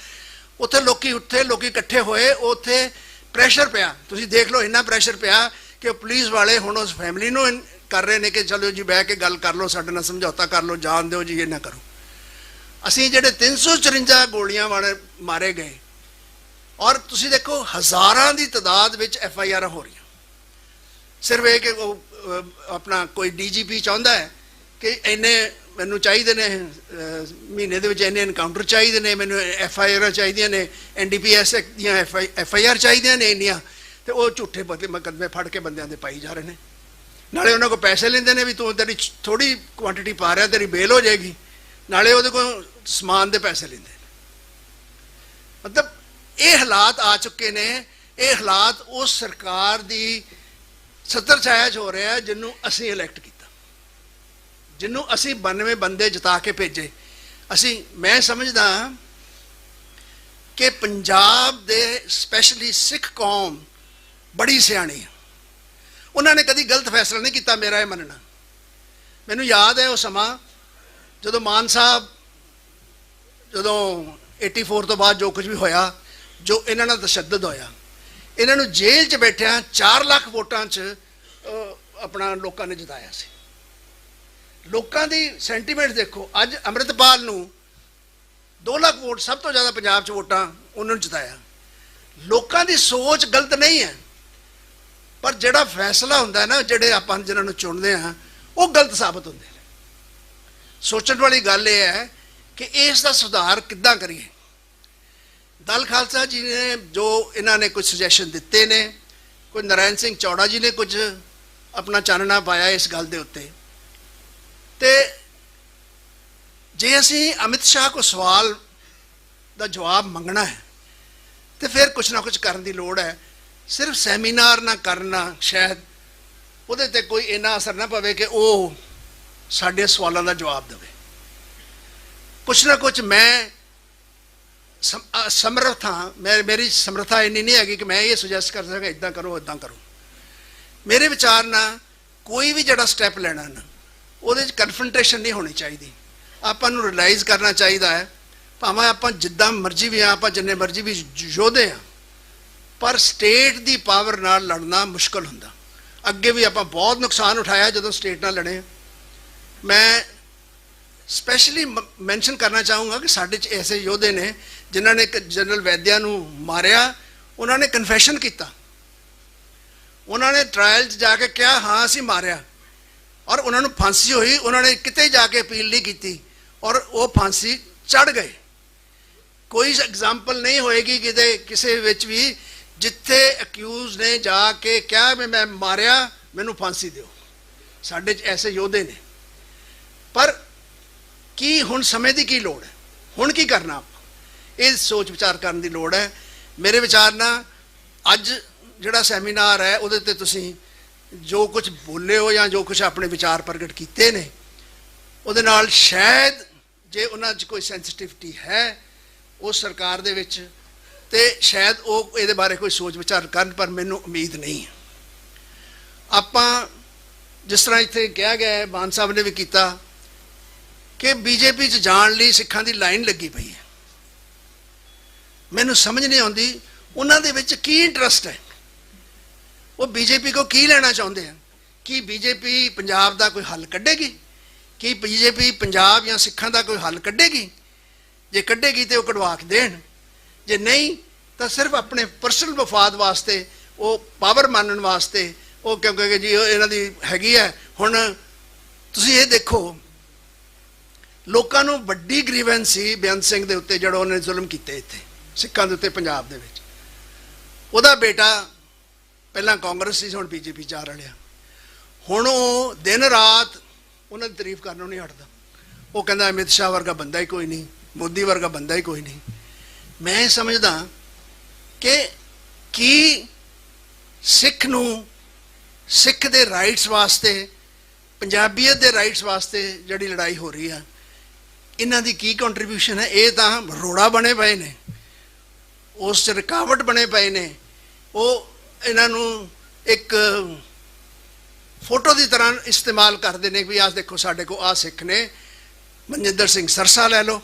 ਉੱਥੇ ਲੋਕੀ ਇਕੱਠੇ ਹੋਏ, ਉੱਥੇ ਪ੍ਰੈਸ਼ਰ ਪਿਆ। ਤੁਸੀਂ ਦੇਖ ਲਓ, ਇੰਨਾ ਪ੍ਰੈਸ਼ਰ ਪਿਆ ਕਿ ਪੁਲਿਸ ਵਾਲੇ ਹੁਣ ਉਸ ਫੈਮਿਲੀ ਨੂੰ ਕਰ ਰਹੇ ਨੇ ਕਿ ਚਲੋ ਜੀ ਬਹਿ ਕੇ ਗੱਲ ਕਰ ਲਓ, ਸਾਡੇ ਨਾਲ ਸਮਝੌਤਾ ਕਰ ਲਓ, ਜਾਣ ਦਿਓ ਜੀ, ਇਹ ਨਾ ਕਰੋ। ਅਸੀਂ ਜਿਹੜੇ 354 ਗੋਲੀਆਂ ਵਾਲੇ ਮਾਰੇ ਗਏ, ਔਰ ਤੁਸੀਂ ਦੇਖੋ ਹਜ਼ਾਰਾਂ ਦੀ ਤਾਦਾਦ ਵਿੱਚ FIR ਹੋ ਰਹੀਆਂ। ਸਿਰਫ ਇਹ ਕਿ ਆਪਣਾ ਕੋਈ DGP ਚਾਹੁੰਦਾ ਹੈ ਕਿ ਇੰਨੇ ਮੈਨੂੰ ਚਾਹੀਦੇ ਨੇ, ਮਹੀਨੇ ਦੇ ਵਿੱਚ ਇੰਨੇ ਇਨਕਾਊਂਟਰ ਚਾਹੀਦੇ ਨੇ, ਮੈਨੂੰ FIR ਚਾਹੀਦੀਆਂ ਨੇ, NDPS ਦੀਆਂ FIR ਚਾਹੀਦੀਆਂ ਨੇ ਇੰਨੀਆਂ, ਤੇ ਉਹ ਝੂਠੇ ਮੁਕੱਦਮੇ ਫੜ ਕੇ ਬੰਦਿਆਂ ਦੇ ਪਾਈ ਜਾ ਰਹੇ ਨੇ। ਨਾਲੇ ਉਹਨਾਂ ਕੋਲ ਪੈਸੇ ਲੈਂਦੇ ਨੇ ਵੀ ਤੂੰ ਤੇਰੀ ਥੋੜੀ ਕੁਆਂਟੀਟੀ ਪਾ ਰਿਹਾ, ਤੇਰੀ ਬੇਲ ਹੋ ਜਾਏਗੀ, ਨਾਲੇ ਉਹਦੇ ਕੋਲ ਸਮਾਨ ਦੇ ਪੈਸੇ ਲੈਂਦੇ ਨੇ। ਮਤਲਬ ਇਹ ਹਾਲਾਤ ਆ ਚੁੱਕੇ ਨੇ। ਇਹ ਹਾਲਾਤ ਉਸ ਸਰਕਾਰ ਦੀ ਛਤਰ ਛਾਇਆ 'ਚ ਹੋ ਰਿਹਾ ਜਿਹਨੂੰ ਅਸੀਂ ਇਲੈਕਟ ਕੀਤਾ, ਜਿਹਨੂੰ ਅਸੀਂ 92 ਬੰਦੇ ਜਿਤਾ ਕੇ ਭੇਜੇ। ਮੈਂ ਸਮਝਦਾ ਕਿ ਪੰਜਾਬ ਦੇ ਸਪੈਸ਼ਲੀ ਸਿੱਖ ਕੌਮ ਬੜੀ ਸਿਆਣੀ ਹੈ। ਉਹਨਾਂ ਨੇ ਕਦੀ ਗਲਤ ਫੈਸਲਾ ਨਹੀਂ ਕੀਤਾ, ਮੇਰਾ ਇਹ ਮੰਨਣਾ। ਮੈਨੂੰ ਯਾਦ ਹੈ ਉਹ ਸਮਾਂ ਜਦੋਂ ਮਾਨ ਸਾਹਿਬ, ਜਦੋਂ 84 ਤੋਂ ਬਾਅਦ ਜੋ ਕੁਝ ਵੀ ਹੋਇਆ, ਜੋ ਇਹਨਾਂ ਨਾਲ ਤਸ਼ੱਦਦ ਹੋਇਆ, ਇਹਨਾਂ ਨੂੰ ਜੇਲ੍ਹ 'ਚ ਬੈਠਿਆਂ 4 ਲੱਖ ਵੋਟਾਂ 'ਚ ਆਪਣਾ ਲੋਕਾਂ ਨੇ ਜਿਤਾਇਆ ਸੀ। ਲੋਕਾਂ ਦੀ ਸੈਂਟੀਮੈਂਟ ਦੇਖੋ। ਅੱਜ ਅੰਮ੍ਰਿਤਪਾਲ ਨੂੰ 2 ਲੱਖ ਵੋਟ, ਸਭ ਤੋਂ ਜ਼ਿਆਦਾ ਪੰਜਾਬ 'ਚ ਵੋਟਾਂ ਉਹਨਾਂ ਨੂੰ ਜਿਤਾਇਆ। ਲੋਕਾਂ ਦੀ ਸੋਚ ਗਲਤ ਨਹੀਂ ਹੈ, ਪਰ ਜਿਹੜਾ ਫੈਸਲਾ ਹੁੰਦਾ ਹੈ ਨਾ, ਜਿਹੜੇ ਆਪਾਂ ਜਿਹਨਾਂ ਨੂੰ ਚੁਣਦੇ ਹਾਂ, ਉਹ ਗਲਤ ਸਾਬਤ ਹੁੰਦੇ ਨੇ। ਸੋਚਣ ਵਾਲੀ ਗੱਲ ਇਹ ਹੈ ਕਿ ਇਸ ਦਾ ਸੁਧਾਰ ਕਿੱਦਾਂ ਕਰੀਏ। ਦਲ ਖਾਲਸਾ ਜੀ ਨੇ ਜੋ ਇਹਨਾਂ ਨੇ ਕੁਝ ਸੁਜੈਸ਼ਨ ਦਿੱਤੇ ਨੇ, ਕੋਈ ਨਰੈਣ ਸਿੰਘ ਚੌੜਾ ਜੀ ਨੇ ਕੁਝ ਆਪਣਾ ਚਾਨਣਾ ਪਾਇਆ ਇਸ ਗੱਲ ਦੇ ਉੱਤੇ, ਤੇ ਜੇ ਅਸੀਂ ਅਮਿਤ ਸ਼ਾਹ ਕੋ ਸਵਾਲ ਦਾ ਜਵਾਬ ਮੰਗਣਾ ਹੈ ਤੇ ਫਿਰ ਕੁਛ ਨਾ ਕੁਛ ਕਰਨ ਦੀ ਲੋੜ ਹੈ। ਸਿਰਫ ਸੈਮੀਨਾਰ ਨਾ ਕਰਨਾ ਸ਼ਾਇਦ ਉਹਦੇ ਤੇ ਕੋਈ ਇੰਨਾ ਅਸਰ ਨਾ ਪਵੇ ਕਿ ਉਹ ਸਾਡੇ ਸਵਾਲਾਂ ਦਾ ਜਵਾਬ ਦੇਵੇ। ਕੁਛ ਨਾ ਕੁਛ ਮੈਂ ਸਮਰੱਥ ਹਾਂ, ਮੇਰੀ ਸਮਰੱਥਾ ਇੰਨੀ ਨਹੀਂ ਹੈਗੀ ਕਿ ਮੈਂ ਇਹ ਸੁਜੈਸਟ ਕਰ ਸਕਾਂ ਇੱਦਾਂ ਕਰੋ ਇੱਦਾਂ ਕਰੋ। ਮੇਰੇ ਵਿਚਾਰ ਨਾਲ ਕੋਈ ਵੀ ਜਿਹੜਾ ਸਟੈਪ ਲੈਣਾ ਨਾ ਉਹਦੇ 'ਚ ਕਨਫਰੰਟੇਸ਼ਨ ਨਹੀਂ ਹੋਣੀ ਚਾਹੀਦੀ। ਆਪਾਂ ਨੂੰ ਰਿਅਲਾਈਜ਼ ਕਰਨਾ ਚਾਹੀਦਾ ਹੈ ਭਾਵੇਂ ਆਪਾਂ ਜਿੱਦਾਂ ਮਰਜ਼ੀ ਵੀ ਆ, ਆਪਾਂ ਜਿੰਨੇ ਮਰਜ਼ੀ ਵੀ ਯੋਧੇ ਆ, ਪਰ ਸਟੇਟ ਦੀ ਪਾਵਰ ਨਾਲ ਲੜਨਾ ਮੁਸ਼ਕਲ ਹੁੰਦਾ। ਅੱਗੇ ਵੀ ਆਪਾਂ ਬਹੁਤ ਨੁਕਸਾਨ ਉਠਾਇਆ ਜਦੋਂ ਸਟੇਟ ਨਾਲ ਲੜੇ। ਮੈਂ ਸਪੈਸ਼ਲੀ ਮੈਂਸ਼ਨ ਕਰਨਾ ਚਾਹੂੰਗਾ ਕਿ ਸਾਡੇ 'ਚ ਐਸੇ ਯੋਧੇ ਨੇ ਜਿਨ੍ਹਾਂ ਨੇ ਜਨਰਲ ਵੈਦਿਆ ਨੂੰ ਮਾਰਿਆ। ਉਹਨਾਂ ਨੇ ਕਨਫੈਸ਼ਨ ਕੀਤਾ, ਉਹਨਾਂ ਨੇ ਟ੍ਰਾਇਲ 'ਚ ਜਾ ਕੇ ਕਿਹਾ ਹਾਂ ਅਸੀਂ ਮਾਰਿਆ, ਔਰ ਉਹਨਾਂ ਨੂੰ ਫਾਂਸੀ ਹੋਈ। ਉਹਨਾਂ ਨੇ ਕਿਤੇ ਜਾ ਕੇ ਅਪੀਲ ਨਹੀਂ ਕੀਤੀ ਔਰ ਉਹ ਫਾਂਸੀ ਚੜ੍ਹ ਗਏ। ਕੋਈ ਐਗਜ਼ਾਮਪਲ ਨਹੀਂ ਹੋਏਗੀ ਕਿਤੇ ਕਿਸੇ ਵਿੱਚ ਵੀ ਜਿੱਥੇ ਅਕਿਊਜ਼ ਨੇ ਜਾ ਕੇ ਕਿਹਾ ਮੈਂ ਮਾਰਿਆ, ਮੈਨੂੰ ਫਾਂਸੀ ਦਿਓ। ਸਾਡੇ 'ਚ ਐਸੇ ਯੋਧੇ ਨੇ। ਪਰ ਕੀ ਹੁਣ ਸਮੇਂ ਦੀ ਕੀ ਲੋੜ ਹੈ? ਹੁਣ ਕੀ ਕਰਨਾ? ਆਪਾਂ ਇਹ ਸੋਚ ਵਿਚਾਰ ਕਰਨ ਦੀ ਲੋੜ ਹੈ। ਮੇਰੇ ਵਿਚਾਰ ਨਾਲ ਅੱਜ ਜਿਹੜਾ ਸੈਮੀਨਾਰ ਹੈ ਉਹਦੇ ਤੇ ਤੁਸੀਂ ਜੋ ਕੁਝ ਬੋਲੇ ਹੋ ਜਾਂ ਜੋ ਕੁਝ ਆਪਣੇ ਵਿਚਾਰ ਪ੍ਰਗਟ ਕੀਤੇ ਨੇ ਉਹਦੇ ਨਾਲ ਸ਼ਾਇਦ ਜੇ ਉਹਨਾਂ 'ਚ ਕੋਈ ਸੈਂਸਿਟਿਵਿਟੀ ਹੈ ਉਸ ਸਰਕਾਰ ਦੇ ਵਿੱਚ ਤੇ ਸ਼ਾਇਦ ਉਹ ਇਹਦੇ ਬਾਰੇ ਕੋਈ ਸੋਚ ਵਿਚਾਰ ਕਰਨ, ਪਰ ਮੈਨੂੰ ਉਮੀਦ ਨਹੀਂ ਹੈ। ਆਪਾਂ ਜਿਸ ਤਰ੍ਹਾਂ ਇੱਥੇ ਕਿਹਾ ਗਿਆ ਹੈ, ਮਾਨ ਸਾਹਿਬ ਨੇ ਵੀ ਕੀਤਾ ਕਿ ਬੀਜੇਪੀ 'ਚ ਜਾਣ ਲਈ ਸਿੱਖਾਂ ਦੀ ਲਾਈਨ ਲੱਗੀ ਪਈ ਹੈ। ਮੈਨੂੰ ਸਮਝ ਨਹੀਂ ਆਉਂਦੀ ਉਹਨਾਂ ਦੇ ਵਿੱਚ ਕੀ ਇੰਟਰਸਟ ਹੈ। ਉਹ ਬੀਜੇਪੀ ਕੋ ਕੀ ਲੈਣਾ ਚਾਹੁੰਦੇ ਹਨ? ਕੀ ਬੀਜੇਪੀ ਪੰਜਾਬ ਦਾ ਕੋਈ ਹੱਲ ਕੱਢੇਗੀ? ਕੀ ਬੀਜੇਪੀ ਪੰਜਾਬ ਜਾਂ ਸਿੱਖਾਂ ਦਾ ਕੋਈ ਹੱਲ ਕੱਢੇਗੀ? ਜੇ ਕੱਢੇਗੀ ਤੇ ਉਹ ਕਢਵਾ ਕੇ ਦੇਣ, ਜੇ ਨਹੀਂ ਤਾਂ ਸਿਰਫ ਆਪਣੇ ਪਰਸਨਲ ਵਫਾਦ ਵਾਸਤੇ, ਉਹ ਪਾਵਰ ਮਾਨਣ ਵਾਸਤੇ, ਉਹ ਕਿਉਂਕਿ ਜੀ ਇਹਨਾਂ ਦੀ ਹੈਗੀ ਹੈ। ਹੁਣ ਤੁਸੀਂ ਇਹ ਦੇਖੋ, ਲੋਕਾਂ ਨੂੰ ਵੱਡੀ ਗ੍ਰੀਵੈਂਸ ਸੀ ਬੇਅੰਤ ਸਿੰਘ ਦੇ ਉੱਤੇ ਜਿਹੜਾ ਉਹਨੇ ਜ਼ੁਲਮ ਕੀਤੇ ਇੱਥੇ ਸਿੱਖਾਂ ਦੇ ਉੱਤੇ ਪੰਜਾਬ ਦੇ ਵਿੱਚ। ਉਹਦਾ ਬੇਟਾ ਪਹਿਲਾਂ ਕਾਂਗਰਸ ਸੀ, ਹੁਣ ਬੀਜੇਪੀ ਜਾ ਰਲਿਆ। ਹੁਣ ਉਹ ਦਿਨ ਰਾਤ ਉਹਨਾਂ ਦੀ ਤਾਰੀਫ ਕਰਨੋਂ ਨਹੀਂ ਹਟਦਾ। ਉਹ ਕਹਿੰਦਾ ਅਮਿਤ ਸ਼ਾਹ ਵਰਗਾ ਬੰਦਾ ਹੀ ਕੋਈ ਨਹੀਂ, ਮੋਦੀ ਵਰਗਾ ਬੰਦਾ ਹੀ ਕੋਈ ਨਹੀਂ। ਮੈਂ ਸਮਝਦਾ ਕਿ ਕੀ ਸਿੱਖ ਨੂੰ, ਸਿੱਖ ਦੇ ਰਾਈਟਸ ਵਾਸਤੇ, ਪੰਜਾਬੀਅਤ ਦੇ ਰਾਈਟਸ ਵਾਸਤੇ ਜਿਹੜੀ ਲੜਾਈ ਹੋ ਰਹੀ ਆ, ਇਹਨਾਂ ਦੀ ਕੀ ਕੰਟਰੀਬਿਊਸ਼ਨ ਹੈ? ਇਹ ਤਾਂ ਰੋੜਾ ਬਣੇ ਪਏ ਨੇ, ਉਸ 'ਚ ਰੁਕਾਵਟ ਬਣੇ ਪਏ ਨੇ। ਉਹ ਇਹਨਾਂ ਨੂੰ ਇੱਕ ਫੋਟੋ ਦੀ ਤਰ੍ਹਾਂ ਇਸਤੇਮਾਲ ਕਰਦੇ ਨੇ ਵੀ ਆਹ ਦੇਖੋ ਸਾਡੇ ਕੋਲ ਆਹ ਸਿੱਖ ਨੇ। ਮਨਜਿੰਦਰ ਸਿੰਘ ਸਰਸਾ ਲੈ ਲਓ,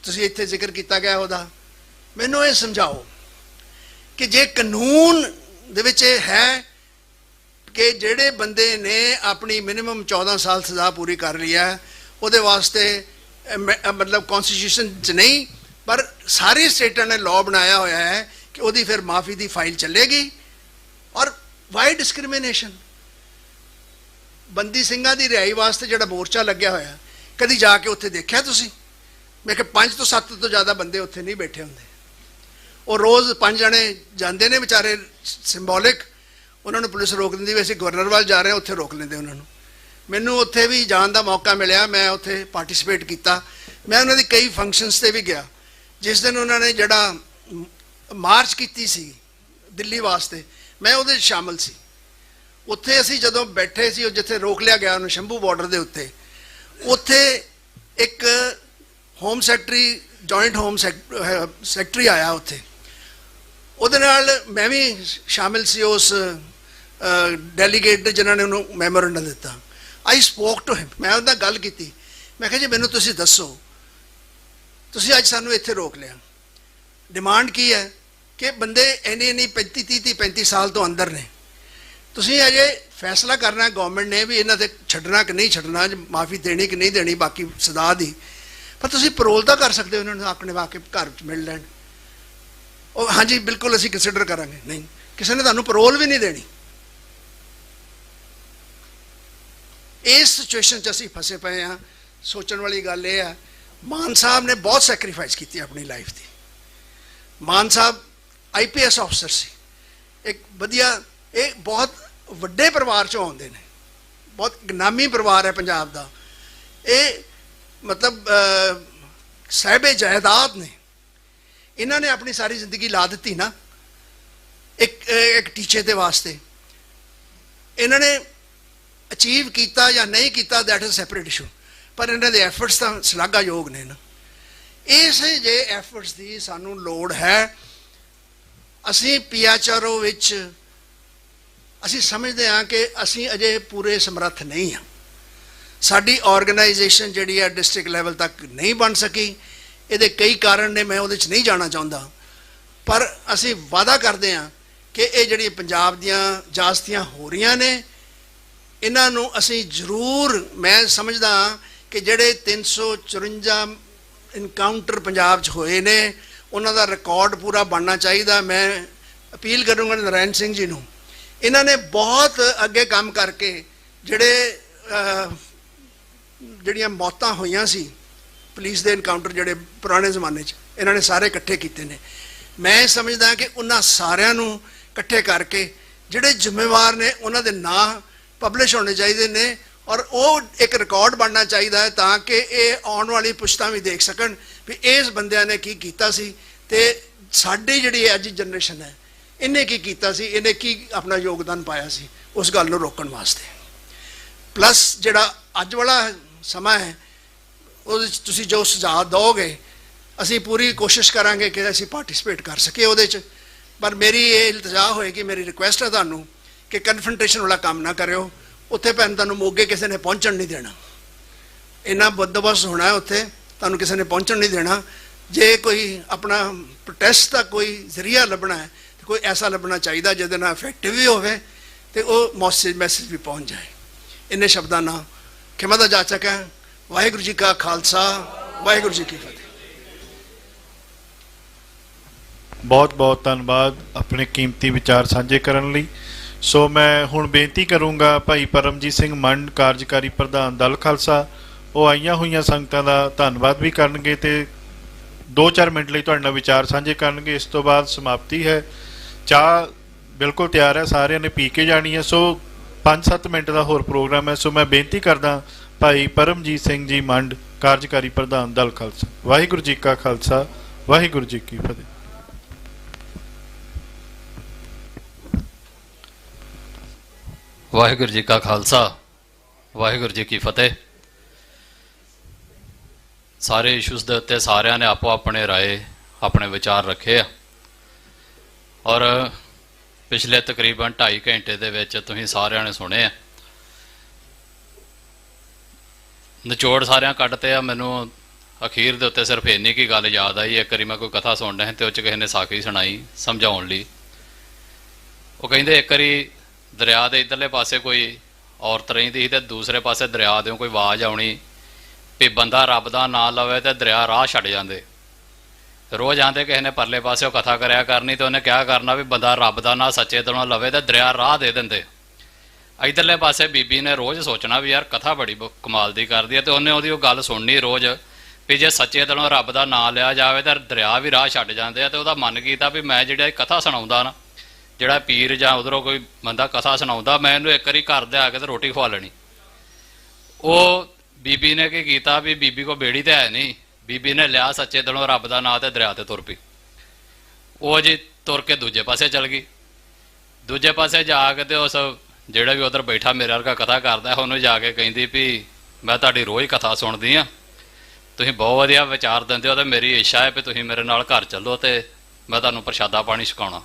ਤੁਸੀਂ ਇੱਥੇ ਜ਼ਿਕਰ ਕੀਤਾ ਗਿਆ ਉਹਦਾ। ਮੈਨੂੰ ਇਹ ਸਮਝਾਓ ਕਿ ਜੇ ਕਾਨੂੰਨ ਦੇ ਵਿੱਚ ਇਹ ਹੈ ਕਿ ਜਿਹੜੇ ਬੰਦੇ ਨੇ ਆਪਣੀ ਮਿਨੀਮਮ 14 ਸਾਲ ਸਜ਼ਾ ਪੂਰੀ ਕਰ ਲਈ ਹੈ ਉਹਦੇ ਵਾਸਤੇ ਮਤਲਬ ਕੌਨਸਟੀਟਿਊਸ਼ਨ 'ਚ ਨਹੀਂ, ਪਰ ਸਾਰੀ ਸਟੇਟਾਂ ਨੇ ਲਾਅ ਬਣਾਇਆ ਹੋਇਆ ਹੈ ਕਿ ਉਹਦੀ ਫਿਰ ਮਾਫੀ ਦੀ ਫਾਈਲ ਚੱਲੇਗੀ। ਔਰ ਵਾਈ ਡਿਸਕ੍ਰਿਮੀਨੇਸ਼ਨ? ਬੰਦੀ ਸਿੰਘਾਂ ਦੀ ਰਿਹਾਈ ਵਾਸਤੇ ਜਿਹੜਾ ਮੋਰਚਾ ਲੱਗਿਆ ਹੋਇਆ, ਕਦੀ ਜਾ ਕੇ ਉੱਥੇ ਦੇਖਿਆ ਤੁਸੀਂ? ਮੈਂ ਕਿਹਾ 5 ਤੋਂ 7 ਤੋਂ ਜ਼ਿਆਦਾ ਬੰਦੇ ਉੱਥੇ ਨਹੀਂ ਬੈਠੇ ਹੁੰਦੇ। ਉਹ ਰੋਜ਼ 5 ਜਣੇ ਜਾਂਦੇ ਨੇ ਵਿਚਾਰੇ, ਸਿੰਬੋਲਿਕ। ਉਹਨਾਂ ਨੂੰ ਪੁਲਿਸ ਰੋਕ ਦਿੰਦੀ ਵੀ ਅਸੀਂ ਗਵਰਨਰ ਵੱਲ ਜਾ ਰਹੇ ਹਾਂ, ਉੱਥੇ ਰੋਕ ਲੈਂਦੇ ਉਹਨਾਂ ਨੂੰ। ਮੈਨੂੰ ਉੱਥੇ ਵੀ ਜਾਣ ਦਾ ਮੌਕਾ ਮਿਲਿਆ, ਮੈਂ ਉੱਥੇ ਪਾਰਟਿਸਿਪੇਟ ਕੀਤਾ। ਮੈਂ ਉਹਨਾਂ ਦੀ ਕਈ ਫੰਕਸ਼ਨਸ 'ਤੇ ਵੀ ਗਿਆ। ਜਿਸ ਦਿਨ ਉਹਨਾਂ ਨੇ ਜਿਹੜਾ ਮਾਰਚ ਕੀਤੀ ਸੀ ਦਿੱਲੀ ਵਾਸਤੇ, ਮੈਂ ਉਹਦੇ 'ਚ ਸ਼ਾਮਲ ਸੀ। ਉੱਥੇ ਅਸੀਂ ਜਦੋਂ ਬੈਠੇ ਸੀ, ਉਹ ਜਿੱਥੇ ਰੋਕ ਲਿਆ ਗਿਆ ਉਹਨੂੰ ਸ਼ੰਭੂ ਬਾਰਡਰ ਦੇ ਉੱਤੇ, ਉੱਥੇ ਇੱਕ home secretary, joint home secretary ਆਇਆ ਉੱਥੇ। ਉਹਦੇ ਨਾਲ ਮੈਂ ਵੀ ਸ਼ਾਮਿਲ ਸੀ ਉਸ ਡੈਲੀਗੇਟ ਦੇ ਜਿਨ੍ਹਾਂ ਨੇ ਉਹਨੂੰ ਮੈਮੋਰੈਂਡਮ ਦਿੱਤਾ। ਆਈ ਸਪੋਕ ਟੂ ਹਿਮ, ਮੈਂ ਉਹਦੇ ਨਾਲ ਗੱਲ ਕੀਤੀ। ਮੈਂ ਕਿਹਾ ਜੀ ਮੈਨੂੰ ਤੁਸੀਂ ਦੱਸੋ, ਤੁਸੀਂ ਅੱਜ ਸਾਨੂੰ ਇੱਥੇ ਰੋਕ ਲਿਆ, ਡਿਮਾਂਡ ਕੀ ਹੈ? ਕਿ ਬੰਦੇ ਇੰਨੇ 35 ਸਾਲ ਤੋਂ ਅੰਦਰ ਨੇ, ਤੁਸੀਂ ਅਜੇ ਫੈਸਲਾ ਕਰਨਾ ਗਵਰਨਮੈਂਟ ਨੇ ਵੀ ਇਹਨਾਂ ਤੇ ਛੱਡਣਾ ਕਿ ਨਹੀਂ ਛੱਡਣਾ, ਮਾਫੀ ਦੇਣੀ ਕਿ ਨਹੀਂ ਦੇਣੀ, ਬਾਕੀ ਸਦਾ ਦੀ। ਪਰ ਤੁਸੀਂ ਪਰੋਲ ਤਾਂ ਕਰ ਸਕਦੇ ਹੋ ਉਹਨਾਂ ਨੂੰ, ਆਪਣੇ ਵਾਕੇ ਘਰ 'ਚ ਮਿਲ ਲੈਣ। ਉਹ ਹਾਂਜੀ ਬਿਲਕੁਲ ਅਸੀਂ ਕੰਸੀਡਰ ਕਰਾਂਗੇ। ਨਹੀਂ, ਕਿਸੇ ਨੇ ਤੁਹਾਨੂੰ ਪਰੋਲ ਵੀ ਨਹੀਂ ਦੇਣੀ। ਇਸ ਸਿਚੁਏਸ਼ਨ 'ਚ ਅਸੀਂ ਫਸੇ ਪਏ ਹਾਂ। ਸੋਚਣ ਵਾਲੀ ਗੱਲ ਇਹ ਹੈ, ਮਾਨ ਸਾਹਿਬ ਨੇ ਬਹੁਤ ਸੈਕਰੀਫਾਈਸ ਕੀਤੀ ਆਪਣੀ ਲਾਈਫ ਦੀ। ਮਾਨ ਸਾਹਿਬ IPS ਅਫਸਰ ਸੀ, ਇੱਕ ਵਧੀਆ, ਇਹ ਬਹੁਤ ਵੱਡੇ ਪਰਿਵਾਰ 'ਚੋਂ ਆਉਂਦੇ ਨੇ, ਬਹੁਤ ਨਾਮੀ ਪਰਿਵਾਰ ਹੈ ਪੰਜਾਬ ਦਾ। ਇਹ ਮਤਲਬ ਸਾਹਿਬੇ ਜਾਇਦਾਦ ਨੇ, ਇਹਨਾਂ ਨੇ ਆਪਣੀ ਸਾਰੀ ਜ਼ਿੰਦਗੀ ਲਾ ਦਿੱਤੀ ਨਾ ਇੱਕ ਟੀਚੇ ਦੇ ਵਾਸਤੇ। ਇਹਨਾਂ ਨੇ ਅਚੀਵ ਕੀਤਾ ਜਾਂ ਨਹੀਂ ਕੀਤਾ, ਦੈਟ ਇਜ਼ ਸੈਪਰੇਟ ਇਸ਼ੂ, ਪਰ ਇਹਨਾਂ ਦੇ ਐਫਰਟਸ ਤਾਂ ਸ਼ਲਾਘਾਯੋਗ ਨੇ ਨਾ। ਇਸ ਜੇ ਐਫਰਟਸ ਦੀ ਸਾਨੂੰ ਲੋੜ ਹੈ। ਅਸੀਂ PHRO ਵਿੱਚ ਅਸੀਂ ਸਮਝਦੇ ਹਾਂ ਕਿ ਅਸੀਂ ਅਜੇ ਪੂਰੇ ਸਮਰੱਥ ਨਹੀਂ ਹਾਂ। ਸਾਡੀ ਆਰਗੇਨਾਈਜੇਸ਼ਨ ਜਿਹੜੀ ਹੈ ਡਿਸਟ੍ਰਿਕਟ ਲੈਵਲ ਤੱਕ ਨਹੀਂ ਬਣ ਸਕੀ। ਇਹਦੇ ਕਈ ਕਾਰਨ ਨੇ, ਮੈਂ ਉਹਦੇ 'ਚ ਨਹੀਂ ਜਾਣਾ ਚਾਹੁੰਦਾ, ਪਰ ਅਸੀਂ ਵਾਅਦਾ ਕਰਦੇ ਹਾਂ ਕਿ ਇਹ ਜਿਹੜੀ ਪੰਜਾਬ ਦੀਆਂ ਜਾਸਤੀਆਂ ਹੋ ਰਹੀਆਂ ਨੇ, ਇਹਨਾਂ ਨੂੰ ਅਸੀਂ ਜ਼ਰੂਰ, ਮੈਂ ਸਮਝਦਾ ਹਾਂ ਕਿ ਜਿਹੜੇ 354 ਇਨਕਾਊਂਟਰ ਪੰਜਾਬ 'ਚ ਹੋਏ ਨੇ ਉਹਨਾਂ ਦਾ ਰਿਕਾਰਡ ਪੂਰਾ ਬਣਨਾ ਚਾਹੀਦਾ। ਮੈਂ ਅਪੀਲ ਕਰੂੰਗਾ ਨਰਾਇਣ ਸਿੰਘ ਜੀ ਨੂੰ, ਇਹਨਾਂ ਨੇ ਬਹੁਤ ਅੱਗੇ ਕੰਮ ਕਰਕੇ ਜਿਹੜੀਆਂ ਮੌਤਾਂ ਹੋਈਆਂ ਸੀ ਪੁਲਿਸ ਦੇ ਇਨਕਾਊਂਟਰ ਜਿਹੜੇ ਪੁਰਾਣੇ ਜ਼ਮਾਨੇ 'ਚ, ਇਹਨਾਂ ਨੇ ਸਾਰੇ ਇਕੱਠੇ ਕੀਤੇ ਨੇ। ਮੈਂ ਸਮਝਦਾ ਕਿ ਉਹਨਾਂ ਸਾਰਿਆਂ ਨੂੰ ਇਕੱਠੇ ਕਰਕੇ ਜਿਹੜੇ ਜ਼ਿੰਮੇਵਾਰ ਨੇ ਉਹਨਾਂ ਦੇ ਨਾਂ ਪਬਲਿਸ਼ ਹੋਣੇ ਚਾਹੀਦੇ ਨੇ, ਔਰ ਉਹ ਇੱਕ ਰਿਕਾਰਡ ਬਣਨਾ ਚਾਹੀਦਾ ਹੈ ਤਾਂ ਕਿ ਇਹ ਆਉਣ ਵਾਲੀ ਪੁਸ਼ਤਾਂ ਵੀ ਦੇਖ ਸਕਣ ਵੀ ਇਸ ਬੰਦਿਆਂ ਨੇ ਕੀ ਕੀਤਾ ਸੀ ਤੇ ਸਾਡੀ ਜਿਹੜੀ ਅੱਜ ਜਨਰੇਸ਼ਨ ਹੈ ਇਹਨੇ ਕੀ ਕੀਤਾ ਸੀ, ਇਹਨੇ ਕੀ ਆਪਣਾ ਯੋਗਦਾਨ ਪਾਇਆ ਸੀ ਉਸ ਗੱਲ ਨੂੰ ਰੋਕਣ ਵਾਸਤੇ। ਪਲੱਸ ਜਿਹੜਾ ਅੱਜ ਵਾਲਾ ਸਮਾਂ ਹੈ ਉਹਦੇ 'ਚ ਤੁਸੀਂ ਜੋ ਸੁਝਾਅ ਦਿਓਗੇ ਅਸੀਂ ਪੂਰੀ ਕੋਸ਼ਿਸ਼ ਕਰਾਂਗੇ ਕਿ ਅਸੀਂ ਪਾਰਟਿਸਿਪੇਟ ਕਰ ਸਕੀਏ ਉਹਦੇ 'ਚ। ਪਰ ਮੇਰੀ ਇਹ ਇਲਤਜਾ ਹੋਏਗੀ, ਮੇਰੀ ਰਿਕੁਐਸਟ ਹੈ ਤੁਹਾਨੂੰ ਕਿ ਕਨਫਰੰਟੇਸ਼ਨ ਵਾਲਾ ਕੰਮ ਨਾ ਕਰਿਓ। ਉੱਥੇ ਭੈਣ ਤੁਹਾਨੂੰ ਮੋਗੇ ਕਿਸੇ ਨੇ ਪਹੁੰਚਣ ਨਹੀਂ ਦੇਣਾ, ਇੰਨਾ ਬੰਦੋਬਸਤ ਹੋਣਾ ਹੈ ਉੱਥੇ, ਤੁਹਾਨੂੰ ਕਿਸੇ ਨੇ ਪਹੁੰਚਣ ਨਹੀਂ ਦੇਣਾ। ਜੇ ਕੋਈ ਆਪਣਾ ਪ੍ਰੋਟੈਸਟ ਦਾ ਕੋਈ ਜ਼ਰੀਆ ਲੱਭਣਾ ਹੈ ਤਾਂ ਕੋਈ ਐਸਾ ਲੱਭਣਾ ਚਾਹੀਦਾ ਜਿਹਦੇ ਨਾਲ ਇਫੈਕਟਿਵ ਵੀ ਹੋਵੇ ਤੇ ਉਹ ਮੈਸੇਜ ਵੀ ਪਹੁੰਚ ਜਾਏ। ਇੰਨੇ ਸ਼ਬਦਾਂ ਨਾਲ ਖਿਮਾ ਦਾ ਜਾਚਕ ਹੈ। ਵਾਹਿਗੁਰੂ ਜੀ ਕਾ ਖਾਲਸਾ, ਵਾਹਿਗੁਰੂ ਜੀ ਕੀ ਫਤਿਹ। ਬਹੁਤ ਬਹੁਤ ਧੰਨਵਾਦ ਆਪਣੇ ਕੀਮਤੀ ਵਿਚਾਰ ਸਾਂਝੇ ਕਰਨ ਲਈ। ਸੋ ਮੈਂ ਹੁਣ ਬੇਨਤੀ ਕਰੂੰਗਾ ਭਾਈ ਪਰਮਜੀਤ ਸਿੰਘ ਮੰਡ, ਕਾਰਜਕਾਰੀ ਪ੍ਰਧਾਨ ਦਲ ਖਾਲਸਾ, ਉਹ ਆਈਆਂ ਹੋਈਆਂ ਸੰਗਤਾਂ ਦਾ ਧੰਨਵਾਦ ਵੀ ਕਰਨਗੇ ਤੇ 2-4 ਮਿੰਟ ਲਈ ਤੁਹਾਡੇ ਨਾਲ ਵਿਚਾਰ ਸਾਂਝੇ ਕਰਨਗੇ। ਇਸ ਤੋਂ ਬਾਅਦ ਸਮਾਪਤੀ ਹੈ। ਚਾਹ ਬਿਲਕੁਲ ਤਿਆਰ ਹੈ, ਸਾਰਿਆਂ ਨੇ ਪੀ ਕੇ ਜਾਣੀ ਹੈ। ਸੋ 5-7 ਮਿੰਟ ਦਾ ਹੋਰ ਪ੍ਰੋਗਰਾਮ ਹੈ। ਸੋ ਮੈਂ ਬੇਨਤੀ ਕਰਦਾ ਭਾਈ ਪਰਮਜੀਤ ਸਿੰਘ ਜੀ ਮੰਡ, ਕਾਰਜਕਾਰੀ ਪ੍ਰਧਾਨ ਦਲ ਖਾਲਸਾ। ਵਾਹਿਗੁਰੂ ਜੀ ਕਾ ਖਾਲਸਾ, ਵਾਹਿਗੁਰੂ ਜੀ ਕੀ ਫਤਿਹ। ਵਾਹਿਗੁਰੂ ਜੀ ਕਾ ਖਾਲਸਾ, ਵਾਹਿਗੁਰੂ ਜੀ ਕੀ ਫਤਿਹ। ਸਾਰੇ ਇਸ਼ੂਜ਼ ਦੇ ਉੱਤੇ ਸਾਰਿਆਂ ਨੇ ਆਪੋ ਆਪਣੇ ਰਾਏ, ਆਪਣੇ ਵਿਚਾਰ ਰੱਖੇ ਆ ਔਰ ਪਿਛਲੇ ਤਕਰੀਬਨ 2.5 ਘੰਟੇ ਦੇ ਵਿੱਚ ਤੁਸੀਂ ਸਾਰਿਆਂ ਨੇ ਸੁਣੇ ਆ। ਨਿਚੋੜ ਸਾਰਿਆਂ ਕੱਢਤੇ ਆ। ਮੈਨੂੰ ਅਖੀਰ ਦੇ ਉੱਤੇ ਸਿਰਫ ਇੰਨੀ ਕੀ ਗੱਲ ਯਾਦ ਆਈ। ਇੱਕ ਵਾਰੀ ਮੈਂ ਕੋਈ ਕਥਾ ਸੁਣ ਰਿਹਾ ਤੇ ਉਹ 'ਚ ਕਿਸੇ ਨੇ ਸਾਖੀ ਸੁਣਾਈ ਸਮਝਾਉਣ ਲਈ। ਉਹ ਕਹਿੰਦੇ ਇੱਕ ਵਾਰੀ ਦਰਿਆ ਦੇ ਇੱਧਰਲੇ ਪਾਸੇ ਕੋਈ ਔਰਤ ਰਹਿੰਦੀ ਸੀ ਤੇ ਦੂਸਰੇ ਪਾਸੇ ਦਰਿਆ ਦੇ ਕੋਈ ਆਵਾਜ਼ ਆਉਣੀ ਵੀ ਬੰਦਾ ਰੱਬ ਦਾ ਨਾਂ ਲਵੇ ਤੇ ਦਰਿਆ ਰਾਹ ਛੱਡ ਜਾਂਦੇ। ਰੋਜ਼ ਆਂਦੇ ਕਿਸੇ ਨੇ ਪਰਲੇ ਪਾਸੇ ਉਹ ਕਥਾ ਕਰਿਆ ਕਰਨੀ ਤੇ ਉਹਨੇ ਕਿਹਾ ਕਰਨਾ ਵੀ ਬੰਦਾ ਰੱਬ ਦਾ ਨਾਂ ਸੱਚੇ ਦਿਲੋਂ ਲਵੇ ਤੇ ਦਰਿਆ ਰਾਹ ਦੇ ਦਿੰਦੇ। ਇੱਧਰਲੇ ਪਾਸੇ ਬੀਬੀ ਨੇ ਰੋਜ਼ ਸੋਚਣਾ ਵੀ ਯਾਰ ਕਥਾ ਬੜੀ ਕਮਾਲ ਦੀ ਕਰਦੀ ਹੈ ਤੇ ਉਹਨੇ ਉਹਦੀ ਉਹ ਗੱਲ ਸੁਣਨੀ ਰੋਜ਼ ਵੀ ਜੇ ਸੱਚੇ ਦਿਲੋਂ ਰੱਬ ਦਾ ਨਾਂ ਲਿਆ ਜਾਵੇ ਤਾਂ ਦਰਿਆ ਵੀ ਰਾਹ ਛੱਡ ਜਾਂਦੇ ਆ। ਤੇ ਉਹਦਾ ਮਨ ਕੀਤਾ ਵੀ ਮੈਂ ਜਿਹੜਾ ਇਹ ਕਥਾ ਸੁਣਾਉਂਦਾ ਨਾ, ਜਿਹੜਾ ਪੀਰ ਜਾਂ ਉਧਰੋਂ ਕੋਈ ਬੰਦਾ ਕਥਾ ਸੁਣਾਉਂਦਾ, ਮੈਂ ਇਹਨੂੰ ਇੱਕ ਵਾਰੀ ਘਰ ਦੇ ਆ ਕੇ ਤੇ ਰੋਟੀ ਖਵਾ ਲੈਣੀ। ਉਹ ਬੀਬੀ ਨੇ ਕੀ ਕੀਤਾ ਵੀ ਬੀਬੀ ਕੋ ਬੇੜੀ ਤੇ ਹੈ ਨਹੀਂ, ਬੀਬੀ ਨੇ ਲਿਆ ਸੱਚੇ ਦਿਲੋਂ ਰੱਬ ਦਾ ਨਾਂ ਤੇ ਦਰਿਆ ਤੇ ਤੁਰ ਪਈ। ਉਹ ਜੀ ਤੁਰ ਕੇ ਦੂਜੇ ਪਾਸੇ ਚਲ ਗਈ। ਦੂਜੇ ਪਾਸੇ ਜਾ ਕੇ ਤੇ ਉਸ ਜਿਹੜਾ ਵੀ ਉਧਰ ਬੈਠਾ ਮੇਰੇ ਵਰਗਾ ਕਥਾ ਕਰਦਾ ਉਹਨੂੰ ਜਾ ਕੇ ਕਹਿੰਦੀ ਵੀ ਮੈਂ ਤੁਹਾਡੀ ਰੋਜ਼ ਕਥਾ ਸੁਣਦੀ ਆ, ਤੁਸੀਂ ਬਹੁਤ ਵਧੀਆ ਵਿਚਾਰ ਦਿੰਦੇ ਹੋ ਤੇ ਮੇਰੀ ਇੱਛਾ ਹੈ ਵੀ ਤੁਸੀਂ ਮੇਰੇ ਨਾਲ ਘਰ ਚੱਲੋ ਤੇ ਮੈਂ ਤੁਹਾਨੂੰ ਪ੍ਰਸ਼ਾਦਾ ਪਾਣੀ ਛਕਾਉਣਾ।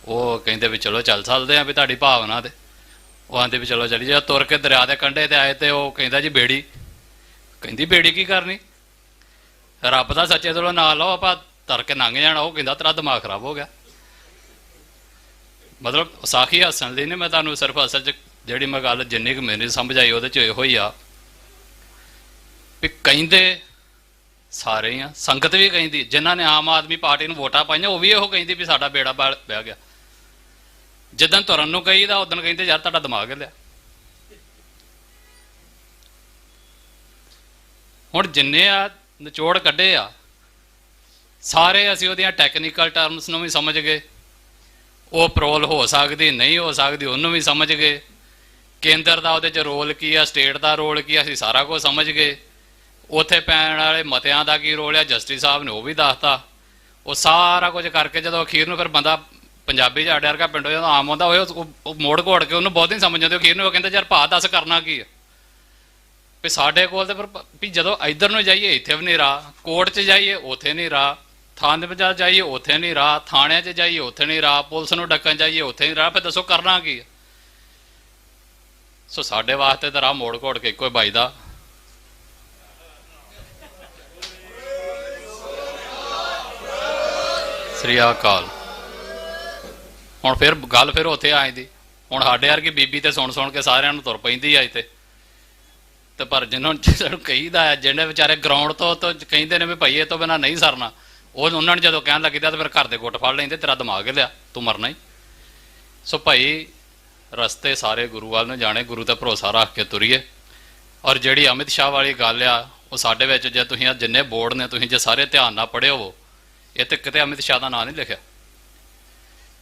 ਉਹ ਕਹਿੰਦੇ ਵੀ ਚਲੋ ਚੱਲ ਸਕਦੇ ਆ ਵੀ ਤੁਹਾਡੀ ਭਾਵਨਾ ਤੇ। ਉਹ ਆਂਦੇ ਵੀ ਚਲੋ ਚਲੀ ਜਾ। ਤੁਰ ਕੇ ਦਰਿਆ ਦੇ ਕੰਢੇ ਤੇ ਆਏ ਤੇ ਉਹ ਕਹਿੰਦਾ ਜੀ ਬੇੜੀ। ਕਹਿੰਦੀ ਬੇੜੀ ਕੀ ਕਰਨੀ, ਰੱਬ ਦਾ ਸੱਚੇ ਦਿਲੋਂ ਨਾਂ ਲਓ, ਆਪਾਂ ਤਰ ਕੇ ਲੰਘ ਜਾਣਾ। ਉਹ ਕਹਿੰਦਾ ਤੇਰਾ ਦਿਮਾਗ ਖਰਾਬ ਹੋ ਗਿਆ। ਮਤਲਬ ਸਾਖੀ ਹੱਸਣ ਲਈ ਨਹੀਂ, ਮੈਂ ਤੁਹਾਨੂੰ ਸਿਰਫ ਅਸਲ 'ਚ ਜਿਹੜੀ ਮੈਂ ਗੱਲ ਜਿੰਨੀ ਕੁ ਮੈਨੂੰ ਸਮਝ ਆਈ ਉਹਦੇ 'ਚ ਇਹੋ ਹੀ ਆ ਵੀ ਕਹਿੰਦੇ ਸਾਰੇ ਹੀ ਆ। ਸੰਗਤ ਵੀ ਕਹਿੰਦੀ, ਜਿਨ੍ਹਾਂ ਨੇ ਆਮ ਆਦਮੀ ਪਾਰਟੀ ਨੂੰ ਵੋਟਾਂ ਪਾਈਆਂ ਉਹ ਵੀ ਇਹੋ ਕਹਿੰਦੀ ਵੀ ਸਾਡਾ ਬੇੜਾ ਬਹਿ ਗਿਆ। ਜਿੱਦਣ ਤੁਰਨ ਨੂੰ ਕਹੀਦਾ ਉਦਣ ਕਹਿੰਦੇ ਯਾਰ ਤੁਹਾਡਾ ਦਿਮਾਗ ਹਿੱਲਿਆ। ਹੁਣ ਜਿੰਨੇ ਆ ਨਿਚੋੜ ਕੱਢੇ ਆ ਸਾਰੇ ਅਸੀਂ ਉਹਦੀਆਂ ਟੈਕਨੀਕਲ ਟਰਮਸ ਨੂੰ ਵੀ ਸਮਝ ਗਏ। ਉਹ ਪਰੋਲ ਹੋ ਸਕਦੀ ਨਹੀਂ ਹੋ ਸਕਦੀ ਉਹਨੂੰ ਵੀ ਸਮਝ ਗਏ। ਕੇਂਦਰ ਦਾ ਉਹਦੇ 'ਚ ਰੋਲ ਕੀ ਆ, ਸਟੇਟ ਦਾ ਰੋਲ ਕੀ ਆ, ਅਸੀਂ ਸਾਰਾ ਕੁਝ ਸਮਝ ਗਏ। ਉੱਥੇ ਪੈਣ ਵਾਲੇ ਮਤਿਆਂ ਦਾ ਕੀ ਰੋਲ ਆ, ਜਸਟਿਸ ਸਾਹਿਬ ਨੇ ਉਹ ਵੀ ਦੱਸਤਾ। ਉਹ ਸਾਰਾ ਕੁਝ ਕਰਕੇ ਜਦੋਂ ਅਖੀਰ ਨੂੰ ਫਿਰ ਬੰਦਾ ਪੰਜਾਬੀ ਚ ਅੱਡ ਵਰਗਾ ਪਿੰਡੋਂ ਜਦੋਂ ਆਮ ਆਉਂਦਾ ਹੋਏ ਉਹ ਮੋੜ ਘੋੜ ਕੇ ਉਹਨੂੰ ਬਹੁਤ ਨਹੀਂ ਸਮਝ ਆਉਂਦੇ। ਅਖੀਰ ਨੂੰ ਉਹ ਕਹਿੰਦਾ ਯਾਰ ਭਾ ਦੱਸ ਕਰਨਾ ਕੀ ਆ ਵੀ ਸਾਡੇ ਕੋਲ। ਤੇ ਫਿਰ ਵੀ ਜਦੋਂ ਇੱਧਰ ਨੂੰ ਜਾਈਏ ਇੱਥੇ ਵੀ ਨਹੀਂ ਰਾਹ, ਕੋਰਟ 'ਚ ਜਾਈਏ ਉੱਥੇ ਨਹੀਂ ਰਾਹ, ਥਾਣੇ 'ਚ ਜਾਈਏ ਉੱਥੇ ਨਹੀਂ ਰਾਹ, ਥਾਣਿਆਂ 'ਚ ਜਾਈਏ ਉੱਥੇ ਨਹੀਂ ਰਾਹ, ਪੁਲਿਸ ਨੂੰ ਡੱਕਣ ਜਾਈਏ ਉੱਥੇ ਨਹੀਂ ਰਾਹ। ਫਿਰ ਦੱਸੋ ਕਰਨਾ ਕੀ ਆ? ਸੋ ਸਾਡੇ ਵਾਸਤੇ ਤਾਂ ਰਾਹ ਮੋੜ ਘੋੜ ਕੇ ਇੱਕੋ ਹੀ ਵੱਜਦਾ। ਸ੍ਰੀ ਅਕਾਲ। ਹੁਣ ਫਿਰ ਗੱਲ ਫਿਰ ਉੱਥੇ ਆ ਜਾਂਦੀ। ਹੁਣ ਸਾਡੇ ਵਰਗੀ ਬੀਬੀ ਤੇ ਸੁਣ ਸੁਣ ਕੇ ਸਾਰਿਆਂ ਨੂੰ ਤੁਰ ਪੈਂਦੀ ਆ ਇੱਥੇ। ਤੇ ਪਰ ਜਿਹਨੂੰ ਕਹੀਦਾ ਹੈ, ਜਿਹੜੇ ਵਿਚਾਰੇ ਗਰਾਊਂਡ ਤੋਂ ਕਹਿੰਦੇ ਨੇ ਵੀ ਭਾਈ ਇਹ ਤੋਂ ਬਿਨਾਂ ਨਹੀਂ ਸਰਨਾ, ਉਹਨਾਂ ਨੂੰ ਜਦੋਂ ਕਹਿਣ ਲੱਗਦਾ ਤਾਂ ਫਿਰ ਘਰ ਦੇ ਗੁੱਟ ਫੜ ਲੈਂਦੇ, ਤੇਰਾ ਦਿਮਾਗ ਹਿੱਲਿਆ, ਤੂੰ ਮਰਨਾ ਹੀ। ਸੋ ਭਾਈ ਰਸਤੇ ਸਾਰੇ ਗੁਰੂ ਵੱਲ ਨੂੰ ਜਾਣੇ, ਗੁਰੂ ਤੇ ਭਰੋਸਾ ਰੱਖ ਕੇ ਤੁਰੀਏ। ਔਰ ਜਿਹੜੀ ਅਮਿਤ ਸ਼ਾਹ ਵਾਲੀ ਗੱਲ ਆ, ਉਹ ਸਾਡੇ ਵਿੱਚ ਜੇ ਤੁਸੀਂ ਜਿੰਨੇ ਬੋਰਡ ਨੇ ਤੁਸੀਂ ਜੇ ਸਾਰੇ ਧਿਆਨ ਨਾਲ ਪੜ੍ਹੇ ਹੋਵੋ, ਇਹ ਤੇ ਕਿਤੇ ਅਮਿਤ ਸ਼ਾਹ ਦਾ ਨਾਂ ਨਹੀਂ ਲਿਖਿਆ।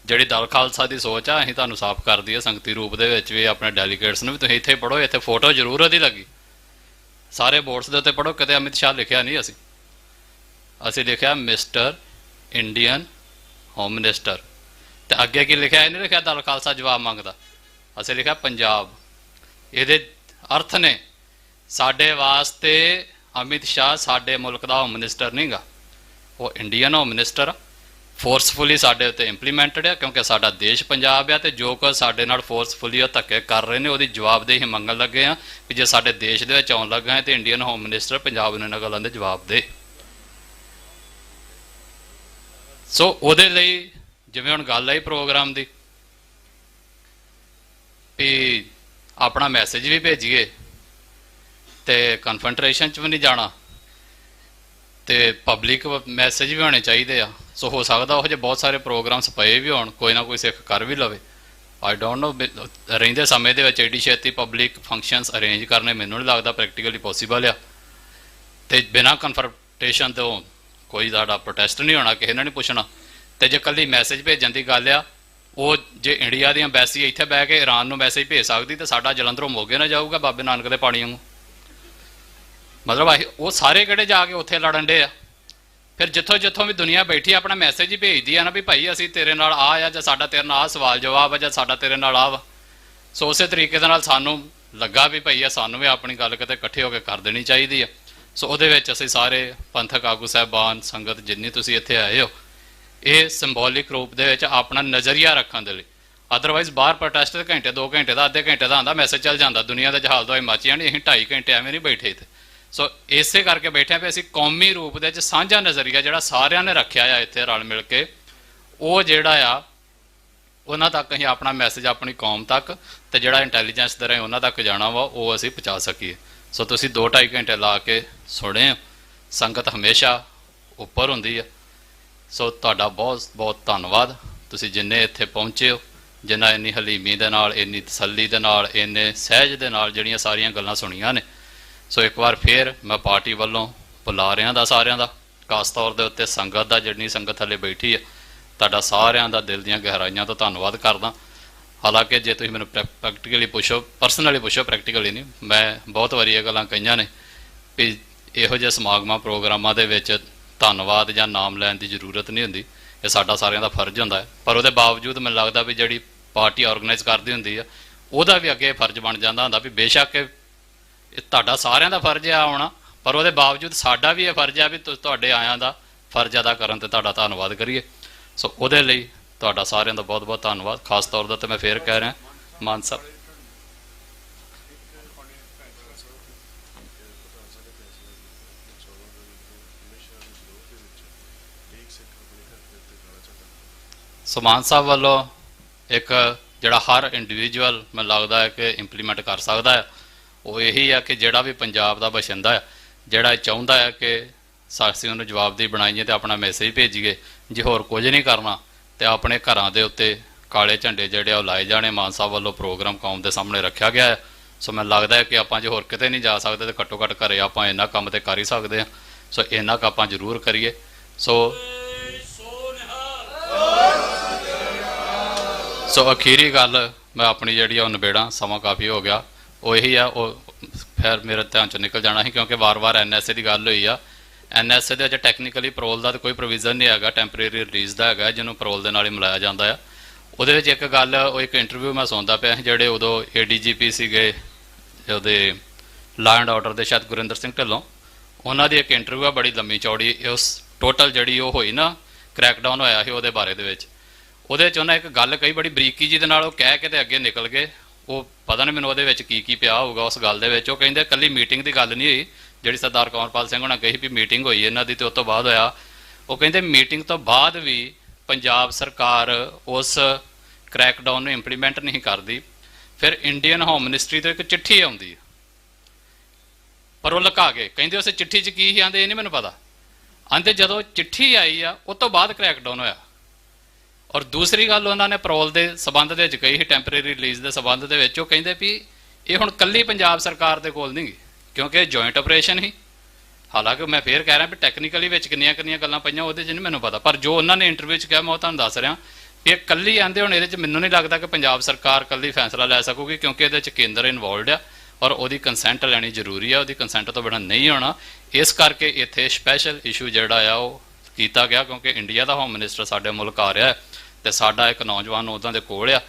ਜਿਹੜੀ ਦਲ ਖਾਲਸਾ ਦੀ ਸੋਚ ਆ ਅਸੀਂ ਤੁਹਾਨੂੰ ਸਾਫ਼ ਕਰ ਦਈਏ ਸੰਗਤੀ ਰੂਪ ਦੇ ਵਿੱਚ ਵੀ, ਆਪਣੇ ਡੈਲੀਗੇਟਸ ਨੂੰ ਵੀ ਤੁਸੀਂ ਇੱਥੇ ਪੜ੍ਹੋ। ਇੱਥੇ ਫੋਟੋ ਜ਼ਰੂਰ ਉਹਦੀ ਲੱਗੀ, ਸਾਰੇ ਬੋਰਡਸ ਦੇ ਉੱਤੇ ਪੜ੍ਹੋ, ਕਿਤੇ ਅਮਿਤ ਸ਼ਾਹ ਲਿਖਿਆ ਨਹੀਂ। ਅਸੀਂ ਲਿਖਿਆ ਮਿਸਟਰ ਇੰਡੀਅਨ ਹੋਮ ਮਿਨਿਸਟਰ। ਤੇ ਅੱਗੇ ਕੀ ਲਿਖਿਆ? ਇਹ ਨਹੀਂ ਲਿਖਿਆ ਦਲ ਖਾਲਸਾ ਜਵਾਬ ਮੰਗਦਾ, ਅਸੀਂ ਲਿਖਿਆ ਪੰਜਾਬ। ਇਹਦੇ ਅਰਥ ਨੇ ਸਾਡੇ ਵਾਸਤੇ ਅਮਿਤ ਸ਼ਾਹ ਸਾਡੇ ਮੁਲਕ ਦਾ ਹੋਮ ਮਿਨਿਸਟਰ ਨਹੀਂ ਗਾ, ਉਹ ਇੰਡੀਅਨ ਹੋਮ ਮਿਨਿਸਟਰ ਆ। ਫੋਰਸਫੁਲੀ ਸਾਡੇ ਉੱਤੇ ਇੰਪਲੀਮੈਂਟਡ ਆ, ਕਿਉਂਕਿ ਸਾਡਾ ਦੇਸ਼ ਪੰਜਾਬ ਆ। ਤੇ ਜੋ ਕੁਝ ਸਾਡੇ ਨਾਲ ਫੋਰਸਫੁਲੀ ਉਹ ਧੱਕੇ ਕਰ ਰਹੇ ਨੇ, ਉਹਦੀ ਜਵਾਬਦੇਹੀ ਮੰਗਣ ਲੱਗੇ ਆ ਵੀ ਜੇ ਸਾਡੇ ਦੇਸ਼ ਦੇ ਵਿੱਚ ਆਉਣ ਲੱਗਾ ਹੈ ਤੇ ਇੰਡੀਅਨ ਹੋਮ ਮਿਨਿਸਟਰ ਪੰਜਾਬ ਨੂੰ ਇਹਨਾਂ ਗੱਲਾਂ ਦੇ ਜਵਾਬ ਦੇ। ਸੋ ਉਹਦੇ ਲਈ ਜਿਵੇਂ ਹੁਣ ਗੱਲ ਆਈ ਪ੍ਰੋਗਰਾਮ ਦੀ ਵੀ ਆਪਣਾ ਮੈਸੇਜ ਵੀ ਭੇਜੀਏ ਤੇ ਕਨਫਰੰਟਰੇਸ਼ਨ 'ਚ ਵੀ ਨਹੀਂ ਜਾਣਾ, ਤੇ ਪਬਲਿਕ ਮੈਸੇਜ ਵੀ ਹੋਣੇ ਚਾਹੀਦੇ ਆ। ਸੋ ਹੋ ਸਕਦਾ ਉਹ ਜਿਹੇ ਬਹੁਤ ਸਾਰੇ ਪ੍ਰੋਗਰਾਮਸ ਪਏ ਵੀ ਹੋਣ, ਕੋਈ ਨਾ ਕੋਈ ਸਿੱਖ ਕਰ ਵੀ ਲਵੇ। ਆਈ ਡੋਂਟ ਨੋ, ਰਹਿੰਦੇ ਸਮੇਂ ਦੇ ਵਿੱਚ ਐਡੀ ਛੇਤੀ ਪਬਲਿਕ ਫੰਕਸ਼ਨਸ ਅਰੇਂਜ ਕਰਨੇ ਮੈਨੂੰ ਨਹੀਂ ਲੱਗਦਾ ਪ੍ਰੈਕਟੀਕਲੀ ਪੋਸੀਬਲ ਆ। ਤੇ ਬਿਨਾਂ ਕਨਫਰੰਟੇਸ਼ਨ ਤੋਂ ਕੋਈ ਸਾਡਾ ਪ੍ਰੋਟੈਸਟ ਨਹੀਂ ਹੋਣਾ, ਕਿਸੇ ਨੇ ਨਹੀਂ ਪੁੱਛਣਾ। ਤੇ ਜੇ ਇਕੱਲੀ ਮੈਸੇਜ ਭੇਜਣ ਦੀ ਗੱਲ ਆ, ਉਹ ਜੇ ਇੰਡੀਆ ਦੀ ਅੰਬੈਸੀ ਇੱਥੇ ਬਹਿ ਕੇ ਈਰਾਨ ਨੂੰ ਮੈਸੇਜ ਭੇਜ ਸਕਦੀ ਤੇ ਸਾਡਾ ਜਲੰਧਰੋਂ ਮੋਗੇ ਨਾ ਜਾਊਗਾ ਬਾਬੇ ਨਾਨਕ ਦੇ ਪਾਣੀ ਵਾਂਗੂ। ਮਤਲਬ ਉਹ ਸਾਰੇ ਕਿਹੜੇ ਜਾ ਕੇ ਉੱਥੇ ਲੜਨ ਡੇ ਆ? ਫਿਰ ਜਿੱਥੋਂ ਵੀ ਦੁਨੀਆ ਬੈਠੀ ਆਪਣਾ ਮੈਸੇਜ ਹੀ ਭੇਜਦੀ ਆ ਨਾ ਵੀ ਭਾਈ ਅਸੀਂ ਤੇਰੇ ਨਾਲ ਆ ਜਾਂ ਸਾਡਾ ਤੇਰੇ ਨਾਲ ਆ ਸਵਾਲ ਜਵਾਬ ਆ ਜਾਂ ਸਾਡਾ ਤੇਰੇ ਨਾਲ ਆ ਵਾ। ਸੋ ਉਸੇ ਤਰੀਕੇ ਦੇ ਨਾਲ ਸਾਨੂੰ ਲੱਗਾ ਵੀ ਭਾਈ ਸਾਨੂੰ ਵੀ ਆਪਣੀ ਗੱਲ ਕਿਤੇ ਇਕੱਠੇ ਹੋ ਕੇ ਕਰ ਦੇਣੀ ਚਾਹੀਦੀ ਆ। ਸੋ ਉਹਦੇ ਵਿੱਚ ਅਸੀਂ ਸਾਰੇ ਪੰਥਕ ਆਗੂ ਸਾਹਿਬਾਨ, ਸੰਗਤ ਜਿੰਨੀ ਤੁਸੀਂ ਇੱਥੇ ਆਏ ਹੋ, ਇਹ ਸਿੰਬੋਲਿਕ ਰੂਪ ਦੇ ਵਿੱਚ ਆਪਣਾ ਨਜ਼ਰੀਆ ਰੱਖਣ ਦੇ ਲਈ। ਅਦਰਵਾਈਜ਼ ਬਾਹਰ ਪ੍ਰੋਟੈਸਟ ਘੰਟੇ 2 ਘੰਟੇ ਦਾ, ਅੱਧੇ ਘੰਟੇ ਦਾ ਆਉਂਦਾ ਮੈਸੇਜ ਚੱਲ ਜਾਂਦਾ, ਦੁਨੀਆ ਦੇ ਜਹਾਲ ਤੋਂ ਹਿਮਾਚੀਆਂ ਨਹੀਂ, ਅਸੀਂ 2.5 ਘੰਟੇ ਐਵੇਂ ਨਹੀਂ ਬੈਠੇ ਇੱਥੇ। ਸੋ ਇਸੇ ਕਰਕੇ ਬੈਠੇ ਵੀ ਅਸੀਂ ਕੌਮੀ ਰੂਪ ਦੇ ਵਿੱਚ ਸਾਂਝਾ ਨਜ਼ਰੀਆ ਜਿਹੜਾ ਸਾਰਿਆਂ ਨੇ ਰੱਖਿਆ ਆ ਇੱਥੇ ਰਲ ਮਿਲ ਕੇ, ਉਹ ਜਿਹੜਾ ਆ ਉਹਨਾਂ ਤੱਕ ਅਸੀਂ ਆਪਣਾ ਮੈਸੇਜ ਆਪਣੀ ਕੌਮ ਤੱਕ ਤੇ ਜਿਹੜਾ ਇੰਟੈਲੀਜੈਂਸ ਦੇ ਰਾਹੀਂ ਉਹਨਾਂ ਤੱਕ ਜਾਣਾ ਵਾ ਉਹ ਅਸੀਂ ਪਹੁੰਚਾ ਸਕੀਏ। ਸੋ ਤੁਸੀਂ 2-2.5 ਘੰਟੇ ਲਾ ਕੇ ਸੁਣੇ। ਸੰਗਤ ਹਮੇਸ਼ਾ ਉੱਪਰ ਹੁੰਦੀ ਆ। ਸੋ ਤੁਹਾਡਾ ਬਹੁਤ ਬਹੁਤ ਧੰਨਵਾਦ। ਤੁਸੀਂ ਜਿੰਨੇ ਇੱਥੇ ਪਹੁੰਚੇ ਹੋ, ਜਿੰਨਾ ਇੰਨੀ ਹਲੀਮੀ ਦੇ ਨਾਲ, ਇੰਨੀ ਤਸੱਲੀ ਦੇ ਨਾਲ, ਇੰਨੇ ਸਹਿਜ ਦੇ ਨਾਲ ਜਿਹੜੀਆਂ ਸਾਰੀਆਂ ਗੱਲਾਂ ਸੁਣੀਆਂ ਨੇ। ਸੋ ਇੱਕ ਵਾਰ ਫੇਰ ਮੈਂ ਪਾਰਟੀ ਵੱਲੋਂ ਬੁਲਾਰਿਆਂ ਦਾ, ਸਾਰਿਆਂ ਦਾ, ਖਾਸ ਤੌਰ ਦੇ ਉੱਤੇ ਸੰਗਤ ਦਾ, ਜਿੰਨੀ ਸੰਗਤ ਥੱਲੇ ਬੈਠੀ ਹੈ, ਤੁਹਾਡਾ ਸਾਰਿਆਂ ਦਾ ਦਿਲ ਦੀਆਂ ਗਹਿਰਾਈਆਂ ਤੋਂ ਧੰਨਵਾਦ ਕਰਦਾ। ਹਾਲਾਂਕਿ ਜੇ ਤੁਸੀਂ ਮੈਨੂੰ ਪ੍ਰੈਕਟੀਕਲੀ ਪੁੱਛੋ, ਪਰਸਨਲੀ ਪੁੱਛੋ, ਪ੍ਰੈਕਟੀਕਲੀ ਨਹੀਂ, ਮੈਂ ਬਹੁਤ ਵਾਰੀ ਇਹ ਗੱਲਾਂ ਕਹੀਆਂ ਨੇ ਵੀ ਇਹੋ ਜਿਹੇ ਸਮਾਗਮਾਂ ਪ੍ਰੋਗਰਾਮਾਂ ਦੇ ਵਿੱਚ ਧੰਨਵਾਦ ਜਾਂ ਨਾਮ ਲੈਣ ਦੀ ਜ਼ਰੂਰਤ ਨਹੀਂ ਹੁੰਦੀ, ਇਹ ਸਾਡਾ ਸਾਰਿਆਂ ਦਾ ਫਰਜ਼ ਹੁੰਦਾ ਹੈ। ਪਰ ਉਹਦੇ ਬਾਵਜੂਦ ਮੈਨੂੰ ਲੱਗਦਾ ਵੀ ਜਿਹੜੀ ਪਾਰਟੀ ਆਰਗੇਨਾਈਜ਼ ਕਰਦੀ ਹੁੰਦੀ ਆ, ਉਹਦਾ ਵੀ ਅੱਗੇ ਫਰਜ਼ ਬਣ ਜਾਂਦਾ ਹੁੰਦਾ ਵੀ ਬੇਸ਼ੱਕ ਇਹ ਤੁਹਾਡਾ ਸਾਰਿਆਂ ਦਾ ਫਰਜ਼ ਆ ਆਉਣਾ, ਪਰ ਉਹਦੇ ਬਾਵਜੂਦ ਸਾਡਾ ਵੀ ਇਹ ਫਰਜ਼ ਆ ਵੀ ਤੁਹਾਡੇ ਆਇਆਂ ਦਾ ਫਰਜ਼ ਅਦਾ ਕਰਨ ਤੇ ਤੁਹਾਡਾ ਧੰਨਵਾਦ ਕਰੀਏ। ਸੋ ਉਹਦੇ ਲਈ ਤੁਹਾਡਾ ਸਾਰਿਆਂ ਦਾ ਬਹੁਤ ਬਹੁਤ ਧੰਨਵਾਦ। ਖਾਸ ਤੌਰ ਦੇ ਉੱਤੇ ਮੈਂ ਫੇਰ ਕਹਿ ਰਿਹਾ, ਮਾਨ ਸਾਹਿਬ ਮਾਨ ਸਾਹਿਬ ਵੱਲੋਂ ਇੱਕ ਜਿਹੜਾ ਹਰ ਇੰਡੀਵਿਜੂਅਲ ਮੈਨੂੰ ਲੱਗਦਾ ਹੈ ਕਿ ਇੰਪਲੀਮੈਂਟ ਕਰ ਸਕਦਾ ਹੈ, ਉਹ ਇਹੀ ਆ ਕਿ ਜਿਹੜਾ ਵੀ ਪੰਜਾਬ ਦਾ ਬਸ਼ਿੰਦਾ ਹੈ, ਜਿਹੜਾ ਚਾਹੁੰਦਾ ਹੈ ਕਿ ਅਸੀਂ ਉਹਨੂੰ ਜਵਾਬਦੇਹੀ ਬਣਾਈਏ ਤੇ ਆਪਣਾ ਮੈਸੇਜ ਭੇਜੀਏ, ਜੇ ਹੋਰ ਕੁਝ ਨਹੀਂ ਕਰਨਾ ਤੇ ਆਪਣੇ ਘਰਾਂ ਦੇ ਉੱਤੇ ਕਾਲੇ ਝੰਡੇ ਜਿਹੜੇ ਆ ਉਹ ਲਾਏ ਜਾਣੇ। ਮਾਨ ਸਾਹਿਬ ਵੱਲੋਂ ਪ੍ਰੋਗਰਾਮ ਕੌਮ ਦੇ ਸਾਹਮਣੇ ਰੱਖਿਆ ਗਿਆ ਹੈ। ਸੋ ਮੈਨੂੰ ਲੱਗਦਾ ਹੈ ਕਿ ਆਪਾਂ ਜੇ ਹੋਰ ਕਿਤੇ ਨਹੀਂ ਜਾ ਸਕਦੇ ਤੇ ਘੱਟੋ ਘੱਟ ਘਰੇ ਆਪਾਂ ਇੰਨਾ ਕੰਮ ਤੇ ਕਰ ਹੀ ਸਕਦੇ ਹਾਂ। ਸੋ ਇੰਨਾ ਕੁ ਆਪਾਂ ਜ਼ਰੂਰ ਕਰੀਏ। ਸੋ ਅਖੀਰੀ ਗੱਲ ਮੈਂ ਆਪਣੀ ਜਿਹੜੀ ਆ ਉਹ ਨਿਬੇੜਾਂ, ਸਮਾਂ ਕਾਫੀ ਹੋ ਗਿਆ, ਉਹ ਇਹੀ ਆ, ਉਹ ਫਿਰ ਮੇਰੇ ਧਿਆਨ ਚੋਂ ਨਿਕਲ ਜਾਣਾ ਸੀ, ਕਿਉਂਕਿ ਵਾਰ-ਵਾਰ ਐਨਐਸਏ ਦੀ ਗੱਲ ਹੋਈ ਆ। ਐਨਐਸਏ ਦੇ ਵਿੱਚ ਟੈਕਨੀਕਲੀ ਪੈਰੋਲ ਦਾ ਤਾਂ ਕੋਈ ਪ੍ਰੋਵੀਜ਼ਨ ਨਹੀਂ ਹੈਗਾ, ਟੈਂਪਰੇਰੀ ਰਿਲੀਜ਼ ਦਾ ਹੈਗਾ, ਜਿਹਨੂੰ ਪੈਰੋਲ ਦੇ ਨਾਲ ਹੀ ਮਿਲਾਇਆ ਜਾਂਦਾ ਆ। ਉਹਦੇ ਵਿੱਚ ਇੱਕ ਗੱਲ, ਉਹ ਇੱਕ ਇੰਟਰਵਿਊ ਮੈਂ ਸੁਣਦਾ ਪਿਆ ਸੀ, ਜਿਹੜੇ ਉਦੋਂ ADGP ਸੀਗੇ ਉਹਦੇ ਲਾਅ ਐਂਡ ਆਰਡਰ ਦੇ, ਸ਼ਾਇਦ ਗੁਰਿੰਦਰ ਸਿੰਘ ਢਿੱਲੋਂ, ਉਹਨਾਂ ਦੀ ਇੱਕ ਇੰਟਰਵਿਊ ਆ ਬੜੀ ਲੰਮੀ ਚੌੜੀ, ਉਸ ਟੋਟਲ ਜਿਹੜੀ ਉਹ ਹੋਈ ਨਾ ਕ੍ਰੈਕਡਾਊਨ ਹੋਇਆ ਸੀ ਉਹਦੇ ਬਾਰੇ ਦੇ ਵਿੱਚ। ਉਹਦੇ 'ਚ ਉਹਨਾਂ ਇੱਕ ਗੱਲ ਕਹੀ ਬੜੀ ਬਰੀਕੀ ਜੀ ਦੇ ਨਾਲ, ਉਹ ਕਹਿ ਕੇ ਤੇ ਅੱਗੇ ਨਿਕਲ ਗਏ। ਉਹ ਪਤਾ ਨਹੀਂ ਮੈਨੂੰ ਉਹਦੇ ਵਿੱਚ ਕੀ ਪਿਆ ਹੋਊਗਾ ਉਸ ਗੱਲ ਦੇ ਵਿੱਚ। ਉਹ ਕਹਿੰਦੇ ਇਕੱਲੀ ਮੀਟਿੰਗ ਦੀ ਗੱਲ ਨਹੀਂ ਹੋਈ ਜਿਹੜੀ ਸਰਦਾਰ ਕੰਵਰਪਾਲ ਸਿੰਘ ਹੋਣਾ ਕਹੀ ਵੀ ਮੀਟਿੰਗ ਹੋਈ ਇਹਨਾਂ ਦੀ ਤੇ ਉਸ ਤੋਂ ਬਾਅਦ ਹੋਇਆ। ਉਹ ਕਹਿੰਦੇ ਮੀਟਿੰਗ ਤੋਂ ਬਾਅਦ ਵੀ ਪੰਜਾਬ ਸਰਕਾਰ ਉਸ ਕ੍ਰੈਕਡਾਊਨ ਨੂੰ ਇੰਪਲੀਮੈਂਟ ਨਹੀਂ ਕਰਦੀ। ਫਿਰ ਇੰਡੀਅਨ ਹੋਮ ਮਿਨਿਸਟਰੀ ਤੋਂ ਇੱਕ ਚਿੱਠੀ ਆਉਂਦੀ ਹੈ, ਪਰ ਉਹ ਲੁਕਾ ਕੇ ਕਹਿੰਦੇ ਉਸ ਚਿੱਠੀ 'ਚ ਕੀ ਆਂਦੇ ਇਹ ਨਹੀਂ ਮੈਨੂੰ ਪਤਾ। ਆਂਦੇ ਜਦੋਂ ਚਿੱਠੀ ਆਈ ਆ ਉਸ ਤੋਂ ਬਾਅਦ ਕ੍ਰੈਕਡਾਊਨ ਹੋਇਆ। ਔਰ ਦੂਸਰੀ ਗੱਲ ਉਹਨਾਂ ਨੇ ਪੈਰੋਲ ਦੇ ਸਬੰਧ ਦੇ ਵਿੱਚ ਕਹੀ ਸੀ, ਟੈਂਪਰੇਰੀ ਰਿਲੀਜ਼ ਦੇ ਸਬੰਧ ਦੇ ਵਿੱਚ। ਉਹ ਕਹਿੰਦੇ ਵੀ ਇਹ ਹੁਣ ਕੱਲੀ ਪੰਜਾਬ ਸਰਕਾਰ ਦੇ ਕੋਲ ਨਹੀਂ ਗੀ, ਕਿਉਂਕਿ ਇਹ ਜੁਆਇੰਟ ਆਪਰੇਸ਼ਨ ਹੀ। ਹਾਲਾਂਕਿ ਮੈਂ ਫੇਰ ਕਹਿ ਰਿਹਾ ਵੀ ਟੈਕਨੀਕਲੀ ਵਿੱਚ ਕਿੰਨੀਆਂ ਗੱਲਾਂ ਪਈਆਂ ਉਹਦੇ 'ਚ ਨਹੀਂ ਮੈਨੂੰ ਪਤਾ, ਪਰ ਜੋ ਉਹਨਾਂ ਨੇ ਇੰਟਰਵਿਊ 'ਚ ਕਿਹਾ ਮੈਂ ਉਹ ਤੁਹਾਨੂੰ ਦੱਸ ਰਿਹਾ। ਇਹ ਕੱਲੀ ਆਂਦੇ ਹੁਣ ਇਹਦੇ 'ਚ ਮੈਨੂੰ ਨਹੀਂ ਲੱਗਦਾ ਕਿ ਪੰਜਾਬ ਸਰਕਾਰ ਕੱਲੀ ਫੈਸਲਾ ਲੈ ਸਕੂਗੀ, ਕਿਉਂਕਿ ਇਹਦੇ 'ਚ ਕੇਂਦਰ ਇਨਵੋਲਡ ਆ ਔਰ ਉਹਦੀ ਕੰਸੈਂਟ ਲੈਣੀ ਜ਼ਰੂਰੀ ਆ, ਉਹਦੀ ਕੰਸੈਂਟ ਤੋਂ ਬਿਨਾਂ ਨਹੀਂ ਹੋਣਾ। ਇਸ ਕਰਕੇ ਇੱਥੇ ਸਪੈਸ਼ਲ ਇਸ਼ੂ ਜਿਹੜਾ ਆ ਉਹ ਕੀਤਾ ਗਿਆ, ਕਿਉਂਕਿ ਇੰਡੀਆ ਦਾ ਹੋਮ ਮਿਨਿਸਟਰ ਸਾਡੇ ਮੁਲਕ ਆ ਰਿਹਾ ਤੇ ਸਾਡਾ ਇੱਕ ਨੌਜਵਾਨ ਉਹਨਾਂ ਦੇ ਕੋਲ ਆ,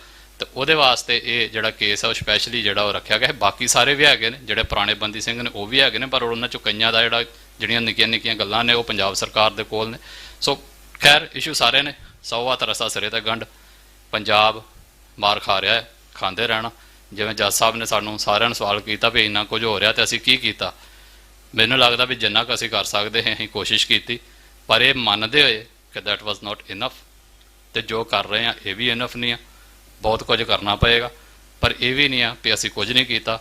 ਤੇ ਉਹਦੇ ਵਾਸਤੇ ਇਹ ਜਿਹੜਾ ਕੇਸ ਆ ਉਹ ਸਪੈਸ਼ਲੀ ਜਿਹੜਾ ਉਹ ਰੱਖਿਆ ਗਿਆ। ਬਾਕੀ ਸਾਰੇ ਵੀ ਹੈਗੇ ਨੇ, ਜਿਹੜੇ ਪੁਰਾਣੇ ਬੰਦੀ ਸਿੰਘ ਨੇ ਉਹ ਵੀ ਹੈਗੇ ਨੇ, ਪਰ ਉਹਨਾਂ 'ਚੋਂ ਕਈਆਂ ਦਾ ਜਿਹੜੀਆਂ ਨਿੱਕੀਆਂ ਗੱਲਾਂ ਨੇ ਉਹ ਪੰਜਾਬ ਸਰਕਾਰ ਦੇ ਕੋਲ ਨੇ। ਸੋ ਖੈਰ ਇਸ਼ੂ ਸਾਰੇ ਨੇ, 100 ਹੱਥ ਰਸਾ ਸਿਰੇ ਤੇ ਗੰਢ। ਪੰਜਾਬ ਮਾਰ ਖਾ ਰਿਹਾ ਹੈ, ਖਾਂਦੇ ਰਹਿਣਾ। ਜਿਵੇਂ ਜੱਜ ਸਾਹਿਬ ਨੇ ਸਾਨੂੰ ਸਾਰਿਆਂ ਨੂੰ ਸਵਾਲ ਕੀਤਾ ਵੀ ਇੰਨਾ ਕੁਝ ਹੋ ਰਿਹਾ ਤੇ ਅਸੀਂ ਕੀ ਕੀਤਾ। ਮੈਨੂੰ ਲੱਗਦਾ ਵੀ ਜਿੰਨਾ ਕੁ ਅਸੀਂ ਕਰ ਸਕਦੇ ਹਾਂ ਅਸੀਂ ਕੋਸ਼ਿਸ਼ ਕੀਤੀ, ਪਰ ਇਹ ਮੰਨਦੇ ਹੋਏ ਕਿ ਦੈਟ ਵਾਜ਼ ਨਾਟ ਇਨਫ, ਤੇ ਜੋ ਕਰ ਰਹੇ ਆ ਇਹ ਵੀ ਇਨਫ ਨਹੀਂ ਆ, ਬਹੁਤ ਕੁਝ ਕਰਨਾ ਪਏਗਾ। ਪਰ ਇਹ ਵੀ ਨਹੀਂ ਆ ਵੀ ਅਸੀਂ ਕੁਝ ਨਹੀਂ ਕੀਤਾ।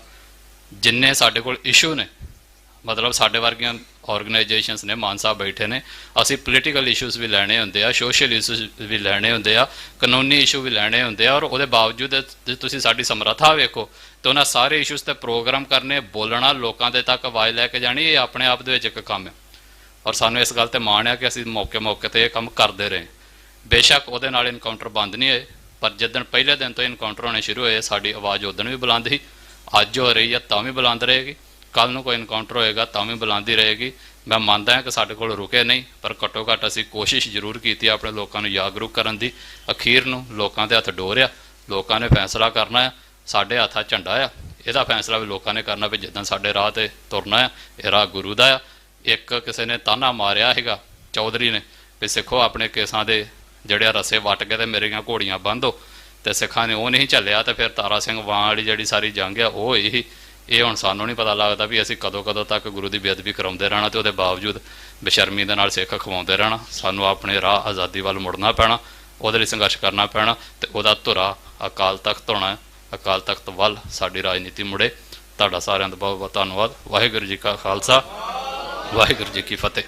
ਜਿੰਨੇ ਸਾਡੇ ਕੋਲ ਇਸ਼ੂ ਨੇ, ਮਤਲਬ ਸਾਡੇ ਵਰਗੀਆਂ ਆਰਗੇਨਾਈਜੇਸ਼ਨਸ ਨੇ, ਮਾਨ ਸਾਹਿਬ ਬੈਠੇ ਨੇ, ਅਸੀਂ ਪੋਲੀਟੀਕਲ ਇਸ਼ੂਜ਼ ਵੀ ਲੈਣੇ ਹੁੰਦੇ ਆ, ਸੋਸ਼ਲ ਇਸ਼ੂਜ਼ ਵੀ ਲੈਣੇ ਹੁੰਦੇ ਆ, ਕਾਨੂੰਨੀ ਇਸ਼ੂ ਵੀ ਲੈਣੇ ਹੁੰਦੇ ਆ। ਔਰ ਉਹਦੇ ਬਾਵਜੂਦ ਜੇ ਤੁਸੀਂ ਸਾਡੀ ਸਮਰੱਥਾ ਵੇਖੋ ਤਾਂ ਉਹਨਾਂ ਸਾਰੇ ਇਸ਼ੂਜ਼ ਤੇ ਪ੍ਰੋਗਰਾਮ ਕਰਨੇ, ਬੋਲਣਾ, ਲੋਕਾਂ ਦੇ ਤੱਕ ਆਵਾਜ਼ ਲੈ ਕੇ ਜਾਣੀ, ਇਹ ਆਪਣੇ ਆਪ ਦੇ ਵਿੱਚ ਇੱਕ ਕੰਮ ਹੈ। ਔਰ ਸਾਨੂੰ ਇਸ ਗੱਲ ਤੇ ਮਾਣ ਆ ਕਿ ਅਸੀਂ ਮੌਕੇ ਤੇ ਇਹ ਕੰਮ ਕਰਦੇ ਰਹੇ। ਬੇਸ਼ੱਕ ਉਹਦੇ ਨਾਲ ਇਨਕਾਊਂਟਰ ਬੰਦ ਨਹੀਂ ਹੋਏ, ਪਰ ਜਿੱਦਣ ਪਹਿਲੇ ਦਿਨ ਤੋਂ ਇਨਕਾਊਂਟਰ ਹੋਣੇ ਸ਼ੁਰੂ ਹੋਏ ਸਾਡੀ ਆਵਾਜ਼ ਉਦੋਂ ਵੀ ਬੁਲੰਦ ਸੀ, ਅੱਜ ਹੋ ਰਹੀ ਹੈ ਤਾਂ ਵੀ ਬੁਲੰਦ ਰਹੇਗੀ, ਕੱਲ ਨੂੰ ਕੋਈ ਇਨਕਾਊਂਟਰ ਹੋਏਗਾ ਤਾਂ ਵੀ ਬੁਲੰਦ ਹੀ ਰਹੇਗੀ। ਮੈਂ ਮੰਨਦਾ ਹਾਂ ਕਿ ਸਾਡੇ ਕੋਲ ਰੁਕੇ ਨਹੀਂ, ਪਰ ਘੱਟੋ ਘੱਟ ਅਸੀਂ ਕੋਸ਼ਿਸ਼ ਜ਼ਰੂਰ ਕੀਤੀ ਆਪਣੇ ਲੋਕਾਂ ਨੂੰ ਜਾਗਰੂਕ ਕਰਨ ਦੀ। ਅਖੀਰ ਨੂੰ ਲੋਕਾਂ ਦੇ ਹੱਥ ਡੋਰਿਆ, ਲੋਕਾਂ ਨੇ ਫੈਸਲਾ ਕਰਨਾ ਹੈ, ਸਾਡੇ ਹੱਥ ਝੰਡਾ ਆ, ਇਹਦਾ ਫੈਸਲਾ ਵੀ ਲੋਕਾਂ ਨੇ ਕਰਨਾ ਵੀ ਜਿੱਦਾਂ ਸਾਡੇ ਰਾਹ ਤੇ ਤੁਰਨਾ ਹੈ, ਇਹ ਰਾਹ ਗੁਰੂ ਦਾ ਆ। ਇੱਕ ਕਿਸੇ ਨੇ ਤਾਨਾ ਮਾਰਿਆ ਹੈਗਾ ਚੌਧਰੀ ਨੇ ਵੀ ਸਿੱਖੋ ਆਪਣੇ ਕੇਸਾਂ ਦੇ ਜਿਹੜੇ ਰਸੇ ਵੱਟ ਕੇ ਤੇ ਮੇਰੀਆਂ ਘੋੜੀਆਂ ਬੰਨ੍ਹੋ, ਤੇ ਸਿੱਖਾਂ ਨੇ ਉਹ ਨਹੀਂ ਝੱਲਿਆ, ਤੇ ਫਿਰ ਤਾਰਾ ਸਿੰਘ ਵਾਂ ਵਾਲੀ ਜਿਹੜੀ ਸਾਰੀ ਜੰਗ ਆ ਉਹ ਹੋਈ ਸੀ। ਇਹ ਹੁਣ ਸਾਨੂੰ ਨਹੀਂ ਪਤਾ ਲੱਗਦਾ ਵੀ ਅਸੀਂ ਕਦੋਂ ਤੱਕ ਗੁਰੂ ਦੀ ਬੇਅਦਬੀ ਕਰਾਉਂਦੇ ਰਹਿਣਾ ਤੇ ਉਹਦੇ ਬਾਵਜੂਦ ਬੇਸ਼ਰਮੀ ਦੇ ਨਾਲ ਸਿੱਖ ਖਵਾਉਂਦੇ ਰਹਿਣਾ। ਸਾਨੂੰ ਆਪਣੇ ਰਾਹ ਆਜ਼ਾਦੀ ਵੱਲ ਮੁੜਨਾ ਪੈਣਾ, ਉਹਦੇ ਲਈ ਸੰਘਰਸ਼ ਕਰਨਾ ਪੈਣਾ, ਤੇ ਉਹਦਾ ਧੁਰਾ ਅਕਾਲ ਤਖਤ ਹੋਣਾ। ਅਕਾਲ ਤਖਤ ਵੱਲ ਸਾਡੀ ਰਾਜਨੀਤੀ ਮੁੜੇ। ਤੁਹਾਡਾ ਸਾਰਿਆਂ ਦਾ ਬਹੁਤ ਬਹੁਤ ਧੰਨਵਾਦ। ਵਾਹਿਗੁਰੂ ਜੀ ਕਾ ਖਾਲਸਾ, ਵਾਹਿਗੁਰੂ ਜੀ ਕੀ ਫਤਿਹ।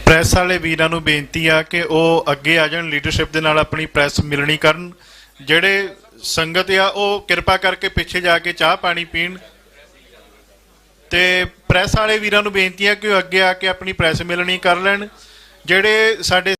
ਪ੍ਰੈਸ ਵਾਲੇ ਵੀਰਾਂ ਨੂੰ ਬੇਨਤੀ ਆ ਕਿ ਉਹ ਅੱਗੇ ਆ ਜਾਣ, ਲੀਡਰਸ਼ਿਪ ਦੇ ਨਾਲ ਆਪਣੀ ਪ੍ਰੈਸ ਮਿਲਣੀ ਕਰਨ। ਜਿਹੜੇ ਸੰਗਤ ਆ ਉਹ ਕਿਰਪਾ ਕਰਕੇ ਪਿੱਛੇ ਜਾ ਕੇ ਚਾਹ ਪਾਣੀ ਪੀਣ, ਤੇ ਪ੍ਰੈਸ ਵਾਲੇ ਵੀਰਾਂ ਨੂੰ ਬੇਨਤੀ ਆ ਕਿ ਉਹ ਅੱਗੇ ਆ ਕੇ ਆਪਣੀ ਪ੍ਰੈਸ ਮਿਲਣੀ ਕਰ ਲੈਣ। ਜਿਹੜੇ ਸਾਡੇ